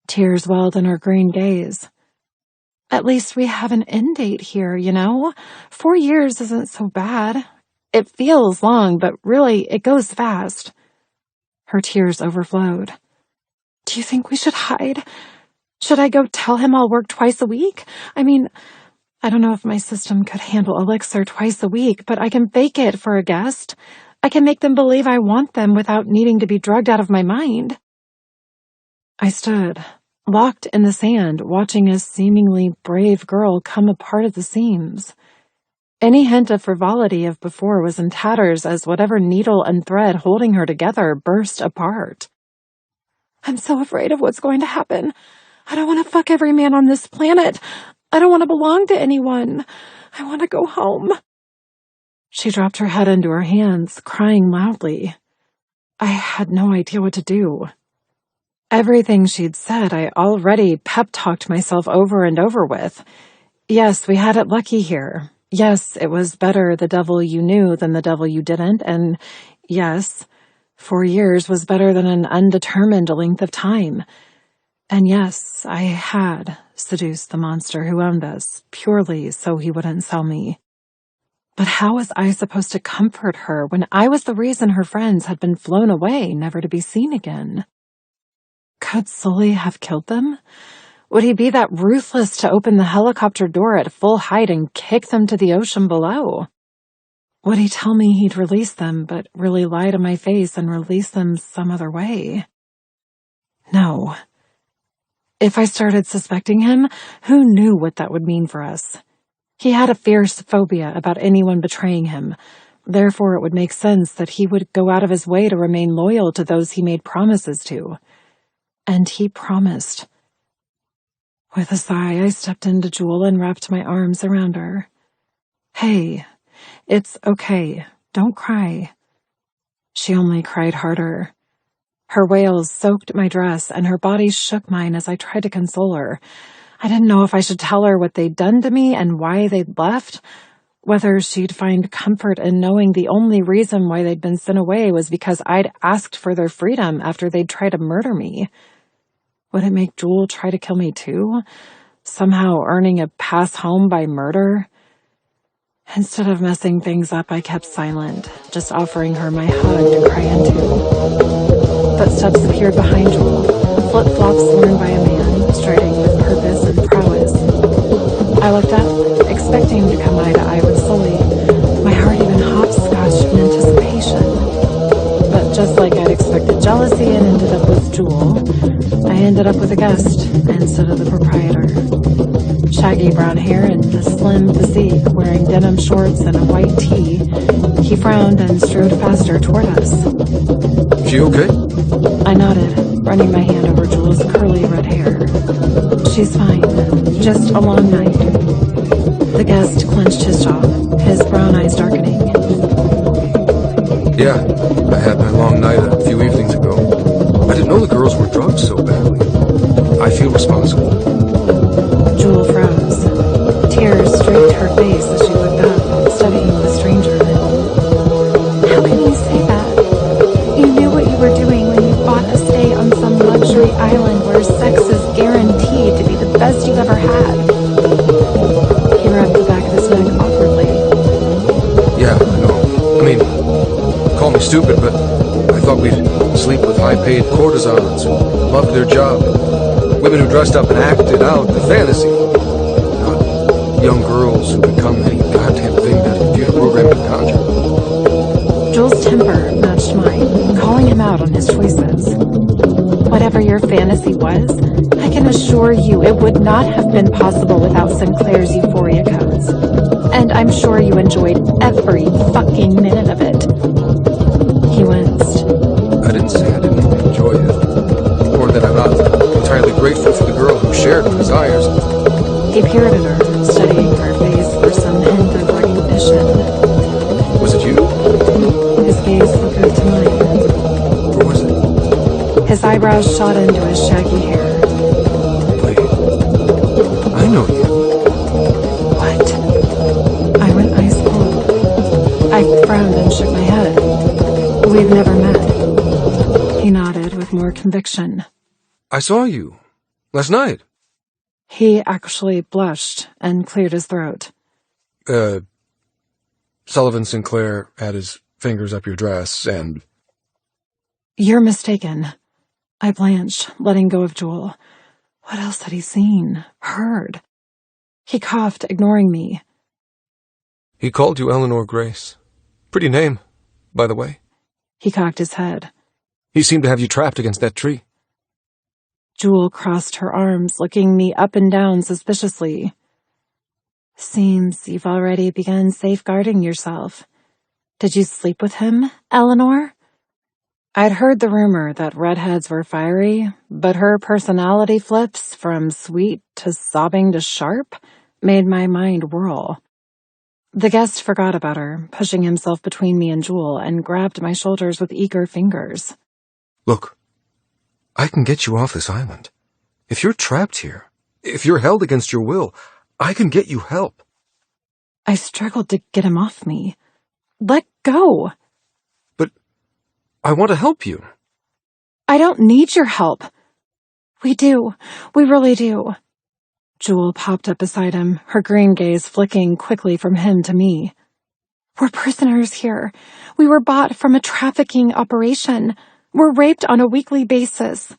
Tears welled in her green gaze. At least we have an end date here, you know? 4 years isn't so bad. It feels long, but really, it goes fast. Her tears overflowed. Do you think we should hide? Should I go tell him I'll work twice a week? I mean, I don't know if my system could handle elixir twice a week, but I can fake it for a guest. I can make them believe I want them without needing to be drugged out of my mind. I stood, locked in the sand, watching a seemingly brave girl come apart at the seams. Any hint of frivolity of before was in tatters as whatever needle and thread holding her together burst apart. I'm so afraid of what's going to happen. I don't want to fuck every man on this planet. I don't want to belong to anyone. I want to go home. She dropped her head into her hands, crying loudly. I had no idea what to do. Everything she'd said I already pep-talked myself over and over with. Yes, we had it lucky here. Yes, it was better the devil you knew than the devil you didn't, and yes, 4 years was better than an undetermined length of time. And yes, I had seduced the monster who owned us, purely so he wouldn't sell me. But how was I supposed to comfort her when I was the reason her friends had been flown away, never to be seen again? Could Sully have killed them? Would he be that ruthless to open the helicopter door at full height and kick them to the ocean below? Would he tell me he'd release them, but really lie to my face and release them some other way? No. If I started suspecting him, who knew what that would mean for us? He had a fierce phobia about anyone betraying him. Therefore, it would make sense that he would go out of his way to remain loyal to those he made promises to. And he promised. With a sigh, I stepped into Jewel and wrapped my arms around her. Hey, it's okay. Don't cry. She only cried harder. Her wails soaked my dress, and her body shook mine as I tried to console her. I didn't know if I should tell her what they'd done to me and why they'd left, whether she'd find comfort in knowing the only reason why they'd been sent away was because I'd asked for their freedom after they'd tried to murder me. Would it make Jewel try to kill me too? Somehow earning a pass home by murder? Instead of messing things up, I kept silent, just offering her my hug to cry into. Footsteps appeared behind Jewel, flip-flops worn by a man, striding with purpose and prowess. I looked up, expecting to come eye to eye with Sully, my heart even hopscotched in anticipation. But just like I'd expected jealousy and ended up with Jewel, I ended up with a guest instead of the proprietor. Shaggy brown hair and a slim physique, wearing denim shorts and a white tee, he frowned and strode faster toward us. She okay? I nodded, running my hand over Jewel's curly red hair. She's fine. Just a long night. The guest clenched his jaw, his brown eyes darkening. Yeah, I had my long night a few evenings ago. I didn't know the girls were drugged so badly. I feel responsible. Jewel froze. Tears streaked her face as she looked up, studying the stranger. How can you say that? You knew what you were doing when you bought a stay on some luxury island where sex is guaranteed to be the best you've ever had. He rubbed the back of his neck awkwardly. Yeah, I know. I mean, call me stupid, but I thought we'd sleep with high-paid courtesans who loved their job. Women who dressed up and acted out the fantasy. Not young girls who become any goddamn thing that a computer program can conjure. Joel's temper matched mine, calling him out on his choices. Whatever your fantasy was, I can assure you it would not have been possible without Sinclair's euphoria codes. And I'm sure you enjoyed every fucking minute of it. He winced. I didn't say I didn't enjoy it, or that I'm not entirely grateful for the girl who shared my desires. He peered at her, studying her face for some hint of recognition. Was it you? His gaze flickered to mine. Or was it? His eyebrows shot into his shaggy hair. Wait, I know you. What? I went ice cold. I frowned and shook my head. We've never met. He nodded with more conviction. I saw you. Last night. He actually blushed and cleared his throat. Sullivan Sinclair had his fingers up your dress and... You're mistaken. I blanched, letting go of Jewel. What else had he seen, heard? He coughed, ignoring me. He called you Eleanor Grace. Pretty name, by the way. He cocked his head. He seemed to have you trapped against that tree. Jewel crossed her arms, looking me up and down suspiciously. Seems you've already begun safeguarding yourself. Did you sleep with him, Eleanor? I'd heard the rumor that redheads were fiery, but her personality flips from sweet to sobbing to sharp made my mind whirl. The guest forgot about her, pushing himself between me and Jewel, and grabbed my shoulders with eager fingers. Look, I can get you off this island. If you're trapped here, if you're held against your will, I can get you help. I struggled to get him off me. Let go! But I want to help you. I don't need your help. We do. We really do. Jewel popped up beside him, her green gaze flicking quickly from him to me. We're prisoners here. We were bought from a trafficking operation. We're raped on a weekly basis.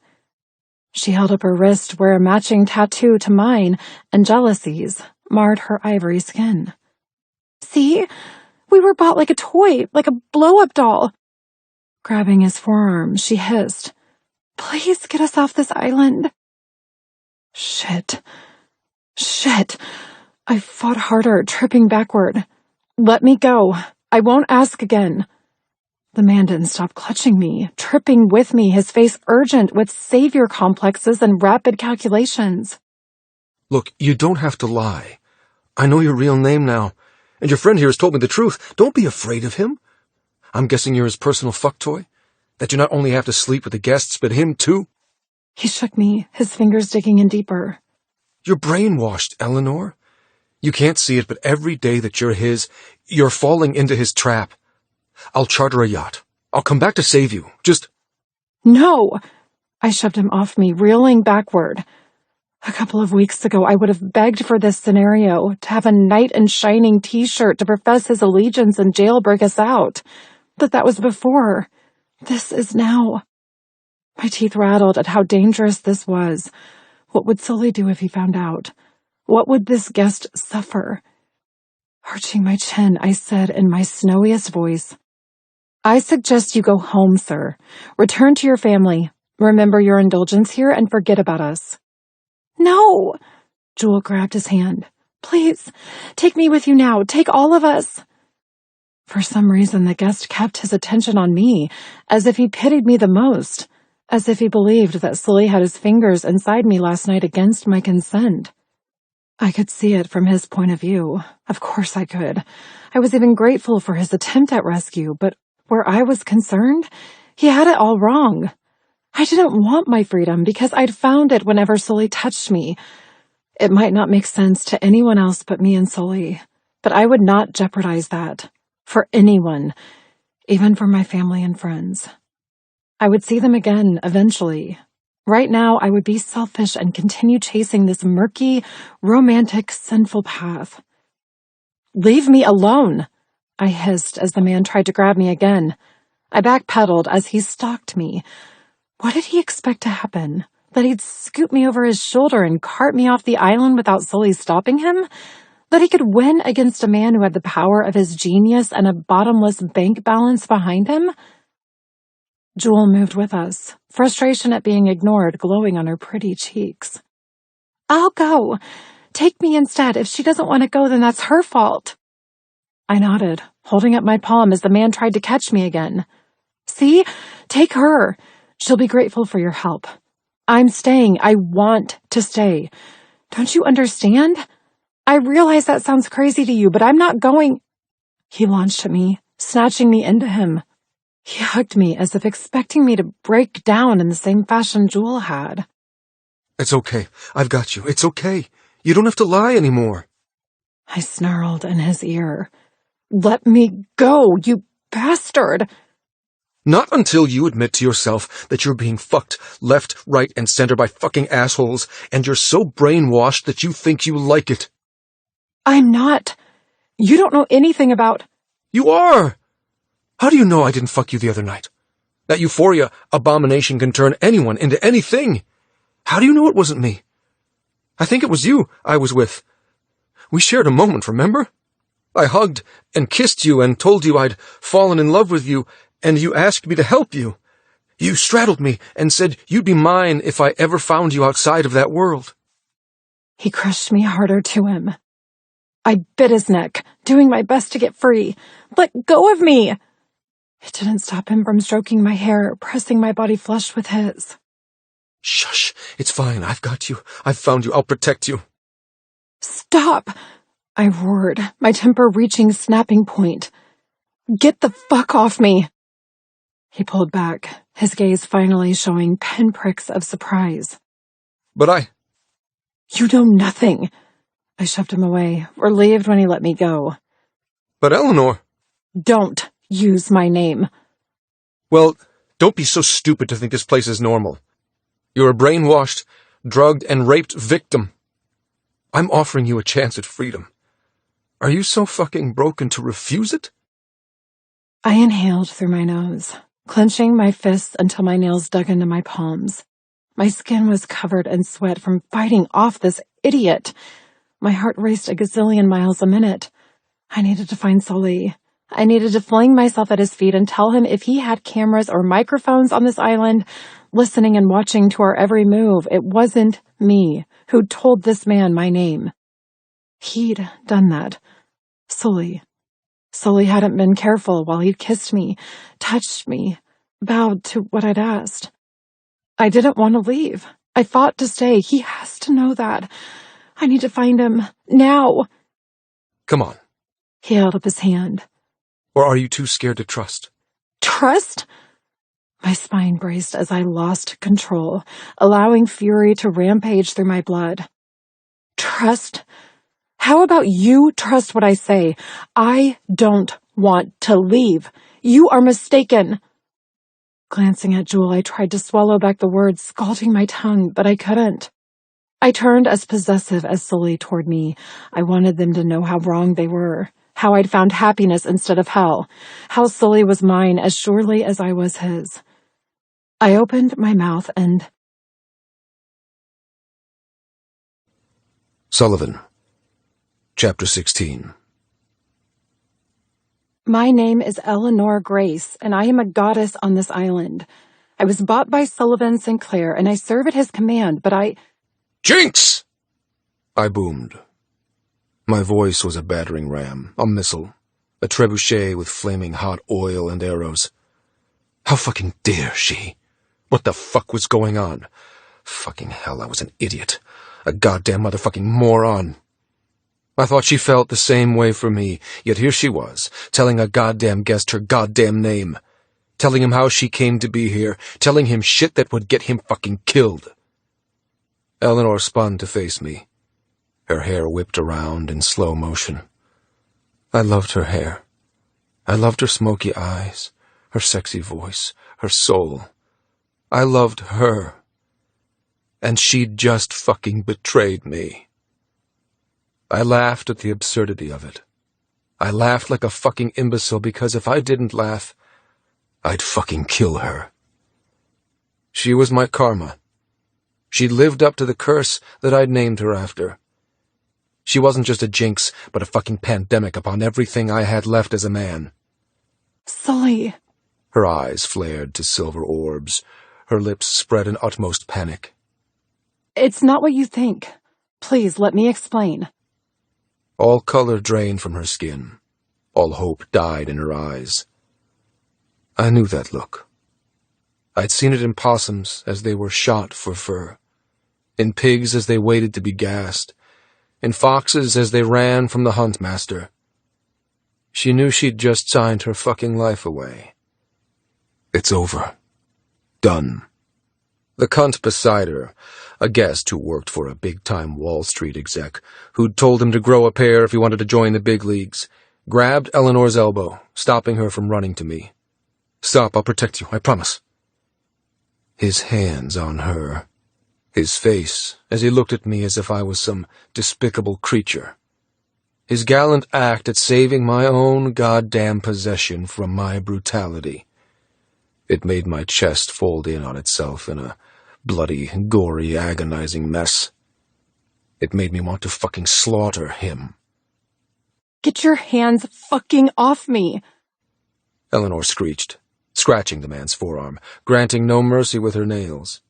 She held up her wrist where a matching tattoo to mine and jealousies marred her ivory skin. See? We were bought like a toy, like a blow-up doll. Grabbing his forearm, she hissed, Please get us off this island. Shit. I fought harder, tripping backward. Let me go. I won't ask again. The man didn't stop clutching me, tripping with me, his face urgent with savior complexes and rapid calculations. Look, you don't have to lie. I know your real name now, and your friend here has told me the truth. Don't be afraid of him. I'm guessing you're his personal fuck toy? That you not only have to sleep with the guests, but him too? He shook me, his fingers digging in deeper. You're brainwashed, Eleanor. You can't see it, but every day that you're his, you're falling into his trap. I'll charter a yacht. I'll come back to save you. Just... No! I shoved him off me, reeling backward. A couple of weeks ago, I would have begged for this scenario, to have a knight in shining t-shirt to profess his allegiance and jailbreak us out. But that was before. This is now. My teeth rattled at how dangerous this was. What would Sully do if he found out? What would this guest suffer? Arching my chin, I said in my snowiest voice, I suggest you go home, sir. Return to your family. Remember your indulgence here and forget about us. No! Jewel grabbed his hand. Please, take me with you now. Take all of us. For some reason, the guest kept his attention on me, as if he pitied me the most, as if he believed that Sully had his fingers inside me last night against my consent. I could see it from his point of view. Of course I could. I was even grateful for his attempt at rescue, but where I was concerned, he had it all wrong. I didn't want my freedom because I'd found it whenever Sully touched me. It might not make sense to anyone else but me and Sully, but I would not jeopardize that. For anyone, even for my family and friends. I would see them again eventually. Right now, I would be selfish and continue chasing this murky, romantic, sinful path. Leave me alone, I hissed as the man tried to grab me again. I backpedaled as he stalked me. What did he expect to happen? That he'd scoop me over his shoulder and cart me off the island without Sully stopping him? That he could win against a man who had the power of his genius and a bottomless bank balance behind him? Jewel moved with us, frustration at being ignored glowing on her pretty cheeks. I'll go. Take me instead. If she doesn't want to go, then that's her fault. I nodded, holding up my palm as the man tried to catch me again. See? Take her. She'll be grateful for your help. I'm staying. I want to stay. Don't you understand? I realize that sounds crazy to you, but I'm not going... He launched at me, snatching me into him. He hugged me as if expecting me to break down in the same fashion Jewel had. It's okay. I've got you. It's okay. You don't have to lie anymore. I snarled in his ear. Let me go, you bastard! Not until you admit to yourself that you're being fucked left, right, and center by fucking assholes, and you're so brainwashed that you think you like it. I'm not. You don't know anything about... You are! How do you know I didn't fuck you the other night? That euphoria abomination can turn anyone into anything. How do you know it wasn't me? I think it was you I was with. We shared a moment, remember? I hugged and kissed you and told you I'd fallen in love with you, and you asked me to help you. You straddled me and said you'd be mine if I ever found you outside of that world. He crushed me harder to him. I bit his neck, doing my best to get free. Let go of me! It didn't stop him from stroking my hair, pressing my body flush with his. Shush, it's fine, I've got you. I've found you, I'll protect you. Stop! I roared, my temper reaching snapping point. Get the fuck off me! He pulled back, his gaze finally showing pinpricks of surprise. But You know nothing. I shoved him away, relieved when he let me go. But Eleanor... Don't use my name. Well, don't be so stupid to think this place is normal. You're a brainwashed, drugged, and raped victim. I'm offering you a chance at freedom. Are you so fucking broken to refuse it? I inhaled through my nose, clenching my fists until my nails dug into my palms. My skin was covered in sweat from fighting off this idiot. My heart raced a gazillion miles a minute. I needed to find Sully. I needed to fling myself at his feet and tell him if he had cameras or microphones on this island, listening and watching to our every move, it wasn't me who told this man my name. He'd done that. Sully. Sully hadn't been careful while he'd kissed me, touched me, bowed to what I'd asked. I didn't want to leave. I fought to stay. He has to know that. I need to find him. Now. Come on. He held up his hand. Or are you too scared to trust? Trust? My spine braced as I lost control, allowing fury to rampage through my blood. Trust? How about you trust what I say? I don't want to leave. You are mistaken. Glancing at Jewel, I tried to swallow back the words, scalding my tongue, but I couldn't. I turned as possessive as Sully toward me. I wanted them to know how wrong they were, how I'd found happiness instead of hell, how Sully was mine as surely as I was his. I opened my mouth and... Sullivan, Chapter 16. My name is Eleanor Grace, and I am a goddess on this island. I was bought by Sully Sinclair, and I serve at his command, but I... Jinx! I boomed. My voice was a battering ram, a missile, a trebuchet with flaming hot oil and arrows. How fucking dare she? What the fuck was going on? Fucking hell, I was an idiot. A goddamn motherfucking moron. I thought she felt the same way for me, yet here she was, telling a goddamn guest her goddamn name. Telling him how she came to be here, telling him shit that would get him fucking killed. Eleanor spun to face me. Her hair whipped around in slow motion. I loved her hair. I loved her smoky eyes, her sexy voice, her soul. I loved her. And she'd just fucking betrayed me. I laughed at the absurdity of it. I laughed like a fucking imbecile because if I didn't laugh, I'd fucking kill her. She was my karma. She'd lived up to the curse that I'd named her after. She wasn't just a jinx, but a fucking pandemic upon everything I had left as a man. Sully. Her eyes flared to silver orbs. Her lips spread in utmost panic. It's not what you think. Please, let me explain. All color drained from her skin. All hope died in her eyes. I knew that look. I'd seen it in possums as they were shot for fur, in pigs as they waited to be gassed, in foxes as they ran from the hunt master. She knew she'd just signed her fucking life away. It's over. Done. The cunt beside her, a guest who worked for a big-time Wall Street exec, who'd told him to grow a pair if he wanted to join the big leagues, grabbed Eleanor's elbow, stopping her from running to me. Stop, I'll protect you, I promise. His hands on her. His face, as he looked at me as if I was some despicable creature. His gallant act at saving my own goddamn possession from my brutality. It made my chest fold in on itself in a bloody, gory, agonizing mess. It made me want to fucking slaughter him. Get your hands fucking off me! Eleanor screeched, scratching the man's forearm, granting no mercy with her nails.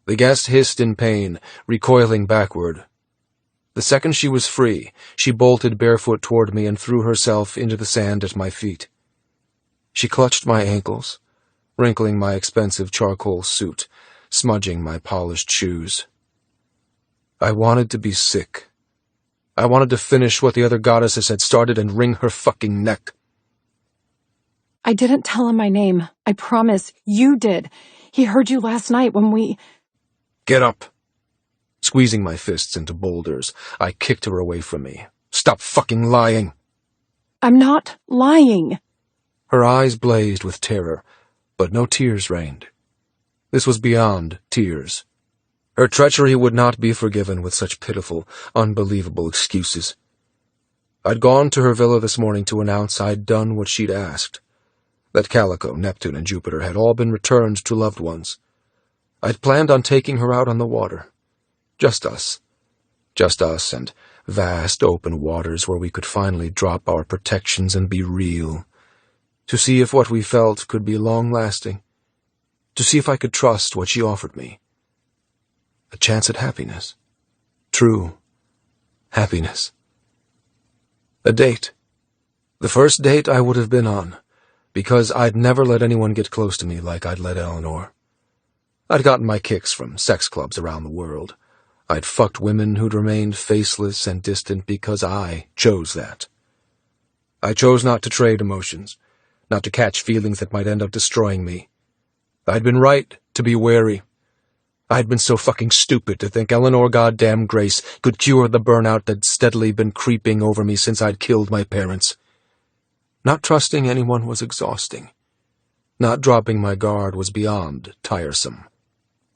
The guest hissed in pain, recoiling backward. The second she was free, she bolted barefoot toward me and threw herself into the sand at my feet. She clutched my ankles, wrinkling my expensive charcoal suit, smudging my polished shoes. I wanted to be sick. I wanted to finish what the other goddesses had started and wring her fucking neck. I didn't tell him my name. I promise. You did. He heard you last night when we... Get up. Squeezing my fists into boulders, I kicked her away from me. Stop fucking lying. I'm not lying. Her eyes blazed with terror, but no tears rained. This was beyond tears. Her treachery would not be forgiven with such pitiful, unbelievable excuses. I'd gone to her villa this morning to announce I'd done what she'd asked. That Calico, Neptune, and Jupiter had all been returned to loved ones. I'd planned on taking her out on the water. Just us. Just us and vast open waters where we could finally drop our protections and be real. To see if what we felt could be long-lasting. To see if I could trust what she offered me. A chance at happiness. True happiness. A date. The first date I would have been on, because I'd never let anyone get close to me like I'd let Eleanor. I'd gotten my kicks from sex clubs around the world. I'd fucked women who'd remained faceless and distant because I chose that. I chose not to trade emotions, not to catch feelings that might end up destroying me. I'd been right to be wary. I'd been so fucking stupid to think Eleanor goddamn Grace could cure the burnout that'd steadily been creeping over me since I'd killed my parents. Not trusting anyone was exhausting. Not dropping my guard was beyond tiresome.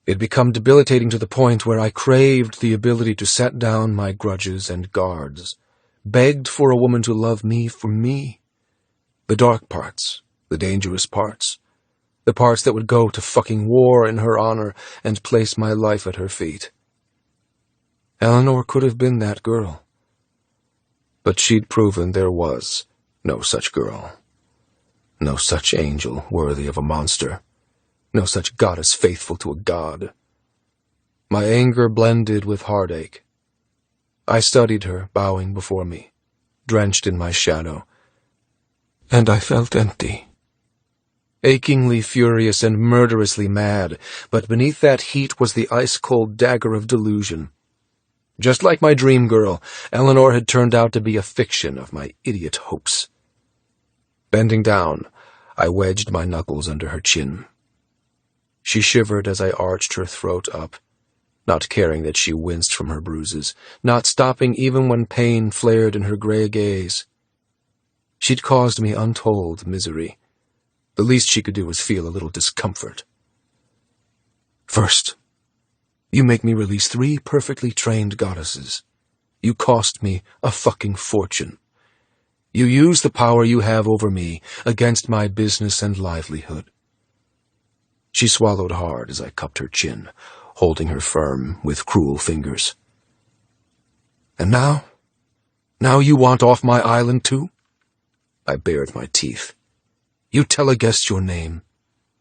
It'd become debilitating to the point where I craved the ability to set down my grudges and guards, begged for a woman to love me for me. The dark parts, the dangerous parts, the parts that would go to fucking war in her honor and place my life at her feet. Eleanor could have been that girl. But she'd proven there was no such girl. No such angel worthy of a monster. No such goddess faithful to a god. My anger blended with heartache. I studied her, bowing before me, drenched in my shadow, and I felt empty. Achingly furious and murderously mad, but beneath that heat was the ice-cold dagger of delusion. Just like my dream girl, Eleanor had turned out to be a fiction of my idiot hopes. Bending down, I wedged my knuckles under her chin. She shivered as I arched her throat up, not caring that she winced from her bruises, not stopping even when pain flared in her gray gaze. She'd caused me untold misery. The least she could do was feel a little discomfort. First, you make me release 3 perfectly trained goddesses. You cost me a fucking fortune. You use the power you have over me against my business and livelihood. She swallowed hard as I cupped her chin, holding her firm with cruel fingers. And now? Now you want off my island too? I bared my teeth. You tell a guest your name.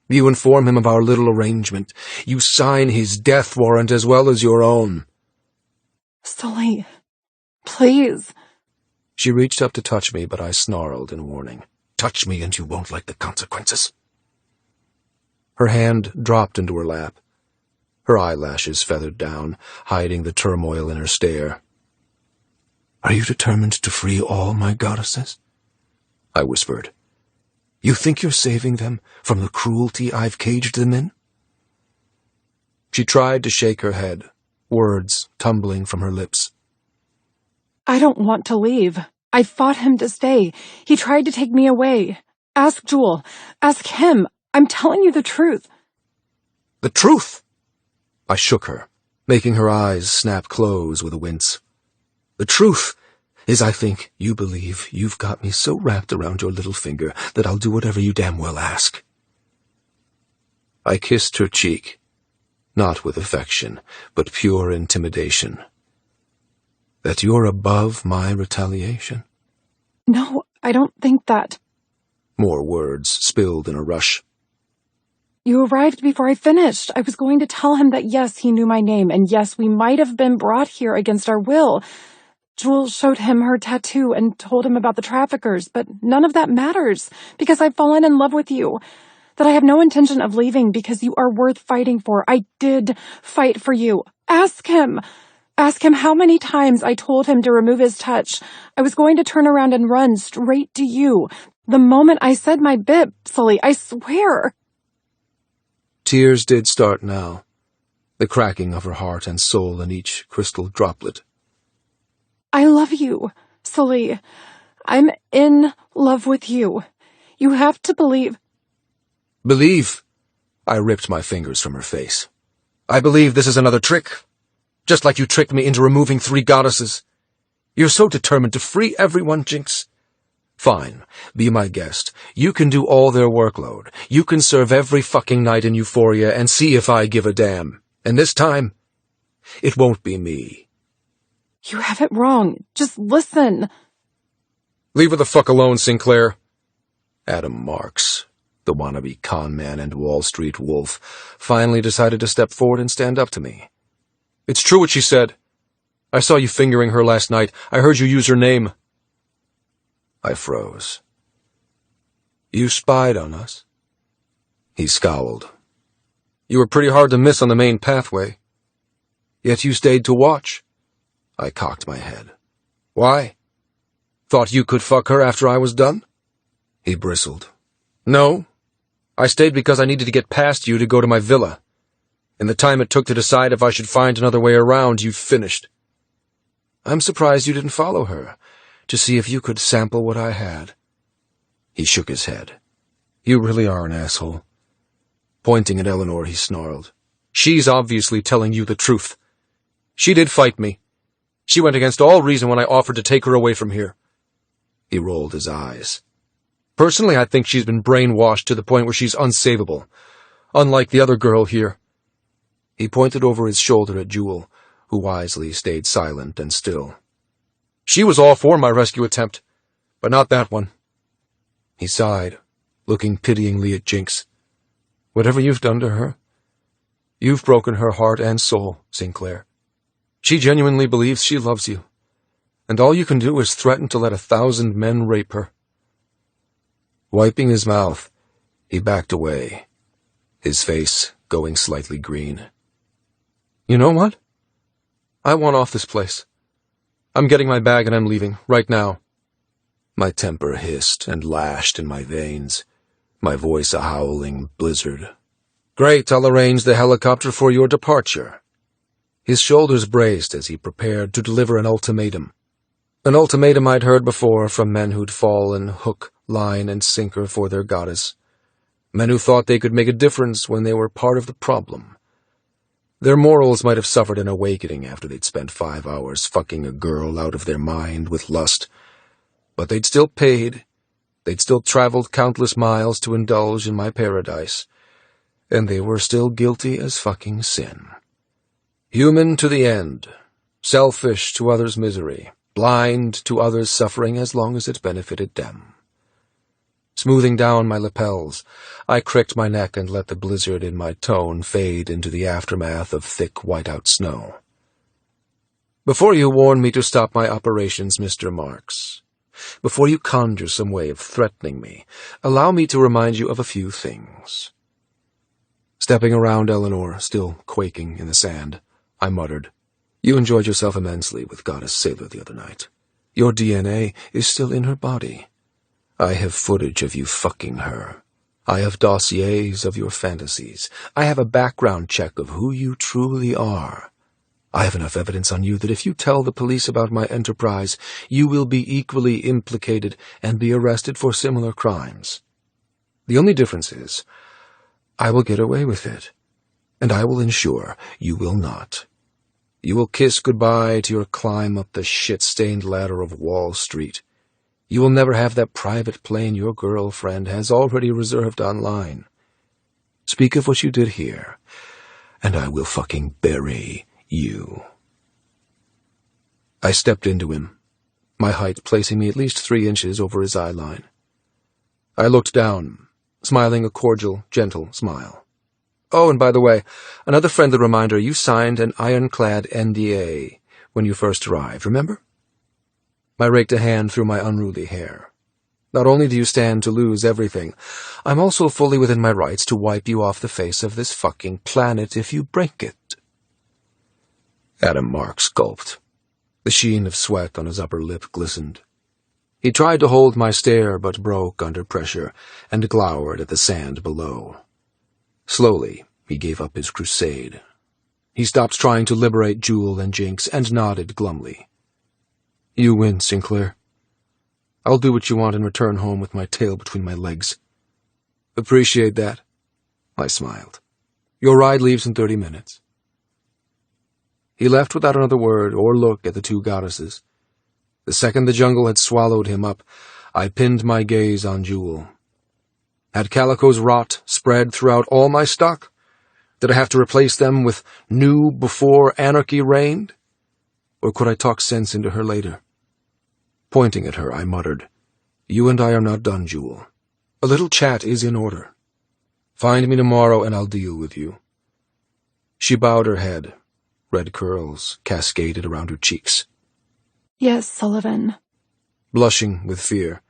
You inform him of our little arrangement. You sign his death warrant as well as your own. Sully, please. She reached up to touch me, but I snarled in warning. Touch me and you won't like the consequences. Her hand dropped into her lap. Her eyelashes feathered down, hiding the turmoil in her stare. Are you determined to free all my goddesses? I whispered. You think you're saving them from the cruelty I've caged them in? She tried to shake her head, words tumbling from her lips. I don't want to leave. I fought him to stay. He tried to take me away. Ask Jewel. Ask him. I'm telling you the truth. The truth! I shook her, making her eyes snap close with a wince. The truth is I think you believe you've got me so wrapped around your little finger that I'll do whatever you damn well ask. I kissed her cheek, not with affection, but pure intimidation. That you're above my retaliation? No, I don't think that. More words spilled in a rush. You arrived before I finished. I was going to tell him that yes, he knew my name, and yes, we might have been brought here against our will. Jewel showed him her tattoo and told him about the traffickers, but none of that matters, because I've fallen in love with you. That I have no intention of leaving because you are worth fighting for. I did fight for you. Ask him. Ask him how many times I told him to remove his touch. I was going to turn around and run straight to you. The moment I said my bit, Sully, I swear. Tears did start now, the cracking of her heart and soul in each crystal droplet. I love you, Sully. I'm in love with you. You have to believe. Believe? I ripped my fingers from her face. I believe this is another trick. Just like you tricked me into removing 3 goddesses. You're so determined to free everyone, Jinx. Fine, be my guest. You can do all their workload. You can serve every fucking night in Euphoria and see if I give a damn. And this time, it won't be me. You have it wrong. Just listen. Leave her the fuck alone, Sinclair. Adam Marks, the wannabe con man and Wall Street wolf, finally decided to step forward and stand up to me. It's true what she said. I saw you fingering her last night. I heard you use her name. I froze. You spied on us? He scowled. You were pretty hard to miss on the main pathway. Yet you stayed to watch. I cocked my head. Why? Thought you could fuck her after I was done? He bristled. No. I stayed because I needed to get past you to go to my villa. In the time it took to decide if I should find another way around, you finished. I'm surprised you didn't follow her, to see if you could sample what I had. He shook his head. You really are an asshole. Pointing at Eleanor, he snarled. She's obviously telling you the truth. She did fight me. She went against all reason when I offered to take her away from here. He rolled his eyes. Personally, I think she's been brainwashed to the point where she's unsavable, unlike the other girl here. He pointed over his shoulder at Jewel, who wisely stayed silent and still. She was all for my rescue attempt, but not that one. He sighed, looking pityingly at Jinx. Whatever you've done to her, you've broken her heart and soul, Sinclair. She genuinely believes she loves you, and all you can do is threaten to let 1,000 men rape her. Wiping his mouth, he backed away, his face going slightly green. You know what? I want off this place. I'm getting my bag and I'm leaving, right now. My temper hissed and lashed in my veins, my voice a howling blizzard. Great, I'll arrange the helicopter for your departure. His shoulders braced as he prepared to deliver an ultimatum. An ultimatum I'd heard before from men who'd fallen hook, line, and sinker for their goddess. Men who thought they could make a difference when they were part of the problem. Their morals might have suffered an awakening after they'd spent 5 hours fucking a girl out of their mind with lust. But they'd still paid. They'd still traveled countless miles to indulge in my paradise. And they were still guilty as fucking sin. Human to the end. Selfish to others' misery. Blind to others' suffering as long as it benefited them. Smoothing down my lapels, I cricked my neck and let the blizzard in my tone fade into the aftermath of thick whiteout snow. Before you warn me to stop my operations, Mr. Marks, before you conjure some way of threatening me, allow me to remind you of a few things. Stepping around Eleanor, still quaking in the sand, I muttered, You enjoyed yourself immensely with Goddess Sailor the other night. Your DNA is still in her body. I have footage of you fucking her. I have dossiers of your fantasies. I have a background check of who you truly are. I have enough evidence on you that if you tell the police about my enterprise, you will be equally implicated and be arrested for similar crimes. The only difference is, I will get away with it, and I will ensure you will not. You will kiss goodbye to your climb up the shit-stained ladder of Wall Street. You will never have that private plane your girlfriend has already reserved online. Speak of what you did here, and I will fucking bury you. I stepped into him, my height placing me at least 3 inches over his eye line. I looked down, smiling a cordial, gentle smile. Oh, and by the way, another friendly reminder, you signed an ironclad NDA when you first arrived, remember? I raked a hand through my unruly hair. Not only do you stand to lose everything, I'm also fully within my rights to wipe you off the face of this fucking planet if you break it. Adam Marks gulped. The sheen of sweat on his upper lip glistened. He tried to hold my stare but broke under pressure and glowered at the sand below. Slowly, he gave up his crusade. He stopped trying to liberate Jewel and Jinx and nodded glumly. You win, Sinclair. I'll do what you want and return home with my tail between my legs. Appreciate that. I smiled. Your ride leaves in 30 minutes. He left without another word or look at the 2 goddesses. The second the jungle had swallowed him up, I pinned my gaze on Jewel. Had Calico's rot spread throughout all my stock? Did I have to replace them with new before anarchy reigned? Or could I talk sense into her later? Pointing at her, I muttered, You and I are not done, Jewel. A little chat is in order. Find me tomorrow and I'll deal with you. She bowed her head. Red curls cascaded around her cheeks. Yes, Sullivan. Blushing with fear,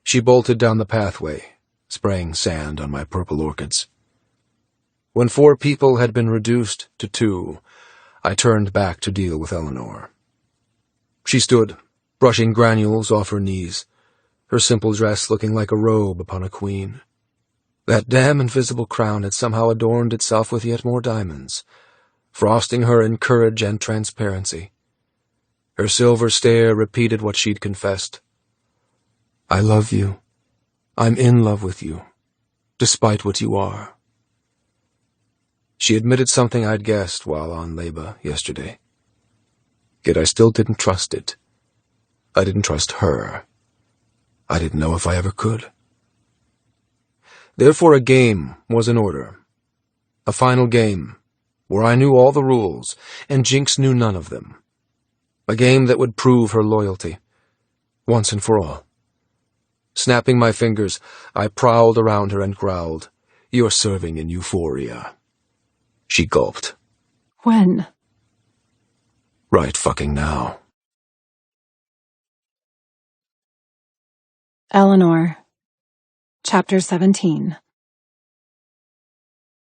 she bolted down the pathway, spraying sand on my purple orchids. When 4 people had been reduced to 2, I turned back to deal with Eleanor. She stood, brushing granules off her knees, her simple dress looking like a robe upon a queen. That damn invisible crown had somehow adorned itself with yet more diamonds, frosting her in courage and transparency. Her silver stare repeated what she'd confessed. I love you. I'm in love with you, despite what you are. She admitted something I'd guessed while on Leba yesterday. Yet I still didn't trust it. I didn't trust her. I didn't know if I ever could. Therefore a game was in order. A final game, where I knew all the rules, and Jinx knew none of them. A game that would prove her loyalty, once and for all. Snapping my fingers, I prowled around her and growled, You're serving in euphoria. She gulped. When? Right fucking now. Eleanor. Chapter 17.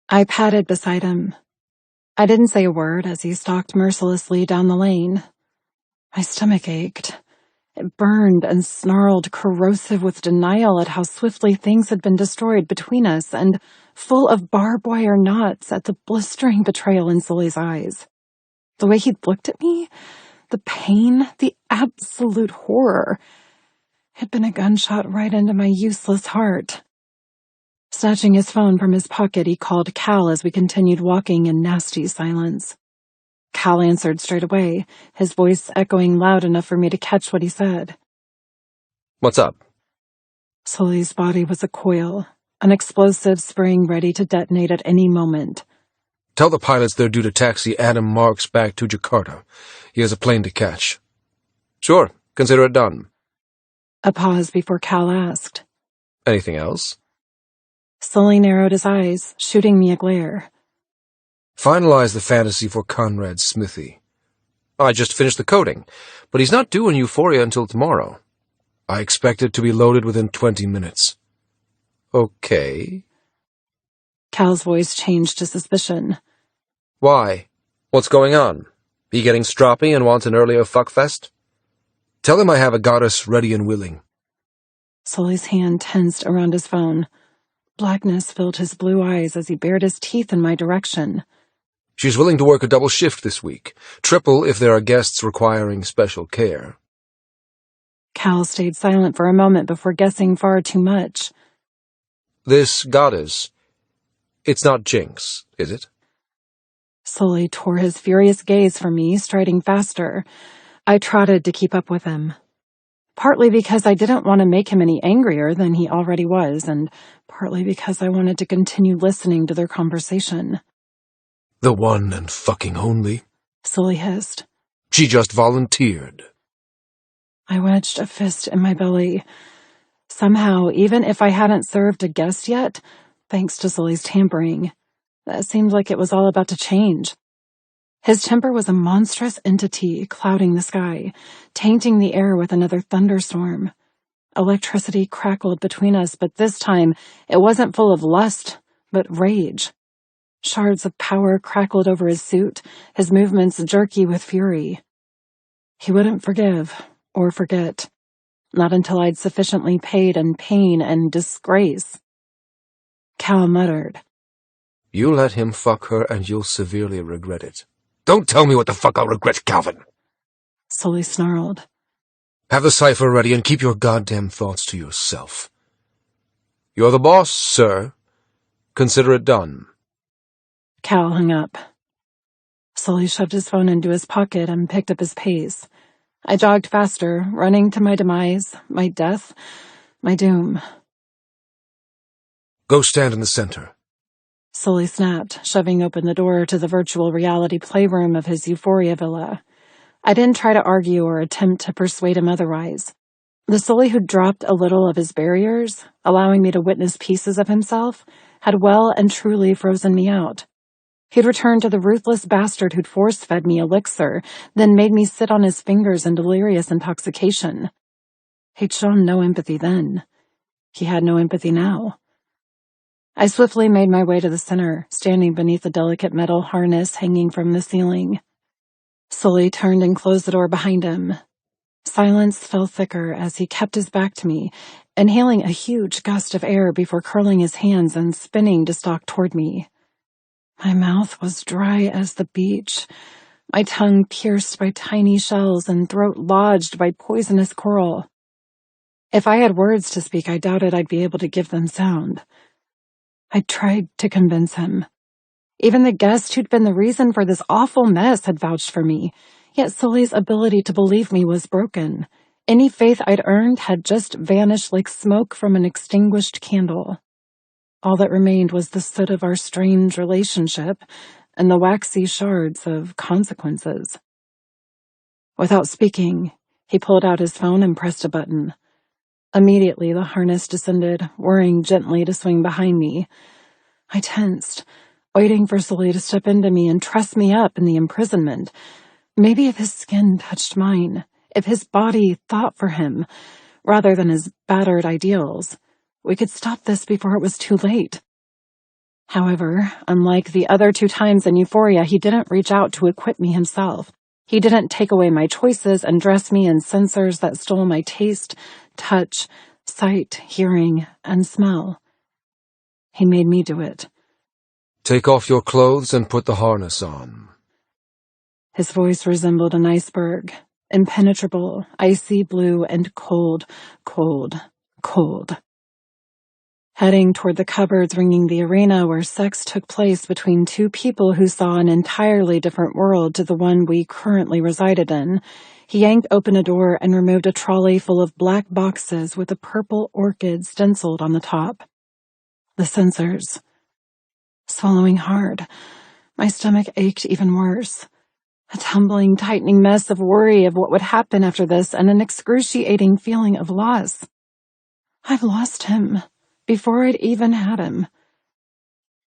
I padded beside him. I didn't say a word as he stalked mercilessly down the lane. My stomach ached. It burned and snarled, corrosive with denial at how swiftly things had been destroyed between us, and full of barbed wire knots at the blistering betrayal in Sully's eyes. The way he'd looked at me, the pain, the absolute horror, had been a gunshot right into my useless heart. Snatching his phone from his pocket, he called Cal as we continued walking in nasty silence. Cal answered straight away, his voice echoing loud enough for me to catch what he said. What's up? Sully's body was a coil, an explosive spring ready to detonate at any moment. Tell the pilots they're due to taxi Adam Marks back to Jakarta. He has a plane to catch. Sure, consider it done. A pause before Cal asked. Anything else? Sully narrowed his eyes, shooting me a glare. Finalize the fantasy for Conrad's smithy. I just finished the coding, but he's not due in Euphoria until tomorrow. I expect it to be loaded within 20 minutes. Okay. Cal's voice changed to suspicion. Why? What's going on? He getting stroppy and wants an earlier fuckfest? Tell him I have a goddess ready and willing. Sully's hand tensed around his phone. Blackness filled his blue eyes as he bared his teeth in my direction. She's willing to work a double shift this week, triple if there are guests requiring special care. Cal stayed silent for a moment before guessing far too much. This goddess, it's not Jinx, is it? Sully tore his furious gaze from me, striding faster. I trotted to keep up with him. Partly because I didn't want to make him any angrier than he already was, and partly because I wanted to continue listening to their conversation. The one and fucking only, Sully hissed. She just volunteered. I wedged a fist in my belly. Somehow, even if I hadn't served a guest yet, thanks to Sully's tampering, that seemed like it was all about to change. His temper was a monstrous entity clouding the sky, tainting the air with another thunderstorm. Electricity crackled between us, but this time it wasn't full of lust, but rage. Shards of power crackled over his suit, his movements jerky with fury. He wouldn't forgive or forget, not until I'd sufficiently paid in pain and disgrace. Cal muttered. You let him fuck her and you'll severely regret it. Don't tell me what the fuck I'll regret, Calvin. Sully snarled. Have the cipher ready and keep your goddamn thoughts to yourself. You're the boss, sir. Consider it done. Cal hung up. Sully shoved his phone into his pocket and picked up his pace. I jogged faster, running to my demise, my death, my doom. Go stand in the center. Sully snapped, shoving open the door to the virtual reality playroom of his Euphoria villa. I didn't try to argue or attempt to persuade him otherwise. The Sully who'd dropped a little of his barriers, allowing me to witness pieces of himself, had well and truly frozen me out. He'd returned to the ruthless bastard who'd force-fed me elixir, then made me sit on his fingers in delirious intoxication. He'd shown no empathy then. He had no empathy now. I swiftly made my way to the center, standing beneath a delicate metal harness hanging from the ceiling. Sully turned and closed the door behind him. Silence fell thicker as he kept his back to me, inhaling a huge gust of air before curling his hands and spinning to stalk toward me. My mouth was dry as the beach, my tongue pierced by tiny shells and throat lodged by poisonous coral. If I had words to speak, I doubted I'd be able to give them sound. I tried to convince him. Even the guest who'd been the reason for this awful mess had vouched for me, yet Sully's ability to believe me was broken. Any faith I'd earned had just vanished like smoke from an extinguished candle. All that remained was the soot of our strange relationship and the waxy shards of consequences. Without speaking, he pulled out his phone and pressed a button. Immediately, the harness descended, whirring gently to swing behind me. I tensed, waiting for Sully to step into me and truss me up in the imprisonment. Maybe if his skin touched mine, if his body thought for him, rather than his battered ideals, we could stop this before it was too late. However, unlike the other 2 times in Euphoria, he didn't reach out to equip me himself. He didn't take away my choices and dress me in sensors that stole my taste, touch, sight, hearing, and smell. He made me do it. Take off your clothes and put the harness on. His voice resembled an iceberg, impenetrable, icy blue, and cold, cold, cold. Heading toward the cupboards ringing the arena where sex took place between 2 people who saw an entirely different world to the one we currently resided in, he yanked open a door and removed a trolley full of black boxes with a purple orchid stenciled on the top. The sensors. Swallowing hard, my stomach ached even worse. A tumbling, tightening mess of worry of what would happen after this and an excruciating feeling of loss. I've lost him. Before I'd even had him.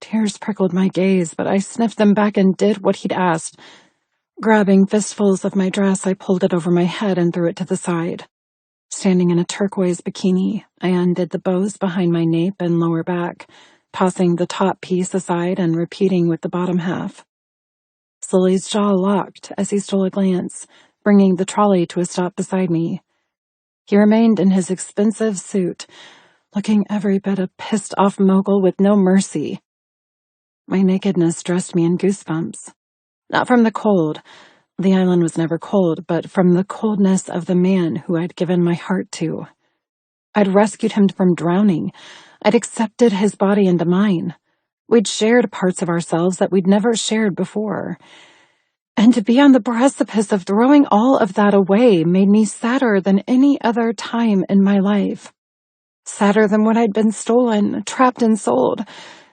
Tears prickled my gaze, but I sniffed them back and did what he'd asked. Grabbing fistfuls of my dress, I pulled it over my head and threw it to the side. Standing in a turquoise bikini, I undid the bows behind my nape and lower back, tossing the top piece aside and repeating with the bottom half. Sully's jaw locked as he stole a glance, bringing the trolley to a stop beside me. He remained in his expensive suit, looking every bit a pissed-off mogul with no mercy. My nakedness dressed me in goosebumps. Not from the cold, the island was never cold, but from the coldness of the man who I'd given my heart to. I'd rescued him from drowning. I'd accepted his body into mine. We'd shared parts of ourselves that we'd never shared before. And to be on the precipice of throwing all of that away made me sadder than any other time in my life. Sadder than when I'd been stolen, trapped and sold.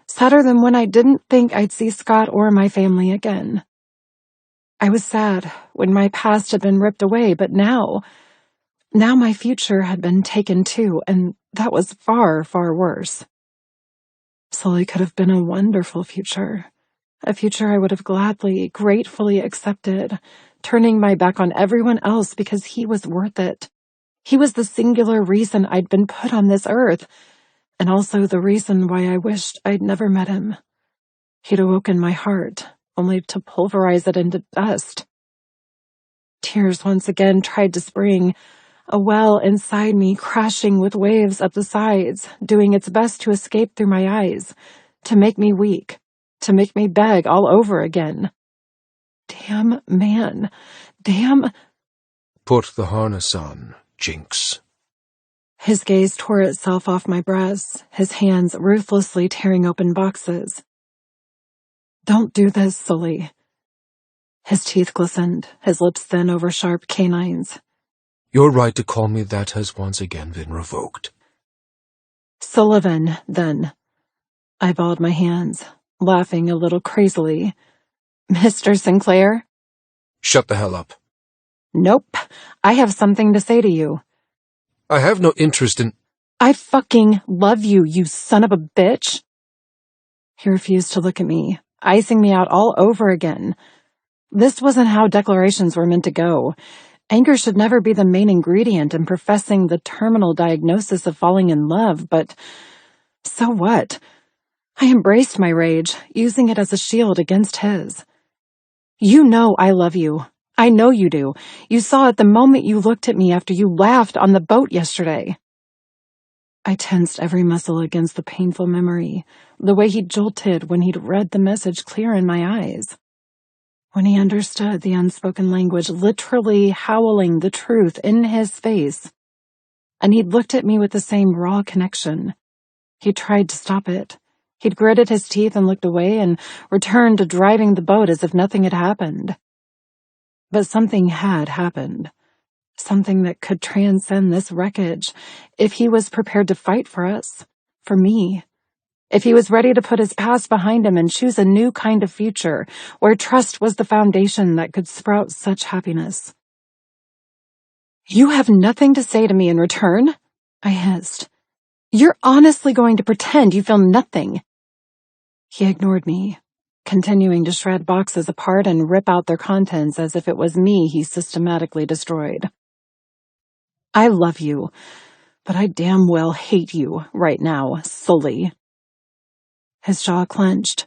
Sadder than when I didn't think I'd see Scott or my family again. I was sad when my past had been ripped away, but now my future had been taken too, and that was far, far worse. Sully could have been a wonderful future. A future I would have gladly, gratefully accepted, turning my back on everyone else because he was worth it. He was the singular reason I'd been put on this earth, and also the reason why I wished I'd never met him. He'd awoken my heart, only to pulverize it into dust. Tears once again tried to spring, a well inside me crashing with waves up the sides, doing its best to escape through my eyes, to make me weak, to make me beg all over again. Damn man, damn... Put the harness on, Jinx. His gaze tore itself off my breasts, his hands ruthlessly tearing open boxes. Don't do this, Sully. His teeth glistened, his lips thin over sharp canines. Your right to call me that has once again been revoked. Sullivan, then. I balled my hands, laughing a little crazily. Mr. Sinclair? Shut the hell up. Nope. I have something to say to you. I have no interest in... I fucking love you, you son of a bitch. He refused to look at me, icing me out all over again. This wasn't how declarations were meant to go. Anger should never be the main ingredient in professing the terminal diagnosis of falling in love, but so what? I embraced my rage, using it as a shield against his. You know I love you. I know you do. You saw it the moment you looked at me after you laughed on the boat yesterday. I tensed every muscle against the painful memory, the way he jolted when he'd read the message clear in my eyes. When he understood the unspoken language, literally howling the truth in his face. And he'd looked at me with the same raw connection. He tried to stop it. He'd gritted his teeth and looked away and returned to driving the boat as if nothing had happened. But something had happened. Something that could transcend this wreckage if he was prepared to fight for us, for me. If he was ready to put his past behind him and choose a new kind of future where trust was the foundation that could sprout such happiness. You have nothing to say to me in return? I hissed. You're honestly going to pretend you feel nothing. He ignored me, continuing to shred boxes apart and rip out their contents as if it was me he systematically destroyed. I love you, but I damn well hate you right now, Sully. His jaw clenched.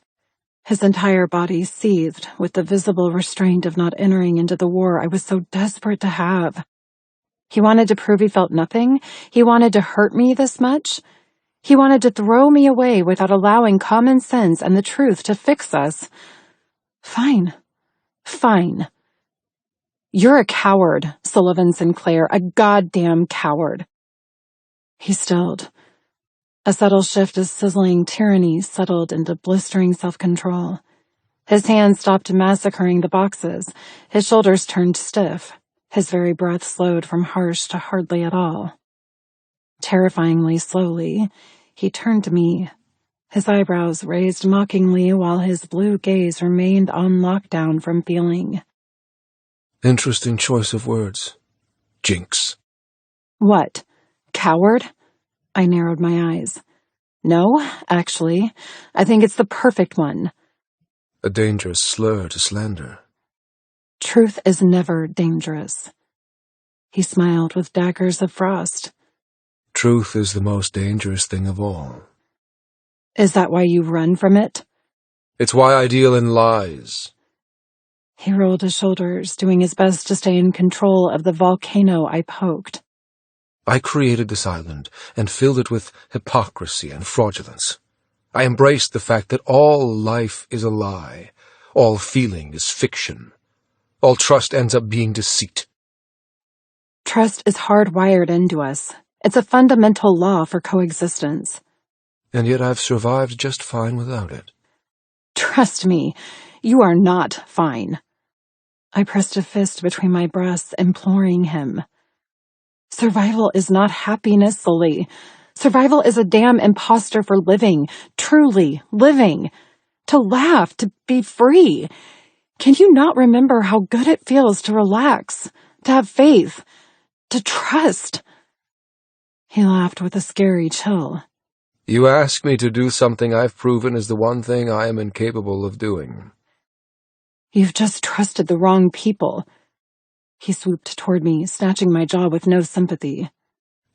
His entire body seethed with the visible restraint of not entering into the war I was so desperate to have. He wanted to prove he felt nothing. He wanted to hurt me this much. He wanted to throw me away without allowing common sense and the truth to fix us. Fine. Fine. You're a coward, Sullivan Sinclair, a goddamn coward. He stilled. A subtle shift of sizzling tyranny settled into blistering self-control. His hands stopped massacring the boxes. His shoulders turned stiff. His very breath slowed from harsh to hardly at all. Terrifyingly slowly, he turned to me, his eyebrows raised mockingly while his blue gaze remained on lockdown from feeling. Interesting choice of words. Jinx. What? Coward? I narrowed my eyes. No, actually, I think it's the perfect one. A dangerous slur to slander. Truth is never dangerous. He smiled with daggers of frost. Truth is the most dangerous thing of all. Is that why you run from it? It's why I deal in lies. He rolled his shoulders, doing his best to stay in control of the volcano I poked. I created this island and filled it with hypocrisy and fraudulence. I embraced the fact that all life is a lie, all feeling is fiction, all trust ends up being deceit. Trust is hardwired into us. It's a fundamental law for coexistence. And yet I've survived just fine without it. Trust me, you are not fine. I pressed a fist between my breasts, imploring him. Survival is not happiness, Sully. Survival is a damn imposter for living, truly living. To laugh, to be free. Can you not remember how good it feels to relax, to have faith, to trust? He laughed with a scary chill. You ask me to do something I've proven is the one thing I am incapable of doing. You've just trusted the wrong people. He swooped toward me, snatching my jaw with no sympathy.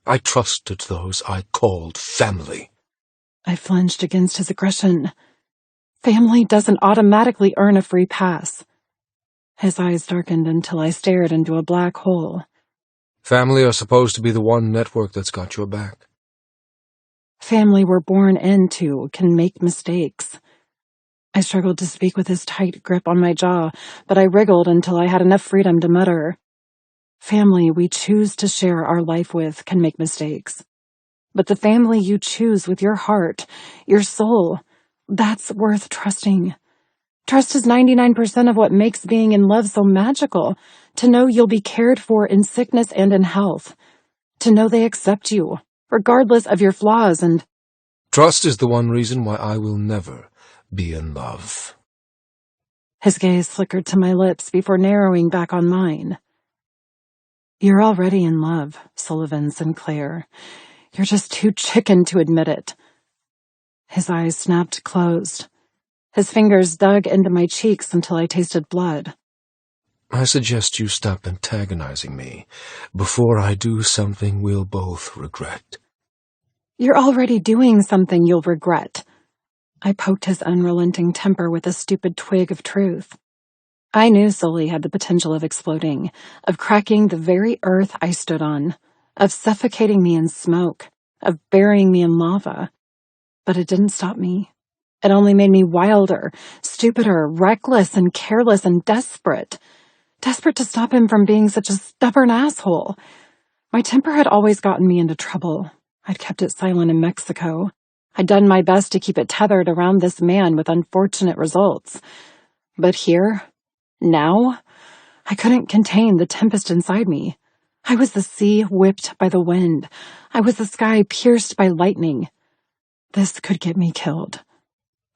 I trusted those I called family. I flinched against his aggression. Family doesn't automatically earn a free pass. His eyes darkened until I stared into a black hole. Family are supposed to be the one network that's got your back. Family we're born into can make mistakes. I struggled to speak with his tight grip on my jaw, but I wriggled until I had enough freedom to mutter. Family we choose to share our life with can make mistakes. But the family you choose with your heart, your soul, that's worth trusting. Trust is 99% of what makes being in love so magical. To know you'll be cared for in sickness and in health. To know they accept you, regardless of your flaws, and Trust is the one reason why I will never be in love. his gaze flickered to my lips before narrowing back on mine. You're already in love, Sullivan Sinclair. You're just too chicken to admit it. His eyes snapped closed. His fingers dug into my cheeks until I tasted blood. I suggest you stop antagonizing me before I do something we'll both regret. You're already doing something you'll regret. I poked his unrelenting temper with a stupid twig of truth. I knew Sully had the potential of exploding, of cracking the very earth I stood on, of suffocating me in smoke, of burying me in lava. But it didn't stop me. It only made me wilder, stupider, reckless and careless and desperate. Desperate to stop him from being such a stubborn asshole. My temper had always gotten me into trouble. I'd kept it silent in Mexico. I'd done my best to keep it tethered around this man with unfortunate results. But here, now, I couldn't contain the tempest inside me. I was the sea whipped by the wind. I was the sky pierced by lightning. This could get me killed.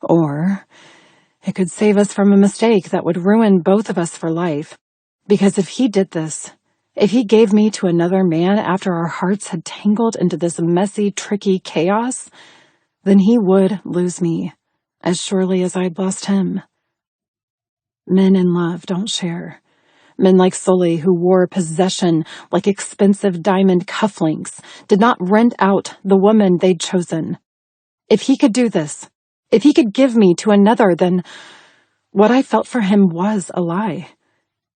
Or it could save us from a mistake that would ruin both of us for life. Because if he did this, if he gave me to another man after our hearts had tangled into this messy, tricky chaos, then he would lose me, as surely as I'd lost him. Men in love don't share. Men like Sully, who wore possession like expensive diamond cufflinks, did not rent out the woman they'd chosen. If he could do this, if he could give me to another, then what I felt for him was a lie.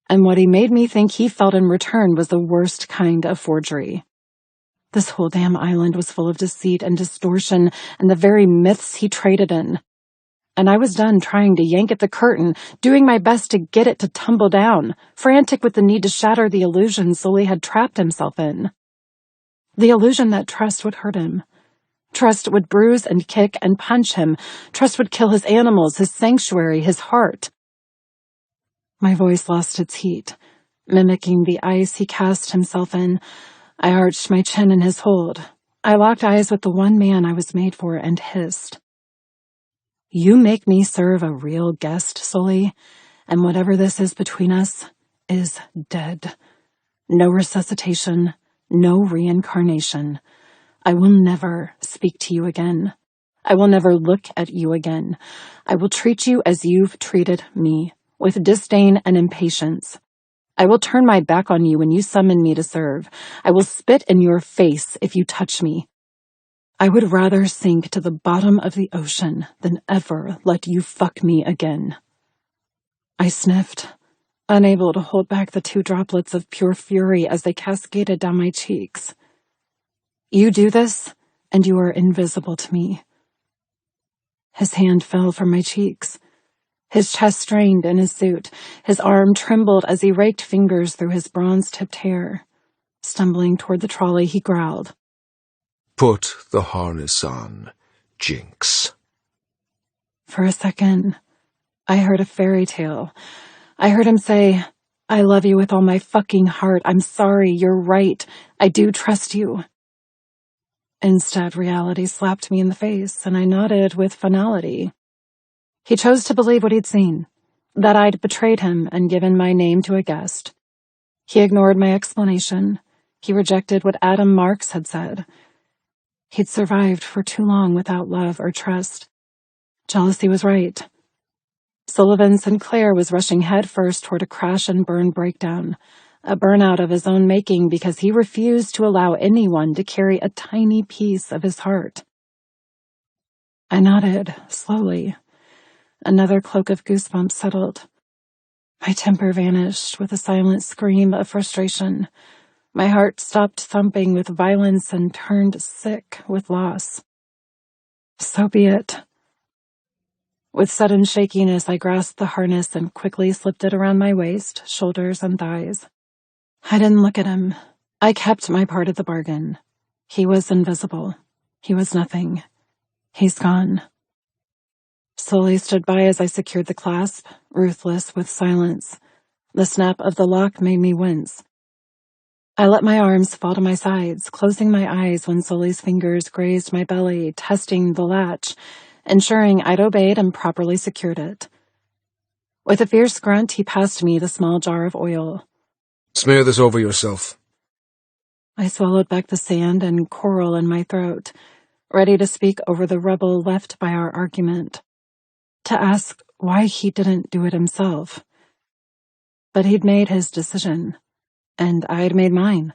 And what he made me think he felt in return was the worst kind of forgery. This whole damn island was full of deceit and distortion and the very myths he traded in. And I was done trying to yank at the curtain, doing my best to get it to tumble down, frantic with the need to shatter the illusion Sully had trapped himself in. The illusion that trust would hurt him. Trust would bruise and kick and punch him. Trust would kill his animals, his sanctuary, his heart. My voice lost its heat, mimicking the ice he cast himself in. I arched my chin in his hold. I locked eyes with the one man I was made for and hissed. You make me serve a real guest, Sully, and whatever this is between us is dead. No resuscitation, no reincarnation. I will never speak to you again. I will never look at you again. I will treat you as you've treated me, with disdain and impatience. I will turn my back on you when you summon me to serve. I will spit in your face if you touch me. I would rather sink to the bottom of the ocean than ever let you fuck me again. I sniffed, unable to hold back the 2 droplets of pure fury as they cascaded down my cheeks. You do this, and you are invisible to me. His hand fell from my cheeks. His chest strained in his suit. His arm trembled as he raked fingers through his bronze-tipped hair. Stumbling toward the trolley, he growled, Put the harness on. Jinx. For a second, I heard a fairy tale. I heard him say, "I love you with all my fucking heart. I'm sorry. You're right. I do trust you." Instead, reality slapped me in the face, and I nodded with finality. He chose to believe what he'd seen, that I'd betrayed him and given my name to a guest. He ignored my explanation. He rejected what Adam Marks had said. He'd survived for too long without love or trust. Jealousy was right. Sully Sinclair was rushing headfirst toward a crash and burn breakdown, a burnout of his own making because he refused to allow anyone to carry a tiny piece of his heart. I nodded, slowly. Another cloak of goosebumps settled. My temper vanished with a silent scream of frustration. My heart stopped thumping with violence and turned sick with loss. So be it. With sudden shakiness, I grasped the harness and quickly slipped it around my waist, shoulders, and thighs. I didn't look at him. I kept my part of the bargain. He was invisible. He was nothing. He's gone. Sully stood by as I secured the clasp, ruthless with silence. The snap of the lock made me wince. I let my arms fall to my sides, closing my eyes when Sully's fingers grazed my belly, testing the latch, ensuring I'd obeyed and properly secured it. With a fierce grunt, he passed me the small jar of oil. Smear this over yourself. I swallowed back the sand and coral in my throat, ready to speak over the rubble left by our argument, to ask why he didn't do it himself. But he'd made his decision, and I'd made mine.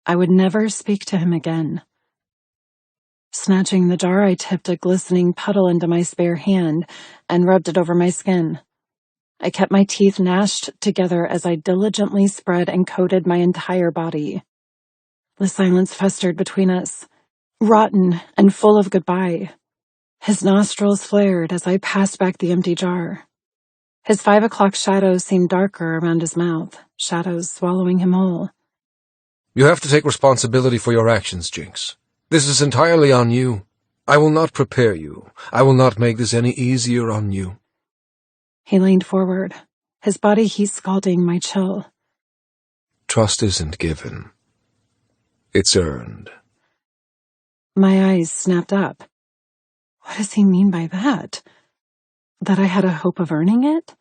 I would never speak to him again. Snatching the jar, I tipped a glistening puddle into my spare hand and rubbed it over my skin. I kept my teeth gnashed together as I diligently spread and coated my entire body. The silence festered between us, rotten and full of goodbye. His nostrils flared as I passed back the empty jar. His 5 o'clock shadows seemed darker around his mouth, shadows swallowing him whole. You have to take responsibility for your actions, Jinx. This is entirely on you. I will not prepare you. I will not make this any easier on you. He leaned forward, his body heat scalding my chill. Trust isn't given. It's earned. My eyes snapped up. What does he mean by that? That I had a hope of earning it?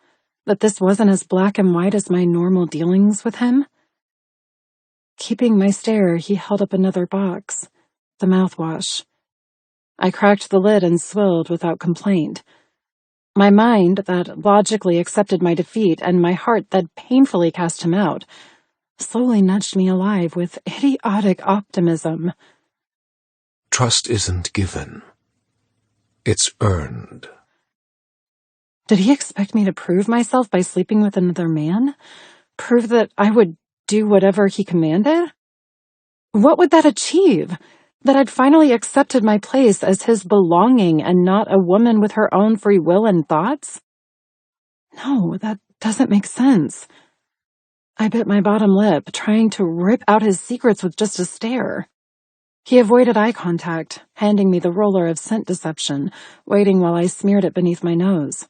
That this wasn't as black and white as my normal dealings with him? Keeping my stare, he held up another box, the mouthwash. I cracked the lid and swilled without complaint. My mind, that logically accepted my defeat, and my heart that painfully cast him out, slowly nudged me alive with idiotic optimism. Trust isn't given. It's earned. Did he expect me to prove myself by sleeping with another man? Prove that I would do whatever he commanded? What would that achieve? That I'd finally accepted my place as his belonging and not a woman with her own free will and thoughts? No, that doesn't make sense. I bit my bottom lip, trying to rip out his secrets with just a stare. He avoided eye contact, handing me the roller of scent deception, waiting while I smeared it beneath my nose.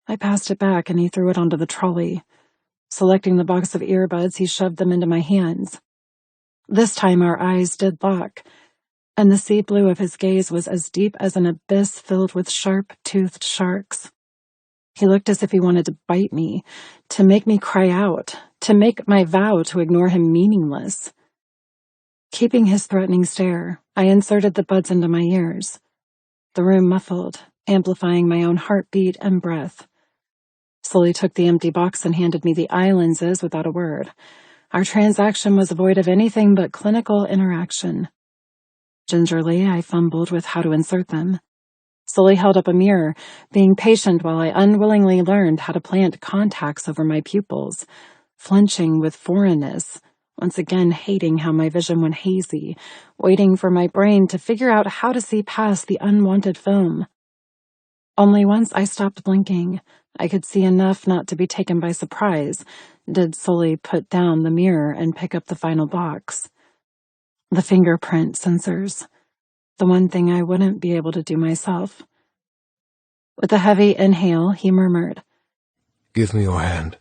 I passed it back and he threw it onto the trolley. Selecting the box of earbuds, he shoved them into my hands. This time our eyes did lock, and the sea blue of his gaze was as deep as an abyss filled with sharp-toothed sharks. He looked as if he wanted to bite me, to make me cry out, to make my vow to ignore him meaningless. Keeping his threatening stare, I inserted the buds into my ears. The room muffled, amplifying my own heartbeat and breath. Sully took the empty box and handed me the ISLES without a word. Our transaction was void of anything but clinical interaction. Gingerly, I fumbled with how to insert them. Sully held up a mirror, being patient while I unwillingly learned how to plant contacts over my pupils, flinching with foreignness, once again hating how my vision went hazy, waiting for my brain to figure out how to see past the unwanted film. Only once I stopped blinking, I could see enough not to be taken by surprise, did Sully put down the mirror and pick up the final box. The fingerprint sensors. the one thing I wouldn't be able to do myself. With a heavy inhale, he murmured, "Give me your hand."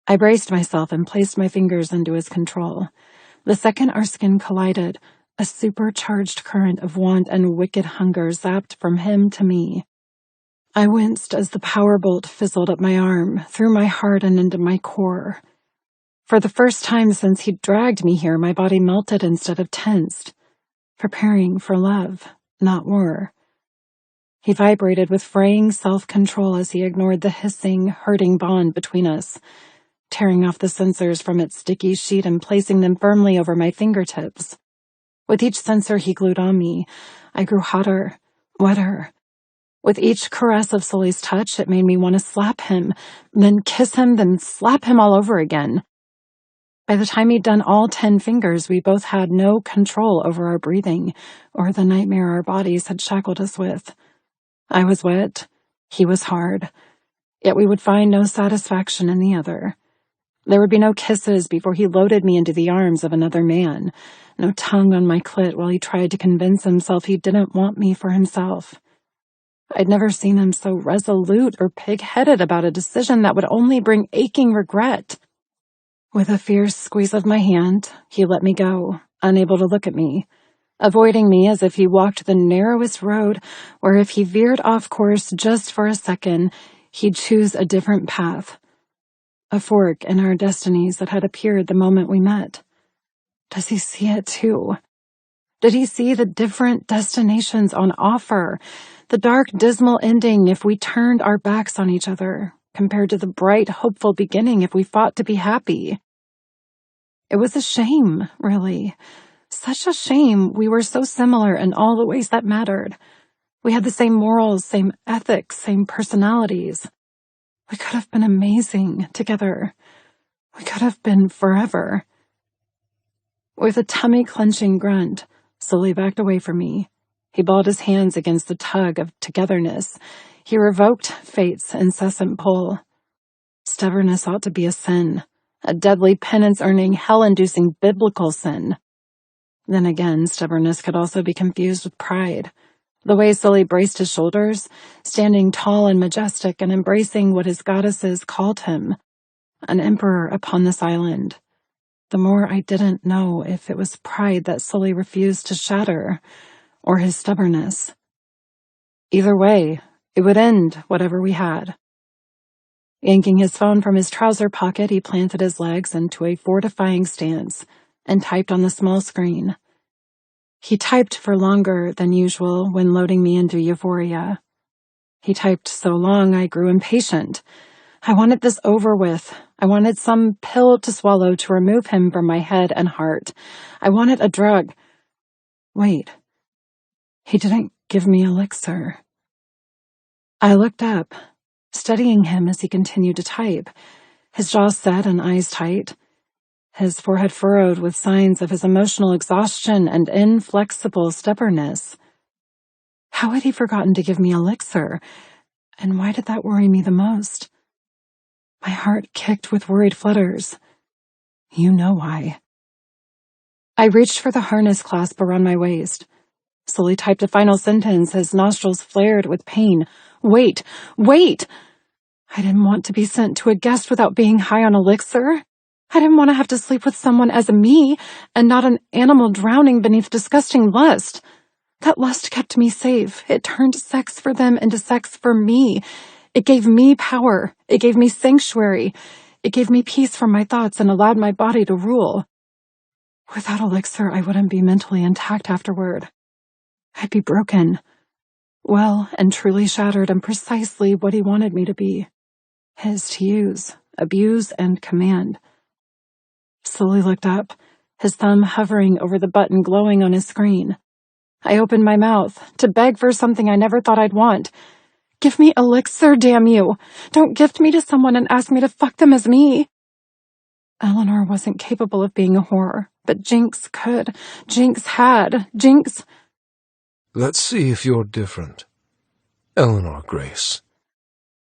I braced myself and placed my fingers into his control. The second our skin collided, a supercharged current of want and wicked hunger zapped from him to me. I winced as the power bolt fizzled up my arm, through my heart and into my core. For the first time since he'd dragged me here, my body melted instead of tensed, preparing for love, not war. He vibrated with fraying self-control as he ignored the hissing, hurting bond between us, tearing off the sensors from its sticky sheet and placing them firmly over my fingertips. With each sensor he glued on me, I grew hotter, wetter. With each caress of Sully's touch, it made me want to slap him, then kiss him, then slap him all over again. By the time he'd done all 10 fingers, we both had no control over our breathing or the nightmare our bodies had shackled us with. I was wet, he was hard, yet we would find no satisfaction in the other. There would be no kisses before he loaded me into the arms of another man, no tongue on my clit while he tried to convince himself he didn't want me for himself. I'd never seen him so resolute or pig-headed about a decision that would only bring aching regret. With a fierce squeeze of my hand, he let me go, unable to look at me, avoiding me as if he walked the narrowest road where if he veered off course just for a second, he'd choose a different path. A fork in our destinies that had appeared the moment we met. Does he see it too? Did he see the different destinations on offer? The dark, dismal ending if we turned our backs on each other, compared to the bright, hopeful beginning if we fought to be happy. It was a shame, really. Such a shame we were so similar in all the ways that mattered. We had the same morals, same ethics, same personalities. We could have been amazing together. We could have been forever. With a tummy-clenching grunt, Sully backed away from me. He balled his hands against the tug of togetherness. He revoked fate's incessant pull. Stubbornness ought to be a sin, a deadly penance-earning, hell-inducing biblical sin. Then again, stubbornness could also be confused with pride. The way Sully braced his shoulders, standing tall and majestic and embracing what his goddesses called him, an emperor upon this island. The more I didn't know if it was pride that Sully refused to shatter, or his stubbornness. Either way, it would end whatever we had. Yanking his phone from his trouser pocket, he planted his legs into a fortifying stance and typed on the small screen. He typed for longer than usual when loading me into Euphoria. He typed so long I grew impatient. I wanted this over with. I wanted some pill to swallow to remove him from my head and heart. I wanted a drug. Wait. He didn't give me elixir. I looked up, studying him as he continued to type, his jaw set and eyes tight, his forehead furrowed with signs of his emotional exhaustion and inflexible stubbornness. How had he forgotten to give me elixir, and why did that worry me the most? My heart kicked with worried flutters. You know why. I reached for the harness clasp around my waist. Sully typed a final sentence, his nostrils flared with pain. Wait! Wait! I didn't want to be sent to a guest without being high on elixir. I didn't want to have to sleep with someone as me, and not an animal drowning beneath disgusting lust. That lust kept me safe. It turned sex for them into sex for me. It gave me power. It gave me sanctuary. It gave me peace from my thoughts and allowed my body to rule. Without elixir, I wouldn't be mentally intact afterward. I'd be broken, well and truly shattered and precisely what he wanted me to be. His to use, abuse, and command. Sully looked up, his thumb hovering over the button glowing on his screen. I opened my mouth to beg for something I never thought I'd want. Give me elixir, damn you! Don't gift me to someone and ask me to fuck them as me! Eleanor wasn't capable of being a whore, but Jinx could. Jinx had. Jinx... Let's see if you're different. Eleanor Grace.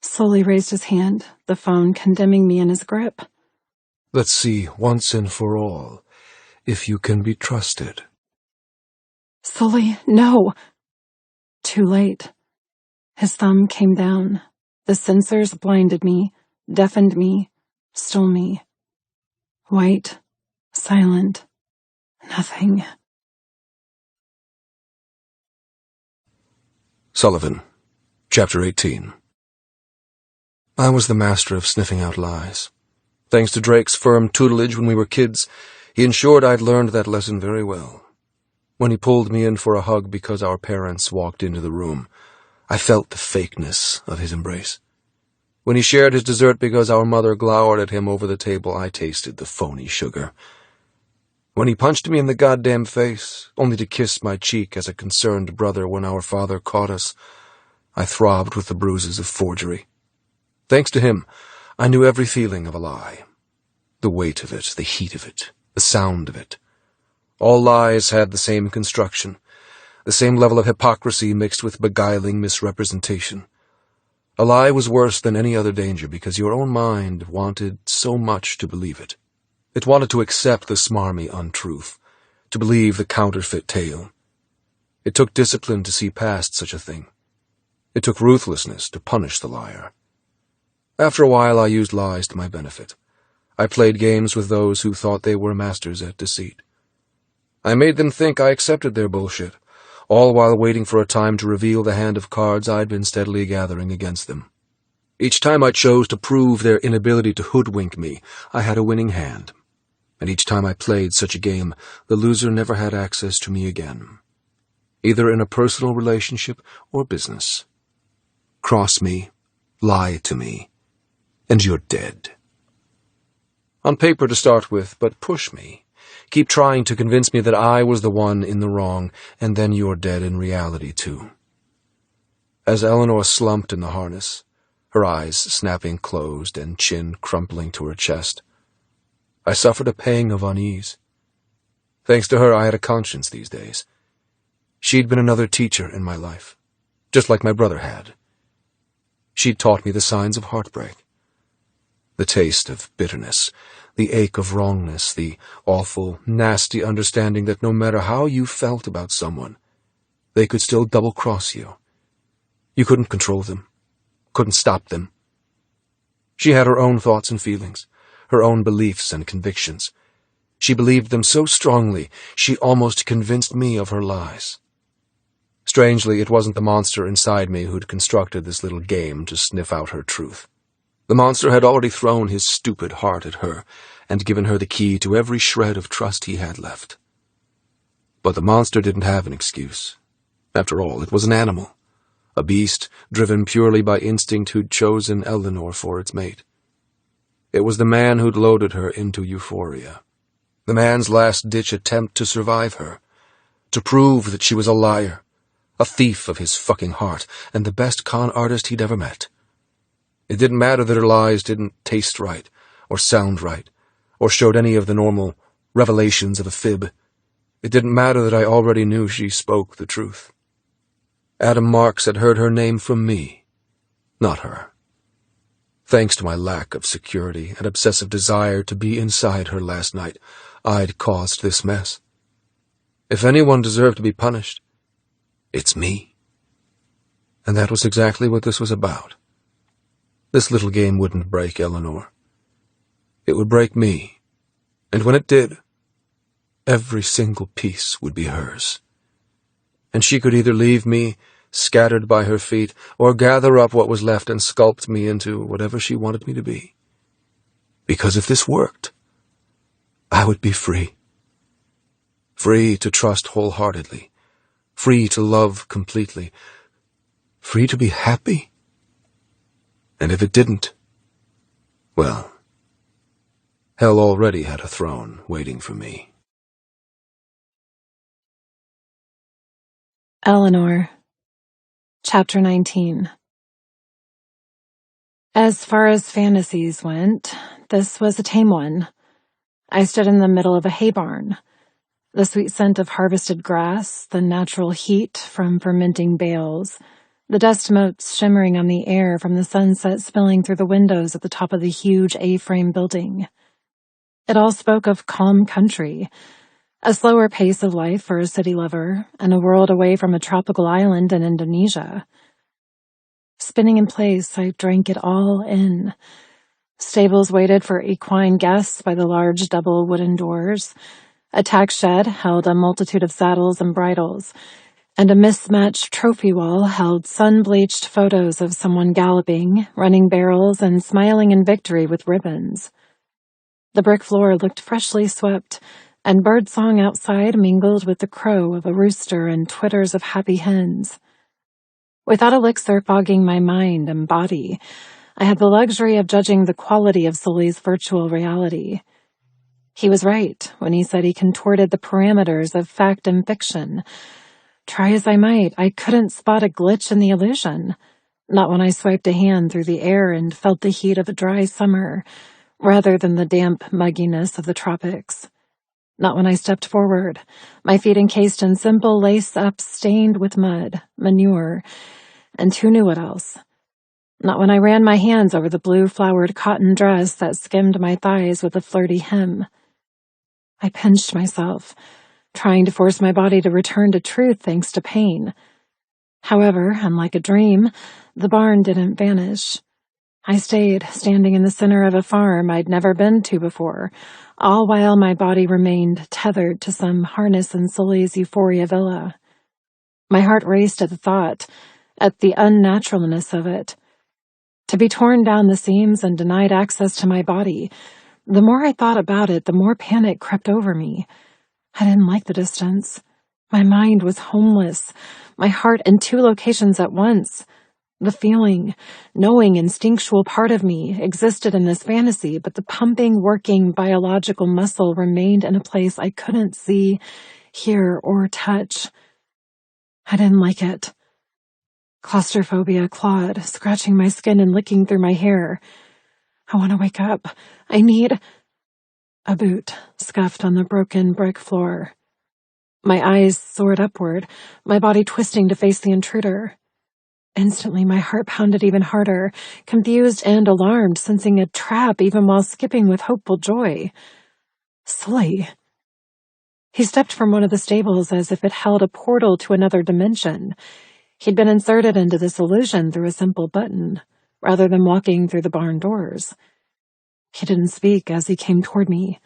Sully raised his hand, the phone condemning me in his grip. Let's see, once and for all, if you can be trusted. Sully, no! Too late. His thumb came down. The sensors blinded me, deafened me, stole me. White, silent, nothing. Sullivan, Chapter 18. I was the master of sniffing out lies. Thanks to Drake's firm tutelage when we were kids, he ensured I'd learned that lesson very well. When he pulled me in for a hug because our parents walked into the room, I felt the fakeness of his embrace. When he shared his dessert because our mother glowered at him over the table, I tasted the phony sugar. When he punched me in the goddamn face, only to kiss my cheek as a concerned brother when our father caught us, I throbbed with the bruises of forgery. Thanks to him, I knew every feeling of a lie. The weight of it, the heat of it, the sound of it. All lies had the same construction, the same level of hypocrisy mixed with beguiling misrepresentation. A lie was worse than any other danger because your own mind wanted so much to believe it. It wanted to accept the smarmy untruth, to believe the counterfeit tale. It took discipline to see past such a thing. It took ruthlessness to punish the liar. After a while, I used lies to my benefit. I played games with those who thought they were masters at deceit. I made them think I accepted their bullshit, all while waiting for a time to reveal the hand of cards I'd been steadily gathering against them. Each time I chose to prove their inability to hoodwink me, I had a winning hand. And each time I played such a game, the loser never had access to me again, either in a personal relationship or business. Cross me, lie to me, and you're dead. On paper to start with, but push me. Keep trying to convince me that I was the one in the wrong, and then you're dead in reality, too. As Eleanor slumped in the harness, her eyes snapping closed and chin crumpling to her chest, I suffered a pang of unease. Thanks to her, I had a conscience these days. She'd been another teacher in my life, just like my brother had. She'd taught me the signs of heartbreak, the taste of bitterness, the ache of wrongness, the awful, nasty understanding that no matter how you felt about someone, they could still double-cross you. You couldn't control them, couldn't stop them. She had her own thoughts and feelings, her own beliefs and convictions. She believed them so strongly, she almost convinced me of her lies. Strangely, it wasn't the monster inside me who'd constructed this little game to sniff out her truth. The monster had already thrown his stupid heart at her and given her the key to every shred of trust he had left. But the monster didn't have an excuse. After all, it was an animal, a beast driven purely by instinct who'd chosen Eleanor for its mate. It was the man who'd loaded her into euphoria, the man's last-ditch attempt to survive her, to prove that she was a liar, a thief of his fucking heart, and the best con artist he'd ever met. It didn't matter that her lies didn't taste right, or sound right, or showed any of the normal revelations of a fib. It didn't matter that I already knew she spoke the truth. Adam Marks had heard her name from me, not her. Thanks to my lack of security and obsessive desire to be inside her last night, I'd caused this mess. If anyone deserved to be punished, it's me. And that was exactly what this was about. This little game wouldn't break Eleanor. It would break me, and when it did, every single piece would be hers. And she could either leave me scattered by her feet, or gather up what was left and sculpt me into whatever she wanted me to be. Because if this worked, I would be free. Free to trust wholeheartedly, free to love completely, free to be happy. And if it didn't, well, hell already had a throne waiting for me. Eleanor, Chapter 19. As far as fantasies went, this was a tame one. I stood in the middle of a hay barn. The sweet scent of harvested grass, the natural heat from fermenting bales, the dust motes shimmering on the air from the sunset spilling through the windows at the top of the huge A-frame building. It all spoke of calm country, A slower pace of life for a city lover, and a world away from a tropical island in Indonesia. Spinning in place, I drank it all in. Stables waited for equine guests by the large double wooden doors. A tack shed held a multitude of saddles and bridles, and a mismatched trophy wall held sun-bleached photos of someone galloping, running barrels, and smiling in victory with ribbons. The brick floor looked freshly swept, and birdsong outside mingled with the crow of a rooster and twitters of happy hens. Without elixir fogging my mind and body, I had the luxury of judging the quality of Sully's virtual reality. He was right when he said he contorted the parameters of fact and fiction. Try as I might, I couldn't spot a glitch in the illusion. Not when I swiped a hand through the air and felt the heat of a dry summer, rather than the damp mugginess of the tropics. Not when I stepped forward, my feet encased in simple lace-ups stained with mud, manure, and who knew what else. Not when I ran my hands over the blue-flowered cotton dress that skimmed my thighs with a flirty hem. I pinched myself, trying to force my body to return to truth thanks to pain. However, unlike a dream, the barn didn't vanish. I stayed, standing in the center of a farm I'd never been to before, all while my body remained tethered to some harness in Sully's Euphoria villa. My heart raced at the thought, at the unnaturalness of it. To be torn down the seams and denied access to my body, the more I thought about it, the more panic crept over me. I didn't like the distance. My mind was homeless, my heart in two locations at once. The feeling, knowing, instinctual part of me existed in this fantasy, but the pumping, working, biological muscle remained in a place I couldn't see, hear, or touch. I didn't like it. Claustrophobia clawed, scratching my skin and licking through my hair. I want to wake up. I need... A boot scuffed on the broken brick floor. My eyes soared upward, my body twisting to face the intruder. Instantly, my heart pounded even harder, confused and alarmed, sensing a trap even while skipping with hopeful joy. Sully. He stepped from one of the stables as if it held a portal to another dimension. He'd been inserted into this illusion through a simple button, rather than walking through the barn doors. He didn't speak as he came toward me.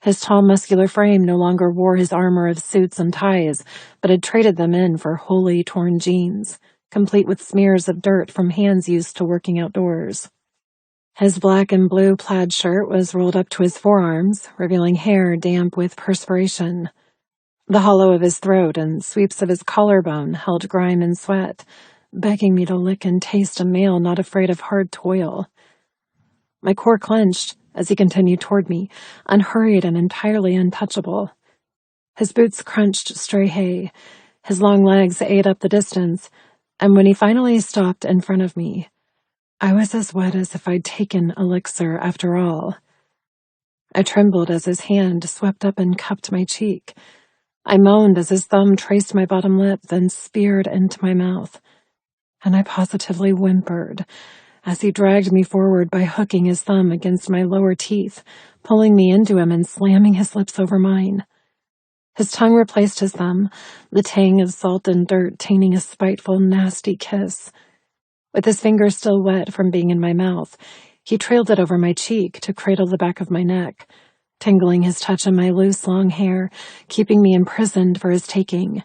His tall, muscular frame no longer wore his armor of suits and ties, but had traded them in for wholly torn jeans, complete with smears of dirt from hands used to working outdoors. His black and blue plaid shirt was rolled up to his forearms, revealing hair damp with perspiration. The hollow of his throat and sweeps of his collarbone held grime and sweat, begging me to lick and taste a male not afraid of hard toil. My core clenched as he continued toward me, unhurried and entirely untouchable. His boots crunched stray hay, his long legs ate up the distance, and when he finally stopped in front of me, I was as wet as if I'd taken elixir after all. I trembled as his hand swept up and cupped my cheek. I moaned as his thumb traced my bottom lip, then speared into my mouth. And I positively whimpered as he dragged me forward by hooking his thumb against my lower teeth, pulling me into him and slamming his lips over mine. His tongue replaced his thumb, the tang of salt and dirt tainting a spiteful, nasty kiss. With his fingers still wet from being in my mouth, he trailed it over my cheek to cradle the back of my neck, tingling his touch in my loose, long hair, keeping me imprisoned for his taking.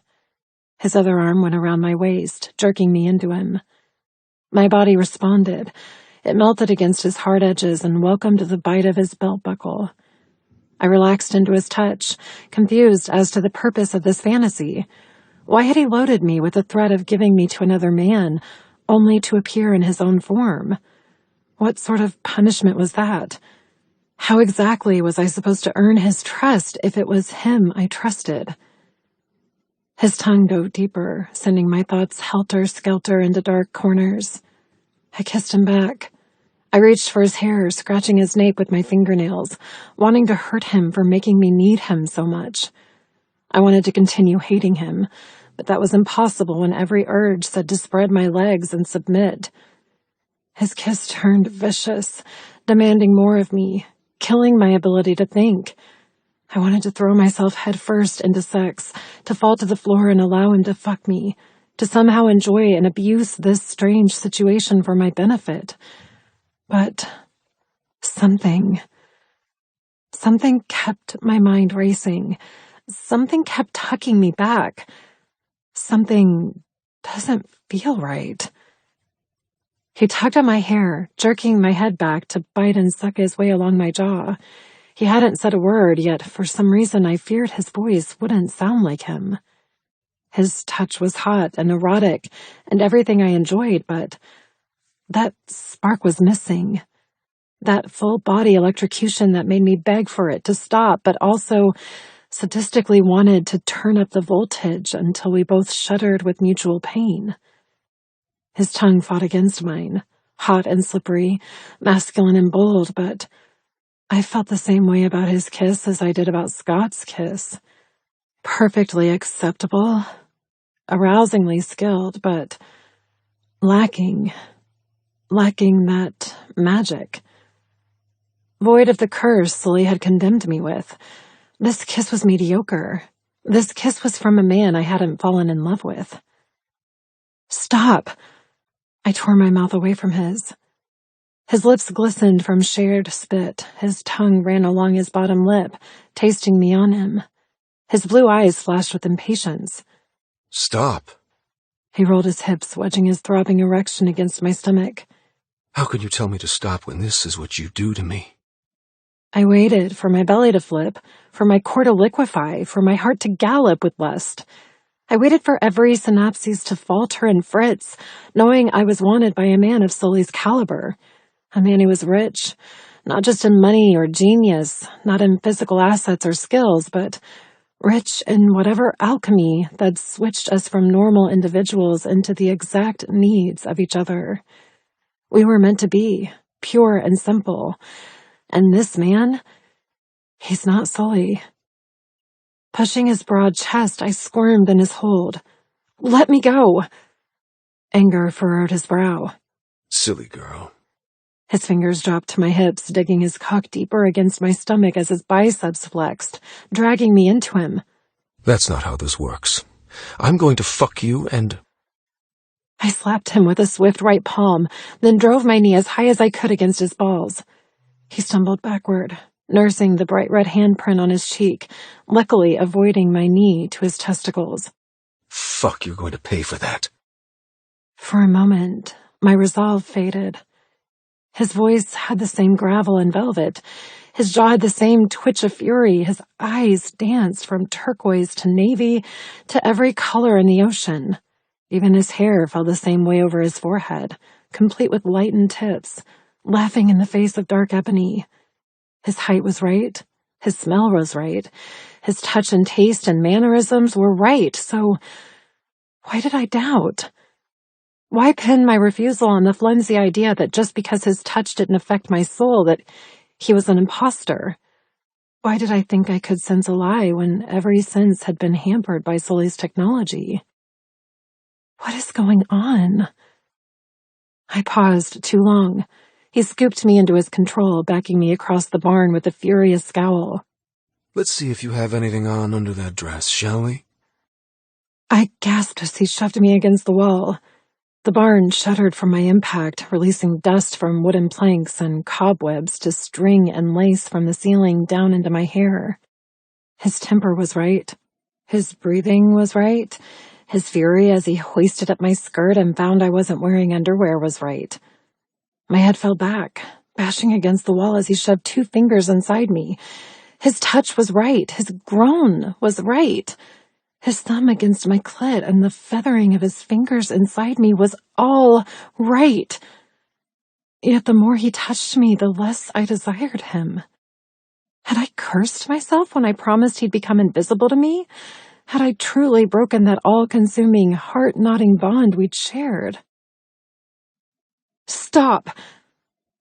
His other arm went around my waist, jerking me into him. My body responded. It melted against his hard edges and welcomed the bite of his belt buckle. I relaxed into his touch, confused as to the purpose of this fantasy. Why had he loaded me with the threat of giving me to another man, only to appear in his own form? What sort of punishment was that? How exactly was I supposed to earn his trust if it was him I trusted? His tongue dove deeper, sending my thoughts helter-skelter into dark corners. I kissed him back. I reached for his hair, scratching his nape with my fingernails, wanting to hurt him for making me need him so much. I wanted to continue hating him, but that was impossible when every urge said to spread my legs and submit. His kiss turned vicious, demanding more of me, killing my ability to think. I wanted to throw myself headfirst into sex, to fall to the floor and allow him to fuck me, to somehow enjoy and abuse this strange situation for my benefit. But something kept my mind racing. Something kept tugging me back. Something doesn't feel right. He tugged at my hair, jerking my head back to bite and suck his way along my jaw. He hadn't said a word, yet for some reason I feared his voice wouldn't sound like him. His touch was hot and erotic and everything I enjoyed, but that spark was missing. That full-body electrocution that made me beg for it to stop, but also sadistically wanted to turn up the voltage until we both shuddered with mutual pain. His tongue fought against mine, hot and slippery, masculine and bold, but I felt the same way about his kiss as I did about Scott's kiss. Perfectly acceptable, arousingly skilled, but lacking that magic. Void of the curse Sully had condemned me with. This kiss was mediocre. This kiss was from a man I hadn't fallen in love with. Stop! I tore my mouth away from his. His lips glistened from shared spit. His tongue ran along his bottom lip, tasting me on him. His blue eyes flashed with impatience. Stop. He rolled his hips, wedging his throbbing erection against my stomach. How can you tell me to stop when this is what you do to me? I waited for my belly to flip, for my core to liquefy, for my heart to gallop with lust. I waited for every synapses to falter and fritz, knowing I was wanted by a man of Sully's caliber. A man who was rich, not just in money or genius, not in physical assets or skills, but rich in whatever alchemy that switched us from normal individuals into the exact needs of each other. We were meant to be, pure and simple. And this man, he's not Sully. Pushing his broad chest, I squirmed in his hold. Let me go! Anger furrowed his brow. Silly girl. His fingers dropped to my hips, digging his cock deeper against my stomach as his biceps flexed, dragging me into him. That's not how this works. I'm going to fuck you and... I slapped him with a swift right palm, then drove my knee as high as I could against his balls. He stumbled backward, nursing the bright red handprint on his cheek, luckily avoiding my knee to his testicles. Fuck, you're going to pay for that. For a moment, my resolve faded. His voice had the same gravel and velvet. His jaw had the same twitch of fury. His eyes danced from turquoise to navy to every color in the ocean. Even his hair fell the same way over his forehead, complete with lightened tips, laughing in the face of dark ebony. His height was right. His smell was right. His touch and taste and mannerisms were right. So why did I doubt? Why pin my refusal on the flimsy idea that just because his touch didn't affect my soul, that he was an imposter? Why did I think I could sense a lie when every sense had been hampered by Sully's technology? What is going on? I paused too long. He scooped me into his control, backing me across the barn with a furious scowl. Let's see if you have anything on under that dress, shall we? I gasped as he shoved me against the wall. The barn shuddered from my impact, releasing dust from wooden planks and cobwebs to string and lace from the ceiling down into my hair. His temper was right. His breathing was right. His fury as he hoisted up my skirt and found I wasn't wearing underwear was right. My head fell back, bashing against the wall as he shoved 2 fingers inside me. His touch was right. His groan was right. His thumb against my clit and the feathering of his fingers inside me was all right. Yet the more he touched me, the less I desired him. Had I cursed myself when I promised he'd become invisible to me? Had I truly broken that all-consuming, heart-knotting bond we'd shared? Stop!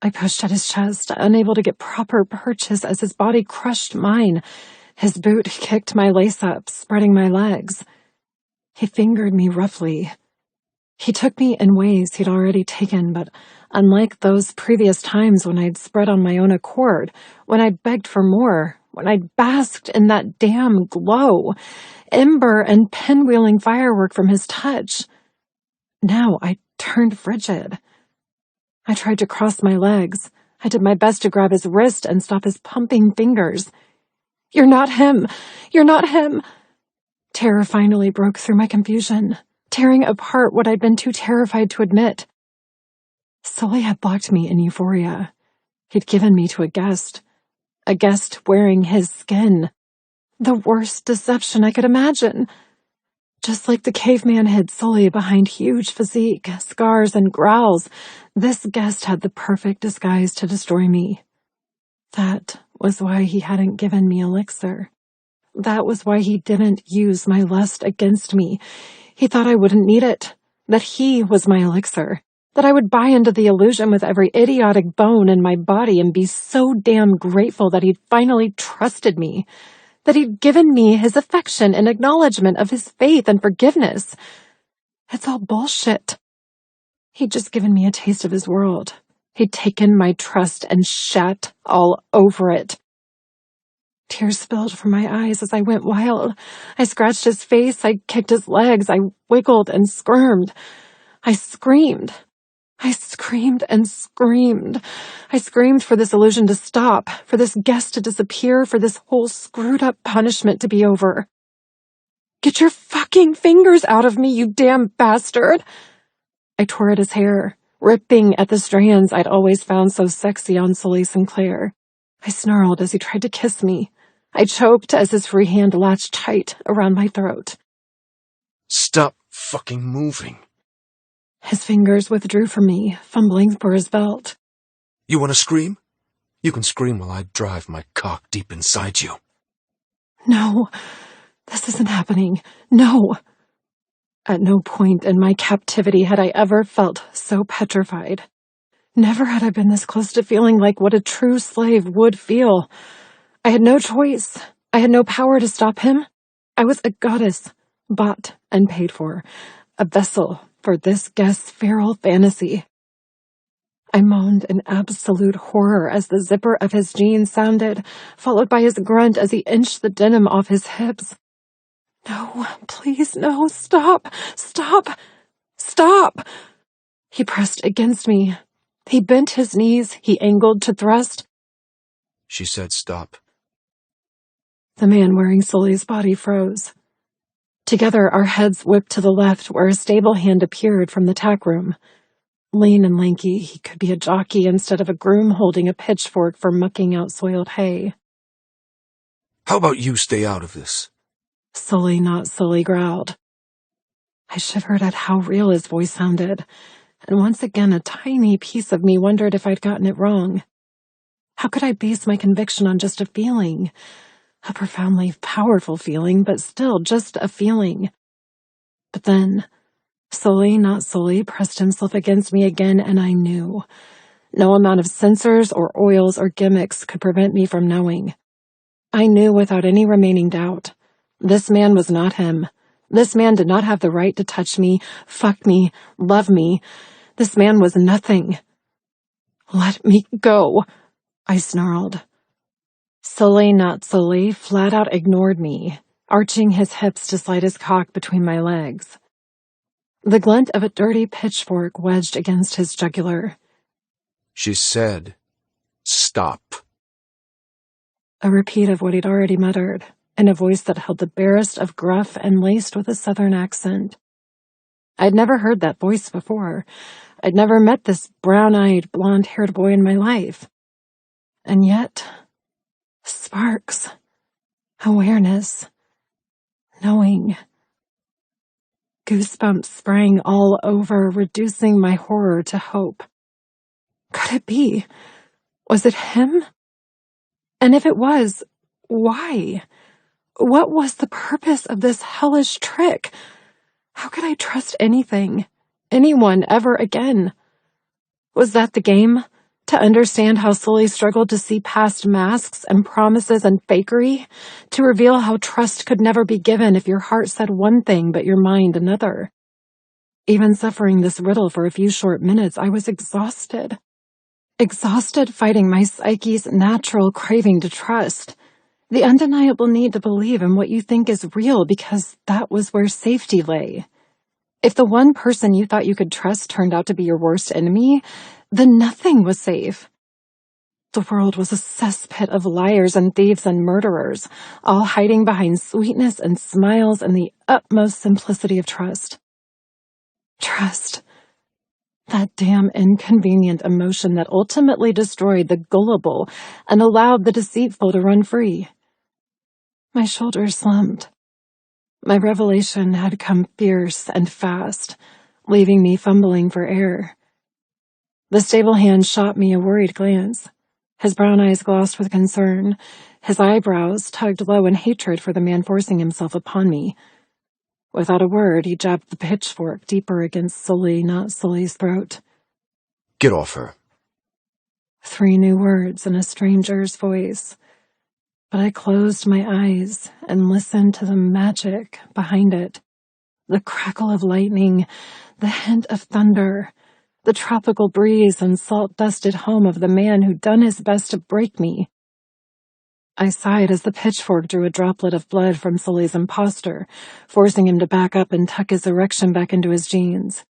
I pushed at his chest, unable to get proper purchase as his body crushed mine. His boot kicked my lace-up, spreading my legs. He fingered me roughly. He took me in ways he'd already taken, but unlike those previous times when I'd spread on my own accord, when I begged for more, when I'd basked in that damn glow, ember and pinwheeling firework from his touch. Now I turned frigid. I tried to cross my legs. I did my best to grab his wrist and stop his pumping fingers. "You're not him! You're not him!" Terror finally broke through my confusion, tearing apart what I'd been too terrified to admit. Sully had locked me in euphoria. He'd given me to a guest wearing his skin. The worst deception I could imagine. Just like the caveman hid Sully behind huge physique, scars, and growls, this guest had the perfect disguise to destroy me. That was why he hadn't given me elixir. That was why he didn't use my lust against me. He thought I wouldn't need it, that he was my elixir, that I would buy into the illusion with every idiotic bone in my body and be so damn grateful that he'd finally trusted me, that he'd given me his affection in acknowledgement of his faith and forgiveness. It's all bullshit. He'd just given me a taste of his world. He'd taken my trust and shat all over it. Tears spilled from my eyes as I went wild. I scratched his face, I kicked his legs, I wiggled and squirmed. I screamed. I screamed and screamed. I screamed for this illusion to stop, for this guest to disappear, for this whole screwed-up punishment to be over. "Get your fucking fingers out of me, you damn bastard!" I tore at his hair, ripping at the strands I'd always found so sexy on Sully Sinclair. I snarled as he tried to kiss me. I choked as his free hand latched tight around my throat. Stop fucking moving. His fingers withdrew from me, fumbling for his belt. You want to scream? You can scream while I drive my cock deep inside you. No, this isn't happening. No. At no point in my captivity had I ever felt so petrified. Never had I been this close to feeling like what a true slave would feel. I had no choice. I had no power to stop him. I was a goddess, bought and paid for, a vessel for this guest's feral fantasy. I moaned in absolute horror as the zipper of his jeans sounded, followed by his grunt as he inched the denim off his hips. "No, please, no, stop, stop, stop!" He pressed against me. He bent his knees, he angled to thrust. She said stop. The man wearing Sully's body froze. Together, our heads whipped to the left where a stable hand appeared from the tack room. Lean and lanky, he could be a jockey instead of a groom holding a pitchfork for mucking out soiled hay. How about you stay out of this? Sully, not Sully, growled. I shivered at how real his voice sounded, and once again a tiny piece of me wondered if I'd gotten it wrong. How could I base my conviction on just a feeling? A profoundly powerful feeling, but still just a feeling. But then, Sully, not Sully, pressed himself against me again, and I knew. No amount of censors or oils or gimmicks could prevent me from knowing. I knew without any remaining doubt. This man was not him. This man did not have the right to touch me, fuck me, love me. This man was nothing. "Let me go," I snarled. Sully, not Sully, flat out ignored me, arching his hips to slide his cock between my legs. The glint of a dirty pitchfork wedged against his jugular. She said stop. A repeat of what he'd already muttered, in a voice that held the barest of gruff and laced with a southern accent. I'd never heard that voice before. I'd never met this brown-eyed, blonde-haired boy in my life. And yet, sparks, awareness, knowing. Goosebumps sprang all over, reducing my horror to hope. Could it be? Was it him? And if it was, why? What was the purpose of this hellish trick? How could I trust anything, anyone ever again? Was that the game? To understand how Sully struggled to see past masks and promises and fakery? To reveal how trust could never be given if your heart said one thing but your mind another? Even suffering this riddle for a few short minutes, I was exhausted. Exhausted fighting my psyche's natural craving to trust. The undeniable need to believe in what you think is real because that was where safety lay. If the one person you thought you could trust turned out to be your worst enemy, then nothing was safe. The world was a cesspit of liars and thieves and murderers, all hiding behind sweetness and smiles and the utmost simplicity of trust. Trust. That damn inconvenient emotion that ultimately destroyed the gullible and allowed the deceitful to run free. My shoulders slumped. My revelation had come fierce and fast, leaving me fumbling for air. The stable hand shot me a worried glance. His brown eyes glossed with concern, his eyebrows tugged low in hatred for the man forcing himself upon me. Without a word, he jabbed the pitchfork deeper against Sully, not Sully's throat. Get off her. 3 new words in a stranger's voice. But I closed my eyes and listened to the magic behind it. The crackle of lightning, the hint of thunder, the tropical breeze and salt-dusted home of the man who'd done his best to break me. I sighed as the pitchfork drew a droplet of blood from Sully's imposter, forcing him to back up and tuck his erection back into his jeans.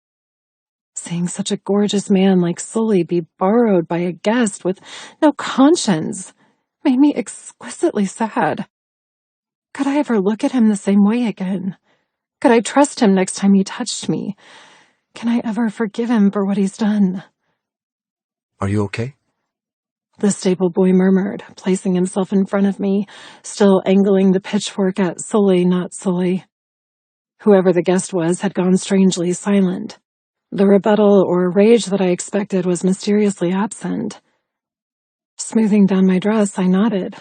Seeing such a gorgeous man like Sully be borrowed by a guest with no conscience made me exquisitely sad. Could I ever look at him the same way again? Could I trust him next time he touched me? Can I ever forgive him for what he's done? Are you okay? The stable boy murmured, placing himself in front of me, still angling the pitchfork at Sully, not Sully. Whoever the guest was had gone strangely silent. The rebuttal or rage that I expected was mysteriously absent. Smoothing down my dress, I nodded.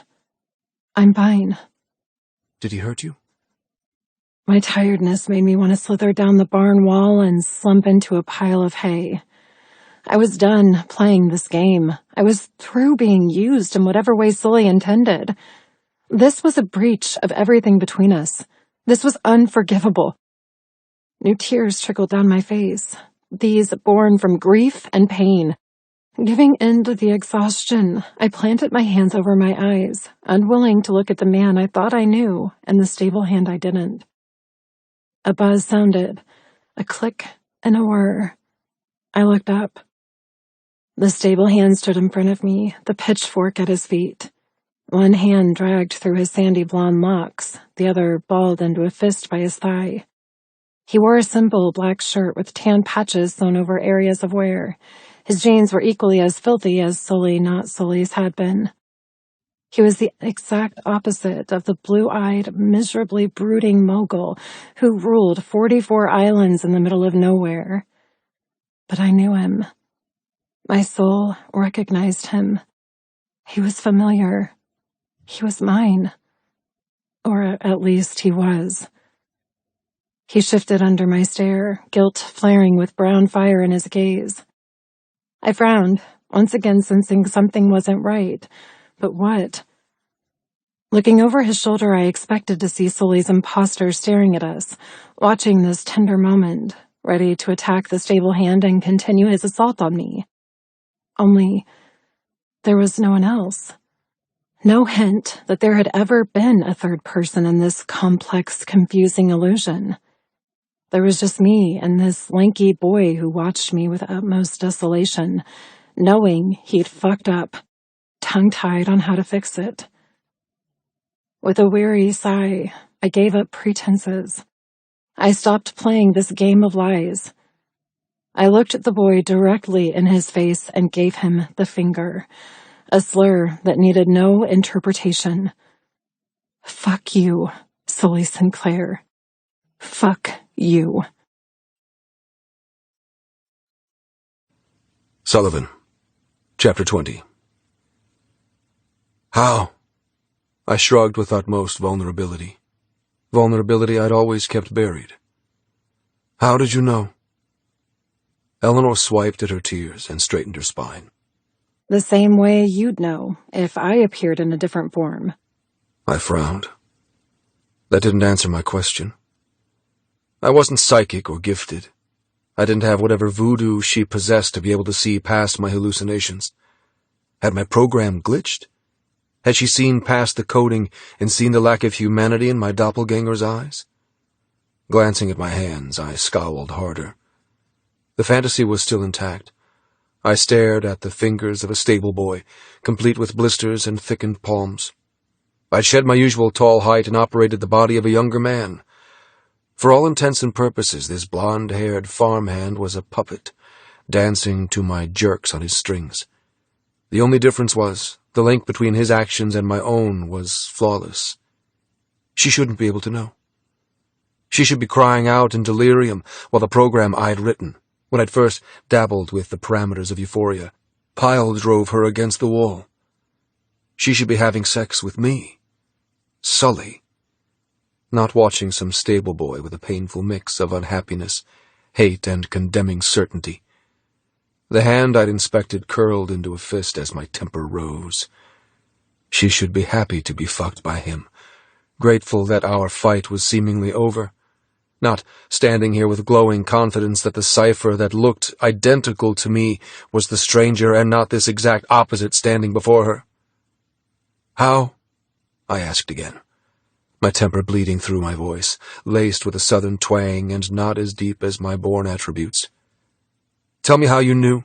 I'm fine. Did he hurt you? My tiredness made me want to slither down the barn wall and slump into a pile of hay. I was done playing this game. I was through being used in whatever way Sully intended. This was a breach of everything between us. This was unforgivable. New tears trickled down my face, these born from grief and pain. Giving in to the exhaustion, I planted my hands over my eyes, unwilling to look at the man I thought I knew and the stable hand I didn't. A buzz sounded, a click and a whir. I looked up. The stable hand stood in front of me, the pitchfork at his feet. One hand dragged through his sandy blonde locks, the other balled into a fist by his thigh. He wore a simple black shirt with tan patches sewn over areas of wear. His jeans were equally as filthy as Sully, not Sully's, had been. He was the exact opposite of the blue-eyed, miserably brooding mogul who ruled 44 islands in the middle of nowhere. But I knew him. My soul recognized him. He was familiar. He was mine. Or at least he was. He shifted under my stare, guilt flaring with brown fire in his gaze. I frowned, once again sensing something wasn't right. But what? Looking over his shoulder, I expected to see Sully's imposter staring at us, watching this tender moment, ready to attack the stable hand and continue his assault on me. Only, there was no one else. No hint that there had ever been a third person in this complex, confusing illusion. There was just me and this lanky boy who watched me with utmost desolation, knowing he'd fucked up, tongue-tied on how to fix it. With a weary sigh, I gave up pretenses. I stopped playing this game of lies. I looked at the boy directly in his face and gave him the finger, a slur that needed no interpretation. Fuck you, Sully Sinclair. Fuck you. Sullivan, Chapter 20. How? I shrugged with utmost vulnerability. Vulnerability I'd always kept buried. How did you know? Eleanor swiped at her tears and straightened her spine. The same way you'd know if I appeared in a different form. I frowned. That didn't answer my question. I wasn't psychic or gifted. I didn't have whatever voodoo she possessed to be able to see past my hallucinations. Had my program glitched? Had she seen past the coding and seen the lack of humanity in my doppelganger's eyes? Glancing at my hands, I scowled harder. The fantasy was still intact. I stared at the fingers of a stable boy, complete with blisters and thickened palms. I'd shed my usual tall height and operated the body of a younger man. For all intents and purposes, this blonde-haired farmhand was a puppet, dancing to my jerks on his strings. The only difference was, the link between his actions and my own was flawless. She shouldn't be able to know. She should be crying out in delirium while the program I'd written, when I'd first dabbled with the parameters of euphoria, pile-drove her against the wall. She should be having sex with me, Sully, not watching some stable boy with a painful mix of unhappiness, hate, and condemning certainty. The hand I'd inspected curled into a fist as my temper rose. She should be happy to be fucked by him, grateful that our fight was seemingly over, not standing here with glowing confidence that the cipher that looked identical to me was the stranger and not this exact opposite standing before her. "How?" I asked again, my temper bleeding through my voice, laced with a southern twang and not as deep as my born attributes. "Tell me how you knew."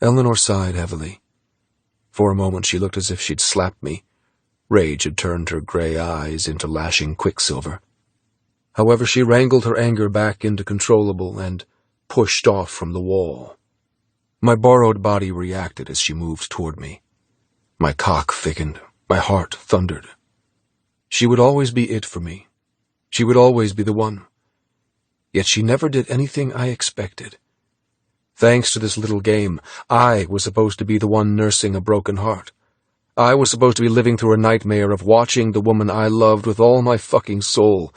Eleanor sighed heavily. For a moment she looked as if she'd slapped me. Rage had turned her gray eyes into lashing quicksilver. However, she wrangled her anger back into controllable and pushed off from the wall. My borrowed body reacted as she moved toward me. My cock thickened, my heart thundered. She would always be it for me. She would always be the one. Yet she never did anything I expected. Thanks to this little game, I was supposed to be the one nursing a broken heart. I was supposed to be living through a nightmare of watching the woman I loved with all my fucking soul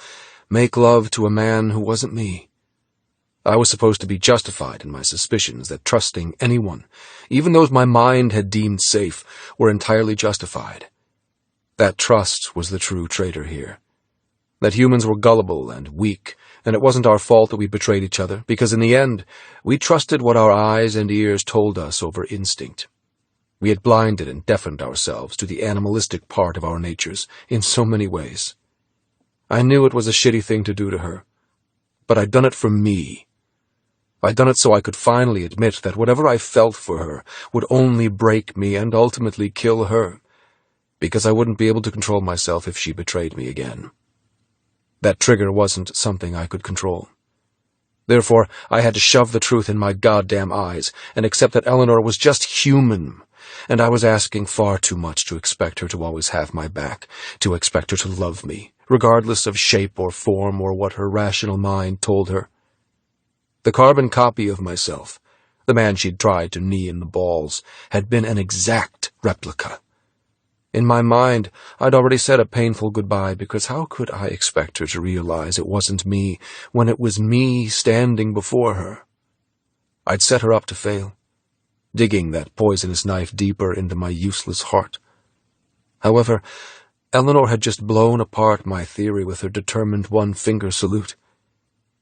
make love to a man who wasn't me. I was supposed to be justified in my suspicions that trusting anyone, even those my mind had deemed safe, were entirely justified. That trust was the true traitor here. That humans were gullible and weak, and it wasn't our fault that we betrayed each other, because in the end, we trusted what our eyes and ears told us over instinct. We had blinded and deafened ourselves to the animalistic part of our natures in so many ways. I knew it was a shitty thing to do to her, but I'd done it for me. I'd done it so I could finally admit that whatever I felt for her would only break me and ultimately kill her, because I wouldn't be able to control myself if she betrayed me again. That trigger wasn't something I could control. Therefore, I had to shove the truth in my goddamn eyes and accept that Eleanor was just human, and I was asking far too much to expect her to always have my back, to expect her to love me, regardless of shape or form or what her rational mind told her. The carbon copy of myself, the man she'd tried to knee in the balls, had been an exact replica. In my mind, I'd already said a painful goodbye, because how could I expect her to realize it wasn't me when it was me standing before her? I'd set her up to fail, digging that poisonous knife deeper into my useless heart. However, Eleanor had just blown apart my theory with her determined one-finger salute.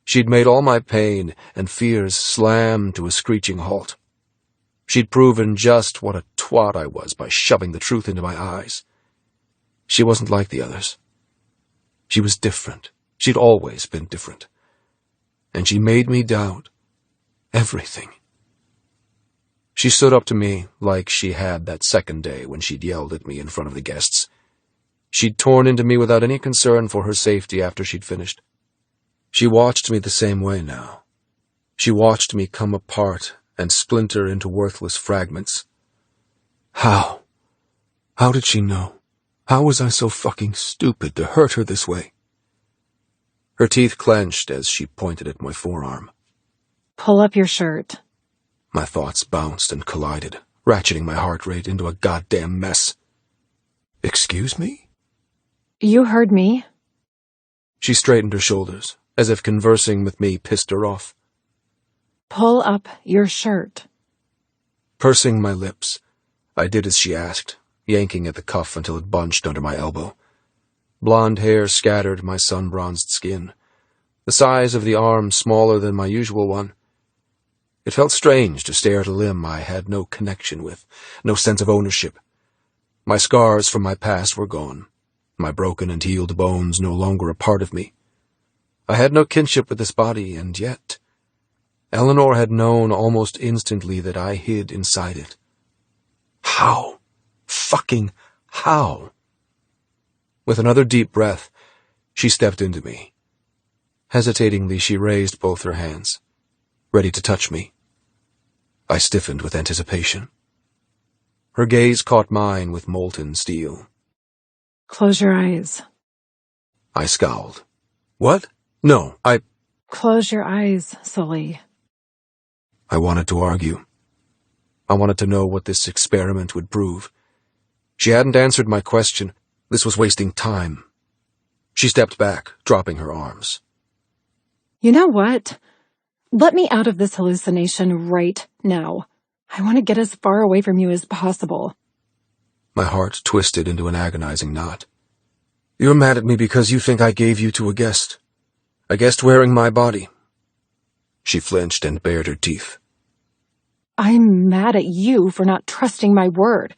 She'd made all my pain and fears slam to a screeching halt. She'd proven just what a twat I was by shoving the truth into my eyes. She wasn't like the others. She was different. She'd always been different. And she made me doubt everything. She stood up to me like she had that second day when she'd yelled at me in front of the guests. She'd torn into me without any concern for her safety after she'd finished. She watched me the same way now. She watched me come apart and splinter into worthless fragments. How? How did she know? How was I so fucking stupid to hurt her this way? Her teeth clenched as she pointed at my forearm. Pull up your shirt. My thoughts bounced and collided, ratcheting my heart rate into a goddamn mess. Excuse me? You heard me. She straightened her shoulders, as if conversing with me pissed her off. Pull up your shirt. Pursing my lips, I did as she asked, yanking at the cuff until it bunched under my elbow. Blonde hair scattered my sun-bronzed skin, the size of the arm smaller than my usual one. It felt strange to stare at a limb I had no connection with, no sense of ownership. My scars from my past were gone. My broken and healed bones no longer a part of me. I had no kinship with this body, and yet Eleanor had known almost instantly that I hid inside it. How? Fucking how? With another deep breath, she stepped into me. Hesitatingly, she raised both her hands, ready to touch me. I stiffened with anticipation. Her gaze caught mine with molten steel. Close your eyes. I scowled. What? No, Close your eyes, Sully. I wanted to argue. I wanted to know what this experiment would prove. She hadn't answered my question. This was wasting time. She stepped back, dropping her arms. You know what? Let me out of this hallucination right now. I want to get as far away from you as possible. My heart twisted into an agonizing knot. You're mad at me because you think I gave you to a guest. A guest wearing my body. She flinched and bared her teeth. I'm mad at you for not trusting my word,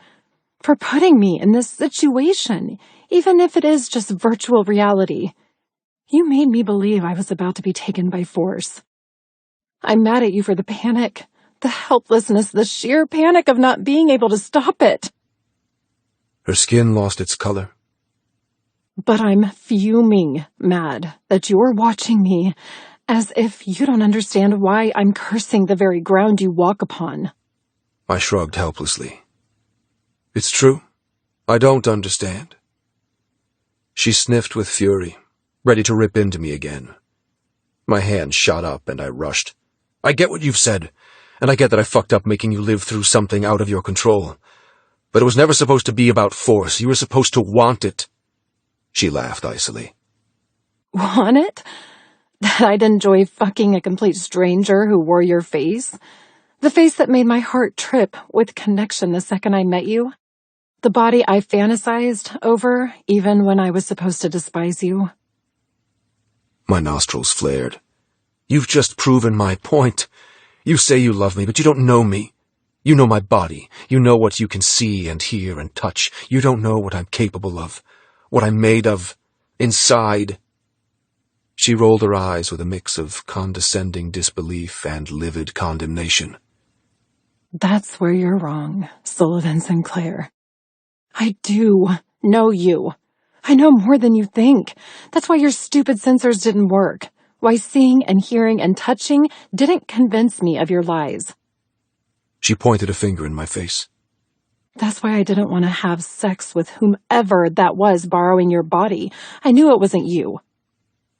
for putting me in this situation, even if it is just virtual reality. You made me believe I was about to be taken by force. I'm mad at you for the panic, the helplessness, the sheer panic of not being able to stop it. Her skin lost its color. But I'm fuming mad that you're watching me, as if you don't understand why I'm cursing the very ground you walk upon. I shrugged helplessly. It's true. I don't understand. She sniffed with fury, ready to rip into me again. My hand shot up and I rushed. I get what you've said, and I get that I fucked up making you live through something out of your control. But it was never supposed to be about force. You were supposed to want it. She laughed icily. Want it? That I'd enjoy fucking a complete stranger who wore your face? The face that made my heart trip with connection the second I met you? The body I fantasized over even when I was supposed to despise you? My nostrils flared. You've just proven my point. You say you love me, but you don't know me. You know my body. You know what you can see and hear and touch. You don't know what I'm capable of, what I'm made of, inside. She rolled her eyes with a mix of condescending disbelief and livid condemnation. That's where you're wrong, Sully Sinclair. I do know you. I know more than you think. That's why your stupid sensors didn't work. Why seeing and hearing and touching didn't convince me of your lies. She pointed a finger in my face. That's why I didn't want to have sex with whomever that was borrowing your body. I knew it wasn't you.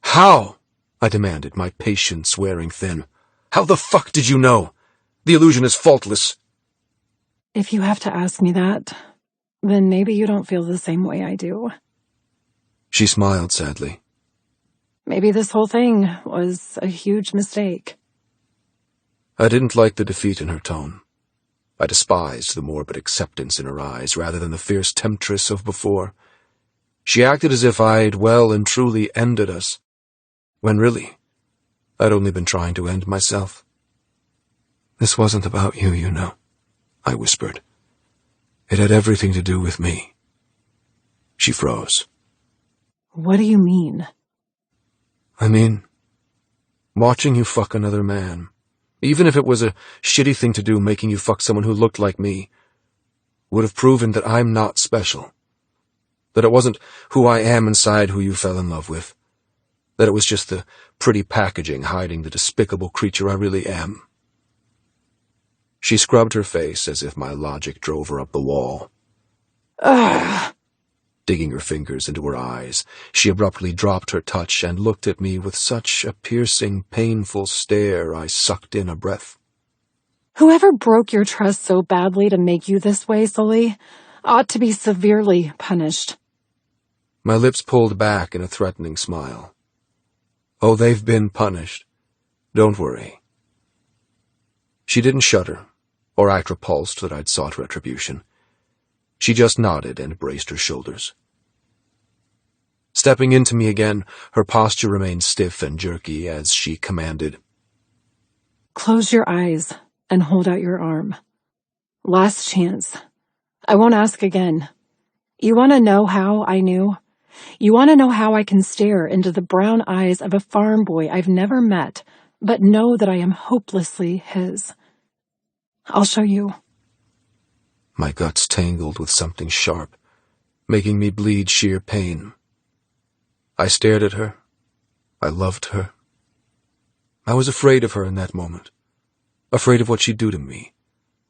How? I demanded, my patience wearing thin. How the fuck did you know? The illusion is faultless. If you have to ask me that, then maybe you don't feel the same way I do. She smiled sadly. Maybe this whole thing was a huge mistake. I didn't like the defeat in her tone. I despised the morbid acceptance in her eyes rather than the fierce temptress of before. She acted as if I'd well and truly ended us, when really, I'd only been trying to end myself. This wasn't about you, you know, I whispered. It had everything to do with me. She froze. What do you mean? I mean, watching you fuck another man, even if it was a shitty thing to do making you fuck someone who looked like me, would have proven that I'm not special. That it wasn't who I am inside who you fell in love with. That it was just the pretty packaging hiding the despicable creature I really am. She scrubbed her face as if my logic drove her up the wall. Ugh! Digging her fingers into her eyes, she abruptly dropped her touch and looked at me with such a piercing, painful stare I sucked in a breath. Whoever broke your trust so badly to make you this way, Sully, ought to be severely punished. My lips pulled back in a threatening smile. Oh, they've been punished. Don't worry. She didn't shudder or act repulsed that I'd sought retribution. She just nodded and braced her shoulders. Stepping into me again, her posture remained stiff and jerky as she commanded. Close your eyes and hold out your arm. Last chance. I won't ask again. You want to know how I knew? You want to know how I can stare into the brown eyes of a farm boy I've never met, but know that I am hopelessly his? I'll show you. My guts tangled with something sharp, making me bleed sheer pain. I stared at her. I loved her. I was afraid of her in that moment. Afraid of what she'd do to me.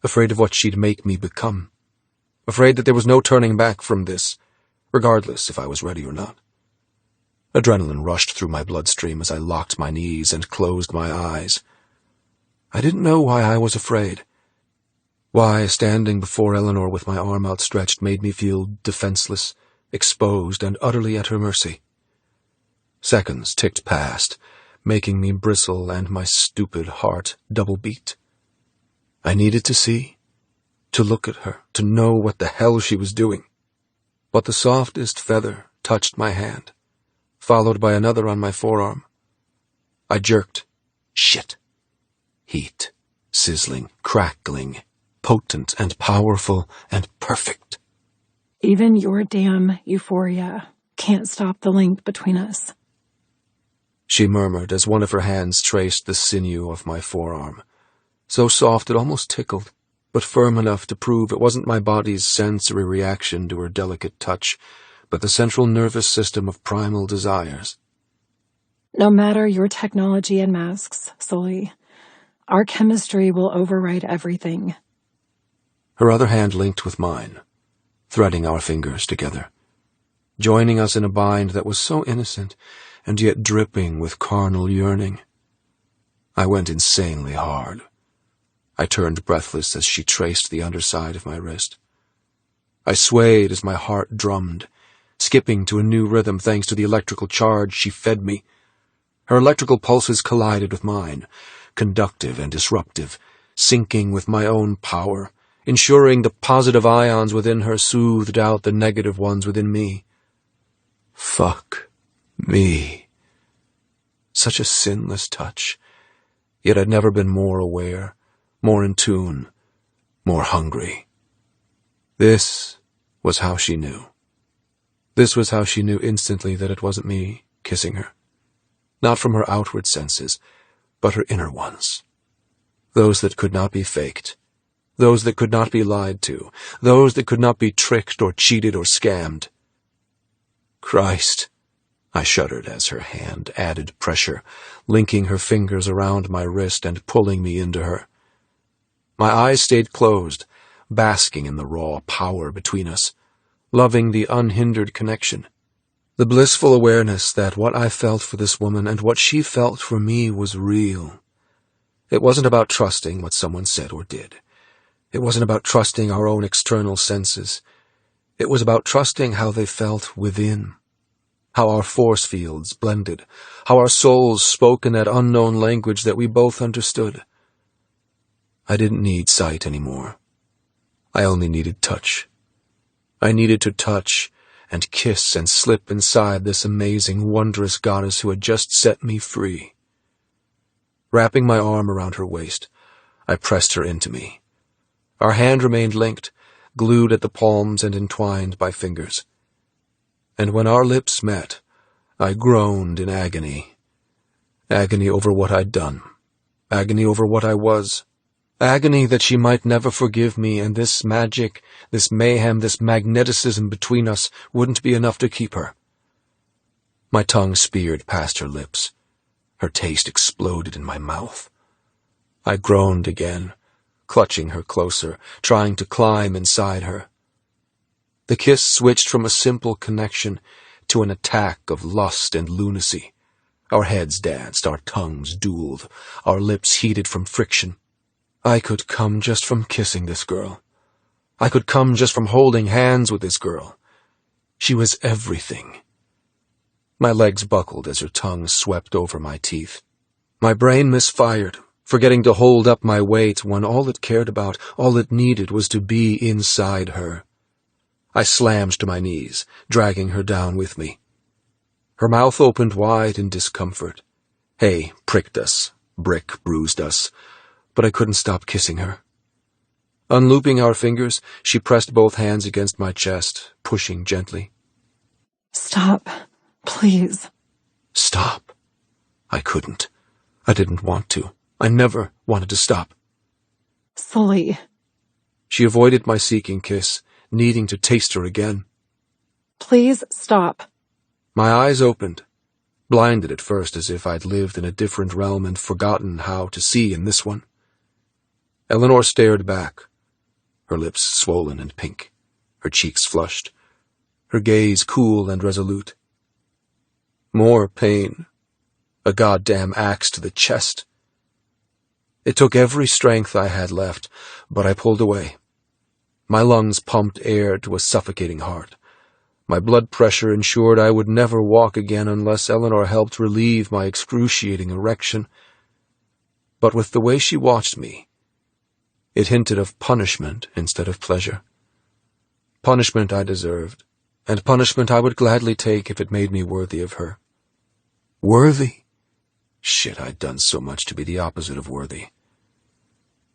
Afraid of what she'd make me become. Afraid that there was no turning back from this, regardless if I was ready or not. Adrenaline rushed through my bloodstream as I locked my knees and closed my eyes. I didn't know why I was afraid. Why standing before Eleanor with my arm outstretched made me feel defenseless, exposed, and utterly at her mercy. Seconds ticked past, making me bristle and my stupid heart double beat. I needed to see, to look at her, to know what the hell she was doing. But the softest feather touched my hand, followed by another on my forearm. I jerked. Shit. Heat, sizzling, crackling, potent and powerful and perfect. Even your damn euphoria can't stop the link between us. She murmured as one of her hands traced the sinew of my forearm, so soft it almost tickled, but firm enough to prove it wasn't my body's sensory reaction to her delicate touch, but the central nervous system of primal desires. No matter your technology and masks, Sully, our chemistry will override everything. Her other hand linked with mine, threading our fingers together, joining us in a bind that was so innocent and yet dripping with carnal yearning. I went insanely hard. I turned breathless as she traced the underside of my wrist. I swayed as my heart drummed, skipping to a new rhythm thanks to the electrical charge she fed me. Her electrical pulses collided with mine, conductive and disruptive, syncing with my own power, ensuring the positive ions within her soothed out the negative ones within me. Fuck me. Such a sinless touch, yet I'd never been more aware, more in tune, more hungry. This was how she knew. This was how she knew instantly that it wasn't me kissing her. Not from her outward senses, but her inner ones. Those that could not be faked. Those that could not be lied to. Those that could not be tricked or cheated or scammed. Christ! I shuddered as her hand added pressure, linking her fingers around my wrist and pulling me into her. My eyes stayed closed, basking in the raw power between us, loving the unhindered connection. The blissful awareness that what I felt for this woman and what she felt for me was real. It wasn't about trusting what someone said or did. It wasn't about trusting our own external senses. It was about trusting how they felt within, how our force fields blended, how our souls spoke in that unknown language that we both understood. I didn't need sight anymore. I only needed touch. I needed to touch and kiss and slip inside this amazing, wondrous goddess who had just set me free. Wrapping my arm around her waist, I pressed her into me. Our hand remained linked, glued at the palms and entwined by fingers. And when our lips met, I groaned in agony. Agony over what I'd done. Agony over what I was. Agony that she might never forgive me, and this magic, this mayhem, this magneticism between us wouldn't be enough to keep her. My tongue speared past her lips. Her taste exploded in my mouth. I groaned again, clutching her closer, trying to climb inside her. The kiss switched from a simple connection to an attack of lust and lunacy. Our heads danced, our tongues dueled, our lips heated from friction. I could come just from kissing this girl. I could come just from holding hands with this girl. She was everything. My legs buckled as her tongue swept over my teeth. My brain misfired, forgetting to hold up my weight when all it cared about, all it needed was to be inside her. I slammed to my knees, dragging her down with me. Her mouth opened wide in discomfort. Hay pricked us, brick bruised us, but I couldn't stop kissing her. Unlooping our fingers, she pressed both hands against my chest, pushing gently. Stop, please. Stop. I couldn't. I didn't want to. I never wanted to stop. Sully. She avoided my seeking kiss, needing to taste her again. Please stop. My eyes opened, blinded at first as if I'd lived in a different realm and forgotten how to see in this one. Eleanor stared back, her lips swollen and pink, her cheeks flushed, her gaze cool and resolute. More pain. A goddamn axe to the chest. It took every strength I had left, but I pulled away. My lungs pumped air to a suffocating heart. My blood pressure ensured I would never walk again unless Eleanor helped relieve my excruciating erection. But with the way she watched me, it hinted of punishment instead of pleasure. Punishment I deserved, and punishment I would gladly take if it made me worthy of her. Worthy? Shit, I'd done so much to be the opposite of worthy.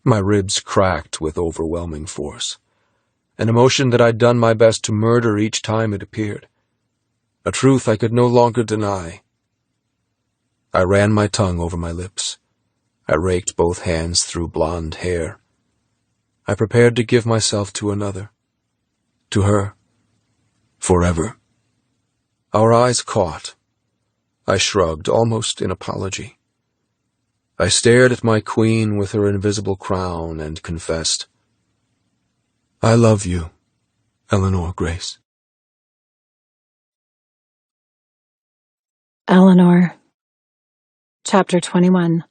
My ribs cracked with overwhelming force, an emotion that I'd done my best to murder each time it appeared, a truth I could no longer deny. I ran my tongue over my lips. I raked both hands through blonde hair. I prepared to give myself to another, to her, forever. Our eyes caught. I shrugged, almost in apology. I stared at my queen with her invisible crown and confessed, I love you, Eleanor Grace. Eleanor. Chapter 21.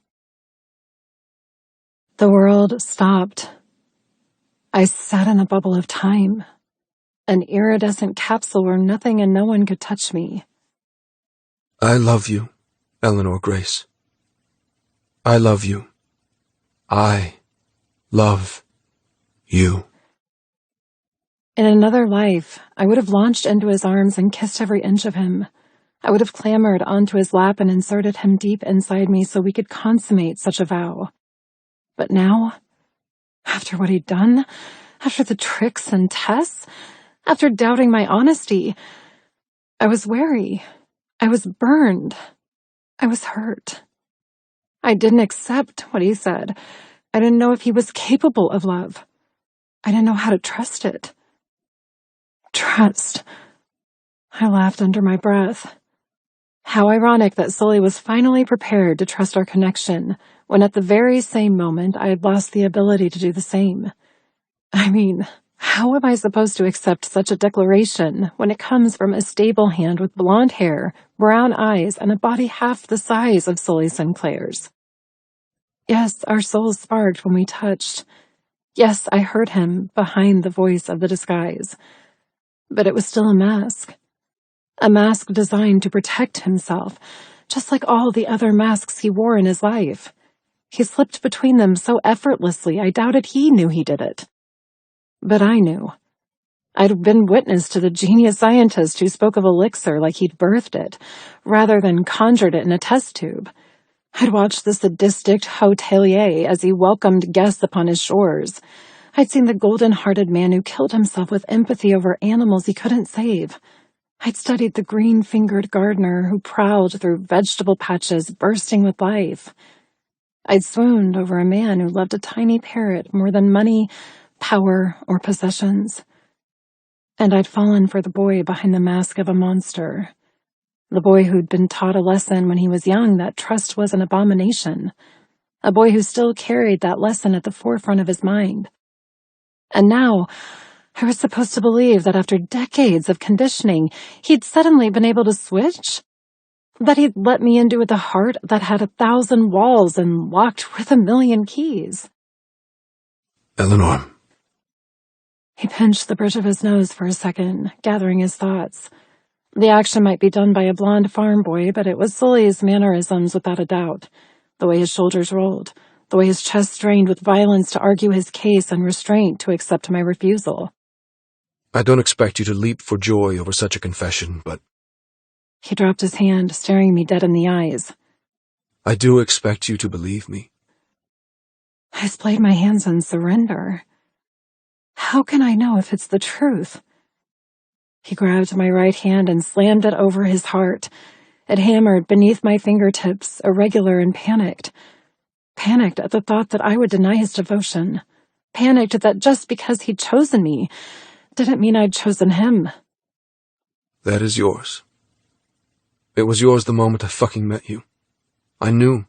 The world stopped. I sat in a bubble of time, an iridescent capsule where nothing and no one could touch me. I love you, Eleanor Grace. I love you. I love you. In another life, I would have launched into his arms and kissed every inch of him. I would have clambered onto his lap and inserted him deep inside me so we could consummate such a vow. But now, after what he'd done, after the tricks and tests, after doubting my honesty, I was wary. I was burned. I was hurt. I didn't accept what he said. I didn't know if he was capable of love. I didn't know how to trust it. Trust. I laughed under my breath. How ironic that Sully was finally prepared to trust our connection, when at the very same moment I had lost the ability to do the same. I mean, how am I supposed to accept such a declaration when it comes from a stable hand with blonde hair, brown eyes, and a body half the size of Sully Sinclair's? Yes, our souls sparked when we touched. Yes, I heard him behind the voice of the disguise. But it was still a mask. A mask designed to protect himself, just like all the other masks he wore in his life. He slipped between them so effortlessly I doubted he knew he did it. But I knew. I'd been witness to the genius scientist who spoke of elixir like he'd birthed it, rather than conjured it in a test tube. I'd watched the sadistic hotelier as he welcomed guests upon his shores. I'd seen the golden-hearted man who killed himself with empathy over animals he couldn't save. I'd studied the green-fingered gardener who prowled through vegetable patches bursting with life. I'd swooned over a man who loved a tiny parrot more than money, power, or possessions. And I'd fallen for the boy behind the mask of a monster. The boy who'd been taught a lesson when he was young that trust was an abomination. A boy who still carried that lesson at the forefront of his mind. And now, I was supposed to believe that after decades of conditioning, he'd suddenly been able to switch? That he'd let me into the heart that had 1,000 walls and locked with 1,000,000 keys. Eleanor. He pinched the bridge of his nose for a second, gathering his thoughts. The action might be done by a blonde farm boy, but it was Sully's mannerisms without a doubt. The way his shoulders rolled, the way his chest strained with violence to argue his case and restraint to accept my refusal. I don't expect you to leap for joy over such a confession, but... He dropped his hand, staring me dead in the eyes. I do expect you to believe me. I splayed my hands in surrender. How can I know if it's the truth? He grabbed my right hand and slammed it over his heart. It hammered beneath my fingertips, irregular and panicked. Panicked at the thought that I would deny his devotion. Panicked that just because he'd chosen me didn't mean I'd chosen him. That is yours. It was yours the moment I fucking met you. I knew.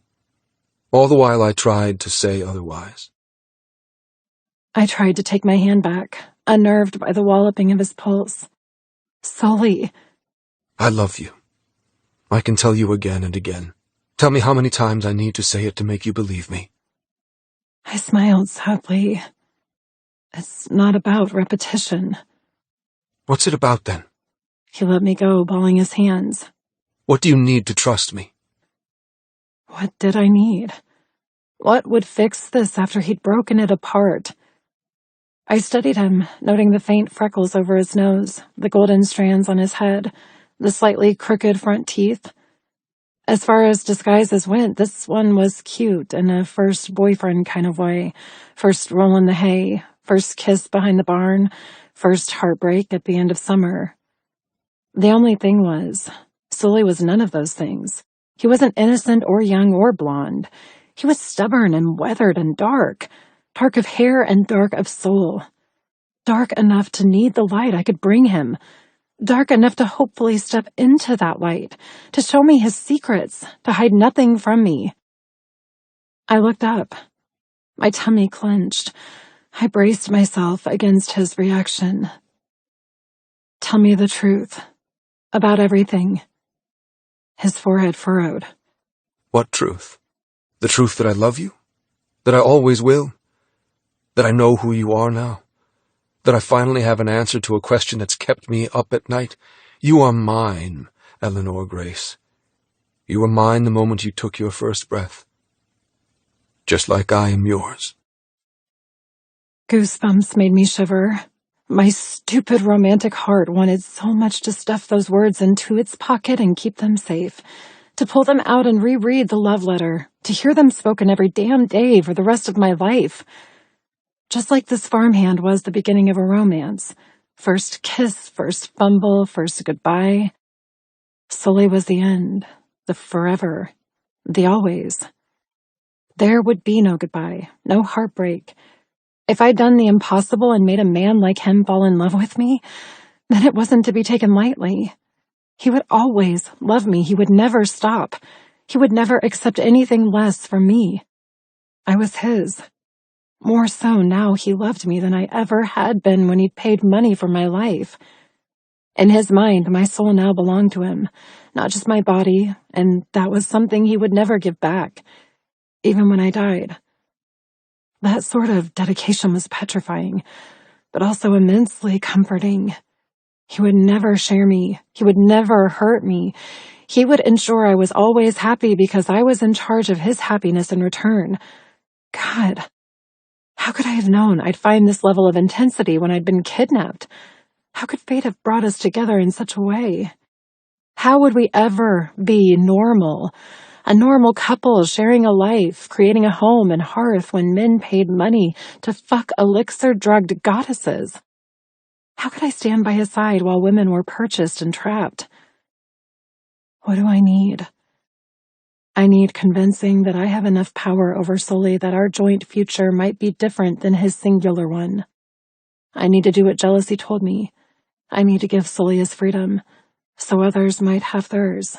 All the while I tried to say otherwise. I tried to take my hand back, unnerved by the walloping of his pulse. Sully. I love you. I can tell you again and again. Tell me how many times I need to say it to make you believe me. I smiled sadly. It's not about repetition. What's it about then? He let me go, balling his hands. What do you need to trust me? What did I need? What would fix this after he'd broken it apart? I studied him, noting the faint freckles over his nose, the golden strands on his head, the slightly crooked front teeth. As far as disguises went, this one was cute in a first boyfriend kind of way. First roll in the hay, first kiss behind the barn, first heartbreak at the end of summer. The only thing was, Sully was none of those things. He wasn't innocent or young or blonde. He was stubborn and weathered and dark of hair and dark of soul. Dark enough to need the light I could bring him. Dark enough to hopefully step into that light, to show me his secrets, to hide nothing from me. I looked up. My tummy clenched. I braced myself against his reaction. Tell me the truth. About everything. His forehead furrowed. What truth? The truth that I love you? That I always will? That I know who you are now? That I finally have an answer to a question that's kept me up at night? You are mine, Eleanor Grace. You were mine the moment you took your first breath. Just like I am yours. Goosebumps made me shiver. My stupid romantic heart wanted so much to stuff those words into its pocket and keep them safe. To pull them out and reread the love letter. To hear them spoken every damn day for the rest of my life. Just like this farmhand was the beginning of a romance. First kiss, first fumble, first goodbye. Sully was the end. The forever. The always. There would be no goodbye. No heartbreak. If I'd done the impossible and made a man like him fall in love with me, then it wasn't to be taken lightly. He would always love me. He would never stop. He would never accept anything less from me. I was his. More so now he loved me than I ever had been when he'd paid money for my life. In his mind, my soul now belonged to him, not just my body, and that was something he would never give back, even when I died. That sort of dedication was petrifying, but also immensely comforting. He would never share me. He would never hurt me. He would ensure I was always happy because I was in charge of his happiness in return. God, how could I have known I'd find this level of intensity when I'd been kidnapped? How could fate have brought us together in such a way? How would we ever be normal? A normal couple sharing a life, creating a home and hearth when men paid money to fuck elixir-drugged goddesses? How could I stand by his side while women were purchased and trapped? What do I need? I need convincing that I have enough power over Sully that our joint future might be different than his singular one. I need to do what jealousy told me. I need to give Sully his freedom, so others might have theirs.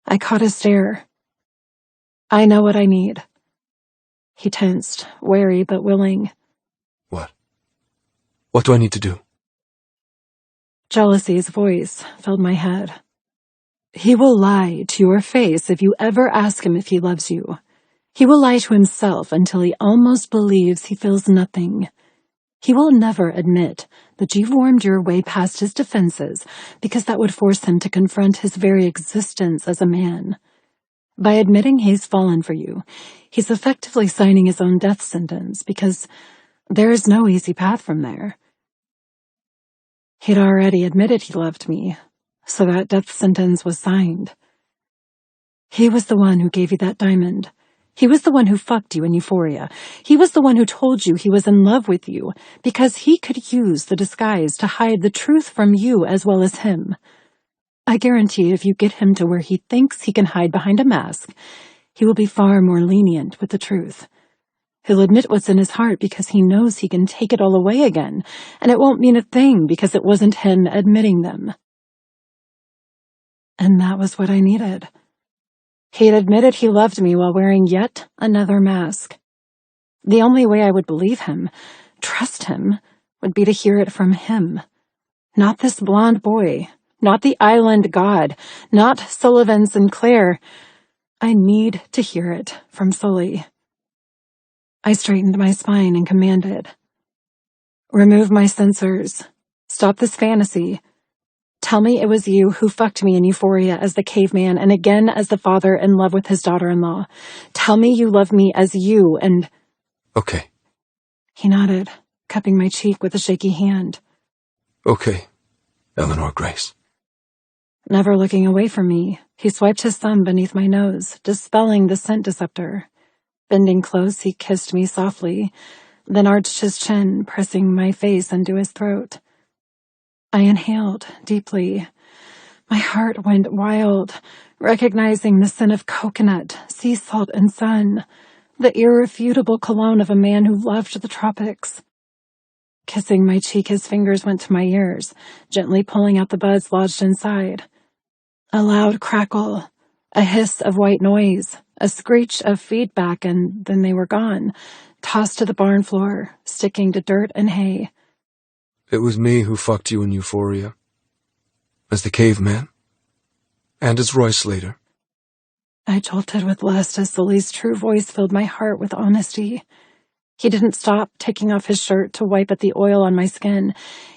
I caught his stare. I know what I need. He tensed, wary but willing. What? What do I need to do? Jealousy's voice filled my head. He will lie to your face if you ever ask him if he loves you. He will lie to himself until he almost believes he feels nothing. He will never admit that you've warmed your way past his defenses because that would force him to confront his very existence as a man. By admitting he's fallen for you, he's effectively signing his own death sentence because there is no easy path from there. He'd already admitted he loved me, so that death sentence was signed. He was the one who gave you that diamond. He was the one who fucked you in Euphoria. He was the one who told you he was in love with you, because he could use the disguise to hide the truth from you as well as him. I guarantee if you get him to where he thinks he can hide behind a mask, he will be far more lenient with the truth. He'll admit what's in his heart because he knows he can take it all away again, and it won't mean a thing because it wasn't him admitting them. And that was what I needed. He had admitted he loved me while wearing yet another mask. The only way I would believe him, trust him, would be to hear it from him. Not this blonde boy, not the island god, not Sullivan Sinclair. I need to hear it from Sully. I straightened my spine and commanded, "Remove my censors. Stop this fantasy. Tell me it was you who fucked me in Euphoria as the caveman and again as the father in love with his daughter-in-law. Tell me you love me as you and—" Okay. He nodded, cupping my cheek with a shaky hand. Okay, Eleanor Grace. Never looking away from me, he swiped his thumb beneath my nose, dispelling the scent deceptor. Bending close, he kissed me softly, then arched his chin, pressing my face into his throat. I inhaled deeply. My heart went wild, recognizing the scent of coconut, sea salt, and sun, the irrefutable cologne of a man who loved the tropics. Kissing my cheek, his fingers went to my ears, gently pulling out the buds lodged inside. A loud crackle, a hiss of white noise, a screech of feedback, and then they were gone, tossed to the barn floor, sticking to dirt and hay. It was me who fucked you in Euphoria. As the caveman. And as Roy Slater. I jolted with lust as Sully's true voice filled my heart with honesty. He didn't stop, taking off his shirt to wipe at the oil on my skin.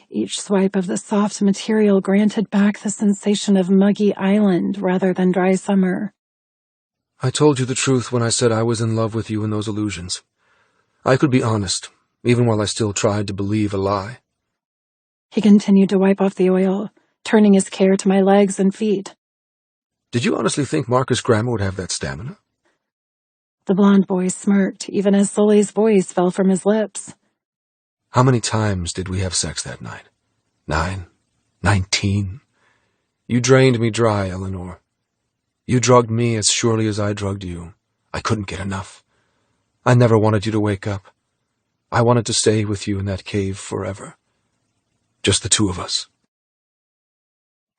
Each swipe of the soft material granted back the sensation of muggy island rather than dry summer. I told you the truth when I said I was in love with you in those illusions. I could be honest, even while I still tried to believe a lie. He continued to wipe off the oil, turning his care to my legs and feet. Did you honestly think Marcus Grammer would have that stamina? The blonde boy smirked, even as Sully's voice fell from his lips. How many times did we have sex that night? 9? 19? You drained me dry, Eleanor. You drugged me as surely as I drugged you. I couldn't get enough. I never wanted you to wake up. I wanted to stay with you in that cave forever. Just the two of us.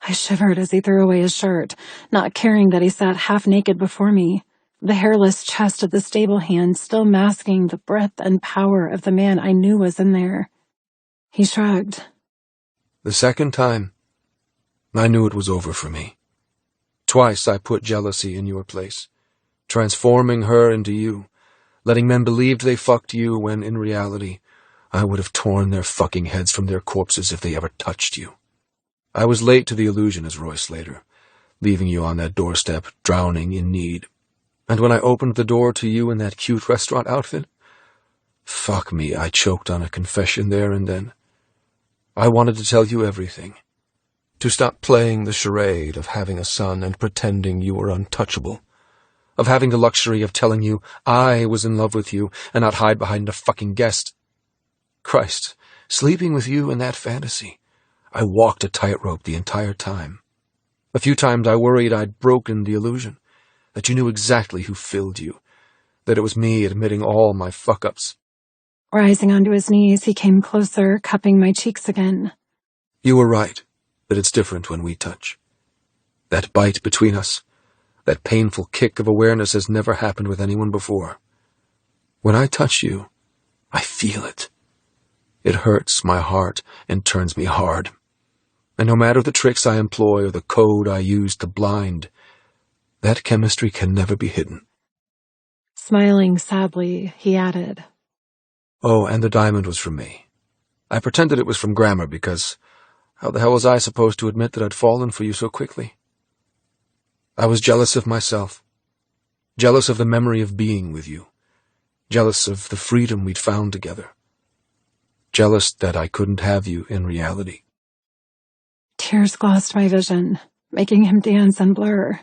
I shivered as he threw away his shirt, not caring that he sat half-naked before me, the hairless chest of the stable hand still masking the breadth and power of the man I knew was in there. He shrugged. The second time, I knew it was over for me. Twice I put jealousy in your place, transforming her into you, letting men believe they fucked you when, in reality, I would have torn their fucking heads from their corpses if they ever touched you. I was late to the illusion as Roy Slater, leaving you on that doorstep, drowning in need. And when I opened the door to you in that cute restaurant outfit, fuck me, I choked on a confession there and then. I wanted to tell you everything. To stop playing the charade of having a son and pretending you were untouchable. Of having the luxury of telling you I was in love with you and not hide behind a fucking guest. Christ, sleeping with you in that fantasy. I walked a tightrope the entire time. A few times I worried I'd broken the illusion, that you knew exactly who filled you, that it was me admitting all my fuck-ups. Rising onto his knees, he came closer, cupping my cheeks again. You were right, that it's different when we touch. That bite between us, that painful kick of awareness has never happened with anyone before. When I touch you, I feel it. It hurts my heart and turns me hard. And no matter the tricks I employ or the code I use to blind, that chemistry can never be hidden. Smiling sadly, he added, Oh, and the diamond was from me. I pretended it was from Grammer because how the hell was I supposed to admit that I'd fallen for you so quickly? I was jealous of myself. Jealous of the memory of being with you. Jealous of the freedom we'd found together. Jealous that I couldn't have you in reality. Tears glossed my vision, making him dance and blur.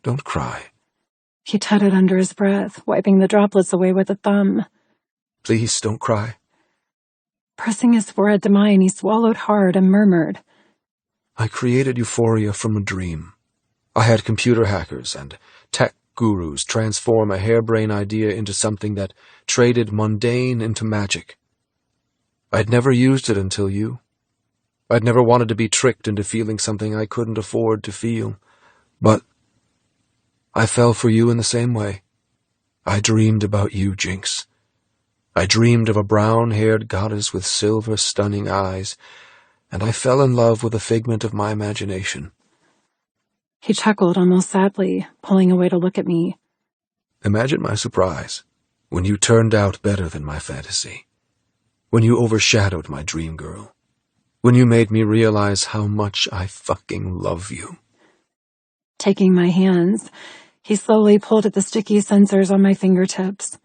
Don't cry. He tutted under his breath, wiping the droplets away with a thumb. Please, don't cry. Pressing his forehead to mine, he swallowed hard and murmured, I created euphoria from a dream. I had computer hackers and tech gurus transform a harebrained idea into something that traded mundane into magic. I'd never used it until you. I'd never wanted to be tricked into feeling something I couldn't afford to feel. But I fell for you in the same way. I dreamed about you, Jinx. I dreamed of a brown-haired goddess with silver, stunning eyes, and I fell in love with a figment of my imagination. He chuckled almost sadly, pulling away to look at me. Imagine my surprise when you turned out better than my fantasy, when you overshadowed my dream girl, when you made me realize how much I fucking love you. Taking my hands, he slowly pulled at the sticky sensors on my fingertips.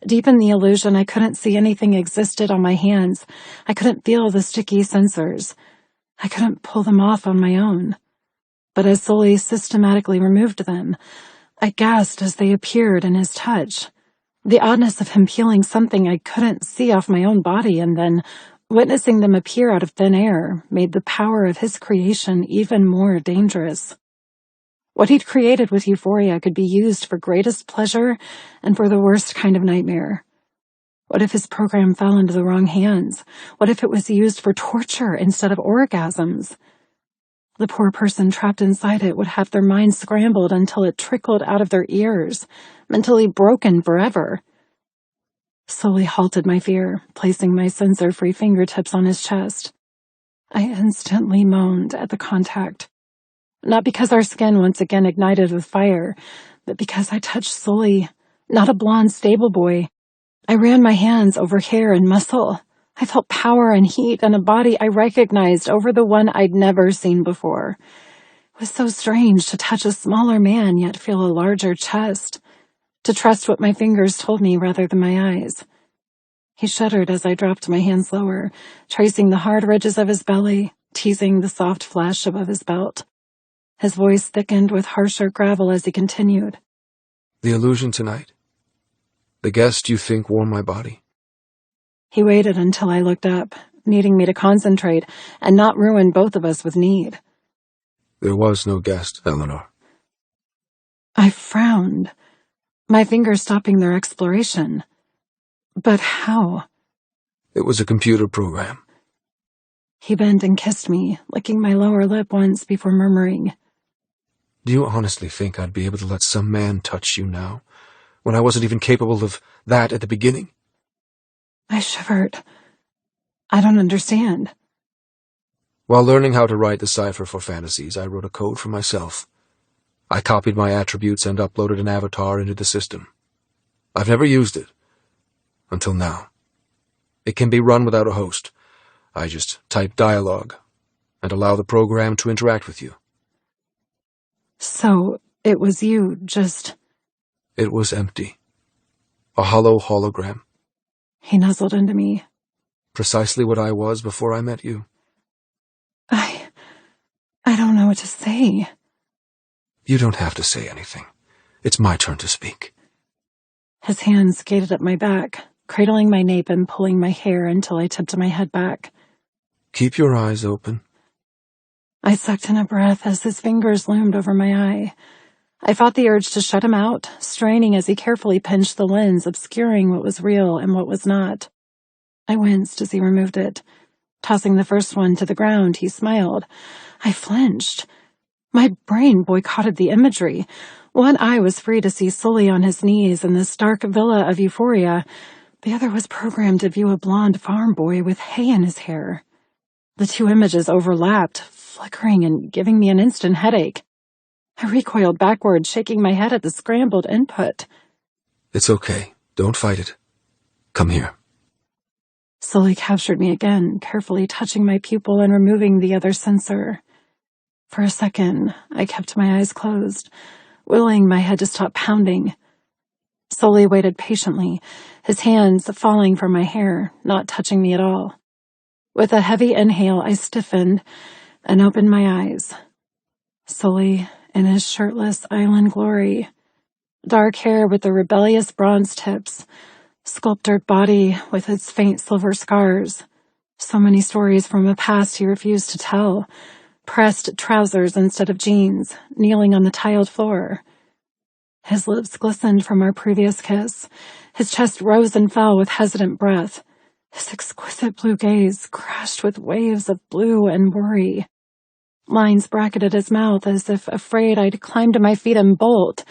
Deep in the illusion, I couldn't see anything existed on my hands. I couldn't feel the sticky sensors. I couldn't pull them off on my own. But as Sully systematically removed them, I gasped as they appeared in his touch. The oddness of him peeling something I couldn't see off my own body and then witnessing them appear out of thin air made the power of his creation even more dangerous. What he'd created with euphoria could be used for greatest pleasure and for the worst kind of nightmare. What if his program fell into the wrong hands? What if it was used for torture instead of orgasms? The poor person trapped inside it would have their minds scrambled until it trickled out of their ears, mentally broken forever. Sully halted my fear, placing my sensor-free fingertips on his chest. I instantly moaned at the contact. Not because our skin once again ignited with fire, but because I touched Sully, not a blonde stable boy. I ran my hands over hair and muscle. I felt power and heat and a body I recognized over the one I'd never seen before. It was so strange to touch a smaller man yet feel a larger chest, to trust what my fingers told me rather than my eyes. He shuddered as I dropped my hands lower, tracing the hard ridges of his belly, teasing the soft flesh above his belt. His voice thickened with harsher gravel as he continued. The illusion tonight. The guest you think wore my body. He waited until I looked up, needing me to concentrate and not ruin both of us with need. There was no guest, Eleanor. I frowned, my fingers stopping their exploration. But how? It was a computer program. He bent and kissed me, licking my lower lip once before murmuring, Do you honestly think I'd be able to let some man touch you now, when I wasn't even capable of that at the beginning? I shivered. I don't understand. While learning how to write the cipher for fantasies, I wrote a code for myself. I copied my attributes and uploaded an avatar into the system. I've never used it. Until now. It can be run without a host. I just type dialogue and allow the program to interact with you. So, it was you, just... It was empty. A hollow hologram. He nuzzled into me. Precisely what I was before I met you. I don't know what to say. You don't have to say anything. It's my turn to speak. His hands skated up my back, cradling my nape and pulling my hair until I tipped my head back. Keep your eyes open. I sucked in a breath as his fingers loomed over my eye. I fought the urge to shut him out, straining as he carefully pinched the lens, obscuring what was real and what was not. I winced as he removed it. Tossing the first one to the ground, he smiled. I flinched. My brain boycotted the imagery. One eye was free to see Sully on his knees in this dark villa of euphoria. The other was programmed to view a blonde farm boy with hay in his hair. The two images overlapped, flickering and giving me an instant headache. I recoiled backward, shaking my head at the scrambled input. It's okay. Don't fight it. Come here. Sully captured me again, carefully touching my pupil and removing the other sensor. For a second, I kept my eyes closed, willing my head to stop pounding. Sully waited patiently, his hands falling from my hair, not touching me at all. With a heavy inhale, I stiffened and opened my eyes. Sully, in his shirtless island glory, Dark hair with the rebellious bronze tips, sculptured body with its faint silver scars. So many stories from a past he refused to tell. Pressed trousers instead of jeans, kneeling on the tiled floor. His lips glistened from our previous kiss. His chest rose and fell with hesitant breath. His exquisite blue gaze crashed with waves of blue and worry. Lines bracketed his mouth as if afraid I'd climb to my feet and bolt,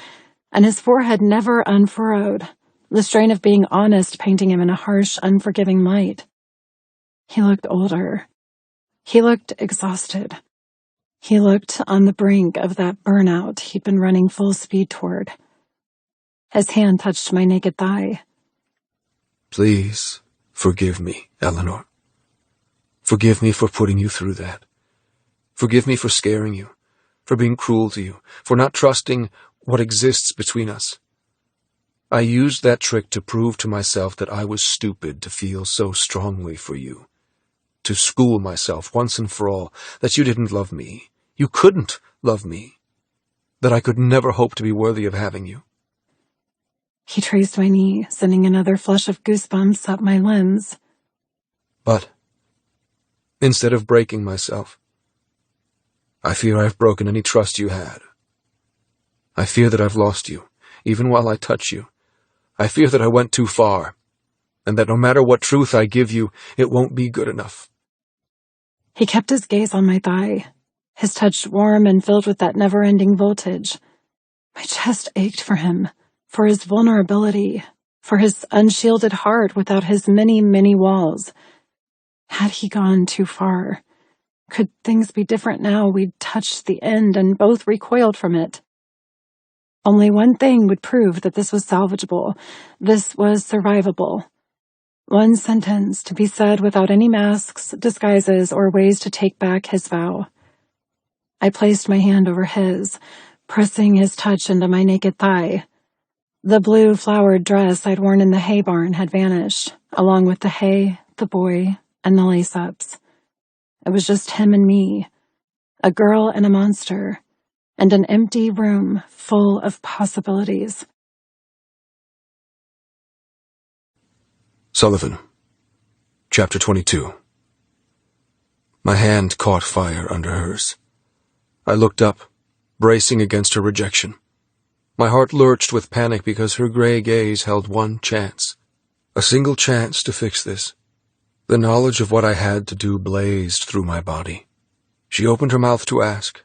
and his forehead never unfurrowed, the strain of being honest painting him in a harsh, unforgiving light. He looked older. He looked exhausted. He looked on the brink of that burnout he'd been running full speed toward. His hand touched my naked thigh. Please forgive me, Eleanor. Forgive me for putting you through that. Forgive me for scaring you, for being cruel to you, for not trusting what exists between us. I used that trick to prove to myself that I was stupid to feel so strongly for you. To school myself once and for all that you didn't love me. You couldn't love me. That I could never hope to be worthy of having you. He traced my knee, sending another flush of goosebumps up my limbs. But instead of breaking myself, I fear I've broken any trust you had. I fear that I've lost you, even while I touch you. I fear that I went too far, and that no matter what truth I give you, it won't be good enough. He kept his gaze on my thigh, his touch warm and filled with that never-ending voltage. My chest ached for him, for his vulnerability, for his unshielded heart without his many, many walls. Had he gone too far? Could things be different now we'd touched the end and both recoiled from it? Only one thing would prove that this was salvageable. This was survivable. One sentence to be said without any masks, disguises, or ways to take back his vow. I placed my hand over his, pressing his touch into my naked thigh. The blue flowered dress I'd worn in the hay barn had vanished, along with the hay, the boy, and the lace-ups. It was just him and me, a girl and a monster, and an empty room full of possibilities. Sullivan, Chapter 22. My hand caught fire under hers. I looked up, bracing against her rejection. My heart lurched with panic because her gray gaze held one chance. A single chance to fix this. The knowledge of what I had to do blazed through my body. She opened her mouth to ask.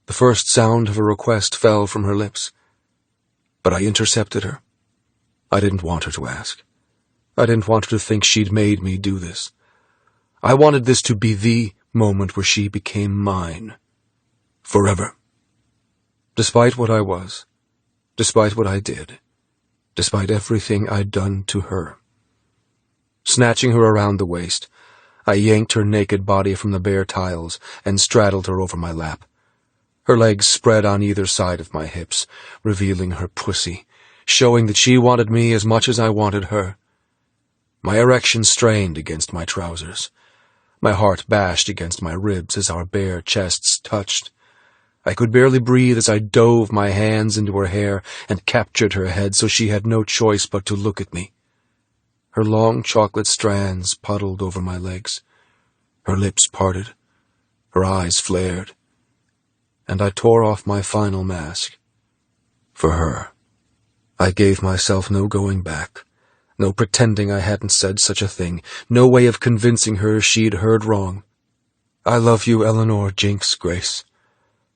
The first sound of a request fell from her lips. But I intercepted her. I didn't want her to ask. I didn't want her to think she'd made me do this. I wanted this to be the moment where she became mine. Forever. Despite what I was, despite what I did, despite everything I'd done to her. Snatching her around the waist, I yanked her naked body from the bare tiles and straddled her over my lap. Her legs spread on either side of my hips, revealing her pussy, showing that she wanted me as much as I wanted her. My erection strained against my trousers. My heart bashed against my ribs as our bare chests touched. I could barely breathe as I dove my hands into her hair and captured her head so she had no choice but to look at me. Her long chocolate strands puddled over my legs. Her lips parted. Her eyes flared. And I tore off my final mask. For her. I gave myself no going back. No pretending I hadn't said such a thing. No way of convincing her she'd heard wrong. I love you, Eleanor Jinx Grace.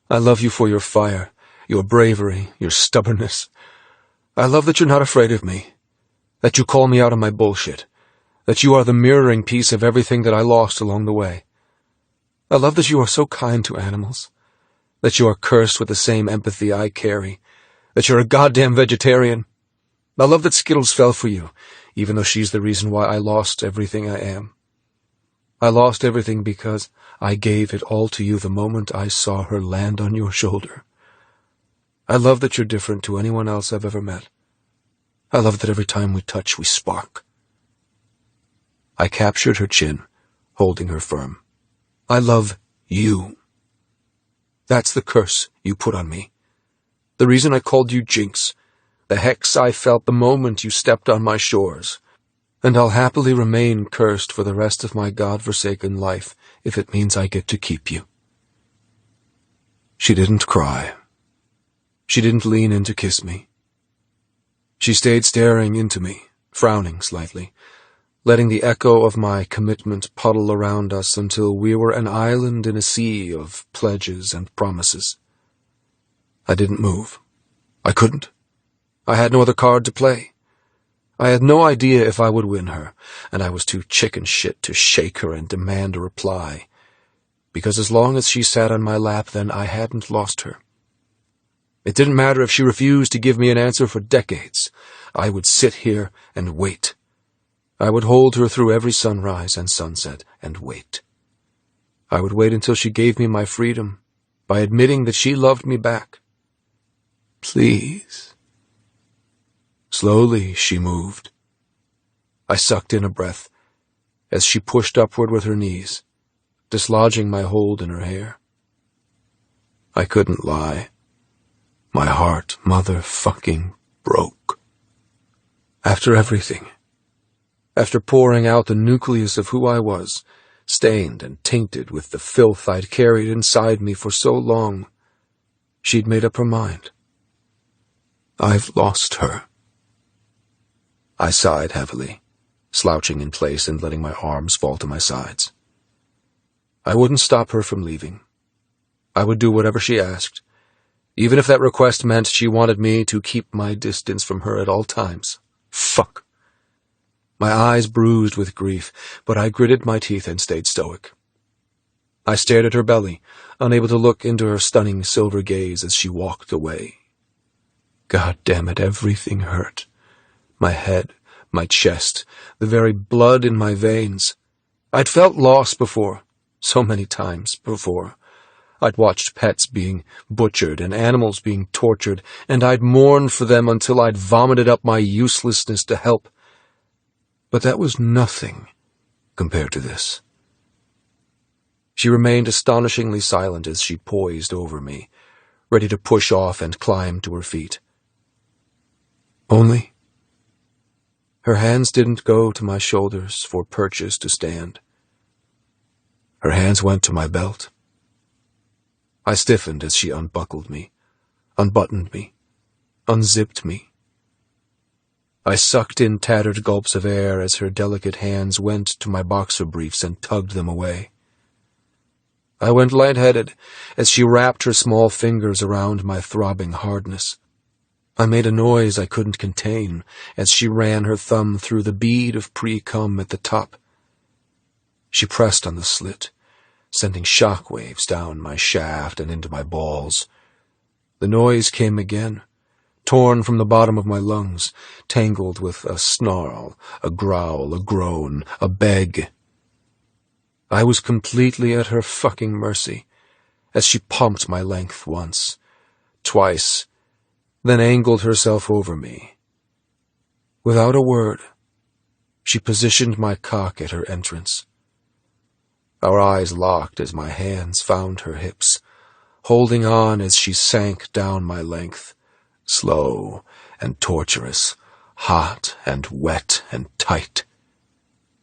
I love you for your fire, your bravery, your stubbornness. I love that you're not afraid of me. That you call me out on my bullshit. That you are the mirroring piece of everything that I lost along the way. I love that you are so kind to animals. That you are cursed with the same empathy I carry. That you're a goddamn vegetarian. I love that Skittles fell for you, even though she's the reason why I lost everything I am. I lost everything because I gave it all to you the moment I saw her land on your shoulder. I love that you're different to anyone else I've ever met. I love that every time we touch, we spark. I captured her chin, holding her firm. I love you. That's the curse you put on me. The reason I called you Jinx, the hex I felt the moment you stepped on my shores, and I'll happily remain cursed for the rest of my God-forsaken life if it means I get to keep you." She didn't cry. She didn't lean in to kiss me. She stayed staring into me, frowning slightly, letting the echo of my commitment puddle around us until we were an island in a sea of pledges and promises. I didn't move. I couldn't. I had no other card to play. I had no idea if I would win her, and I was too chicken shit to shake her and demand a reply, because as long as she sat on my lap, then I hadn't lost her. It didn't matter if she refused to give me an answer for decades. I would sit here and wait. I would hold her through every sunrise and sunset and wait. I would wait until she gave me my freedom by admitting that she loved me back. Please. Slowly she moved. I sucked in a breath as she pushed upward with her knees, dislodging my hold in her hair. I couldn't lie. My heart motherfucking broke. After everything, after pouring out the nucleus of who I was, stained and tainted with the filth I'd carried inside me for so long, she'd made up her mind. I've lost her. I sighed heavily, slouching in place and letting my arms fall to my sides. I wouldn't stop her from leaving. I would do whatever she asked, even if that request meant she wanted me to keep my distance from her at all times. Fuck. My eyes bruised with grief, but I gritted my teeth and stayed stoic. I stared at her belly, unable to look into her stunning silver gaze as she walked away. God damn it, everything hurt. My head, my chest, the very blood in my veins. I'd felt loss before, so many times before. I'd watched pets being butchered and animals being tortured, and I'd mourned for them until I'd vomited up my uselessness to help. But that was nothing compared to this. She remained astonishingly silent as she poised over me, ready to push off and climb to her feet. Only her hands didn't go to my shoulders for purchase to stand. Her hands went to my belt. I stiffened as she unbuckled me, unbuttoned me, unzipped me. I sucked in tattered gulps of air as her delicate hands went to my boxer briefs and tugged them away. I went lightheaded as she wrapped her small fingers around my throbbing hardness. I made a noise I couldn't contain as she ran her thumb through the bead of pre-cum at the top. She pressed on the slit, sending shock waves down my shaft and into my balls. The noise came again, torn from the bottom of my lungs, tangled with a snarl, a growl, a groan, a beg. I was completely at her fucking mercy as she pumped my length once, twice, then angled herself over me. Without a word, she positioned my cock at her entrance. Our eyes locked as my hands found her hips, holding on as she sank down my length, slow and torturous, hot and wet and tight.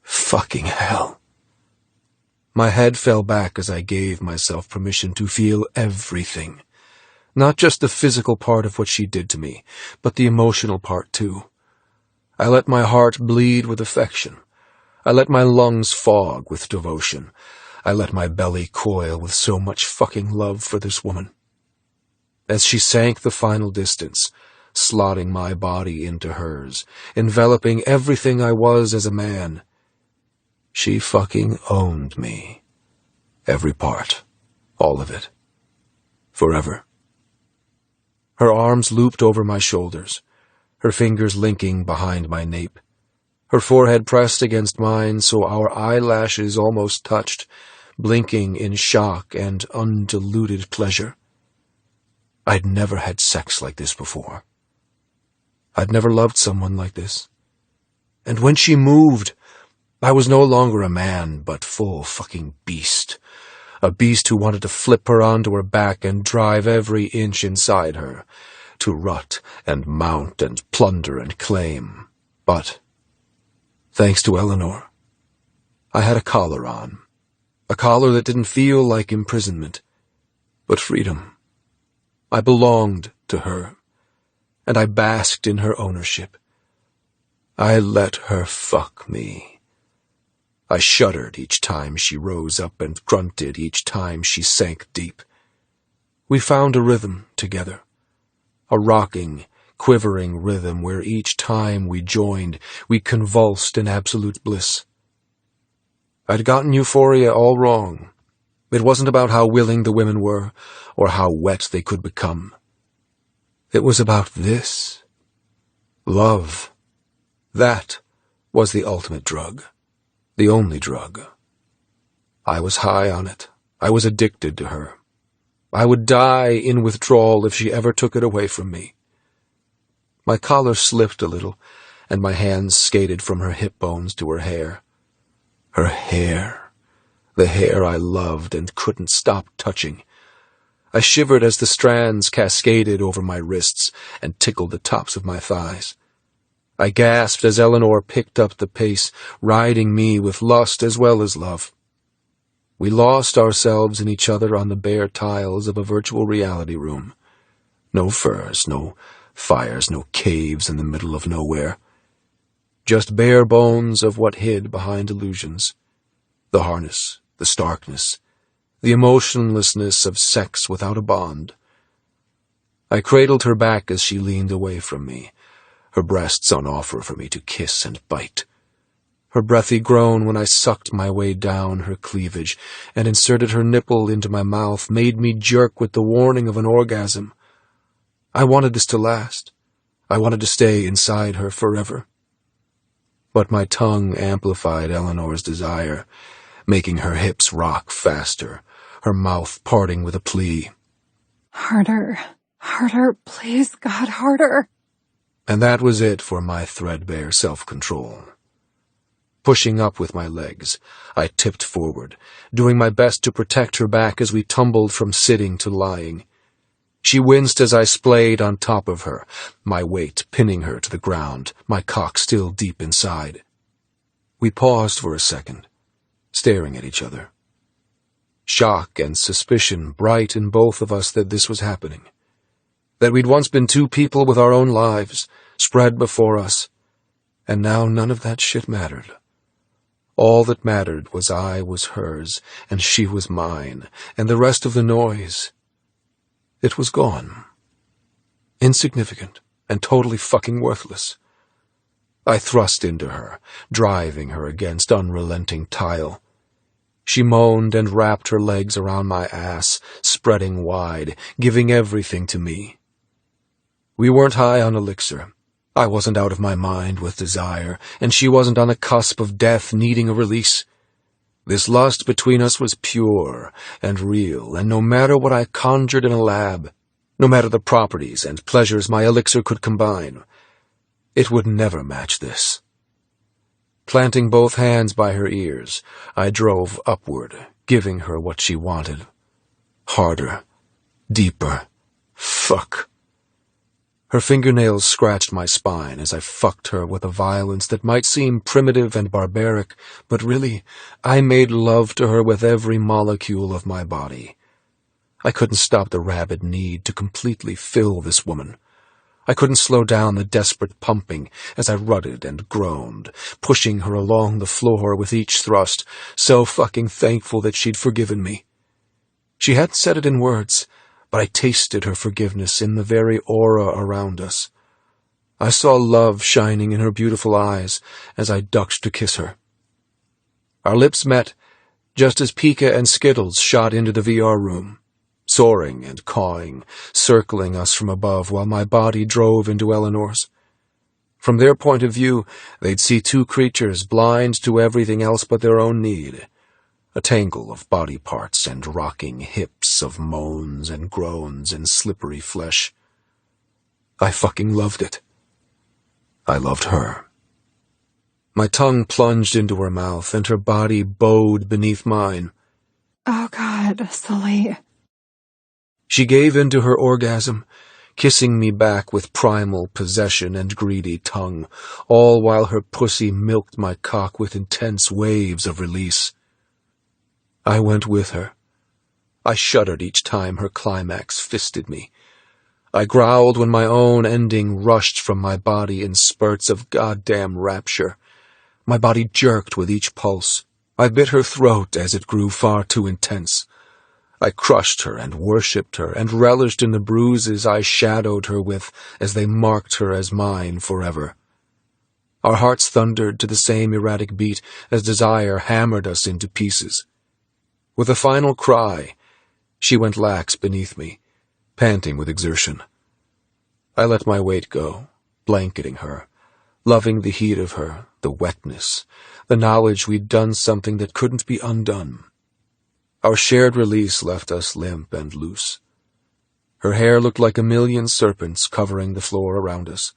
Fucking hell. My head fell back as I gave myself permission to feel everything. Not just the physical part of what she did to me, but the emotional part too. I let my heart bleed with affection. I let my lungs fog with devotion. I let my belly coil with so much fucking love for this woman. As she sank the final distance, slotting my body into hers, enveloping everything I was as a man, she fucking owned me. Every part. All of it. Forever. Her arms looped over my shoulders, her fingers linking behind my nape. Her forehead pressed against mine so our eyelashes almost touched, blinking in shock and undiluted pleasure. I'd never had sex like this before. I'd never loved someone like this. And when she moved, I was no longer a man, but full fucking beast. A beast who wanted to flip her onto her back and drive every inch inside her, to rut and mount and plunder and claim. But, thanks to Eleanor, I had a collar on. A collar that didn't feel like imprisonment, but freedom. I belonged to her, and I basked in her ownership. I let her fuck me. I shuddered each time she rose up and grunted each time she sank deep. We found a rhythm together, a rocking, quivering rhythm where each time we joined, we convulsed in absolute bliss. I'd gotten euphoria all wrong. It wasn't about how willing the women were, or how wet they could become. It was about this. Love. That was the ultimate drug. The only drug. I was high on it. I was addicted to her. I would die in withdrawal if she ever took it away from me. My collar slipped a little, and my hands skated from her hip bones to her hair. Her hair. The hair I loved and couldn't stop touching. I shivered as the strands cascaded over my wrists and tickled the tops of my thighs. I gasped as Eleanor picked up the pace, riding me with lust as well as love. We lost ourselves in each other on the bare tiles of a virtual reality room. No furs, no fires, no caves in the middle of nowhere. Just bare bones of what hid behind illusions. The harness, the starkness, the emotionlessness of sex without a bond. I cradled her back as she leaned away from me, her breasts on offer for me to kiss and bite. Her breathy groan when I sucked my way down her cleavage and inserted her nipple into my mouth made me jerk with the warning of an orgasm. I wanted this to last. I wanted to stay inside her forever. But my tongue amplified Eleanor's desire, making her hips rock faster, her mouth parting with a plea. Harder, harder, please, God, harder. And that was it for my threadbare self-control. Pushing up with my legs, I tipped forward, doing my best to protect her back as we tumbled from sitting to lying. She winced as I splayed on top of her, my weight pinning her to the ground, my cock still deep inside. We paused for a second, staring at each other. Shock and suspicion bright in both of us that this was happening. That we'd once been two people with our own lives, spread before us, and now none of that shit mattered. All that mattered was I was hers, and she was mine, and the rest of the noise. It was gone. Insignificant, and totally fucking worthless. I thrust into her, driving her against unrelenting tile. She moaned and wrapped her legs around my ass, spreading wide, giving everything to me. We weren't high on elixir. I wasn't out of my mind with desire, and she wasn't on the cusp of death needing a release. This lust between us was pure and real, and no matter what I conjured in a lab, no matter the properties and pleasures my elixir could combine, it would never match this. Planting both hands by her ears, I drove upward, giving her what she wanted. Harder. Deeper. Fuck. Her fingernails scratched my spine as I fucked her with a violence that might seem primitive and barbaric, but really, I made love to her with every molecule of my body. I couldn't stop the rabid need to completely fill this woman. I couldn't slow down the desperate pumping as I rutted and groaned, pushing her along the floor with each thrust, so fucking thankful that she'd forgiven me. She hadn't said it in words, but I tasted her forgiveness in the very aura around us. I saw love shining in her beautiful eyes as I ducked to kiss her. Our lips met just as Pika and Skittles shot into the VR room, soaring and cawing, circling us from above while my body drove into Eleanor's. From their point of view, they'd see two creatures blind to everything else but their own need. A tangle of body parts and rocking hips of moans and groans and slippery flesh. I fucking loved it. I loved her. My tongue plunged into her mouth, and her body bowed beneath mine. Oh, God, Sully. She gave into her orgasm, kissing me back with primal possession and greedy tongue, all while her pussy milked my cock with intense waves of release. I went with her. I shuddered each time her climax fisted me. I growled when my own ending rushed from my body in spurts of goddamn rapture. My body jerked with each pulse. I bit her throat as it grew far too intense. I crushed her and worshipped her and relished in the bruises I shadowed her with as they marked her as mine forever. Our hearts thundered to the same erratic beat as desire hammered us into pieces. With a final cry, she went lax beneath me, panting with exertion. I let my weight go, blanketing her, loving the heat of her, the wetness, the knowledge we'd done something that couldn't be undone. Our shared release left us limp and loose. Her hair looked like a million serpents covering the floor around us,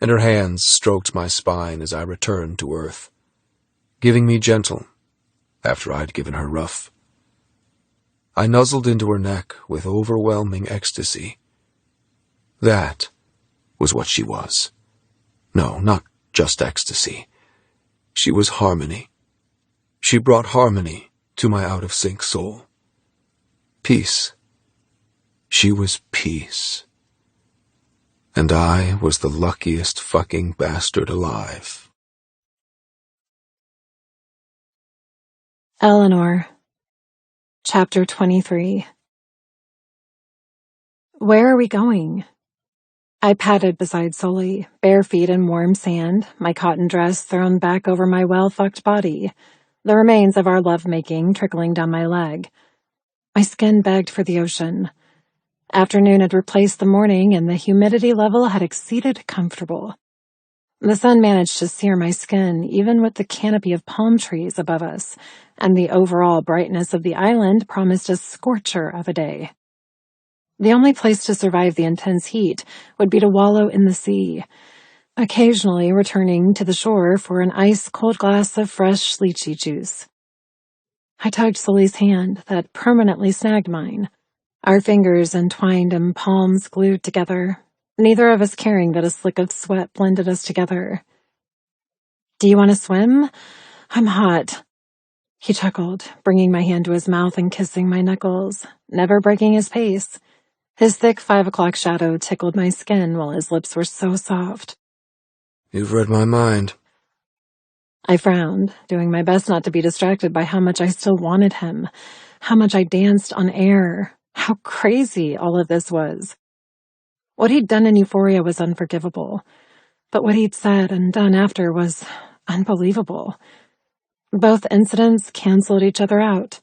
and her hands stroked my spine as I returned to earth, giving me gentle after I'd given her rough. I nuzzled into her neck with overwhelming ecstasy. That was what she was. No, not just ecstasy. She was harmony. She brought harmony to my out-of-sync soul. Peace. She was peace. And I was the luckiest fucking bastard alive. Eleanor. Chapter 23. Where are we going? I patted beside Sully, bare feet in warm sand, my cotton dress thrown back over my well-fucked body, the remains of our lovemaking trickling down my leg. My skin begged for the ocean. Afternoon had replaced the morning, and the humidity level had exceeded comfortable. The sun managed to sear my skin, even with the canopy of palm trees above us, and the overall brightness of the island promised a scorcher of a day. The only place to survive the intense heat would be to wallow in the sea, occasionally returning to the shore for an ice-cold glass of fresh lychee juice. I tugged Sully's hand that permanently snagged mine, our fingers entwined and palms glued together, neither of us caring that a slick of sweat blended us together. "Do you want to swim? I'm hot." He chuckled, bringing my hand to his mouth and kissing my knuckles, never breaking his pace. His thick 5 o'clock shadow tickled my skin while his lips were so soft. You've read my mind. I frowned, doing my best not to be distracted by how much I still wanted him, how much I danced on air, how crazy all of this was. What he'd done in Euphoria was unforgivable, but what he'd said and done after was unbelievable. Both incidents canceled each other out.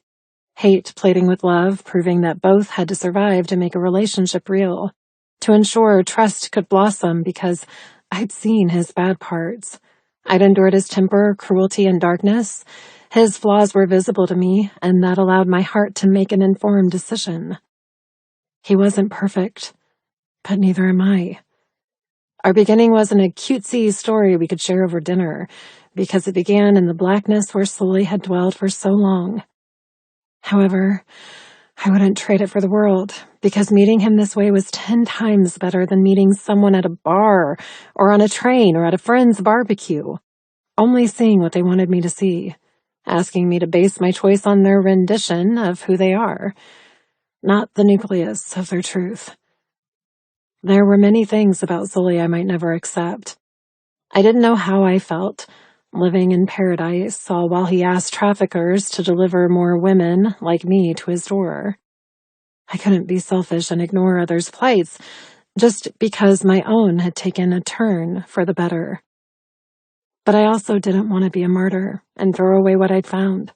Hate plating with love, proving that both had to survive to make a relationship real, to ensure trust could blossom because I'd seen his bad parts. I'd endured his temper, cruelty, and darkness. His flaws were visible to me, and that allowed my heart to make an informed decision. He wasn't perfect, but neither am I. Our beginning wasn't a cutesy story we could share over dinner, because it began in the blackness where Sully had dwelled for so long. However, I wouldn't trade it for the world, because meeting him this way was 10 times better than meeting someone at a bar, or on a train, or at a friend's barbecue, only seeing what they wanted me to see, asking me to base my choice on their rendition of who they are, not the nucleus of their truth. There were many things about Sully I might never accept. I didn't know how I felt, living in paradise, all while he asked traffickers to deliver more women like me to his door. I couldn't be selfish and ignore others' plights just because my own had taken a turn for the better. But I also didn't want to be a martyr and throw away what I'd found.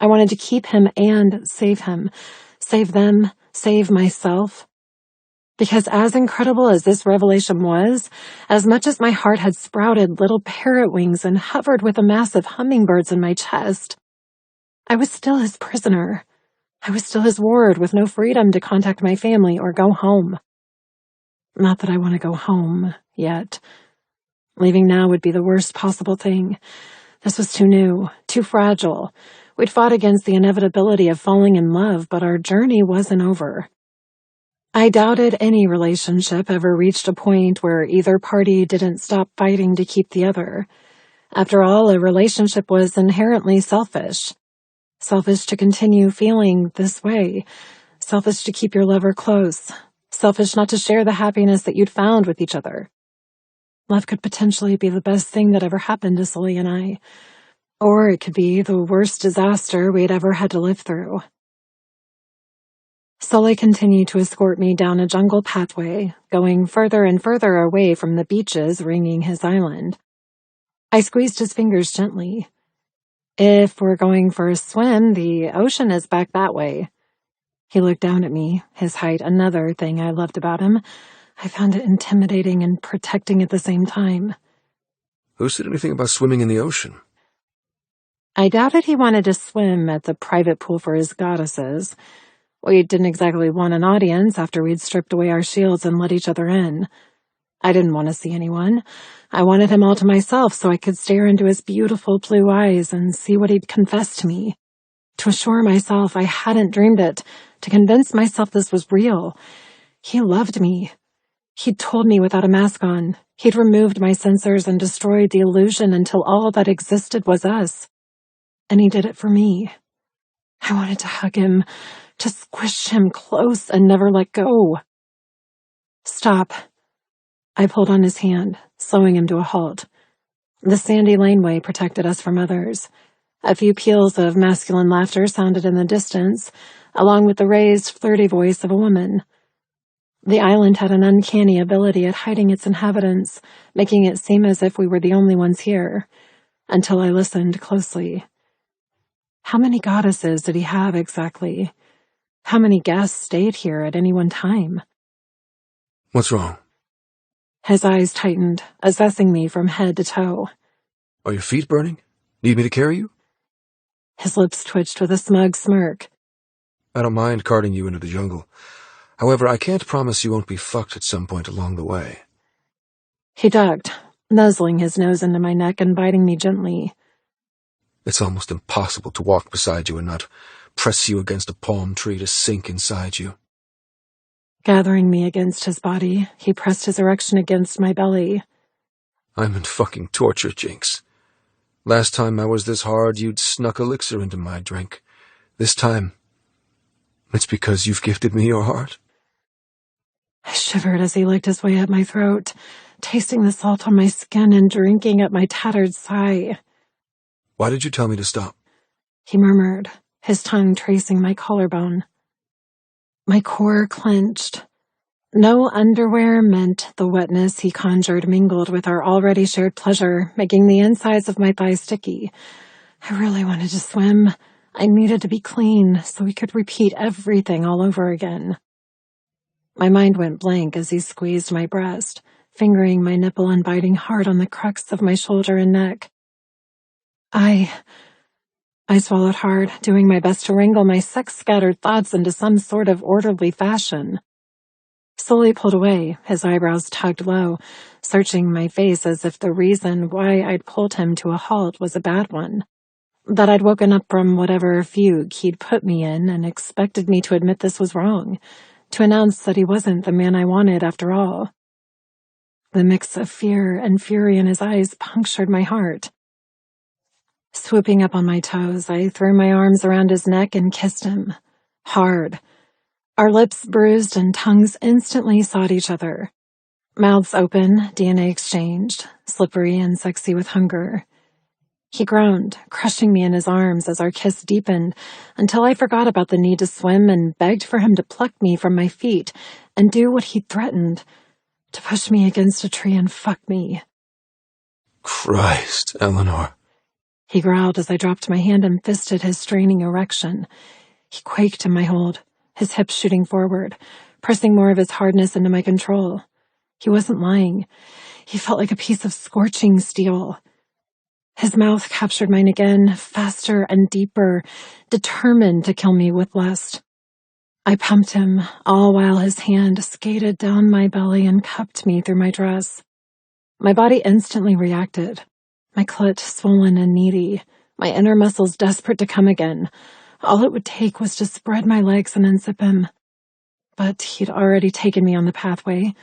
I wanted to keep him and save him, save them, save myself. Because as incredible as this revelation was, as much as my heart had sprouted little parrot wings and hovered with a mass of hummingbirds in my chest, I was still his prisoner. I was still his ward with no freedom to contact my family or go home. Not that I want to go home yet. Leaving now would be the worst possible thing. This was too new, too fragile. We'd fought against the inevitability of falling in love, but our journey wasn't over. I doubted any relationship ever reached a point where either party didn't stop fighting to keep the other. After all, a relationship was inherently selfish. Selfish to continue feeling this way. Selfish to keep your lover close. Selfish not to share the happiness that you'd found with each other. Love could potentially be the best thing that ever happened to Sully and I. Or it could be the worst disaster we'd ever had to live through. Sully continued to escort me down a jungle pathway, going further and further away from the beaches ringing his island. I squeezed his fingers gently. If we're going for a swim, the ocean is back that way. He looked down at me, his height another thing I loved about him. I found it intimidating and protecting at the same time. Who said anything about swimming in the ocean? I doubted he wanted to swim at the private pool for his goddesses. We didn't exactly want an audience after we'd stripped away our shields and let each other in. I didn't want to see anyone. I wanted him all to myself so I could stare into his beautiful blue eyes and see what he'd confess to me. To assure myself I hadn't dreamed it, to convince myself this was real. He loved me. He'd told me without a mask on. He'd removed my sensors and destroyed the illusion until all that existed was us. And he did it for me. I wanted to hug him, to squish him close and never let go. Stop. I pulled on his hand, slowing him to a halt. The sandy laneway protected us from others. A few peals of masculine laughter sounded in the distance, along with the raised, flirty voice of a woman. The island had an uncanny ability at hiding its inhabitants, making it seem as if we were the only ones here, until I listened closely. How many goddesses did he have exactly? How many guests stayed here at any one time? What's wrong? His eyes tightened, assessing me from head to toe. Are your feet burning? Need me to carry you? His lips twitched with a smug smirk. I don't mind carting you into the jungle. However, I can't promise you won't be fucked at some point along the way. He ducked, nuzzling his nose into my neck and biting me gently. It's almost impossible to walk beside you and not press you against a palm tree to sink inside you. Gathering me against his body, he pressed his erection against my belly. I'm in fucking torture, Jinx. Last time I was this hard, you'd snuck elixir into my drink. This time, it's because you've gifted me your heart. I shivered as he licked his way up my throat, tasting the salt on my skin and drinking at my tattered sigh. Why did you tell me to stop? He murmured, his tongue tracing my collarbone. My core clenched. No underwear meant the wetness he conjured mingled with our already shared pleasure, making the insides of my thighs sticky. I really wanted to swim. I needed to be clean so we could repeat everything all over again. My mind went blank as he squeezed my breast, fingering my nipple and biting hard on the crux of my shoulder and neck. I swallowed hard, doing my best to wrangle my sex-scattered thoughts into some sort of orderly fashion. Sully pulled away, his eyebrows tugged low, searching my face as if the reason why I'd pulled him to a halt was a bad one. That I'd woken up from whatever fugue he'd put me in and expected me to admit this was wrong, to announce that he wasn't the man I wanted after all. The mix of fear and fury in his eyes punctured my heart. Swooping up on my toes, I threw my arms around his neck and kissed him. Hard. Our lips bruised and tongues instantly sought each other. Mouths open, DNA exchanged, slippery and sexy with hunger. He groaned, crushing me in his arms as our kiss deepened, until I forgot about the need to swim and begged for him to pluck me from my feet and do what he'd threatened, to push me against a tree and fuck me. Christ, Eleanor. He growled as I dropped my hand and fisted his straining erection. He quaked in my hold, his hips shooting forward, pressing more of his hardness into my control. He wasn't lying. He felt like a piece of scorching steel. His mouth captured mine again, faster and deeper, determined to kill me with lust. I pumped him, all while his hand skated down my belly and cupped me through my dress. My body instantly reacted. My clit swollen and needy, my inner muscles desperate to come again. All it would take was to spread my legs and unzip him. But he'd already taken me on the pathway.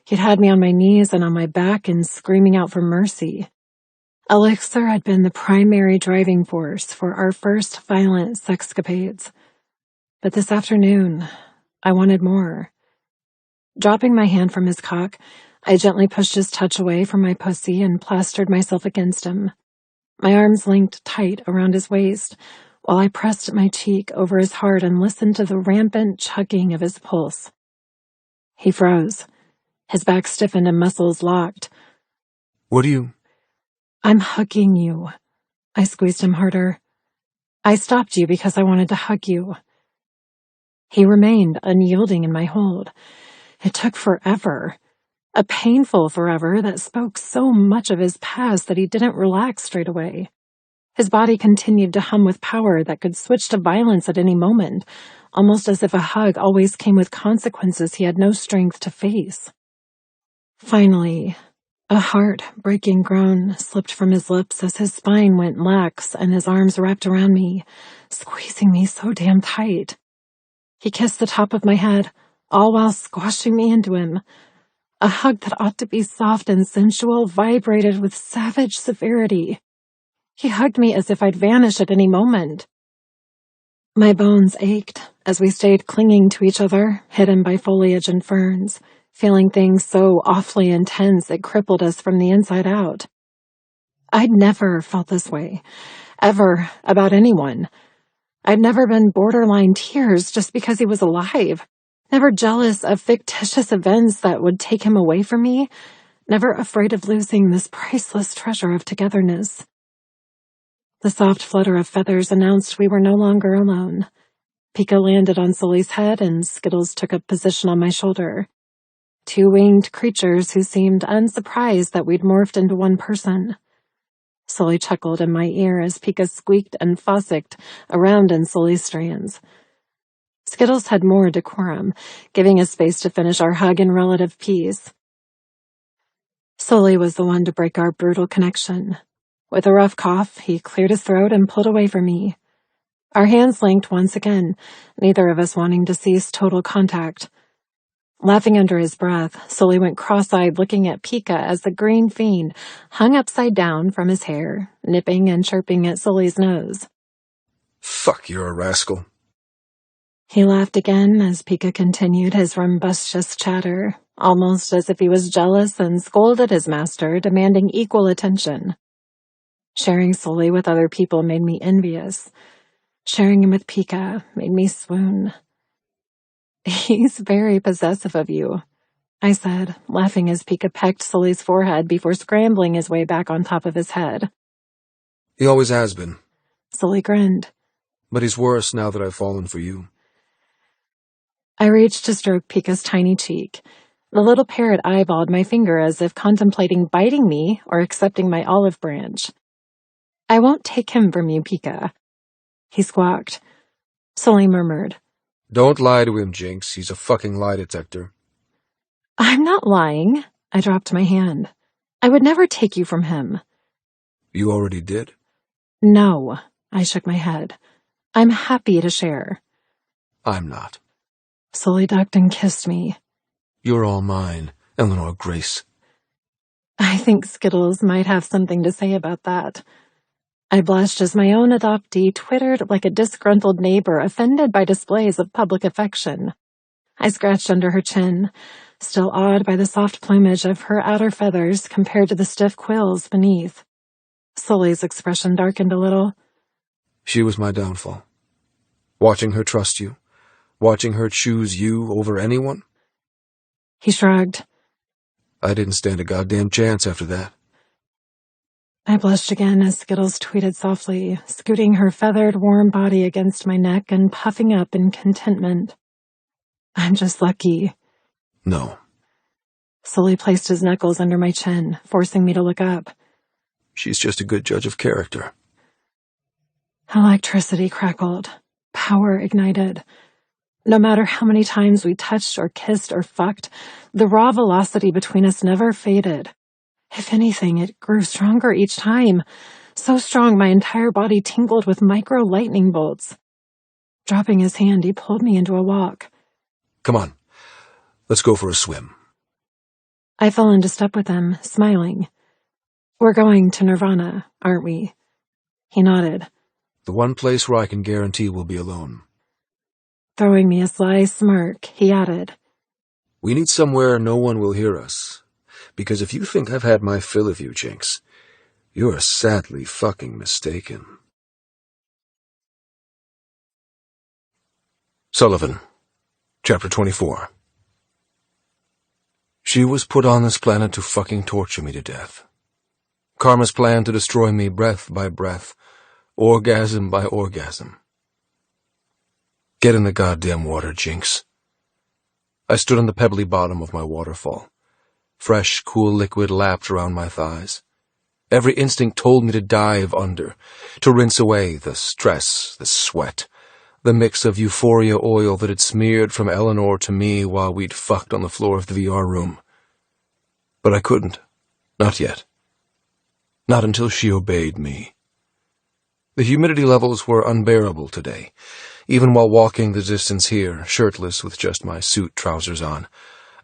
He'd had me on my knees and on my back and screaming out for mercy. Elixir had been the primary driving force for our first violent sexcapades. But this afternoon, I wanted more. Dropping my hand from his cock, I gently pushed his touch away from my pussy and plastered myself against him. My arms linked tight around his waist, while I pressed my cheek over his heart and listened to the rampant chugging of his pulse. He froze. His back stiffened and muscles locked. What do you... I'm hugging you. I squeezed him harder. I stopped you because I wanted to hug you. He remained unyielding in my hold. It took forever. A painful forever that spoke so much of his past that he didn't relax straight away. His body continued to hum with power that could switch to violence at any moment, almost as if a hug always came with consequences he had no strength to face. Finally, a heart-breaking groan slipped from his lips as his spine went lax and his arms wrapped around me, squeezing me so damn tight. He kissed the top of my head, all while squashing me into him. A hug that ought to be soft and sensual vibrated with savage severity. He hugged me as if I'd vanish at any moment. My bones ached as we stayed clinging to each other, hidden by foliage and ferns, feeling things so awfully intense it crippled us from the inside out. I'd never felt this way, ever, about anyone. I'd never been borderline tears just because he was alive, never jealous of fictitious events that would take him away from me, never afraid of losing this priceless treasure of togetherness. The soft flutter of feathers announced we were no longer alone. Pika landed on Sully's head and Skittles took up position on my shoulder. Two winged creatures who seemed unsurprised that we'd morphed into one person. Sully chuckled in my ear as Pika squeaked and fossicked around in Sully's strands. Skittles had more decorum, giving us space to finish our hug in relative peace. Sully was the one to break our brutal connection. With a rough cough, he cleared his throat and pulled away from me. Our hands linked once again, neither of us wanting to cease total contact. Laughing under his breath, Sully went cross-eyed looking at Pika as the green fiend hung upside down from his hair, nipping and chirping at Sully's nose. Fuck, you're a rascal. He laughed again as Pika continued his rumbustious chatter, almost as if he was jealous and scolded his master, demanding equal attention. Sharing Sully with other people made me envious. Sharing him with Pika made me swoon. He's very possessive of you, I said, laughing as Pika pecked Sully's forehead before scrambling his way back on top of his head. He always has been. Sully grinned. But he's worse now that I've fallen for you. I reached to stroke Pika's tiny cheek. The little parrot eyeballed my finger as if contemplating biting me or accepting my olive branch. I won't take him from you, Pika. He squawked. Sully murmured. Don't lie to him, Jinx. He's a fucking lie detector. I'm not lying. I dropped my hand. I would never take you from him. You already did? No, I shook my head. I'm happy to share. I'm not. Sully ducked and kissed me. You're all mine, Eleanor Grace. I think Skittles might have something to say about that. I blushed as my own adoptee twittered like a disgruntled neighbor offended by displays of public affection. I scratched under her chin, still awed by the soft plumage of her outer feathers compared to the stiff quills beneath. Sully's expression darkened a little. She was my downfall. Watching her trust you, watching her choose you over anyone. He shrugged. I didn't stand a goddamn chance after that. I blushed again as Skittles tweeted softly, scooting her feathered, warm body against my neck and puffing up in contentment. I'm just lucky. No. Sully placed his knuckles under my chin, forcing me to look up. She's just a good judge of character. Electricity crackled. Power ignited. No matter how many times we touched or kissed or fucked, the raw velocity between us never faded. If anything, it grew stronger each time, so strong my entire body tingled with micro lightning bolts. Dropping his hand, he pulled me into a walk. Come on, let's go for a swim. I fell into step with him, smiling. We're going to Nirvana, aren't we? He nodded. The one place where I can guarantee we'll be alone. Throwing me a sly smirk, he added. We need somewhere no one will hear us. Because if you think I've had my fill of you, Jinx, you're sadly fucking mistaken. Sullivan, Chapter 24. She was put on this planet to fucking torture me to death. Karma's plan to destroy me breath by breath, orgasm by orgasm. Get in the goddamn water, Jinx. I stood on the pebbly bottom of my waterfall. Fresh, cool liquid lapped around my thighs. Every instinct told me to dive under, to rinse away the stress, the sweat, the mix of euphoria oil that had smeared from Eleanor to me while we'd fucked on the floor of the VR room. But I couldn't. Not yet. Not until she obeyed me. The humidity levels were unbearable today, even while walking the distance here, shirtless with just my suit trousers on.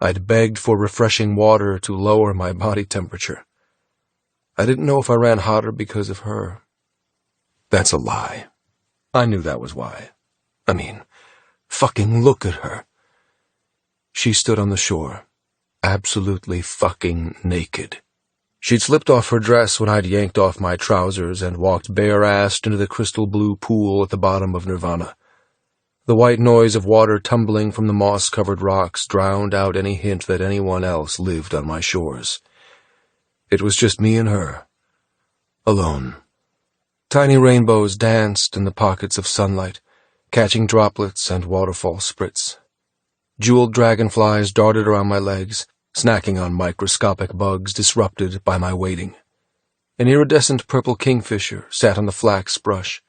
I'd begged for refreshing water to lower my body temperature. I didn't know if I ran hotter because of her. That's a lie. I knew that was why. I mean, fucking look at her. She stood on the shore, absolutely fucking naked. She'd slipped off her dress when I'd yanked off my trousers and walked bare-assed into the crystal blue pool at the bottom of Nirvana. The white noise of water tumbling from the moss-covered rocks drowned out any hint that anyone else lived on my shores. It was just me and her, alone. Tiny rainbows danced in the pockets of sunlight, catching droplets and waterfall spritz. Jeweled dragonflies darted around my legs, snacking on microscopic bugs disrupted by my wading. An iridescent purple kingfisher sat on the flax brush,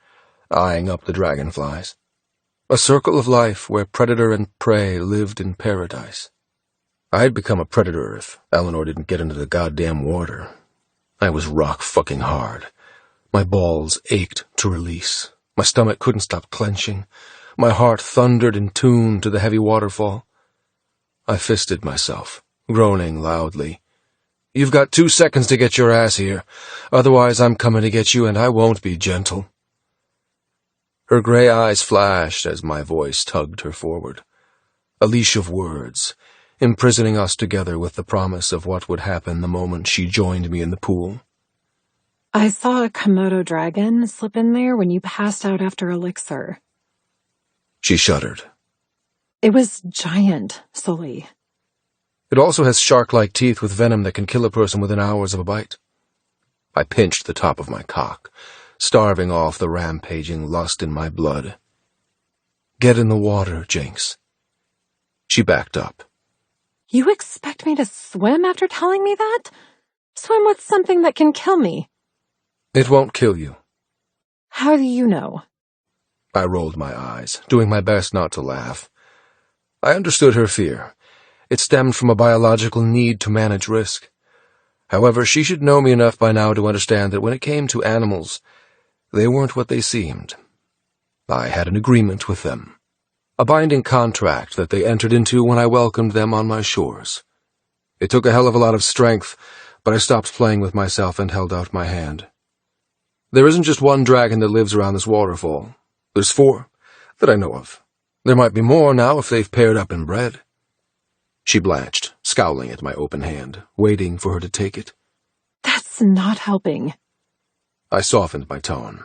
eyeing up the dragonflies. A circle of life where predator and prey lived in paradise. I'd become a predator if Eleanor didn't get into the goddamn water. I was rock-fucking hard. My balls ached to release. My stomach couldn't stop clenching. My heart thundered in tune to the heavy waterfall. I fisted myself, groaning loudly. You've got 2 seconds to get your ass here. Otherwise I'm coming to get you, and I won't be gentle. Her gray eyes flashed as my voice tugged her forward. A leash of words, imprisoning us together with the promise of what would happen the moment she joined me in the pool. I saw a Komodo dragon slip in there when you passed out after elixir. She shuddered. It was giant, Sully. It also has shark-like teeth with venom that can kill a person within hours of a bite. I pinched the top of my cock, starving off the rampaging lust in my blood. Get in the water, Jinx. She backed up. You expect me to swim after telling me that? Swim with something that can kill me. It won't kill you. How do you know? I rolled my eyes, doing my best not to laugh. I understood her fear. It stemmed from a biological need to manage risk. However, she should know me enough by now to understand that when it came to animals, they weren't what they seemed. I had an agreement with them, a binding contract that they entered into when I welcomed them on my shores. It took a hell of a lot of strength, but I stopped playing with myself and held out my hand. There isn't just one dragon that lives around this waterfall. There's 4 that I know of. There might be more now if they've paired up and bred. She blanched, scowling at my open hand, waiting for her to take it. That's not helping. I softened my tone.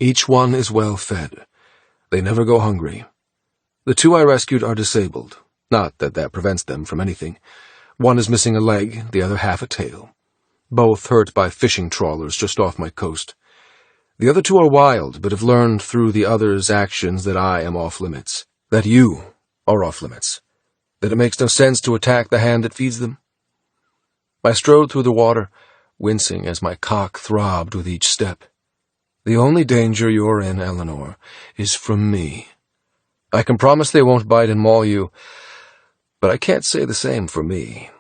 Each one is well fed. They never go hungry. The 2 I rescued are disabled. Not that that prevents them from anything. One is missing a leg, the other half a tail. Both hurt by fishing trawlers just off my coast. The other 2 are wild, but have learned through the other's actions that I am off-limits. That you are off-limits. That it makes no sense to attack the hand that feeds them. I strode through the water, wincing as my cock throbbed with each step. The only danger you're in, Eleanor, is from me. I can promise they won't bite and maul you, but I can't say the same for me.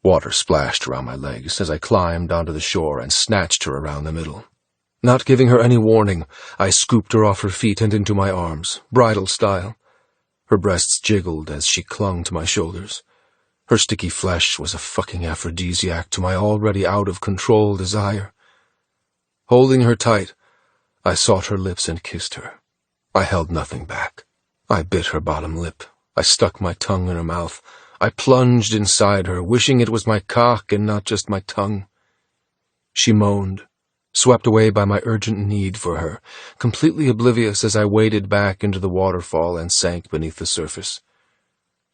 Water splashed around my legs as I climbed onto the shore and snatched her around the middle. Not giving her any warning, I scooped her off her feet and into my arms, bridal style. Her breasts jiggled as she clung to my shoulders. Her sticky flesh was a fucking aphrodisiac to my already out-of-control desire. Holding her tight, I sought her lips and kissed her. I held nothing back. I bit her bottom lip. I stuck my tongue in her mouth. I plunged inside her, wishing it was my cock and not just my tongue. She moaned, swept away by my urgent need for her, completely oblivious as I waded back into the waterfall and sank beneath the surface.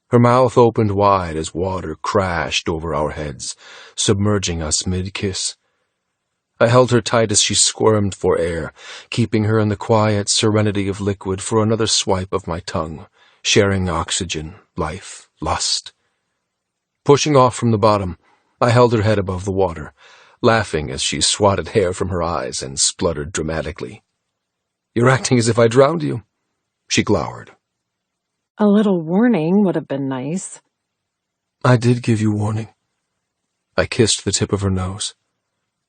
Her mouth opened wide as water crashed over our heads, submerging us mid-kiss. I held her tight as she squirmed for air, keeping her in the quiet serenity of liquid for another swipe of my tongue, sharing oxygen, life, lust. Pushing off from the bottom, I held her head above the water, laughing as she swatted hair from her eyes and spluttered dramatically. "You're acting as if I drowned you," she glowered. A little warning would have been nice. "I did give you warning." I kissed the tip of her nose.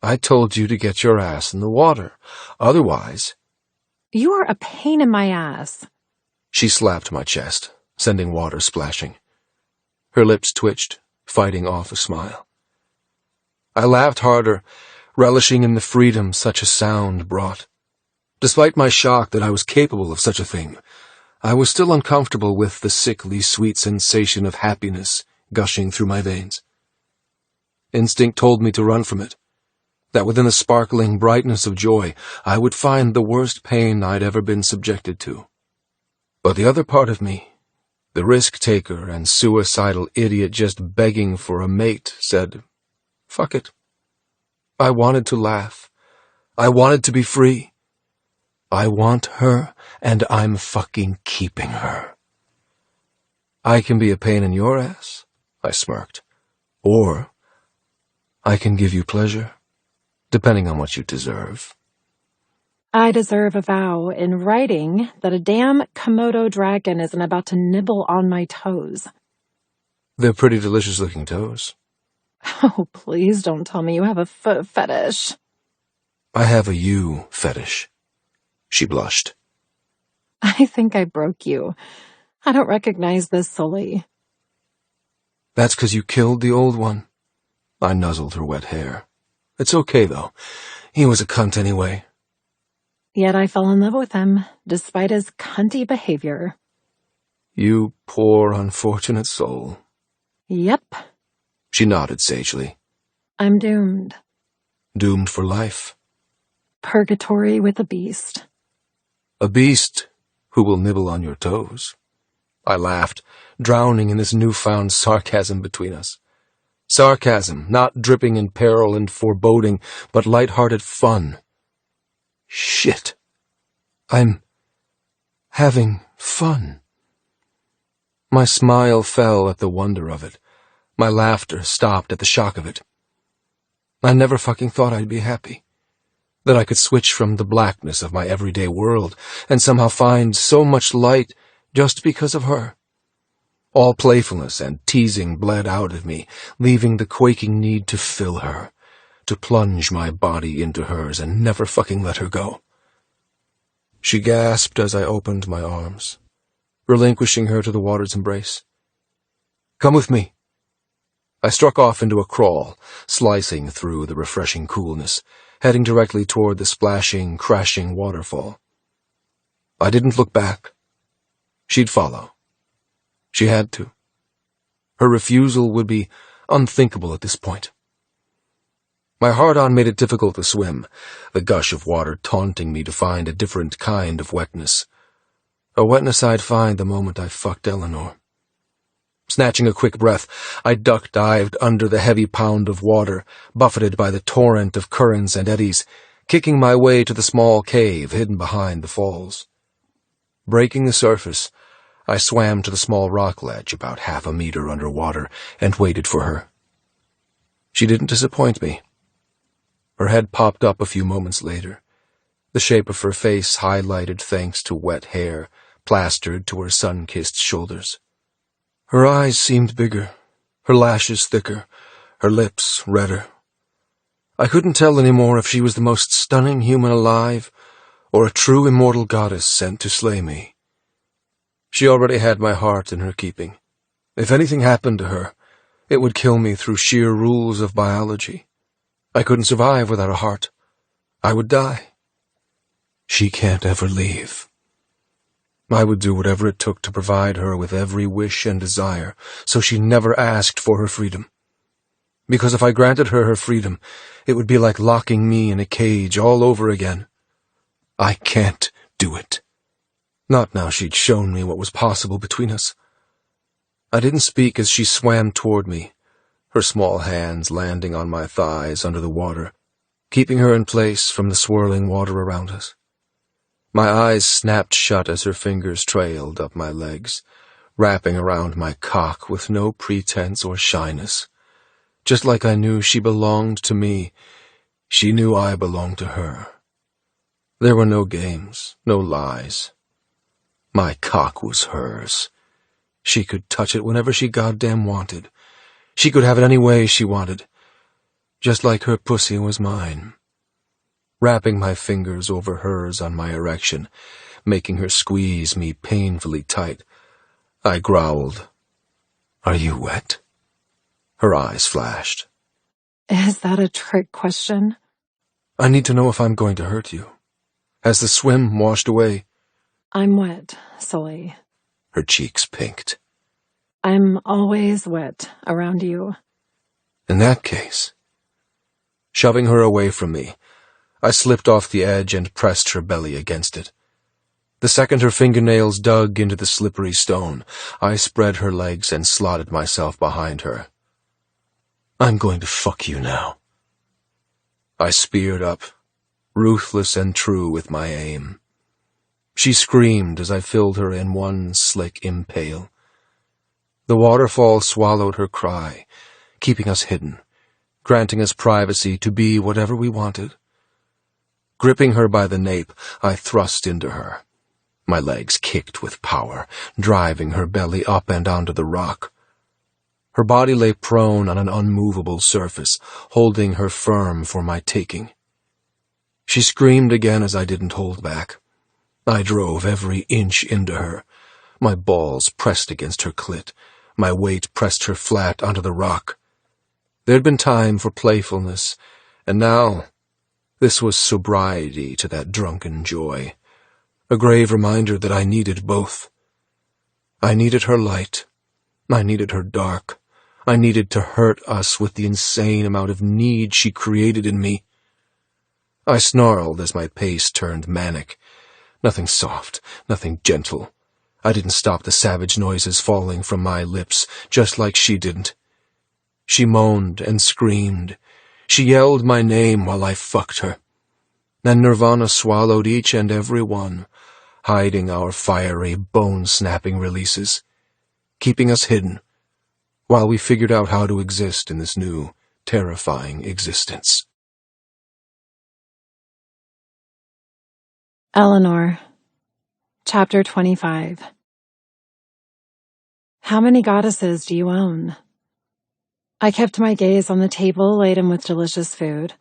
"I told you to get your ass in the water. Otherwise—" You are a pain in my ass. She slapped my chest, sending water splashing. Her lips twitched, fighting off a smile. I laughed harder, relishing in the freedom such a sound brought. Despite my shock that I was capable of such a thing, I was still uncomfortable with the sickly sweet sensation of happiness gushing through my veins. Instinct told me to run from it, that within the sparkling brightness of joy I would find the worst pain I'd ever been subjected to. But the other part of me, the risk-taker and suicidal idiot just begging for a mate, said, "Fuck it." I wanted to laugh. I wanted to be free. I want her, and I'm fucking keeping her. "I can be a pain in your ass," I smirked. "Or I can give you pleasure, depending on what you deserve." I deserve a vow in writing that a damn Komodo dragon isn't about to nibble on my toes. They're pretty delicious-looking toes. Oh, please don't tell me you have a foot fetish. I have a you fetish. She blushed. I think I broke you. I don't recognize this, Sully. "That's 'cause you killed the old one." I nuzzled her wet hair. "It's okay, though. He was a cunt anyway." Yet I fell in love with him, despite his cunty behavior. "You poor, unfortunate soul." Yep. She nodded sagely. I'm doomed. Doomed for life. Purgatory with a beast. A beast who will nibble on your toes. I laughed, drowning in this newfound sarcasm between us. Sarcasm, not dripping in peril and foreboding, but light-hearted fun. Shit. I'm having fun. My smile fell at the wonder of it. My laughter stopped at the shock of it. I never fucking thought I'd be happy. That I could switch from the blackness of my everyday world and somehow find so much light just because of her. All playfulness and teasing bled out of me, leaving the quaking need to fill her, to plunge my body into hers and never fucking let her go. She gasped as I opened my arms, relinquishing her to the water's embrace. "Come with me." I struck off into a crawl, slicing through the refreshing coolness, heading directly toward the splashing, crashing waterfall. I didn't look back. She'd follow. She had to. Her refusal would be unthinkable at this point. My hard-on made it difficult to swim, the gush of water taunting me to find a different kind of wetness. A wetness I'd find the moment I fucked Eleanor. Snatching a quick breath, I duck-dived under the heavy pound of water, buffeted by the torrent of currents and eddies, kicking my way to the small cave hidden behind the falls. Breaking the surface, I swam to the small rock ledge about half a meter underwater and waited for her. She didn't disappoint me. Her head popped up a few moments later, the shape of her face highlighted thanks to wet hair plastered to her sun-kissed shoulders. Her eyes seemed bigger, her lashes thicker, her lips redder. I couldn't tell anymore if she was the most stunning human alive or a true immortal goddess sent to slay me. She already had my heart in her keeping. If anything happened to her, it would kill me through sheer rules of biology. I couldn't survive without a heart. I would die. She can't ever leave. I would do whatever it took to provide her with every wish and desire, so she never asked for her freedom. Because if I granted her freedom, it would be like locking me in a cage all over again. I can't do it. Not now she'd shown me what was possible between us. I didn't speak as she swam toward me, her small hands landing on my thighs under the water, keeping her in place from the swirling water around us. My eyes snapped shut as her fingers trailed up my legs, wrapping around my cock with no pretense or shyness. Just like I knew she belonged to me, she knew I belonged to her. There were no games, no lies. My cock was hers. She could touch it whenever she goddamn wanted. She could have it any way she wanted, just like her pussy was mine. Wrapping my fingers over hers on my erection, making her squeeze me painfully tight, I growled, "Are you wet?" Her eyes flashed. Is that a trick question? I need to know if I'm going to hurt you. Has the swim washed away? I'm wet, Sully. Her cheeks pinked. I'm always wet around you. In that case, shoving her away from me, I slipped off the edge and pressed her belly against it. The second her fingernails dug into the slippery stone, I spread her legs and slotted myself behind her. I'm going to fuck you now. I speared up, ruthless and true with my aim. She screamed as I filled her in one slick impale. The waterfall swallowed her cry, keeping us hidden, granting us privacy to be whatever we wanted. Gripping her by the nape, I thrust into her. My legs kicked with power, driving her belly up and onto the rock. Her body lay prone on an unmovable surface, holding her firm for my taking. She screamed again as I didn't hold back. I drove every inch into her. My balls pressed against her clit. My weight pressed her flat onto the rock. There'd been time for playfulness, and now this was sobriety to that drunken joy, a grave reminder that I needed both. I needed her light. I needed her dark. I needed to hurt us with the insane amount of need she created in me. I snarled as my pace turned manic. Nothing soft, nothing gentle. I didn't stop the savage noises falling from my lips, just like she didn't. She moaned and screamed. She yelled my name while I fucked her. And Nirvana swallowed each and every one, hiding our fiery, bone-snapping releases, keeping us hidden, while we figured out how to exist in this new, terrifying existence. Eleanor, Chapter 25. How many goddesses do you own? I kept my gaze on the table laden with delicious food.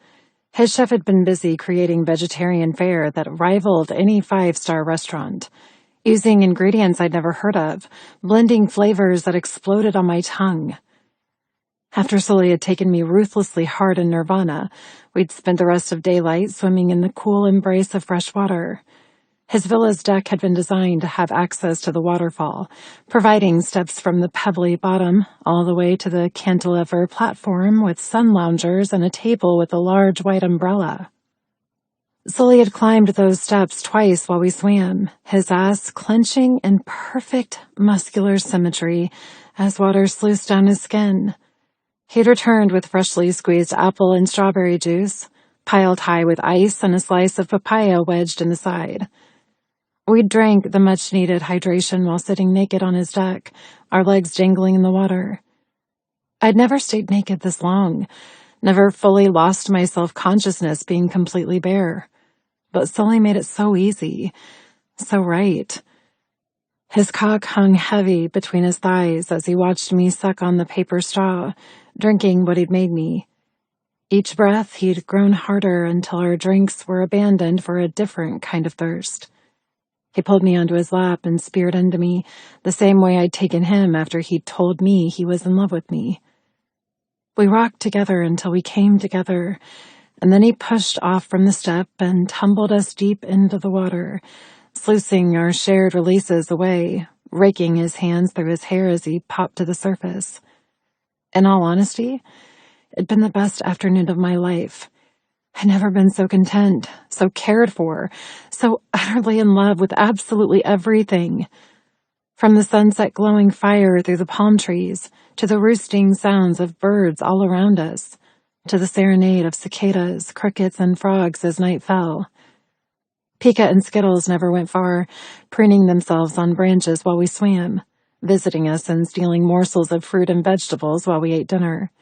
His chef had been busy creating vegetarian fare that rivaled any five-star restaurant, using ingredients I'd never heard of, blending flavors that exploded on my tongue. After Sully had taken me ruthlessly hard in Nirvana, we'd spent the rest of daylight swimming in the cool embrace of fresh water. His villa's deck had been designed to have access to the waterfall, providing steps from the pebbly bottom all the way to the cantilever platform with sun loungers and a table with a large white umbrella. Sully had climbed those steps twice while we swam, his ass clenching in perfect muscular symmetry as water sluiced down his skin. He'd returned with freshly squeezed apple and strawberry juice, piled high with ice and a slice of papaya wedged in the side. We drank the much-needed hydration while sitting naked on his deck, our legs jangling in the water. I'd never stayed naked this long, never fully lost my self-consciousness being completely bare. But Sully made it so easy, so right. His cock hung heavy between his thighs as he watched me suck on the paper straw, drinking what he'd made me. Each breath he'd grown harder until our drinks were abandoned for a different kind of thirst. He pulled me onto his lap and speared into me, the same way I'd taken him after he'd told me he was in love with me. We rocked together until we came together, and then he pushed off from the step and tumbled us deep into the water, sluicing our shared releases away, raking his hands through his hair as he popped to the surface. In all honesty, it'd been the best afternoon of my life. I'd never been so content, so cared for, so utterly in love with absolutely everything. From the sunset glowing fire through the palm trees, to the roosting sounds of birds all around us, to the serenade of cicadas, crickets, and frogs as night fell. Pika and Skittles never went far, preening themselves on branches while we swam, visiting us and stealing morsels of fruit and vegetables while we ate dinner.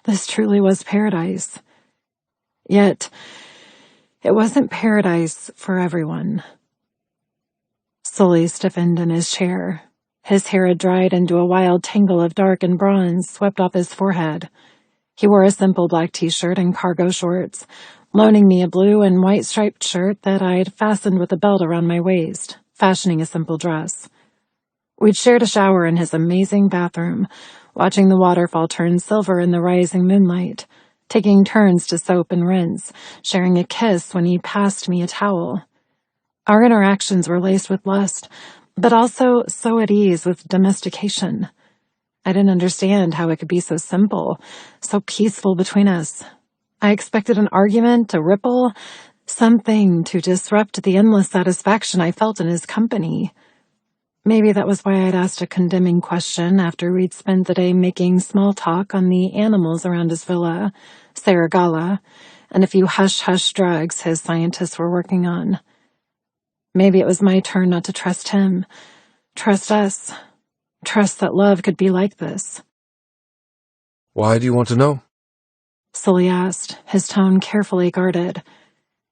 This truly was paradise. Yet, it wasn't paradise for everyone. Sully stiffened in his chair. His hair had dried into a wild tangle of dark and bronze swept off his forehead. He wore a simple black t-shirt and cargo shorts, loaning me a blue and white striped shirt that I'd fastened with a belt around my waist, fashioning a simple dress. We'd shared a shower in his amazing bathroom, watching the waterfall turn silver in the rising moonlight, taking turns to soap and rinse, sharing a kiss when he passed me a towel. Our interactions were laced with lust, but also so at ease with domestication. I didn't understand how it could be so simple, so peaceful between us. I expected an argument, a ripple, something to disrupt the endless satisfaction I felt in his company. Maybe that was why I'd asked a condemning question after we'd spent the day making small talk on the animals around his villa, Saragala, and a few hush-hush drugs his scientists were working on. Maybe it was my turn not to trust him, trust us, trust that love could be like this. Why do you want to know? Sully asked, his tone carefully guarded.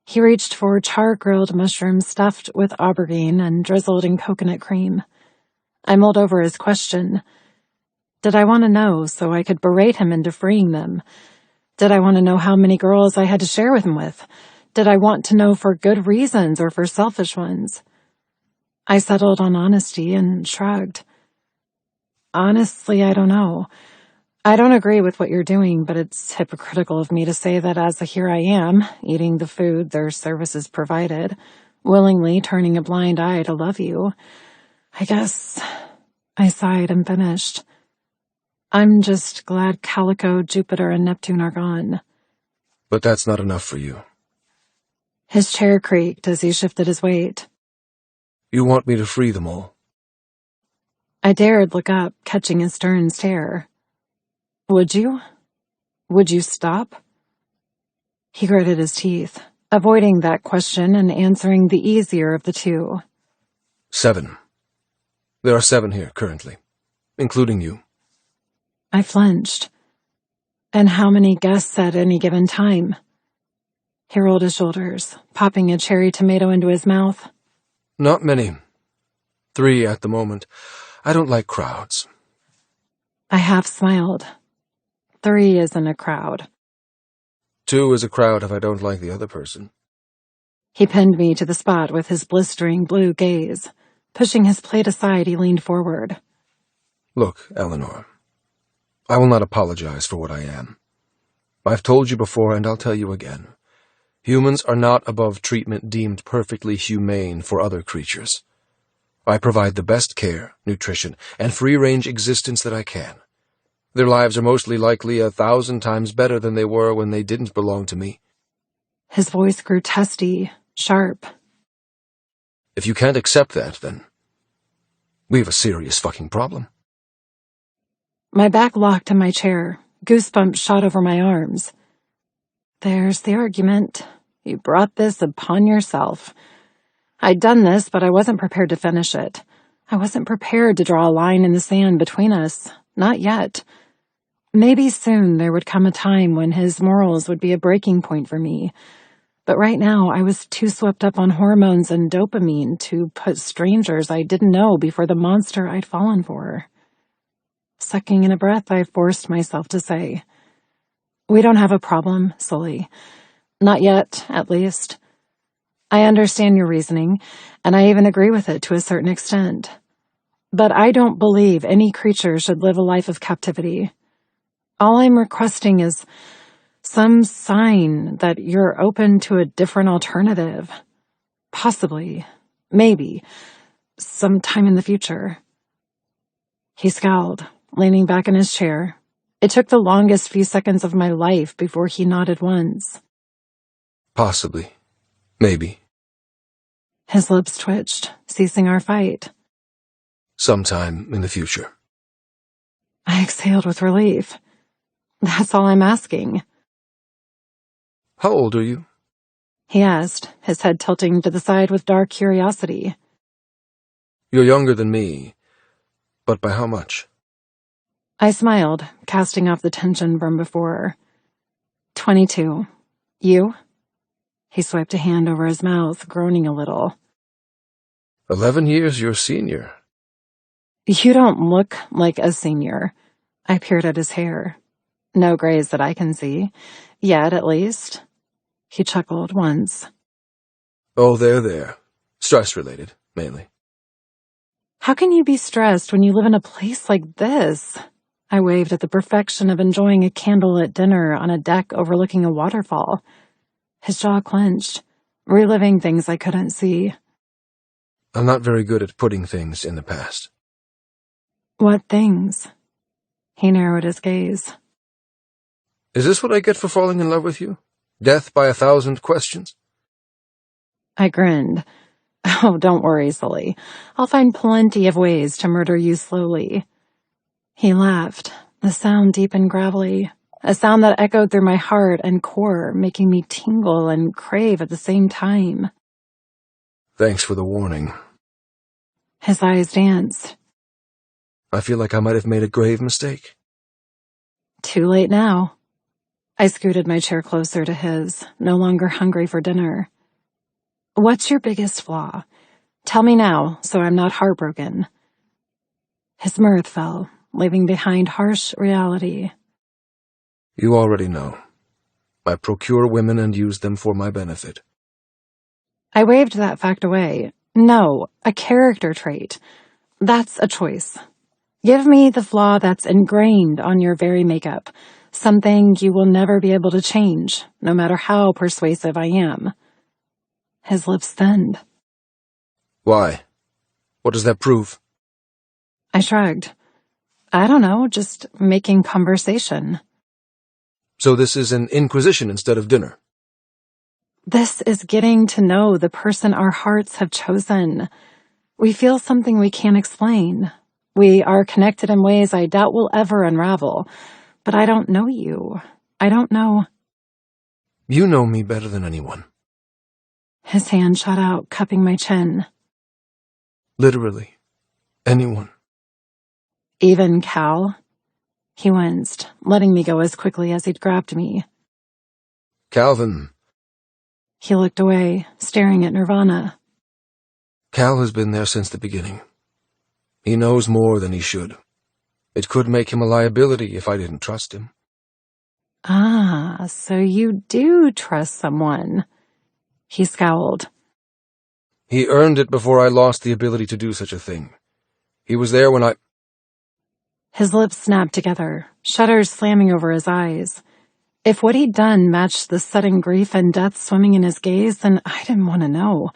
He reached for char-grilled mushrooms stuffed with aubergine and drizzled in coconut cream. I mulled over his question. Did I want to know so I could berate him into freeing them? Did I want to know how many girls I had to share him with? Did I want to know for good reasons or for selfish ones? I settled on honesty and shrugged. Honestly, I don't know. I don't agree with what you're doing, but it's hypocritical of me to say that as here I am, eating the food their services provided, willingly turning a blind eye to love you. I guess I sighed and finished. I'm just glad Calico, Jupiter, and Neptune are gone. But that's not enough for you. His chair creaked as he shifted his weight. You want me to free them all? I dared look up, catching his stern stare. Would you? Would you stop? He gritted his teeth, avoiding that question and answering the easier of the two. 7. There are 7 here, currently, including you. I flinched. And how many guests at any given time? He rolled his shoulders, popping a cherry tomato into his mouth. Not many. 3 at the moment. I don't like crowds. I half smiled. 3 isn't a crowd. 2 is a crowd if I don't like the other person. He pinned me to the spot with his blistering blue gaze. Pushing his plate aside, he leaned forward. Look, Eleanor, I will not apologize for what I am. I've told you before, and I'll tell you again. Humans are not above treatment deemed perfectly humane for other creatures. I provide the best care, nutrition, and free-range existence that I can. Their lives are mostly likely 1,000 times better than they were when they didn't belong to me. His voice grew testy, sharp. If you can't accept that, then we have a serious fucking problem. My back locked in my chair. Goosebumps shot over my arms. There's the argument. You brought this upon yourself. I'd done this, but I wasn't prepared to finish it. I wasn't prepared to draw a line in the sand between us. Not yet. Maybe soon there would come a time when his morals would be a breaking point for me. But right now, I was too swept up on hormones and dopamine to put strangers I didn't know before the monster I'd fallen for. Sucking in a breath, I forced myself to say, "We don't have a problem, Sully. Not yet, at least. I understand your reasoning, and I even agree with it to a certain extent. But I don't believe any creature should live a life of captivity. All I'm requesting is some sign that you're open to a different alternative. Possibly, maybe, sometime in the future. He scowled, leaning back in his chair. It took the longest few seconds of my life before he nodded once. Possibly. Maybe. His lips twitched, ceasing our fight. Sometime in the future. I exhaled with relief. That's all I'm asking. How old are you? He asked, his head tilting to the side with dark curiosity. You're younger than me, but by how much? I smiled, casting off the tension from before. 22. You? He swiped a hand over his mouth, groaning a little. 11 years your senior. You don't look like a senior. I peered at his hair. No grays that I can see. Yet, at least. He chuckled once. Oh, there. Stress-related, mainly. How can you be stressed when you live in a place like this? I waved at the perfection of enjoying a candlelit dinner on a deck overlooking a waterfall. His jaw clenched, reliving things I couldn't see. I'm not very good at putting things in the past. What things? He narrowed his gaze. Is this what I get for falling in love with you? Death by 1,000 questions? I grinned. Oh, don't worry, Sully. I'll find plenty of ways to murder you slowly. He laughed, the sound deep and gravelly, a sound that echoed through my heart and core, making me tingle and crave at the same time. Thanks for the warning. His eyes danced. I feel like I might have made a grave mistake. Too late now. I scooted my chair closer to his, no longer hungry for dinner. What's your biggest flaw? Tell me now, so I'm not heartbroken. His mirth fell, leaving behind harsh reality. You already know. I procure women and use them for my benefit. I waved that fact away. No, a character trait. That's a choice. Give me the flaw that's ingrained on your very makeup, something you will never be able to change, no matter how persuasive I am. His lips thinned. Why? What does that prove? I shrugged. I don't know, just making conversation. So this is an inquisition instead of dinner? This is getting to know the person our hearts have chosen. We feel something we can't explain. We are connected in ways I doubt will ever unravel. But I don't know you. I don't know. You know me better than anyone. His hand shot out, cupping my chin. Literally. Anyone. Even Cal? He winced, letting me go as quickly as he'd grabbed me. Calvin. He looked away, staring at Nirvana. Cal has been there since the beginning. He knows more than he should. It could make him a liability if I didn't trust him. Ah, so you do trust someone. He scowled. He earned it before I lost the ability to do such a thing. He was there when I... His lips snapped together, shutters slamming over his eyes. If what he'd done matched the sudden grief and death swimming in his gaze, then I didn't want to know.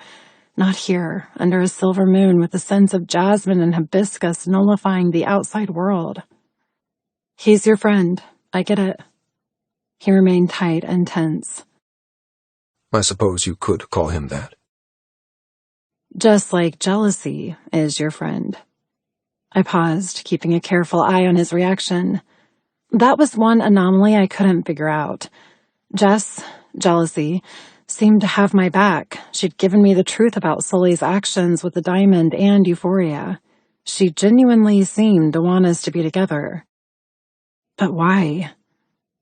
Not here, under a silver moon with the scents of jasmine and hibiscus nullifying the outside world. He's your friend. I get it. He remained tight and tense. I suppose you could call him that. Just like jealousy is your friend. I paused, keeping a careful eye on his reaction. That was one anomaly I couldn't figure out. Jess, jealousy, seemed to have my back. She'd given me the truth about Sully's actions with the diamond and Euphoria. She genuinely seemed to want us to be together. But why?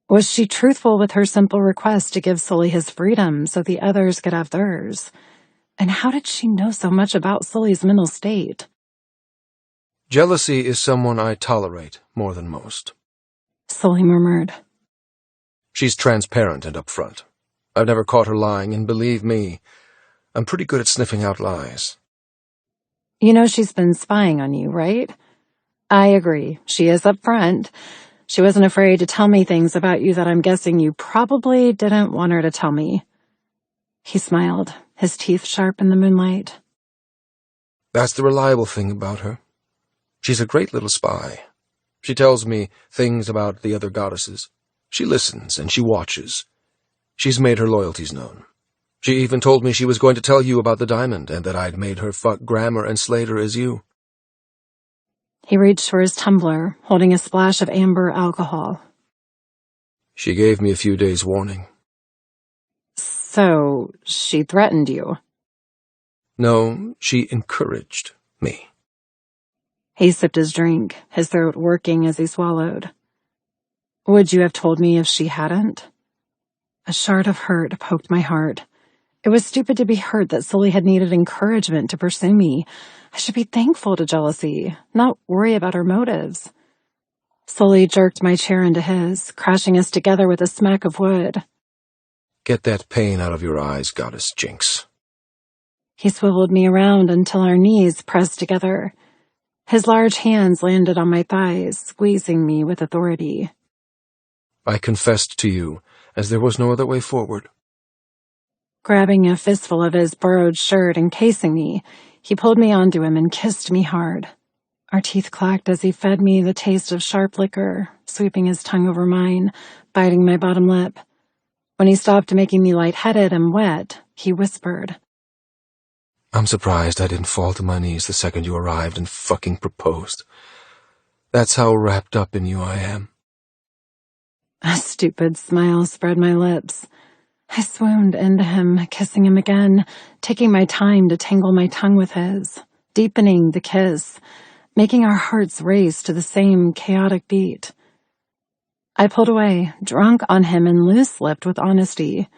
Was she truthful with her simple request to give Sully his freedom so the others could have theirs? And how did she know so much about Sully's mental state? Jealousy is someone I tolerate more than most. Sully murmured. She's transparent and upfront. I've never caught her lying, and believe me, I'm pretty good at sniffing out lies. You know she's been spying on you, right? I agree. She is upfront. She wasn't afraid to tell me things about you that I'm guessing you probably didn't want her to tell me. He smiled, his teeth sharp in the moonlight. That's the reliable thing about her. She's a great little spy. She tells me things about the other goddesses. She listens and she watches. She's made her loyalties known. She even told me she was going to tell you about the diamond and that I'd made her fuck Grammer and Slater as you. He reached for his tumbler, holding a splash of amber alcohol. She gave me a few days' warning. So, she threatened you? No, she encouraged me. He sipped his drink, his throat working as he swallowed. Would you have told me if she hadn't? A shard of hurt poked my heart. It was stupid to be hurt that Sully had needed encouragement to pursue me. I should be thankful to jealousy, not worry about her motives. Sully jerked my chair into his, crashing us together with a smack of wood. Get that pain out of your eyes, Goddess Jinx. He swiveled me around until our knees pressed together. His large hands landed on my thighs, squeezing me with authority. I confessed to you, as there was no other way forward. Grabbing a fistful of his borrowed shirt and casing me, he pulled me onto him and kissed me hard. Our teeth clacked as he fed me the taste of sharp liquor, sweeping his tongue over mine, biting my bottom lip. When he stopped making me lightheaded and wet, he whispered, I'm surprised I didn't fall to my knees the second you arrived and fucking proposed. That's how wrapped up in you I am. A stupid smile spread my lips. I swooned into him, kissing him again, taking my time to tangle my tongue with his, deepening the kiss, making our hearts race to the same chaotic beat. I pulled away, drunk on him and loose-lipped with honesty.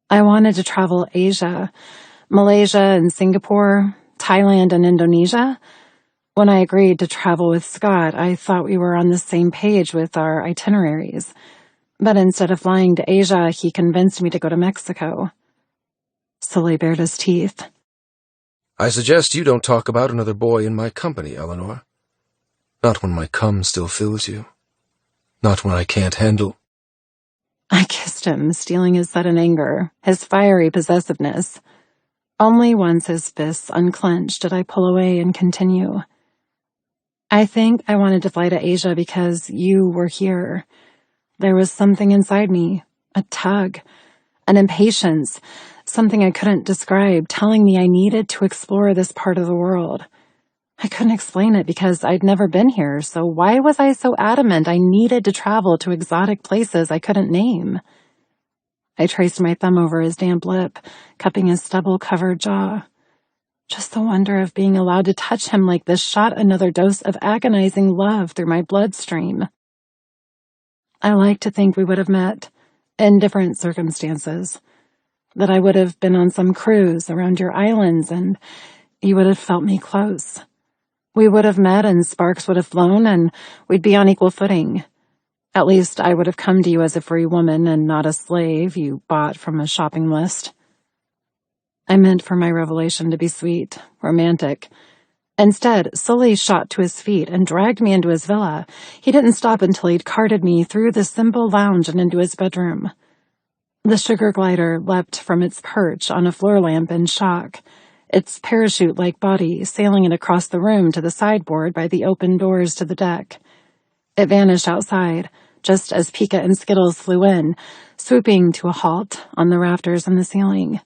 I wanted to travel Asia, Malaysia and Singapore, Thailand and Indonesia. When I agreed to travel with Scott, I thought we were on the same page with our itineraries. But instead of flying to Asia, he convinced me to go to Mexico. Sully bared his teeth. I suggest you don't talk about another boy in my company, Eleanor. Not when my cum still fills you. Not when I can't handle. I kissed him, stealing his sudden anger, his fiery possessiveness. Only once his fists unclenched did I pull away and continue. I think I wanted to fly to Asia because you were here. There was something inside me, a tug, an impatience, something I couldn't describe, telling me I needed to explore this part of the world. I couldn't explain it because I'd never been here, so why was I so adamant I needed to travel to exotic places I couldn't name? I traced my thumb over his damp lip, cupping his stubble-covered jaw. Just the wonder of being allowed to touch him like this shot another dose of agonizing love through my bloodstream. I like to think we would have met, in different circumstances, that I would have been on some cruise around your islands and you would have felt me close. We would have met and sparks would have flown and we'd be on equal footing. At least I would have come to you as a free woman and not a slave you bought from a shopping list. I meant for my revelation to be sweet, romantic. Instead, Sully shot to his feet and dragged me into his villa. He didn't stop until he'd carted me through the simple lounge and into his bedroom. The sugar glider leapt from its perch on a floor lamp in shock, its parachute-like body sailing it across the room to the sideboard by the open doors to the deck. It vanished outside, just as Pika and Skittles flew in, swooping to a halt on the rafters and the ceiling.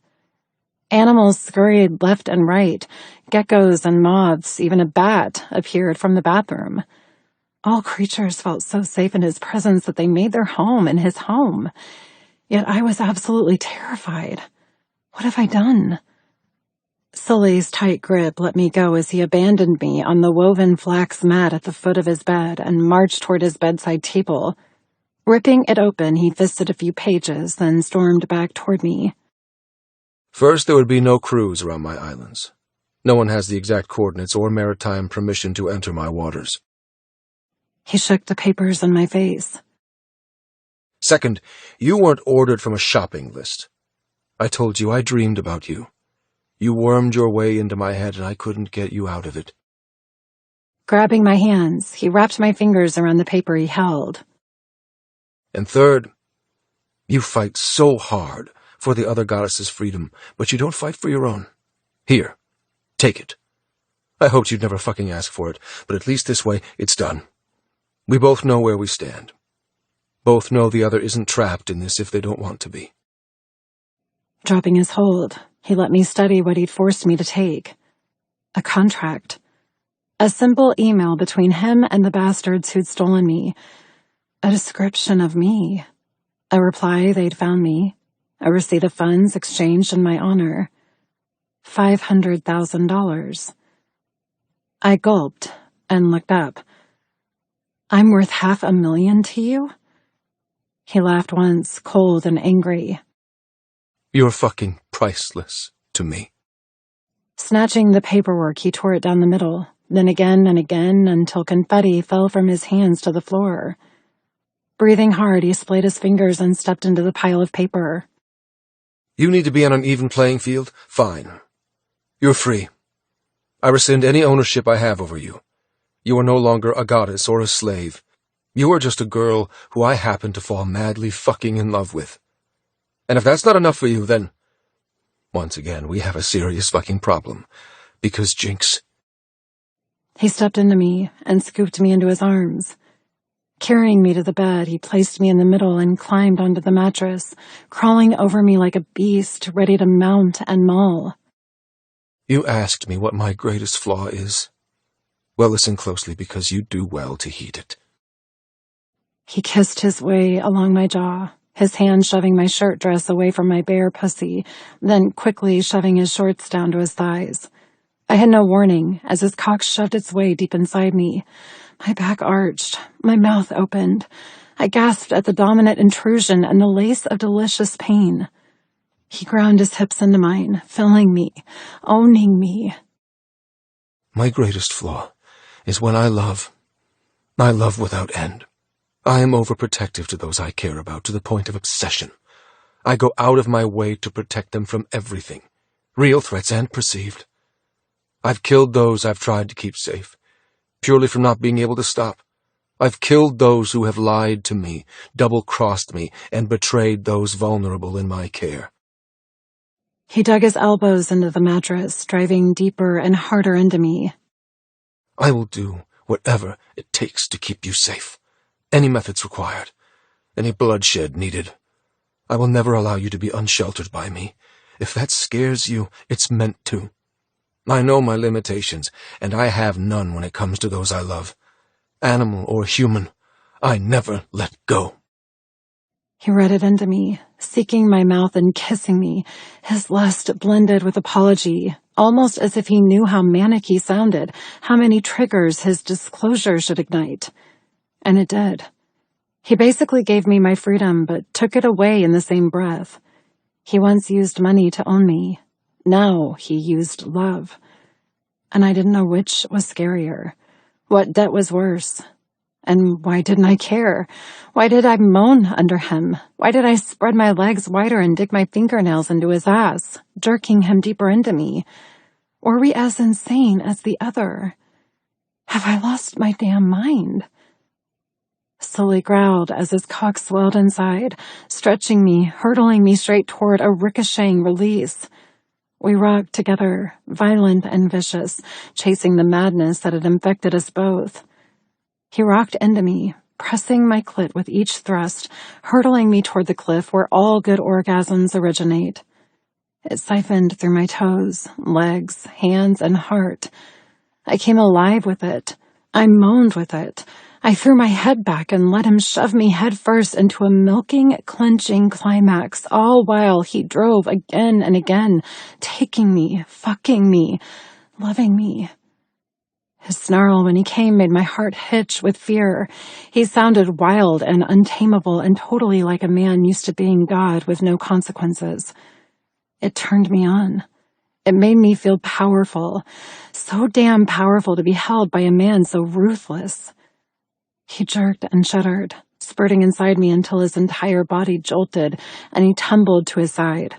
Animals scurried left and right. Geckos and moths, even a bat, appeared from the bathroom. All creatures felt so safe in his presence that they made their home in his home. Yet I was absolutely terrified. What have I done? Sully's tight grip let me go as he abandoned me on the woven flax mat at the foot of his bed and marched toward his bedside table. Ripping it open, he fisted a few pages, then stormed back toward me. First, there would be no cruise around my islands. No one has the exact coordinates or maritime permission to enter my waters. He shook the papers in my face. Second, you weren't ordered from a shopping list. I told you I dreamed about you. You wormed your way into my head and I couldn't get you out of it. Grabbing my hands, he wrapped my fingers around the paper he held. And third, you fight so hard for the other goddess's freedom, but you don't fight for your own. Here, take it. I hoped you'd never fucking ask for it, but at least this way, it's done. We both know where we stand. Both know the other isn't trapped in this if they don't want to be. Dropping his hold, he let me study what he'd forced me to take. A contract. A simple email between him and the bastards who'd stolen me. A description of me. A reply they'd found me. A receipt of funds exchanged in my honor. $500,000. I gulped and looked up. I'm worth $500,000 to you? He laughed once, cold and angry. You're fucking priceless to me. Snatching the paperwork, he tore it down the middle, then again and again until confetti fell from his hands to the floor. Breathing hard, he splayed his fingers and stepped into the pile of paper. You need to be on an even playing field? Fine. You're free. I rescind any ownership I have over you. You are no longer a goddess or a slave. You are just a girl who I happen to fall madly fucking in love with. And if that's not enough for you, then, once again, we have a serious fucking problem. Because, Jinx... He stepped into me and scooped me into his arms. Carrying me to the bed, he placed me in the middle and climbed onto the mattress, crawling over me like a beast, ready to mount and maul. You asked me what my greatest flaw is. Well, listen closely, because you do well to heed it. He kissed his way along my jaw, his hand shoving my shirt dress away from my bare pussy, then quickly shoving his shorts down to his thighs. I had no warning as his cock shoved its way deep inside me. My back arched, my mouth opened. I gasped at the dominant intrusion and the lace of delicious pain. He ground his hips into mine, filling me, owning me. My greatest flaw is when I love without end. I am overprotective to those I care about, to the point of obsession. I go out of my way to protect them from everything, real threats and perceived. I've killed those I've tried to keep safe, purely from not being able to stop. I've killed those who have lied to me, double-crossed me, and betrayed those vulnerable in my care. He dug his elbows into the mattress, driving deeper and harder into me. I will do whatever it takes to keep you safe. Any methods required. Any bloodshed needed. I will never allow you to be unsheltered by me. If that scares you, it's meant to. I know my limitations, and I have none when it comes to those I love. Animal or human, I never let go. He read it into me, seeking my mouth and kissing me, his lust blended with apology, almost as if he knew how manic he sounded, how many triggers his disclosure should ignite. And it did. He basically gave me my freedom, but took it away in the same breath. He once used money to own me. Now he used love. And I didn't know which was scarier, what debt was worse. And why didn't I care? Why did I moan under him? Why did I spread my legs wider and dig my fingernails into his ass, jerking him deeper into me? Were we as insane as the other? Have I lost my damn mind? Sully growled as his cock swelled inside, stretching me, hurtling me straight toward a ricocheting release. We rocked together, violent and vicious, chasing the madness that had infected us both. He rocked into me, pressing my clit with each thrust, hurtling me toward the cliff where all good orgasms originate. It siphoned through my toes, legs, hands, and heart. I came alive with it. I moaned with it. I threw my head back and let him shove me headfirst into a milking, clenching climax, all while he drove again and again, taking me, fucking me, loving me. His snarl when he came made my heart hitch with fear. He sounded wild and untamable and totally like a man used to being God with no consequences. It turned me on. It made me feel powerful, so damn powerful to be held by a man so ruthless. He jerked and shuddered, spurting inside me until his entire body jolted and he tumbled to his side.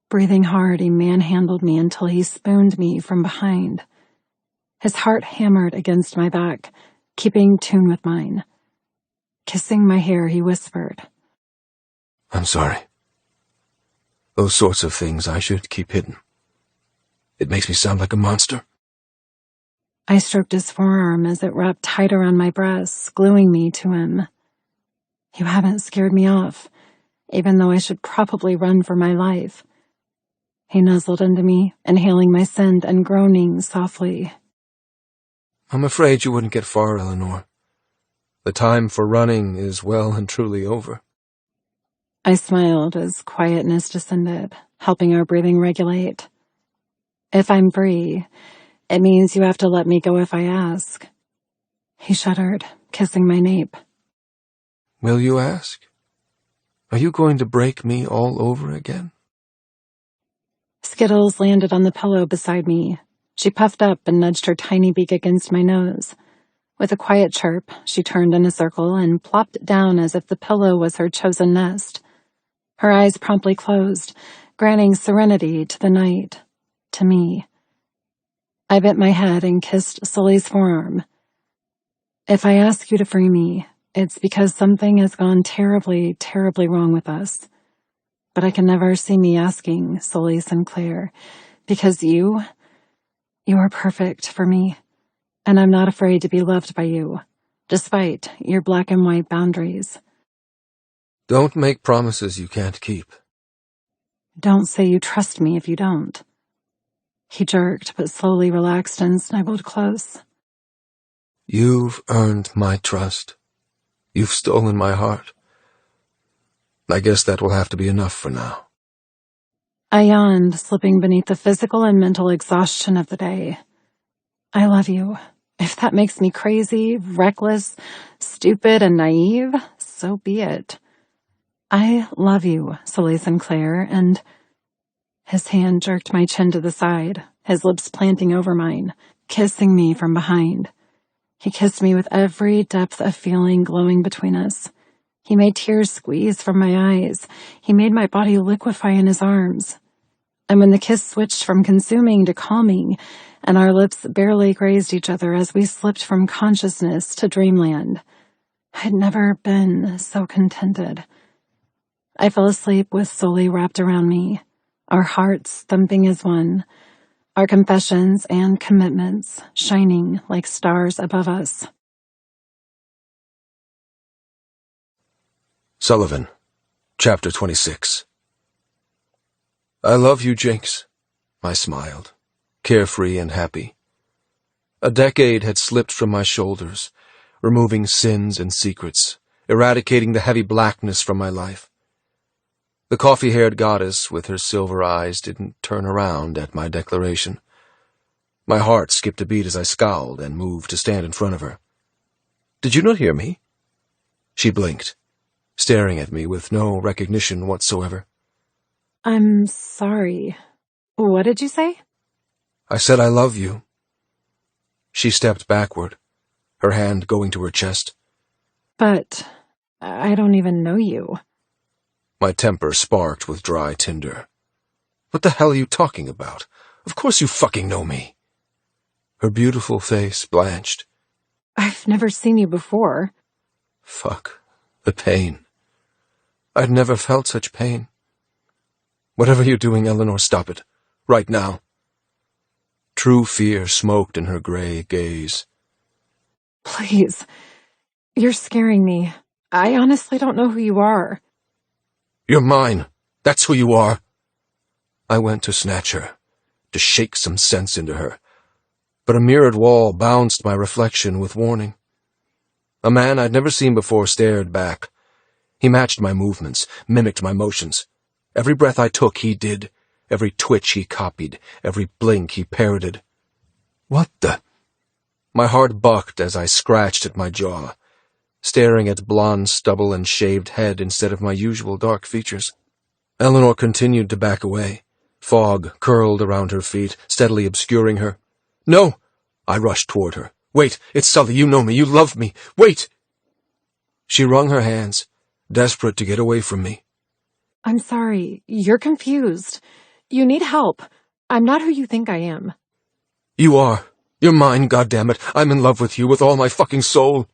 Breathing hard, he manhandled me until he spooned me from behind. His heart hammered against my back, keeping tune with mine. Kissing my hair, he whispered, I'm sorry. Those sorts of things I should keep hidden. It makes me sound like a monster. I stroked his forearm as it wrapped tight around my breasts, gluing me to him. You haven't scared me off, even though I should probably run for my life. He nuzzled into me, inhaling my scent and groaning softly. I'm afraid you wouldn't get far, Eleanor. The time for running is well and truly over. I smiled as quietness descended, helping our breathing regulate. If I'm free, it means you have to let me go if I ask. He shuddered, kissing my nape. Will you ask? Are you going to break me all over again? Skittles landed on the pillow beside me. She puffed up and nudged her tiny beak against my nose. With a quiet chirp, she turned in a circle and plopped down as if the pillow was her chosen nest. Her eyes promptly closed, granting serenity to the night, to me. I bent my head and kissed Sully's forearm. If I ask you to free me, it's because something has gone terribly, terribly wrong with us. But I can never see me asking, Sully Sinclair, because you are perfect for me, and I'm not afraid to be loved by you, despite your black and white boundaries. Don't make promises you can't keep. Don't say you trust me if you don't. He jerked, but slowly relaxed and snuggled close. You've earned my trust. You've stolen my heart. I guess that will have to be enough for now. I yawned, slipping beneath the physical and mental exhaustion of the day. I love you. If that makes me crazy, reckless, stupid, and naive, so be it. I love you, Sully Sinclair, and... His hand jerked my chin to the side, his lips planting over mine, kissing me from behind. He kissed me with every depth of feeling glowing between us. He made tears squeeze from my eyes. He made my body liquefy in his arms. And when the kiss switched from consuming to calming, and our lips barely grazed each other as we slipped from consciousness to dreamland, I'd never been so contented. I fell asleep with Sully wrapped around me, our hearts thumping as one, our confessions and commitments shining like stars above us. Sullivan, Chapter 26. I love you, Jinx. I smiled, carefree and happy. A decade had slipped from my shoulders, removing sins and secrets, eradicating the heavy blackness from my life. The coffee-haired goddess with her silver eyes didn't turn around at my declaration. My heart skipped a beat as I scowled and moved to stand in front of her. Did you not hear me? She blinked, staring at me with no recognition whatsoever. I'm sorry. What did you say? I said I love you. She stepped backward, her hand going to her chest. But I don't even know you. My temper sparked with dry tinder. What the hell are you talking about? Of course you fucking know me. Her beautiful face blanched. I've never seen you before. Fuck. The pain. I'd never felt such pain. Whatever you're doing, Eleanor, stop it. Right now. True fear smoked in her gray gaze. Please. You're scaring me. I honestly don't know who you are. You're mine. That's who you are. I went to snatch her, to shake some sense into her. But a mirrored wall bounced my reflection with warning. A man I'd never seen before stared back. He matched my movements, mimicked my motions. Every breath I took, he did. Every twitch he copied. Every blink he parroted. What the? My heart bucked as I scratched at my jaw, staring at blonde stubble and shaved head instead of my usual dark features. Eleanor continued to back away. Fog curled around her feet, steadily obscuring her. No! I rushed toward her. Wait, it's Sully, you know me, you love me. Wait! She wrung her hands, desperate to get away from me. I'm sorry. You're confused. You need help. I'm not who you think I am. You are. You're mine, goddammit. I'm in love with you with all my fucking soul.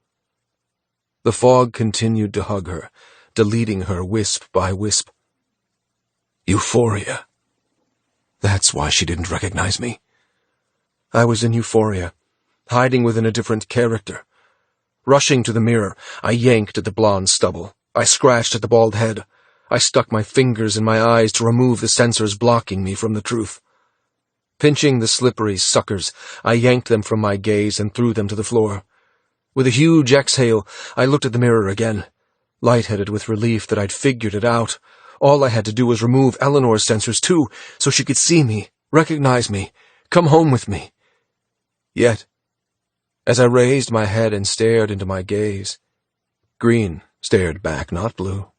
The fog continued to hug her, deleting her wisp by wisp. Euphoria. That's why she didn't recognize me. I was in euphoria, hiding within a different character. Rushing to the mirror, I yanked at the blonde stubble. I scratched at the bald head. I stuck my fingers in my eyes to remove the sensors blocking me from the truth. Pinching the slippery suckers, I yanked them from my gaze and threw them to the floor. With a huge exhale, I looked at the mirror again, lightheaded with relief that I'd figured it out. All I had to do was remove Eleanor's sensors too, so she could see me, recognize me, come home with me. Yet, as I raised my head and stared into my gaze, green stared back, not blue.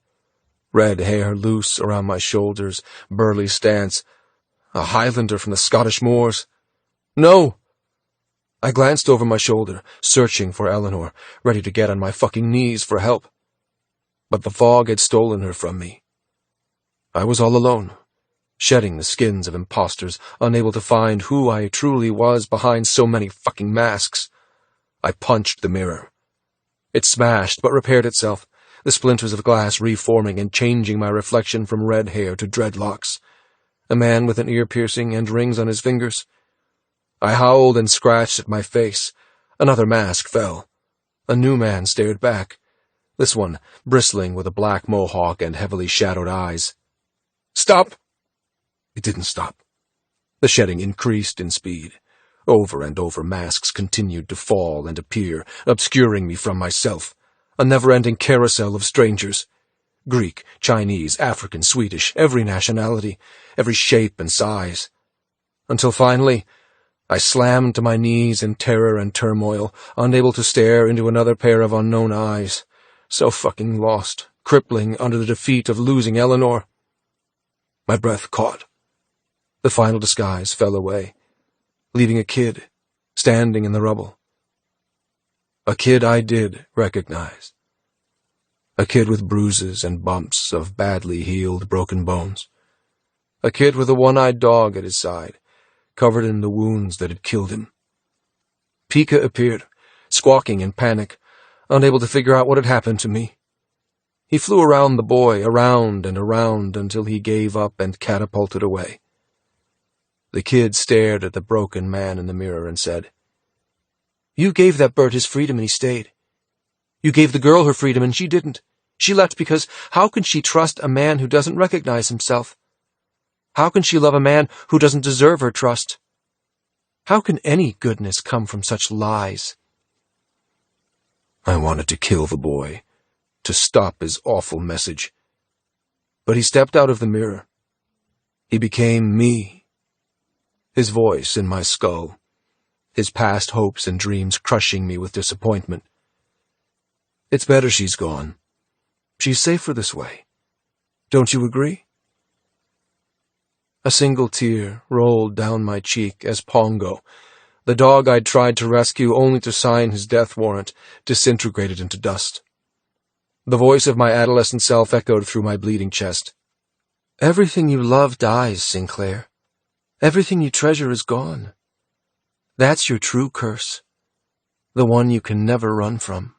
Red hair loose around my shoulders, burly stance, a Highlander from the Scottish moors. No! I glanced over my shoulder, searching for Eleanor, ready to get on my fucking knees for help. But the fog had stolen her from me. I was all alone, shedding the skins of imposters, unable to find who I truly was behind so many fucking masks. I punched the mirror. It smashed, but repaired itself, the splinters of glass reforming and changing my reflection from red hair to dreadlocks. A man with an ear piercing and rings on his fingers. I howled and scratched at my face. Another mask fell. A new man stared back, this one bristling with a black mohawk and heavily shadowed eyes. Stop! It didn't stop. The shedding increased in speed. Over and over masks continued to fall and appear, obscuring me from myself. A never-ending carousel of strangers. Greek, Chinese, African, Swedish, every nationality, every shape and size. Until finally, I slammed to my knees in terror and turmoil, unable to stare into another pair of unknown eyes. So fucking lost, crippling under the defeat of losing Eleanor. My breath caught. The final disguise fell away, leaving a kid standing in the rubble. A kid I did recognize. A kid with bruises and bumps of badly healed broken bones. A kid with a one-eyed dog at his side, covered in the wounds that had killed him. Pika appeared, squawking in panic, unable to figure out what had happened to me. He flew around the boy, around and around, until he gave up and catapulted away. The kid stared at the broken man in the mirror and said, "You gave that bird his freedom and he stayed. You gave the girl her freedom and she didn't. She left because how can she trust a man who doesn't recognize himself? How can she love a man who doesn't deserve her trust? How can any goodness come from such lies?" I wanted to kill the boy, to stop his awful message. But he stepped out of the mirror. He became me. His voice in my skull, his past hopes and dreams crushing me with disappointment. It's better she's gone. She's safer this way. Don't you agree? A single tear rolled down my cheek as Pongo, the dog I'd tried to rescue only to sign his death warrant, disintegrated into dust. The voice of my adolescent self echoed through my bleeding chest. Everything you love dies, Sinclair. Everything you treasure is gone. That's your true curse, the one you can never run from.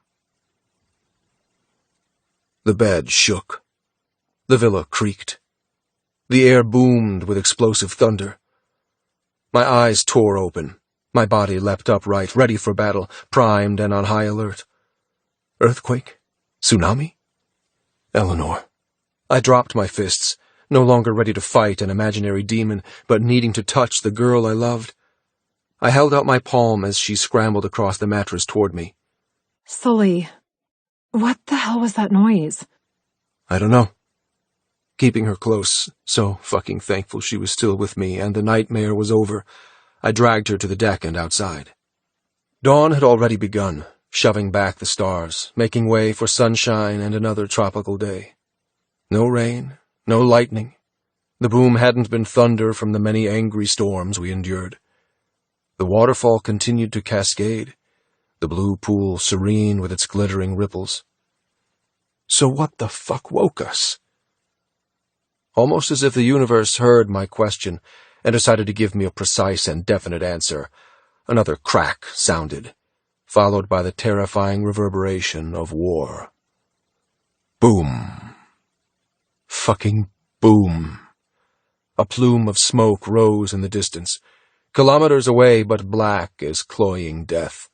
The bed shook. The villa creaked. The air boomed with explosive thunder. My eyes tore open. My body leapt upright, ready for battle, primed and on high alert. Earthquake? Tsunami? Eleanor. I dropped my fists, no longer ready to fight an imaginary demon, but needing to touch the girl I loved. I held out my palm as she scrambled across the mattress toward me. Sully, what the hell was that noise? I don't know. Keeping her close, so fucking thankful she was still with me and the nightmare was over, I dragged her to the deck and outside. Dawn had already begun, shoving back the stars, making way for sunshine and another tropical day. No rain, no lightning. The boom hadn't been thunder from the many angry storms we endured. The waterfall continued to cascade, the blue pool serene with its glittering ripples. So what the fuck woke us? almost as if the universe heard my question and decided to give me a precise and definite answer. Another crack sounded, followed by the terrifying reverberation of war. Boom. Fucking boom. A plume of smoke rose in the distance, kilometers away but black as cloying death.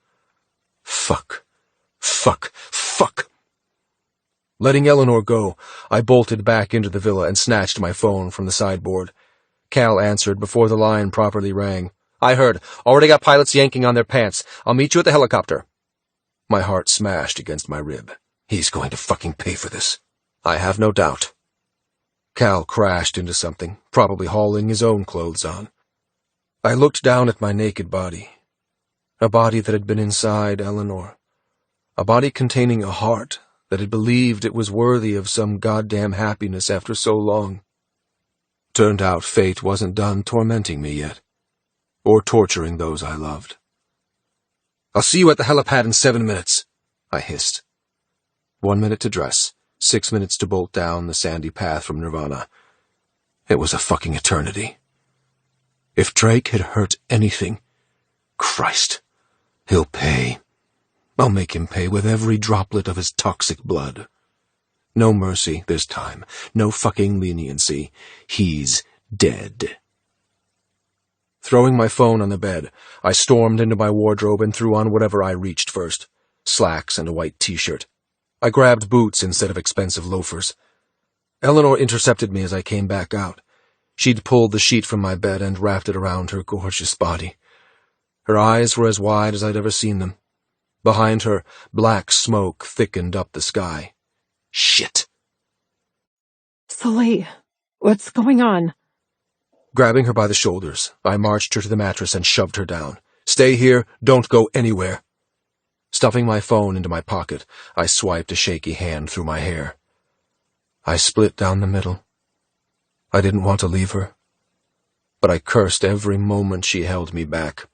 Fuck. Fuck. Fuck. Letting Eleanor go, I bolted back into the villa and snatched my phone from the sideboard. Cal answered before the line properly rang. "I heard. Already got pilots yanking on their pants. I'll meet you at the helicopter." My heart smashed against my rib. He's going to fucking pay for this. I have no doubt. Cal crashed into something, probably hauling his own clothes on. I looked down at my naked body. A body that had been inside Eleanor. A body containing a heart that had believed it was worthy of some goddamn happiness after so long. Turned out fate wasn't done tormenting me yet, or torturing those I loved. "I'll see you at the helipad in 7 minutes, I hissed. 1 minute to dress, 6 minutes to bolt down the sandy path from Nirvana. It was a fucking eternity. If Drake had hurt anything, Christ, he'll pay. I'll make him pay with every droplet of his toxic blood. No mercy this time, no fucking leniency. He's dead. Throwing my phone on the bed, I stormed into my wardrobe and threw on whatever I reached first. Slacks and a white t-shirt. I grabbed boots instead of expensive loafers. Eleanor intercepted me as I came back out. She'd pulled the sheet from my bed and wrapped it around her gorgeous body. Her eyes were as wide as I'd ever seen them. Behind her, black smoke thickened up the sky. Shit. Sully, what's going on? Grabbing her by the shoulders, I marched her to the mattress and shoved her down. "Stay here, don't go anywhere." Stuffing my phone into my pocket, I swiped a shaky hand through my hair. I split down the middle. I didn't want to leave her, but I cursed every moment she held me back.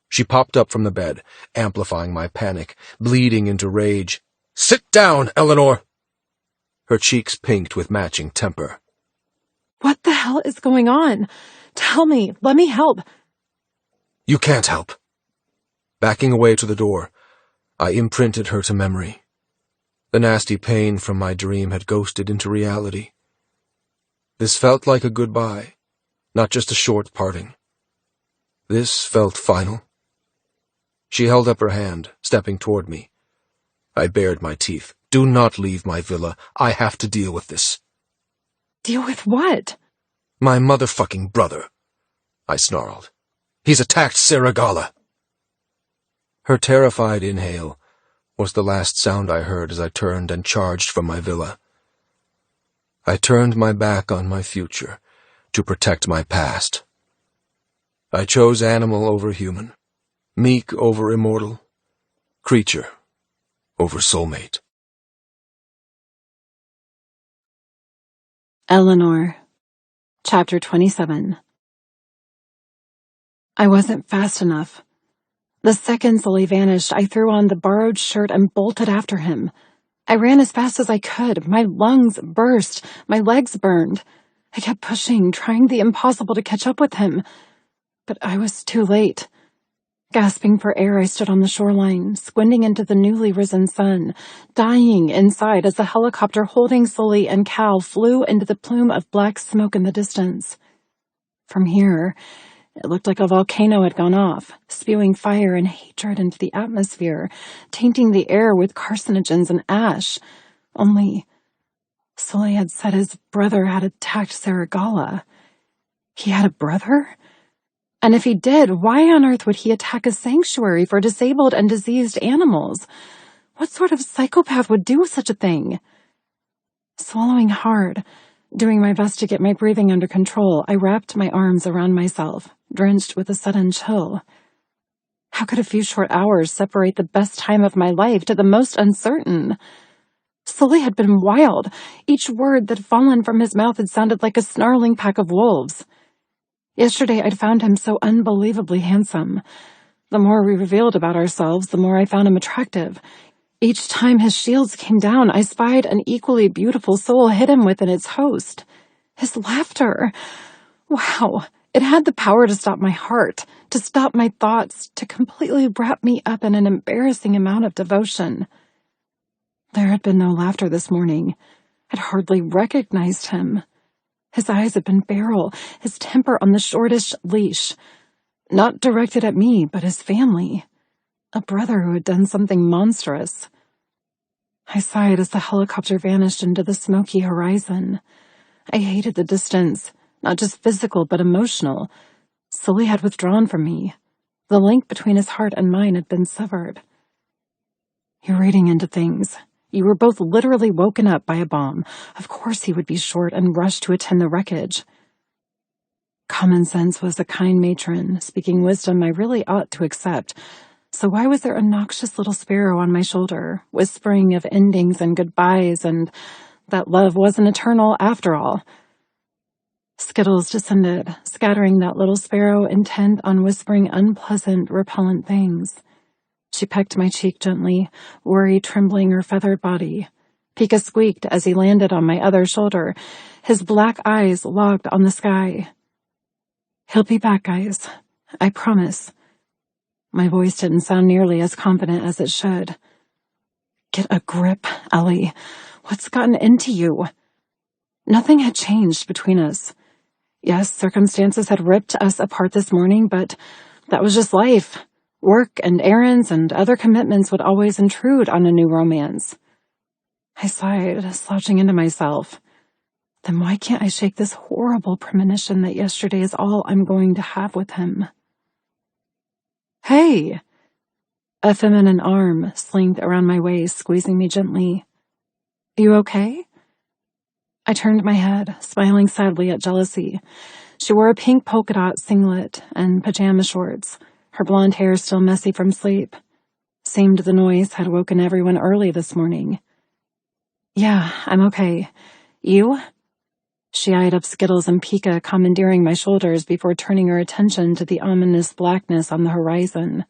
She popped up from the bed, amplifying my panic, bleeding into rage. "Sit down, Eleanor!" Her cheeks pinked with matching temper. What the hell is going on? Tell me, let me help. You can't help. Backing away to the door, I imprinted her to memory. The nasty pain from my dream had ghosted into reality. This felt like a goodbye, not just a short parting. This felt final. She held up her hand, stepping toward me. I bared my teeth. "Do not leave my villa. I have to deal with this." Deal with what? "My motherfucking brother," I snarled. "He's attacked Saragala." Her terrified inhale was the last sound I heard as I turned and charged from my villa. I turned my back on my future to protect my past. I chose animal over human, meek over immortal, creature over soulmate. Eleanor, Chapter 27. I wasn't fast enough. The second Sully vanished, I threw on the borrowed shirt and bolted after him. I ran as fast as I could. My lungs burst. My legs burned. I kept pushing, trying the impossible to catch up with him. But I was too late. Gasping for air, I stood on the shoreline, squinting into the newly risen sun, dying inside as the helicopter holding Sully and Cal flew into the plume of black smoke in the distance. From here, it looked like a volcano had gone off, spewing fire and hatred into the atmosphere, tainting the air with carcinogens and ash. Only Sully had said his brother had attacked Saragala. He had a brother? And if he did, why on earth would he attack a sanctuary for disabled and diseased animals? What sort of psychopath would do such a thing? Swallowing hard, doing my best to get my breathing under control, I wrapped my arms around myself, drenched with a sudden chill. How could a few short hours separate the best time of my life to the most uncertain? Sully had been wild. Each word that had fallen from his mouth had sounded like a snarling pack of wolves. Yesterday I'd found him so unbelievably handsome. The more we revealed about ourselves, the more I found him attractive. Each time his shields came down, I spied an equally beautiful soul hidden within its host. His laughter. Wow, it had the power to stop my heart, to stop my thoughts, to completely wrap me up in an embarrassing amount of devotion. There had been no laughter this morning. I'd hardly recognized him. His eyes had been feral, his temper on the shortest leash. Not directed at me, but his family. A brother who had done something monstrous. I sighed as the helicopter vanished into the smoky horizon. I hated the distance, not just physical, but emotional. Sully had withdrawn from me. The link between his heart and mine had been severed. You're reading into things. You were both literally woken up by a bomb. Of course he would be short and rush to attend the wreckage. Common sense was a kind matron, speaking wisdom I really ought to accept. So why was there a noxious little sparrow on my shoulder, whispering of endings and goodbyes, and that love wasn't eternal after all? Skittles descended, scattering that little sparrow intent on whispering unpleasant, repellent things. She pecked my cheek gently, worry trembling her feathered body. Pika squeaked as he landed on my other shoulder, his black eyes locked on the sky. He'll be back, guys. I promise. My voice didn't sound nearly as confident as it should. Get a grip, Ellie. What's gotten into you? Nothing had changed between us. Yes, circumstances had ripped us apart this morning, but that was just life. Work and errands and other commitments would always intrude on a new romance. I sighed, slouching into myself. Then why can't I shake this horrible premonition that yesterday is all I'm going to have with him? Hey! A feminine arm slinged around my waist, squeezing me gently. You okay? I turned my head, smiling sadly at Jealousy. She wore a pink polka dot singlet and pajama shorts, her blonde hair still messy from sleep. Seemed the noise had woken everyone early this morning. Yeah, I'm okay. You? She eyed up Skittles and Pika, commandeering my shoulders before turning her attention to the ominous blackness on the horizon.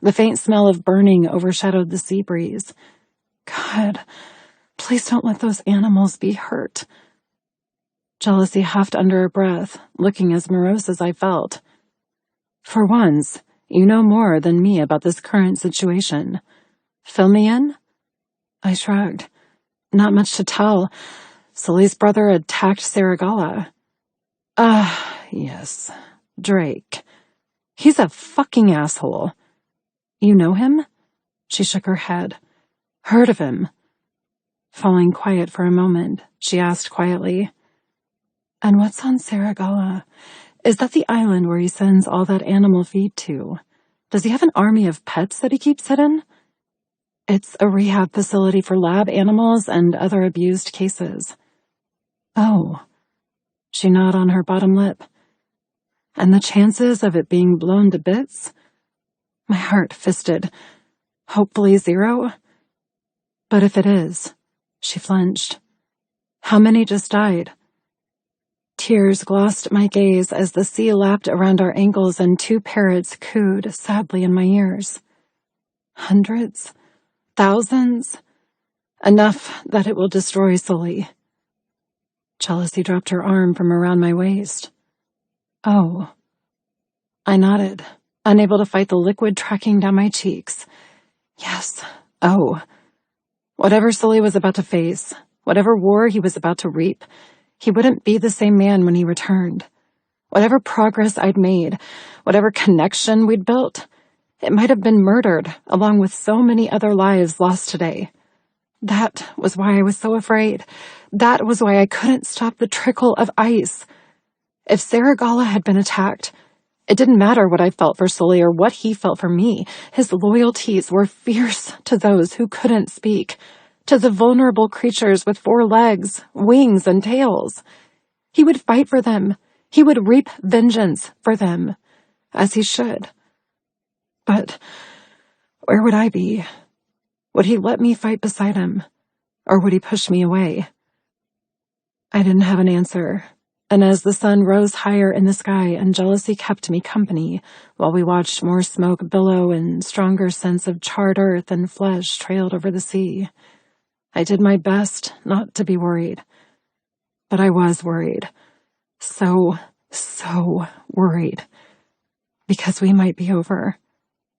The faint smell of burning overshadowed the sea breeze. God, please don't let those animals be hurt. Jealousy huffed under her breath, looking as morose as I felt. For once, you know more than me about this current situation. Fill me in? I shrugged. Not much to tell. Sully's brother attacked Saragala. Yes. Drake. He's a fucking asshole. You know him? She shook her head. Heard of him. Falling quiet for a moment, she asked quietly, And what's on Saragala? Is that the island where he sends all that animal feed to? Does he have an army of pets that he keeps hidden? It's a rehab facility for lab animals and other abused cases. Oh. She gnawed on her bottom lip. And the chances of it being blown to bits? My heart fisted. Hopefully 0. But if it is, she flinched. How many just died? Tears glossed my gaze as the sea lapped around our ankles and 2 parrots cooed sadly in my ears. Hundreds? Thousands? Enough that it will destroy Sully. Jealousy dropped her arm from around my waist. Oh. I nodded, unable to fight the liquid tracking down my cheeks. Yes. Oh. Whatever Sully was about to face, whatever war he was about to reap, he wouldn't be the same man when he returned. Whatever progress I'd made, whatever connection we'd built, it might have been murdered, along with so many other lives lost today. That was why I was so afraid. That was why I couldn't stop the trickle of ice. If Saragala had been attacked, it didn't matter what I felt for Sully or what he felt for me. His loyalties were fierce to those who couldn't speak, to the vulnerable creatures with 4 legs, wings, and tails. He would fight for them. He would reap vengeance for them, as he should. But where would I be? Would he let me fight beside him, or would he push me away? I didn't have an answer, and as the sun rose higher in the sky and jealousy kept me company while we watched more smoke billow and stronger scents of charred earth and flesh trailed over the sea, I did my best not to be worried. but I was worried. So worried. Because we might be over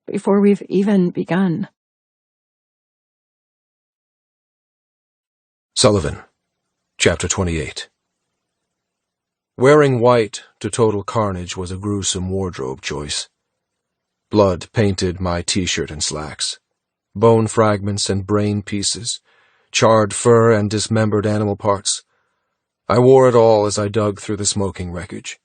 before we've even begun. Sullivan, Chapter 28. Wearing white to total carnage was a gruesome wardrobe choice. Blood painted my t-shirt and slacks. Bone fragments and brain pieces, charred fur and dismembered animal parts. I wore it all as I dug through the smoking wreckage.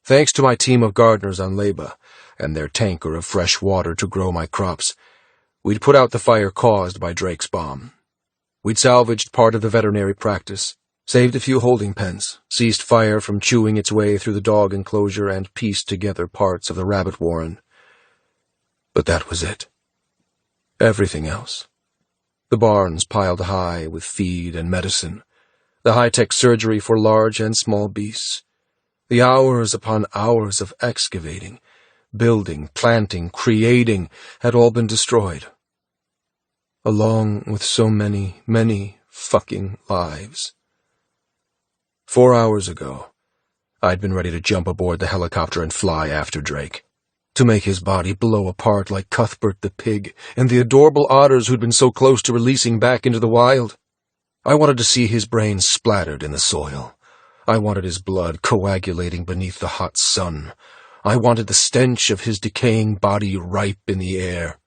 Thanks to my team of gardeners on Leba and their tanker of fresh water to grow my crops, we'd put out the fire caused by Drake's bomb. We'd salvaged part of the veterinary practice, saved a few holding pens, ceased fire from chewing its way through the dog enclosure, and pieced together parts of the rabbit warren. But that was it. Everything else. The barns piled high with feed and medicine, the high-tech surgery for large and small beasts, the hours upon hours of excavating, building, planting, creating had all been destroyed, along with so many, many fucking lives. 4 hours ago, I'd been ready to jump aboard the helicopter and fly after Drake, to make his body blow apart like Cuthbert the pig and the adorable otters who'd been so close to releasing back into the wild. I wanted to see his brains splattered in the soil. I wanted his blood coagulating beneath the hot sun. I wanted the stench of his decaying body ripe in the air.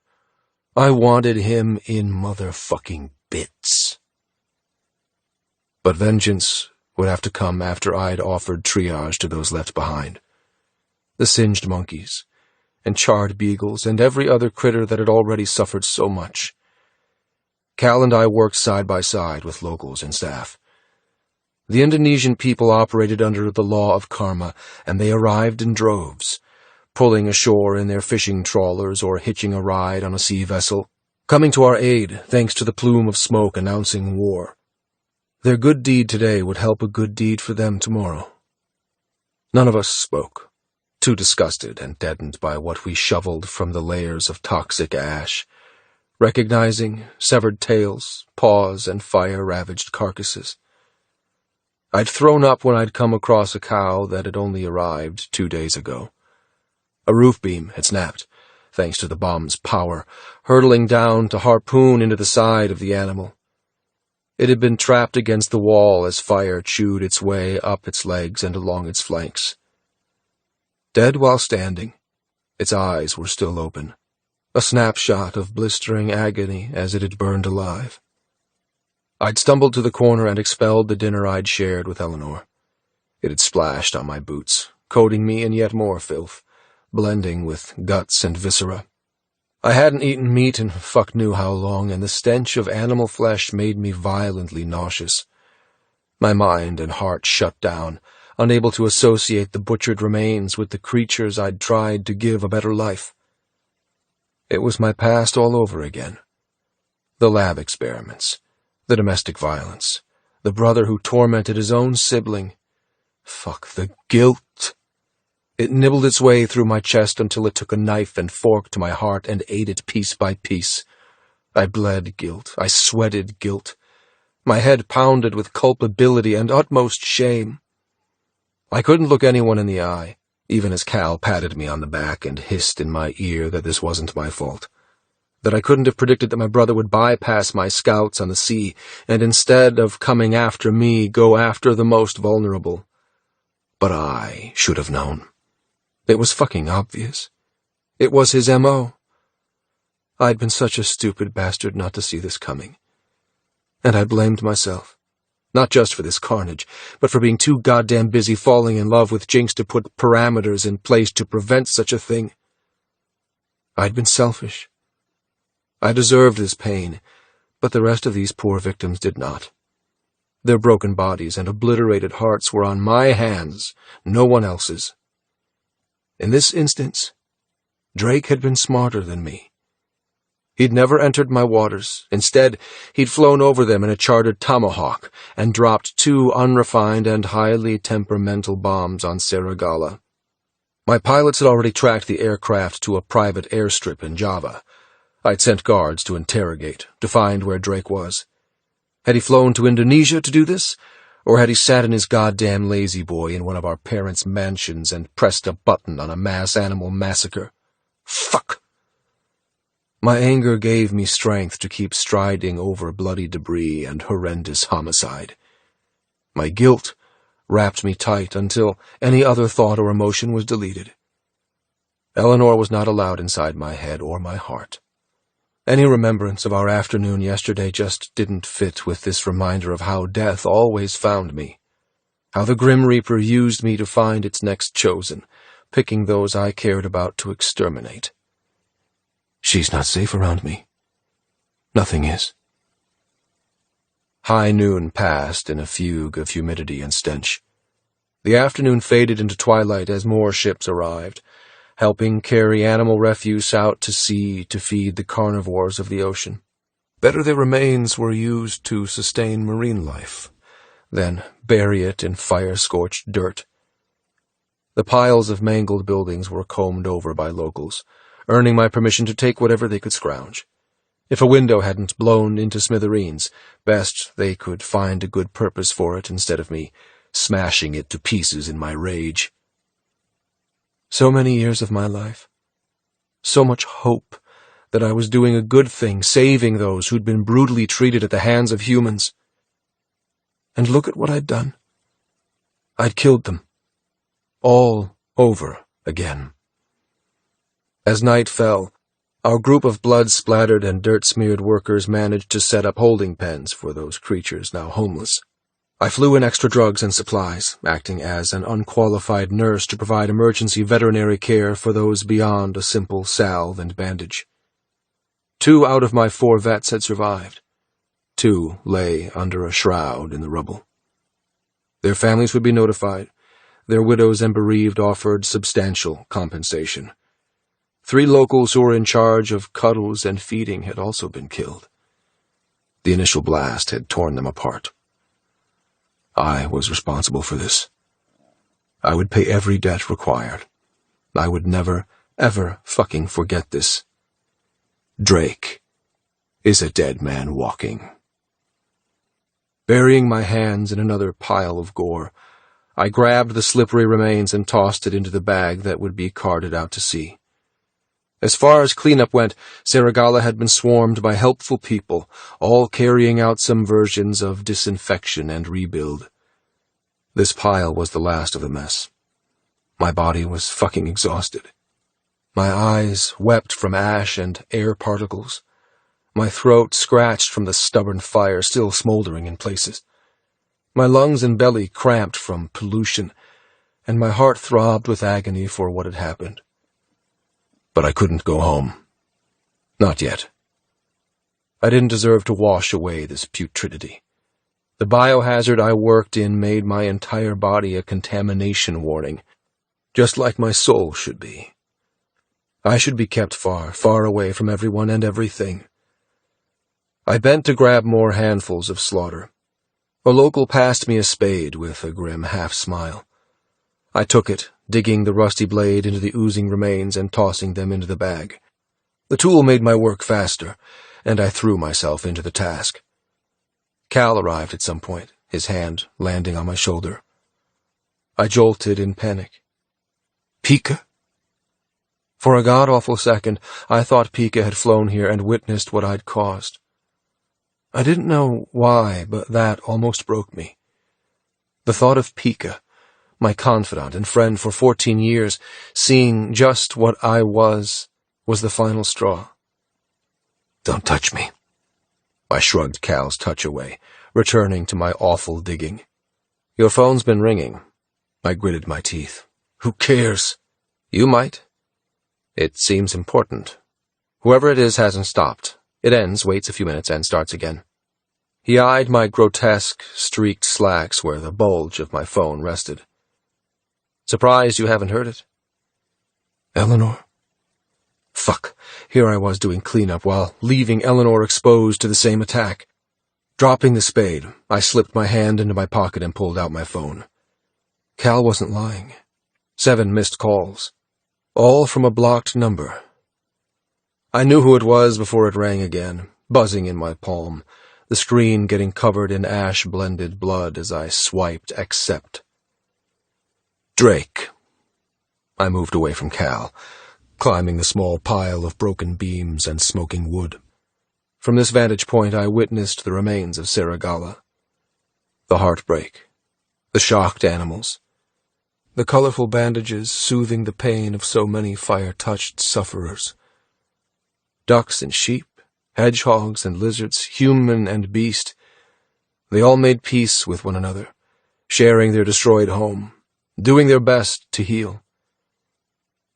I wanted him in motherfucking bits. But vengeance would have to come after I'd offered triage to those left behind. The singed monkeys, and charred beagles, and every other critter that had already suffered so much. Cal and I worked side by side with locals and staff. The Indonesian people operated under the law of karma, and they arrived in droves, pulling ashore in their fishing trawlers or hitching a ride on a sea vessel, coming to our aid thanks to the plume of smoke announcing war. Their good deed today would help a good deed for them tomorrow. None of us spoke, too disgusted and deadened by what we shoveled from the layers of toxic ash, recognizing severed tails, paws, and fire-ravaged carcasses. I'd thrown up when I'd come across a cow that had only arrived 2 days ago. A roof beam had snapped, thanks to the bomb's power, hurtling down to harpoon into the side of the animal. It had been trapped against the wall as fire chewed its way up its legs and along its flanks. Dead while standing, its eyes were still open, a snapshot of blistering agony as it had burned alive. I'd stumbled to the corner and expelled the dinner I'd shared with Eleanor. It had splashed on my boots, coating me in yet more filth, blending with guts and viscera. I hadn't eaten meat in fuck knew how long, and the stench of animal flesh made me violently nauseous. My mind and heart shut down, unable to associate the butchered remains with the creatures I'd tried to give a better life. It was my past all over again. The lab experiments, the domestic violence, the brother who tormented his own sibling. Fuck, the guilt. It nibbled its way through my chest until it took a knife and fork to my heart and ate it piece by piece. I bled guilt. I sweated guilt. My head pounded with culpability and utmost shame. I couldn't look anyone in the eye, even as Cal patted me on the back and hissed in my ear that this wasn't my fault, that I couldn't have predicted that my brother would bypass my scouts on the sea and instead of coming after me, go after the most vulnerable. But I should have known. It was fucking obvious. It was his M.O. I'd been such a stupid bastard not to see this coming. And I blamed myself. Not just for this carnage, but for being too goddamn busy falling in love with Jinx to put parameters in place to prevent such a thing. I'd been selfish. I deserved this pain, but the rest of these poor victims did not. Their broken bodies and obliterated hearts were on my hands, no one else's. In this instance, Drake had been smarter than me. He'd never entered my waters. Instead, he'd flown over them in a chartered Tomahawk and dropped 2 unrefined and highly temperamental bombs on Serigala. My pilots had already tracked the aircraft to a private airstrip in Java. I'd sent guards to interrogate, to find where Drake was. Had he flown to Indonesia to do this, Or had he sat in his goddamn lazy boy in one of our parents' mansions and pressed a button on a mass animal massacre? Fuck! My anger gave me strength to keep striding over bloody debris and horrendous homicide. My guilt wrapped me tight until any other thought or emotion was deleted. Eleanor was not allowed inside my head or my heart. Any remembrance of our afternoon yesterday just didn't fit with this reminder of how death always found me, how the Grim Reaper used me to find its next chosen, picking those I cared about to exterminate. She's not safe around me. Nothing is. High noon passed in a fugue of humidity and stench. The afternoon faded into twilight as more ships arrived, helping carry animal refuse out to sea to feed the carnivores of the ocean. Better their remains were used to sustain marine life than bury it in fire-scorched dirt. The piles of mangled buildings were combed over by locals, earning my permission to take whatever they could scrounge. If a window hadn't blown into smithereens, best they could find a good purpose for it instead of me smashing it to pieces in my rage. So many years of my life, so much hope that I was doing a good thing, saving those who'd been brutally treated at the hands of humans. And look at what I'd done. I'd killed them. All over again. As night fell, our group of blood-splattered and dirt-smeared workers managed to set up holding pens for those creatures now homeless. I flew in extra drugs and supplies, acting as an unqualified nurse to provide emergency veterinary care for those beyond a simple salve and bandage. 2 out of my 4 vets had survived. 2 lay under a shroud in the rubble. Their families would be notified. Their widows and bereaved offered substantial compensation. 3 locals who were in charge of cuddles and feeding had also been killed. The initial blast had torn them apart. I was responsible for this. I would pay every debt required. I would never, ever fucking forget this. Drake is a dead man walking. Burying my hands in another pile of gore, I grabbed the slippery remains and tossed it into the bag that would be carted out to sea. As far as cleanup went, Saragala had been swarmed by helpful people, all carrying out some versions of disinfection and rebuild. This pile was the last of the mess. My body was fucking exhausted. My eyes wept from ash and air particles. My throat scratched from the stubborn fire still smoldering in places. My lungs and belly cramped from pollution, and my heart throbbed with agony for what had happened. But I couldn't go home. Not yet. I didn't deserve to wash away this putridity. The biohazard I worked in made my entire body a contamination warning, just like my soul should be. I should be kept far, far away from everyone and everything. I bent to grab more handfuls of slaughter. A local passed me a spade with a grim half-smile. I took it, digging the rusty blade into the oozing remains and tossing them into the bag. The tool made my work faster, and I threw myself into the task. Cal arrived at some point, his hand landing on my shoulder. I jolted in panic. Pika? For a god-awful second, I thought Pika had flown here and witnessed what I'd caused. I didn't know why, but that almost broke me. The thought of Pika, my confidant and friend for 14 years, seeing just what I was the final straw. Don't touch me. I shrugged Cal's touch away, returning to my awful digging. Your phone's been ringing. I gritted my teeth. Who cares? You might. It seems important. Whoever it is hasn't stopped. It ends, waits a few minutes, and starts again. He eyed my grotesque, streaked slacks where the bulge of my phone rested. Surprised you haven't heard it? Eleanor? Fuck. Here I was doing cleanup while leaving Eleanor exposed to the same attack. Dropping the spade, I slipped my hand into my pocket and pulled out my phone. Cal wasn't lying. 7 missed calls. All from a blocked number. I knew who it was before it rang again, buzzing in my palm, the screen getting covered in ash-blended blood as I swiped accept. Drake. I moved away from Cal, climbing the small pile of broken beams and smoking wood. From this vantage point, I witnessed the remains of Saragala. The heartbreak, the shocked animals, the colorful bandages soothing the pain of so many fire-touched sufferers. Ducks and sheep, hedgehogs and lizards, human and beast, they all made peace with one another, sharing their destroyed home, doing their best to heal.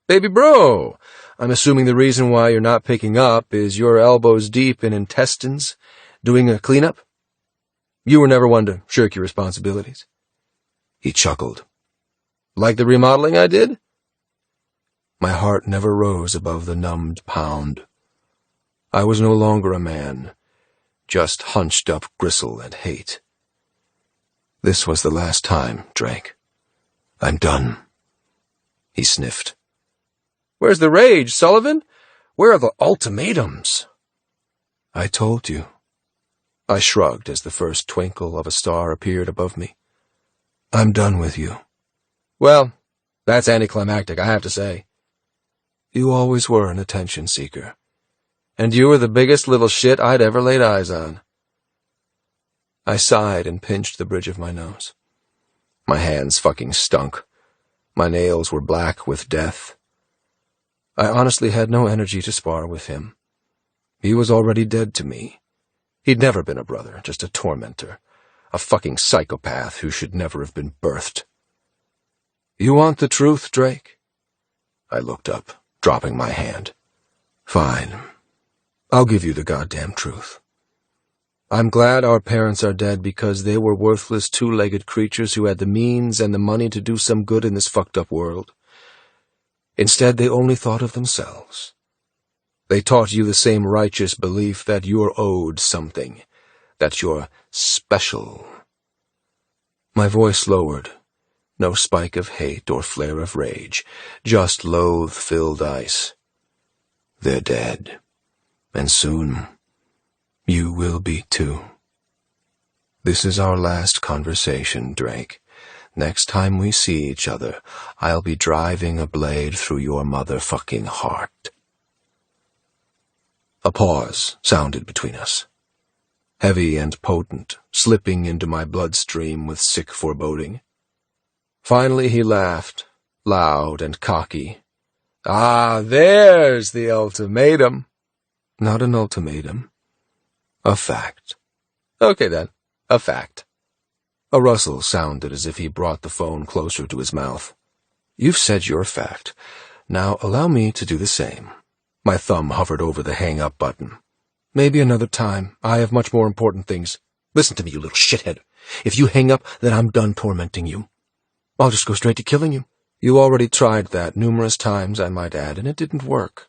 Baby bro, I'm assuming the reason why you're not picking up is you're elbows deep in intestines, doing a cleanup? You were never one to shirk your responsibilities. He chuckled. Like the remodeling I did? My heart never rose above the numbed pound. I was no longer a man, just hunched up gristle and hate. This was the last time, Drake. I'm done. He sniffed. Where's the rage, Sullivan? Where are the ultimatums? I told you. I shrugged as the first twinkle of a star appeared above me. I'm done with you. Well, that's anticlimactic, I have to say. You always were an attention seeker. And you were the biggest little shit I'd ever laid eyes on. I sighed and pinched the bridge of my nose. My hands fucking stunk. My nails were black with death. I honestly had no energy to spar with him. He was already dead to me. He'd never been a brother, just a tormentor. A fucking psychopath who should never have been birthed. You want the truth, Drake? I looked up, dropping my hand. Fine. I'll give you the goddamn truth. I'm glad our parents are dead because they were worthless two-legged creatures who had the means and the money to do some good in this fucked-up world. Instead, they only thought of themselves. They taught you the same righteous belief that you're owed something, that you're special. My voice lowered. No spike of hate or flare of rage, just loathe-filled ice. They're dead. And soon, you will be too. This is our last conversation, Drake. Next time we see each other, I'll be driving a blade through your motherfucking heart. A pause sounded between us. Heavy and potent, slipping into my bloodstream with sick foreboding. Finally he laughed, loud and cocky. Ah, there's the ultimatum. Not an ultimatum. A fact. Okay then, a fact. A rustle sounded as if he brought the phone closer to his mouth. You've said your fact. Now allow me to do the same. My thumb hovered over the hang-up button. Maybe another time. I have much more important things. Listen to me, you little shithead. If you hang up, then I'm done tormenting you. I'll just go straight to killing you. You already tried that numerous times, I might add, and it didn't work.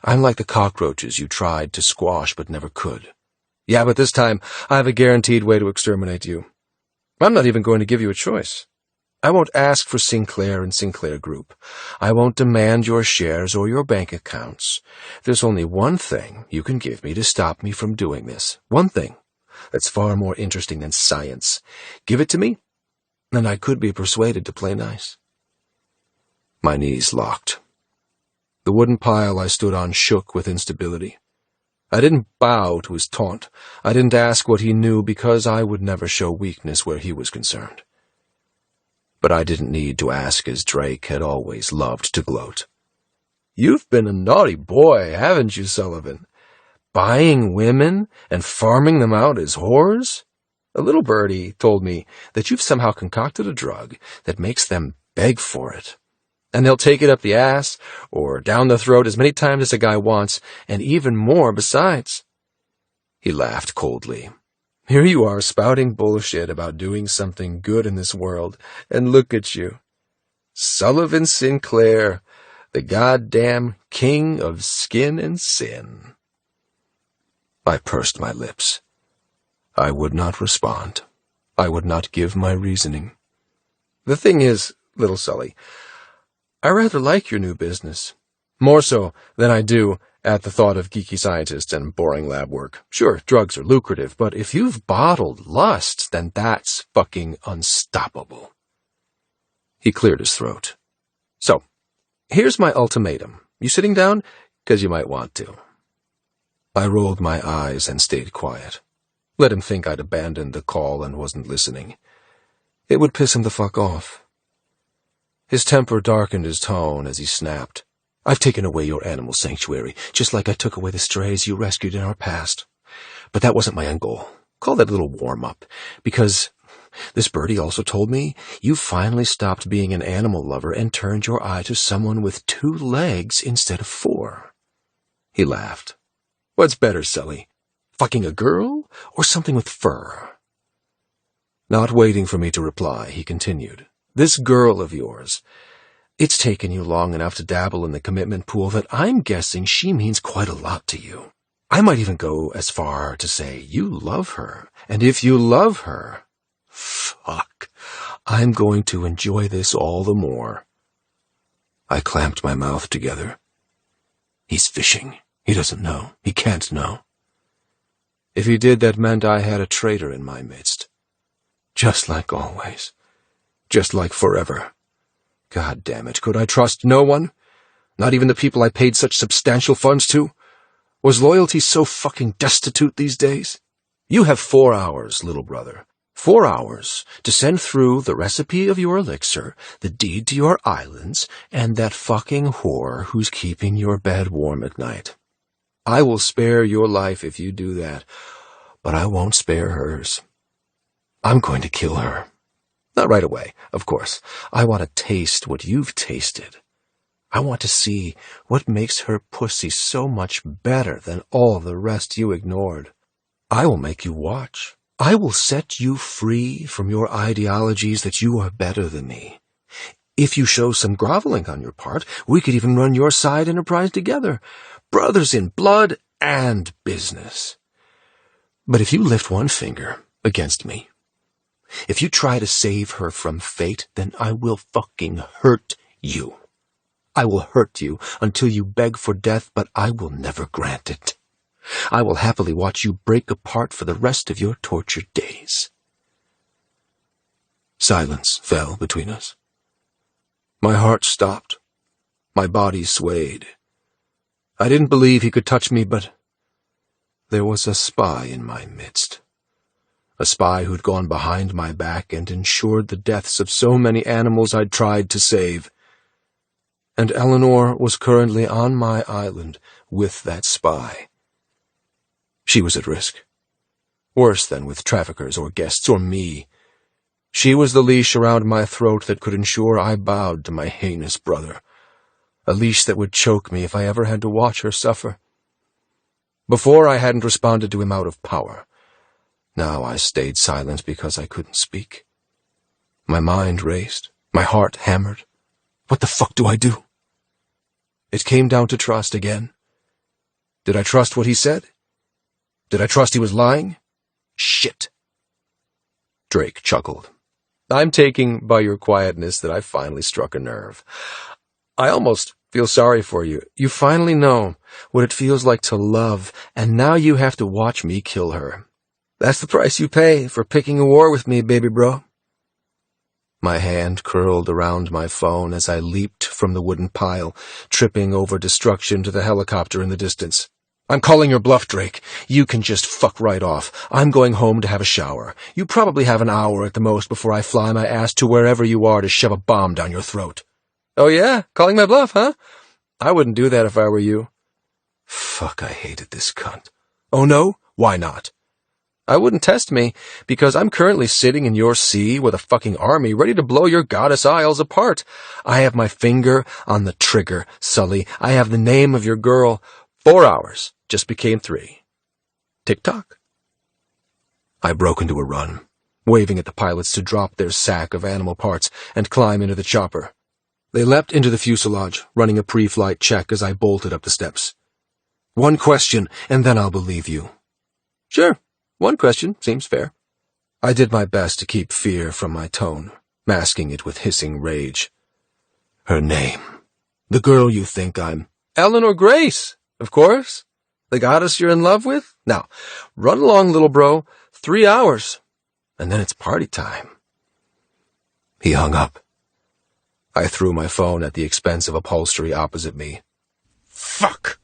I'm like the cockroaches you tried to squash but never could. Yeah, but this time I have a guaranteed way to exterminate you. I'm not even going to give you a choice. I won't ask for Sinclair and Sinclair Group. I won't demand your shares or your bank accounts. There's only one thing you can give me to stop me from doing this. One thing that's far more interesting than science. Give it to me, and I could be persuaded to play nice. My knees locked. The wooden pile I stood on shook with instability. I didn't bow to his taunt. I didn't ask what he knew because I would never show weakness where he was concerned. But I didn't need to ask as Drake had always loved to gloat. You've been a naughty boy, haven't you, Sullivan? Buying women and farming them out as whores? A little birdie told me that you've somehow concocted a drug that makes them beg for it. And they'll take it up the ass or down the throat as many times as a guy wants, and even more besides. He laughed coldly. Here you are spouting bullshit about doing something good in this world, and look at you. Sullivan Sinclair, the goddamn king of skin and sin. I pursed my lips. I would not respond. I would not give my reasoning. The thing is, little Sully, I rather like your new business. More so than I do at the thought of geeky scientists and boring lab work. Sure, drugs are lucrative, but if you've bottled lust, then that's fucking unstoppable. He cleared his throat. So, here's my ultimatum. You sitting down? 'Cause you might want to. I rolled my eyes and stayed quiet. Let him think I'd abandoned the call and wasn't listening. It would piss him the fuck off. His temper darkened his tone as he snapped. I've taken away your animal sanctuary, just like I took away the strays you rescued in our past. But that wasn't my end goal. Call that a little warm-up, because this birdie also told me you finally stopped being an animal lover and turned your eye to someone with 2 legs instead of 4. He laughed. What's better, Sully? Fucking a girl or something with fur? Not waiting for me to reply, he continued. This girl of yours, it's taken you long enough to dabble in the commitment pool that I'm guessing she means quite a lot to you. I might even go as far to say you love her, and if you love her, fuck, I'm going to enjoy this all the more. I clamped my mouth together. He's fishing. He doesn't know. He can't know. If he did, that meant I had a traitor in my midst. Just like always. Just like forever. God damn it, could I trust no one? Not even the people I paid such substantial funds to? Was loyalty so fucking destitute these days? You have 4 hours, little brother. 4 hours to send through the recipe of your elixir, the deed to your islands, and that fucking whore who's keeping your bed warm at night. I will spare your life if you do that, but I won't spare hers. I'm going to kill her. Not right away, of course. I want to taste what you've tasted. I want to see what makes her pussy so much better than all the rest you ignored. I will make you watch. I will set you free from your ideologies that you are better than me. If you show some groveling on your part, we could even run your side enterprise together. Brothers in blood and business. But if you lift one finger against me, if you try to save her from fate, then I will fucking hurt you. I will hurt you until you beg for death, but I will never grant it. I will happily watch you break apart for the rest of your tortured days. Silence fell between us. My heart stopped. My body swayed. I didn't believe he could touch me, but there was a spy in my midst. A spy who'd gone behind my back and ensured the deaths of so many animals I'd tried to save. And Eleanor was currently on my island with that spy. She was at risk. Worse than with traffickers or guests or me. She was the leash around my throat that could ensure I bowed to my heinous brother. A leash that would choke me if I ever had to watch her suffer. Before, I hadn't responded to him out of power. Now I stayed silent because I couldn't speak. My mind raced. My heart hammered. What the fuck do I do? It came down to trust again. Did I trust what he said? Did I trust he was lying? Shit. Drake chuckled. I'm taking by your quietness that I finally struck a nerve. I almost feel sorry for you. You finally know what it feels like to love, and now you have to watch me kill her. That's the price you pay for picking a war with me, baby bro. My hand curled around my phone as I leaped from the wooden pile, tripping over destruction to the helicopter in the distance. I'm calling your bluff, Drake. You can just fuck right off. I'm going home to have a shower. You probably have an hour at the most before I fly my ass to wherever you are to shove a bomb down your throat. Oh yeah? Calling my bluff, huh? I wouldn't do that if I were you. Fuck, I hated this cunt. Oh no? Why not? I wouldn't test me, because I'm currently sitting in your sea with a fucking army ready to blow your goddess isles apart. I have my finger on the trigger, Sully. I have the name of your girl. 4 hours just became 3. Tick-tock. I broke into a run, waving at the pilots to drop their sack of animal parts and climb into the chopper. They leapt into the fuselage, running a pre-flight check as I bolted up the steps. One question, and then I'll believe you. Sure. One question seems fair. I did my best to keep fear from my tone, masking it with hissing rage. Her name. The girl you think I'm. Eleanor Grace, Of course. The goddess you're in love with? Now, run along, little bro. 3 hours. And then it's party time. He hung up. I threw my phone at the expensive upholstery opposite me. Fuck!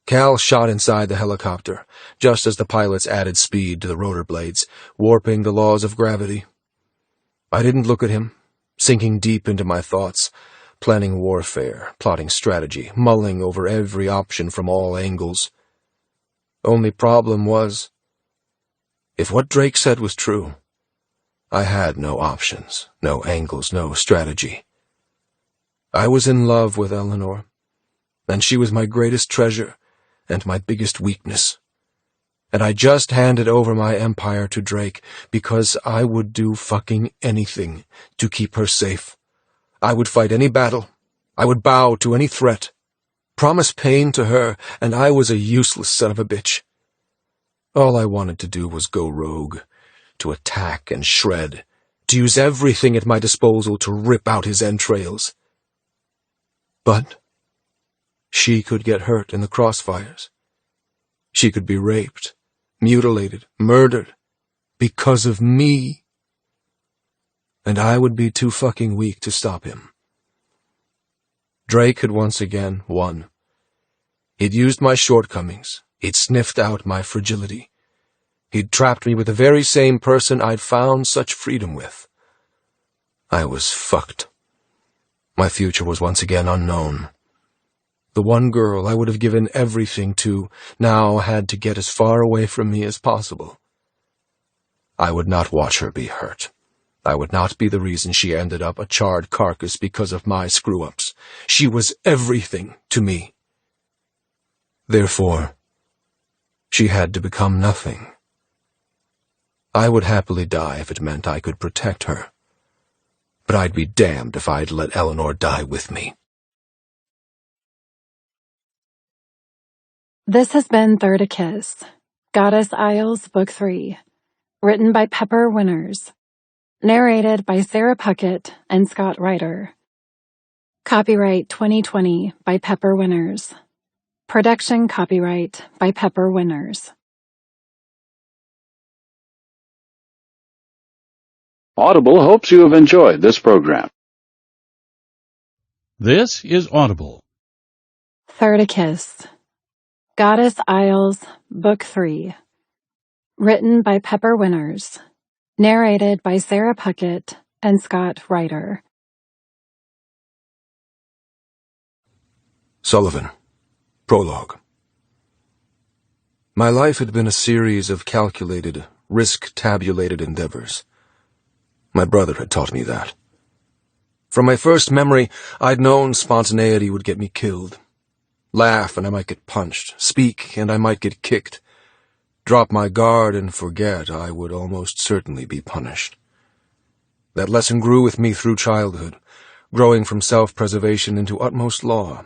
Cal shot inside the helicopter, just as the pilots added speed to the rotor blades, warping the laws of gravity. I didn't look at him, sinking deep into my thoughts, planning warfare, plotting strategy, mulling over every option from all angles. Only problem was, if what Drake said was true, I had no options, no angles, no strategy. I was in love with Eleanor, and she was my greatest treasure and my biggest weakness. And I just handed over my empire to Drake because I would do fucking anything to keep her safe. I would fight any battle. I would bow to any threat. Promise pain to her, and I was a useless son of a bitch. All I wanted to do was go rogue, to attack and shred, to use everything at my disposal to rip out his entrails. But she could get hurt in the crossfires. She could be raped, mutilated, murdered, because of me. And I would be too fucking weak to stop him. Drake had once again won. He'd used my shortcomings. He'd sniffed out my fragility. He'd trapped me with the very same person I'd found such freedom with. I was fucked. My future was once again unknown. The one girl I would have given everything to now had to get as far away from me as possible. I would not watch her be hurt. I would not be the reason she ended up a charred carcass because of my screw-ups. She was everything to me. Therefore, she had to become nothing. I would happily die if it meant I could protect her. But I'd be damned if I'd let Eleanor die with me. This has been Third a Kiss, Goddess Isles, Book 3, written by Pepper Winners, narrated by Sarah Puckett and Scott Ryder. Copyright 2020 by Pepper Winners. Production copyright by Pepper Winners. Audible hopes you have enjoyed this program. This is Audible. Third a Kiss, Goddess Isles, Book 3, written by Pepper Winners, narrated by Sarah Puckett and Scott Ryder. Sullivan. Prologue. My life had been a series of calculated, risk-tabulated endeavors. My brother had taught me that. From my first memory, I'd known spontaneity would get me killed. Laugh and I might get punched. Speak and I might get kicked. Drop my guard and forget, I would almost certainly be punished. That lesson grew with me through childhood, growing from self-preservation into utmost law.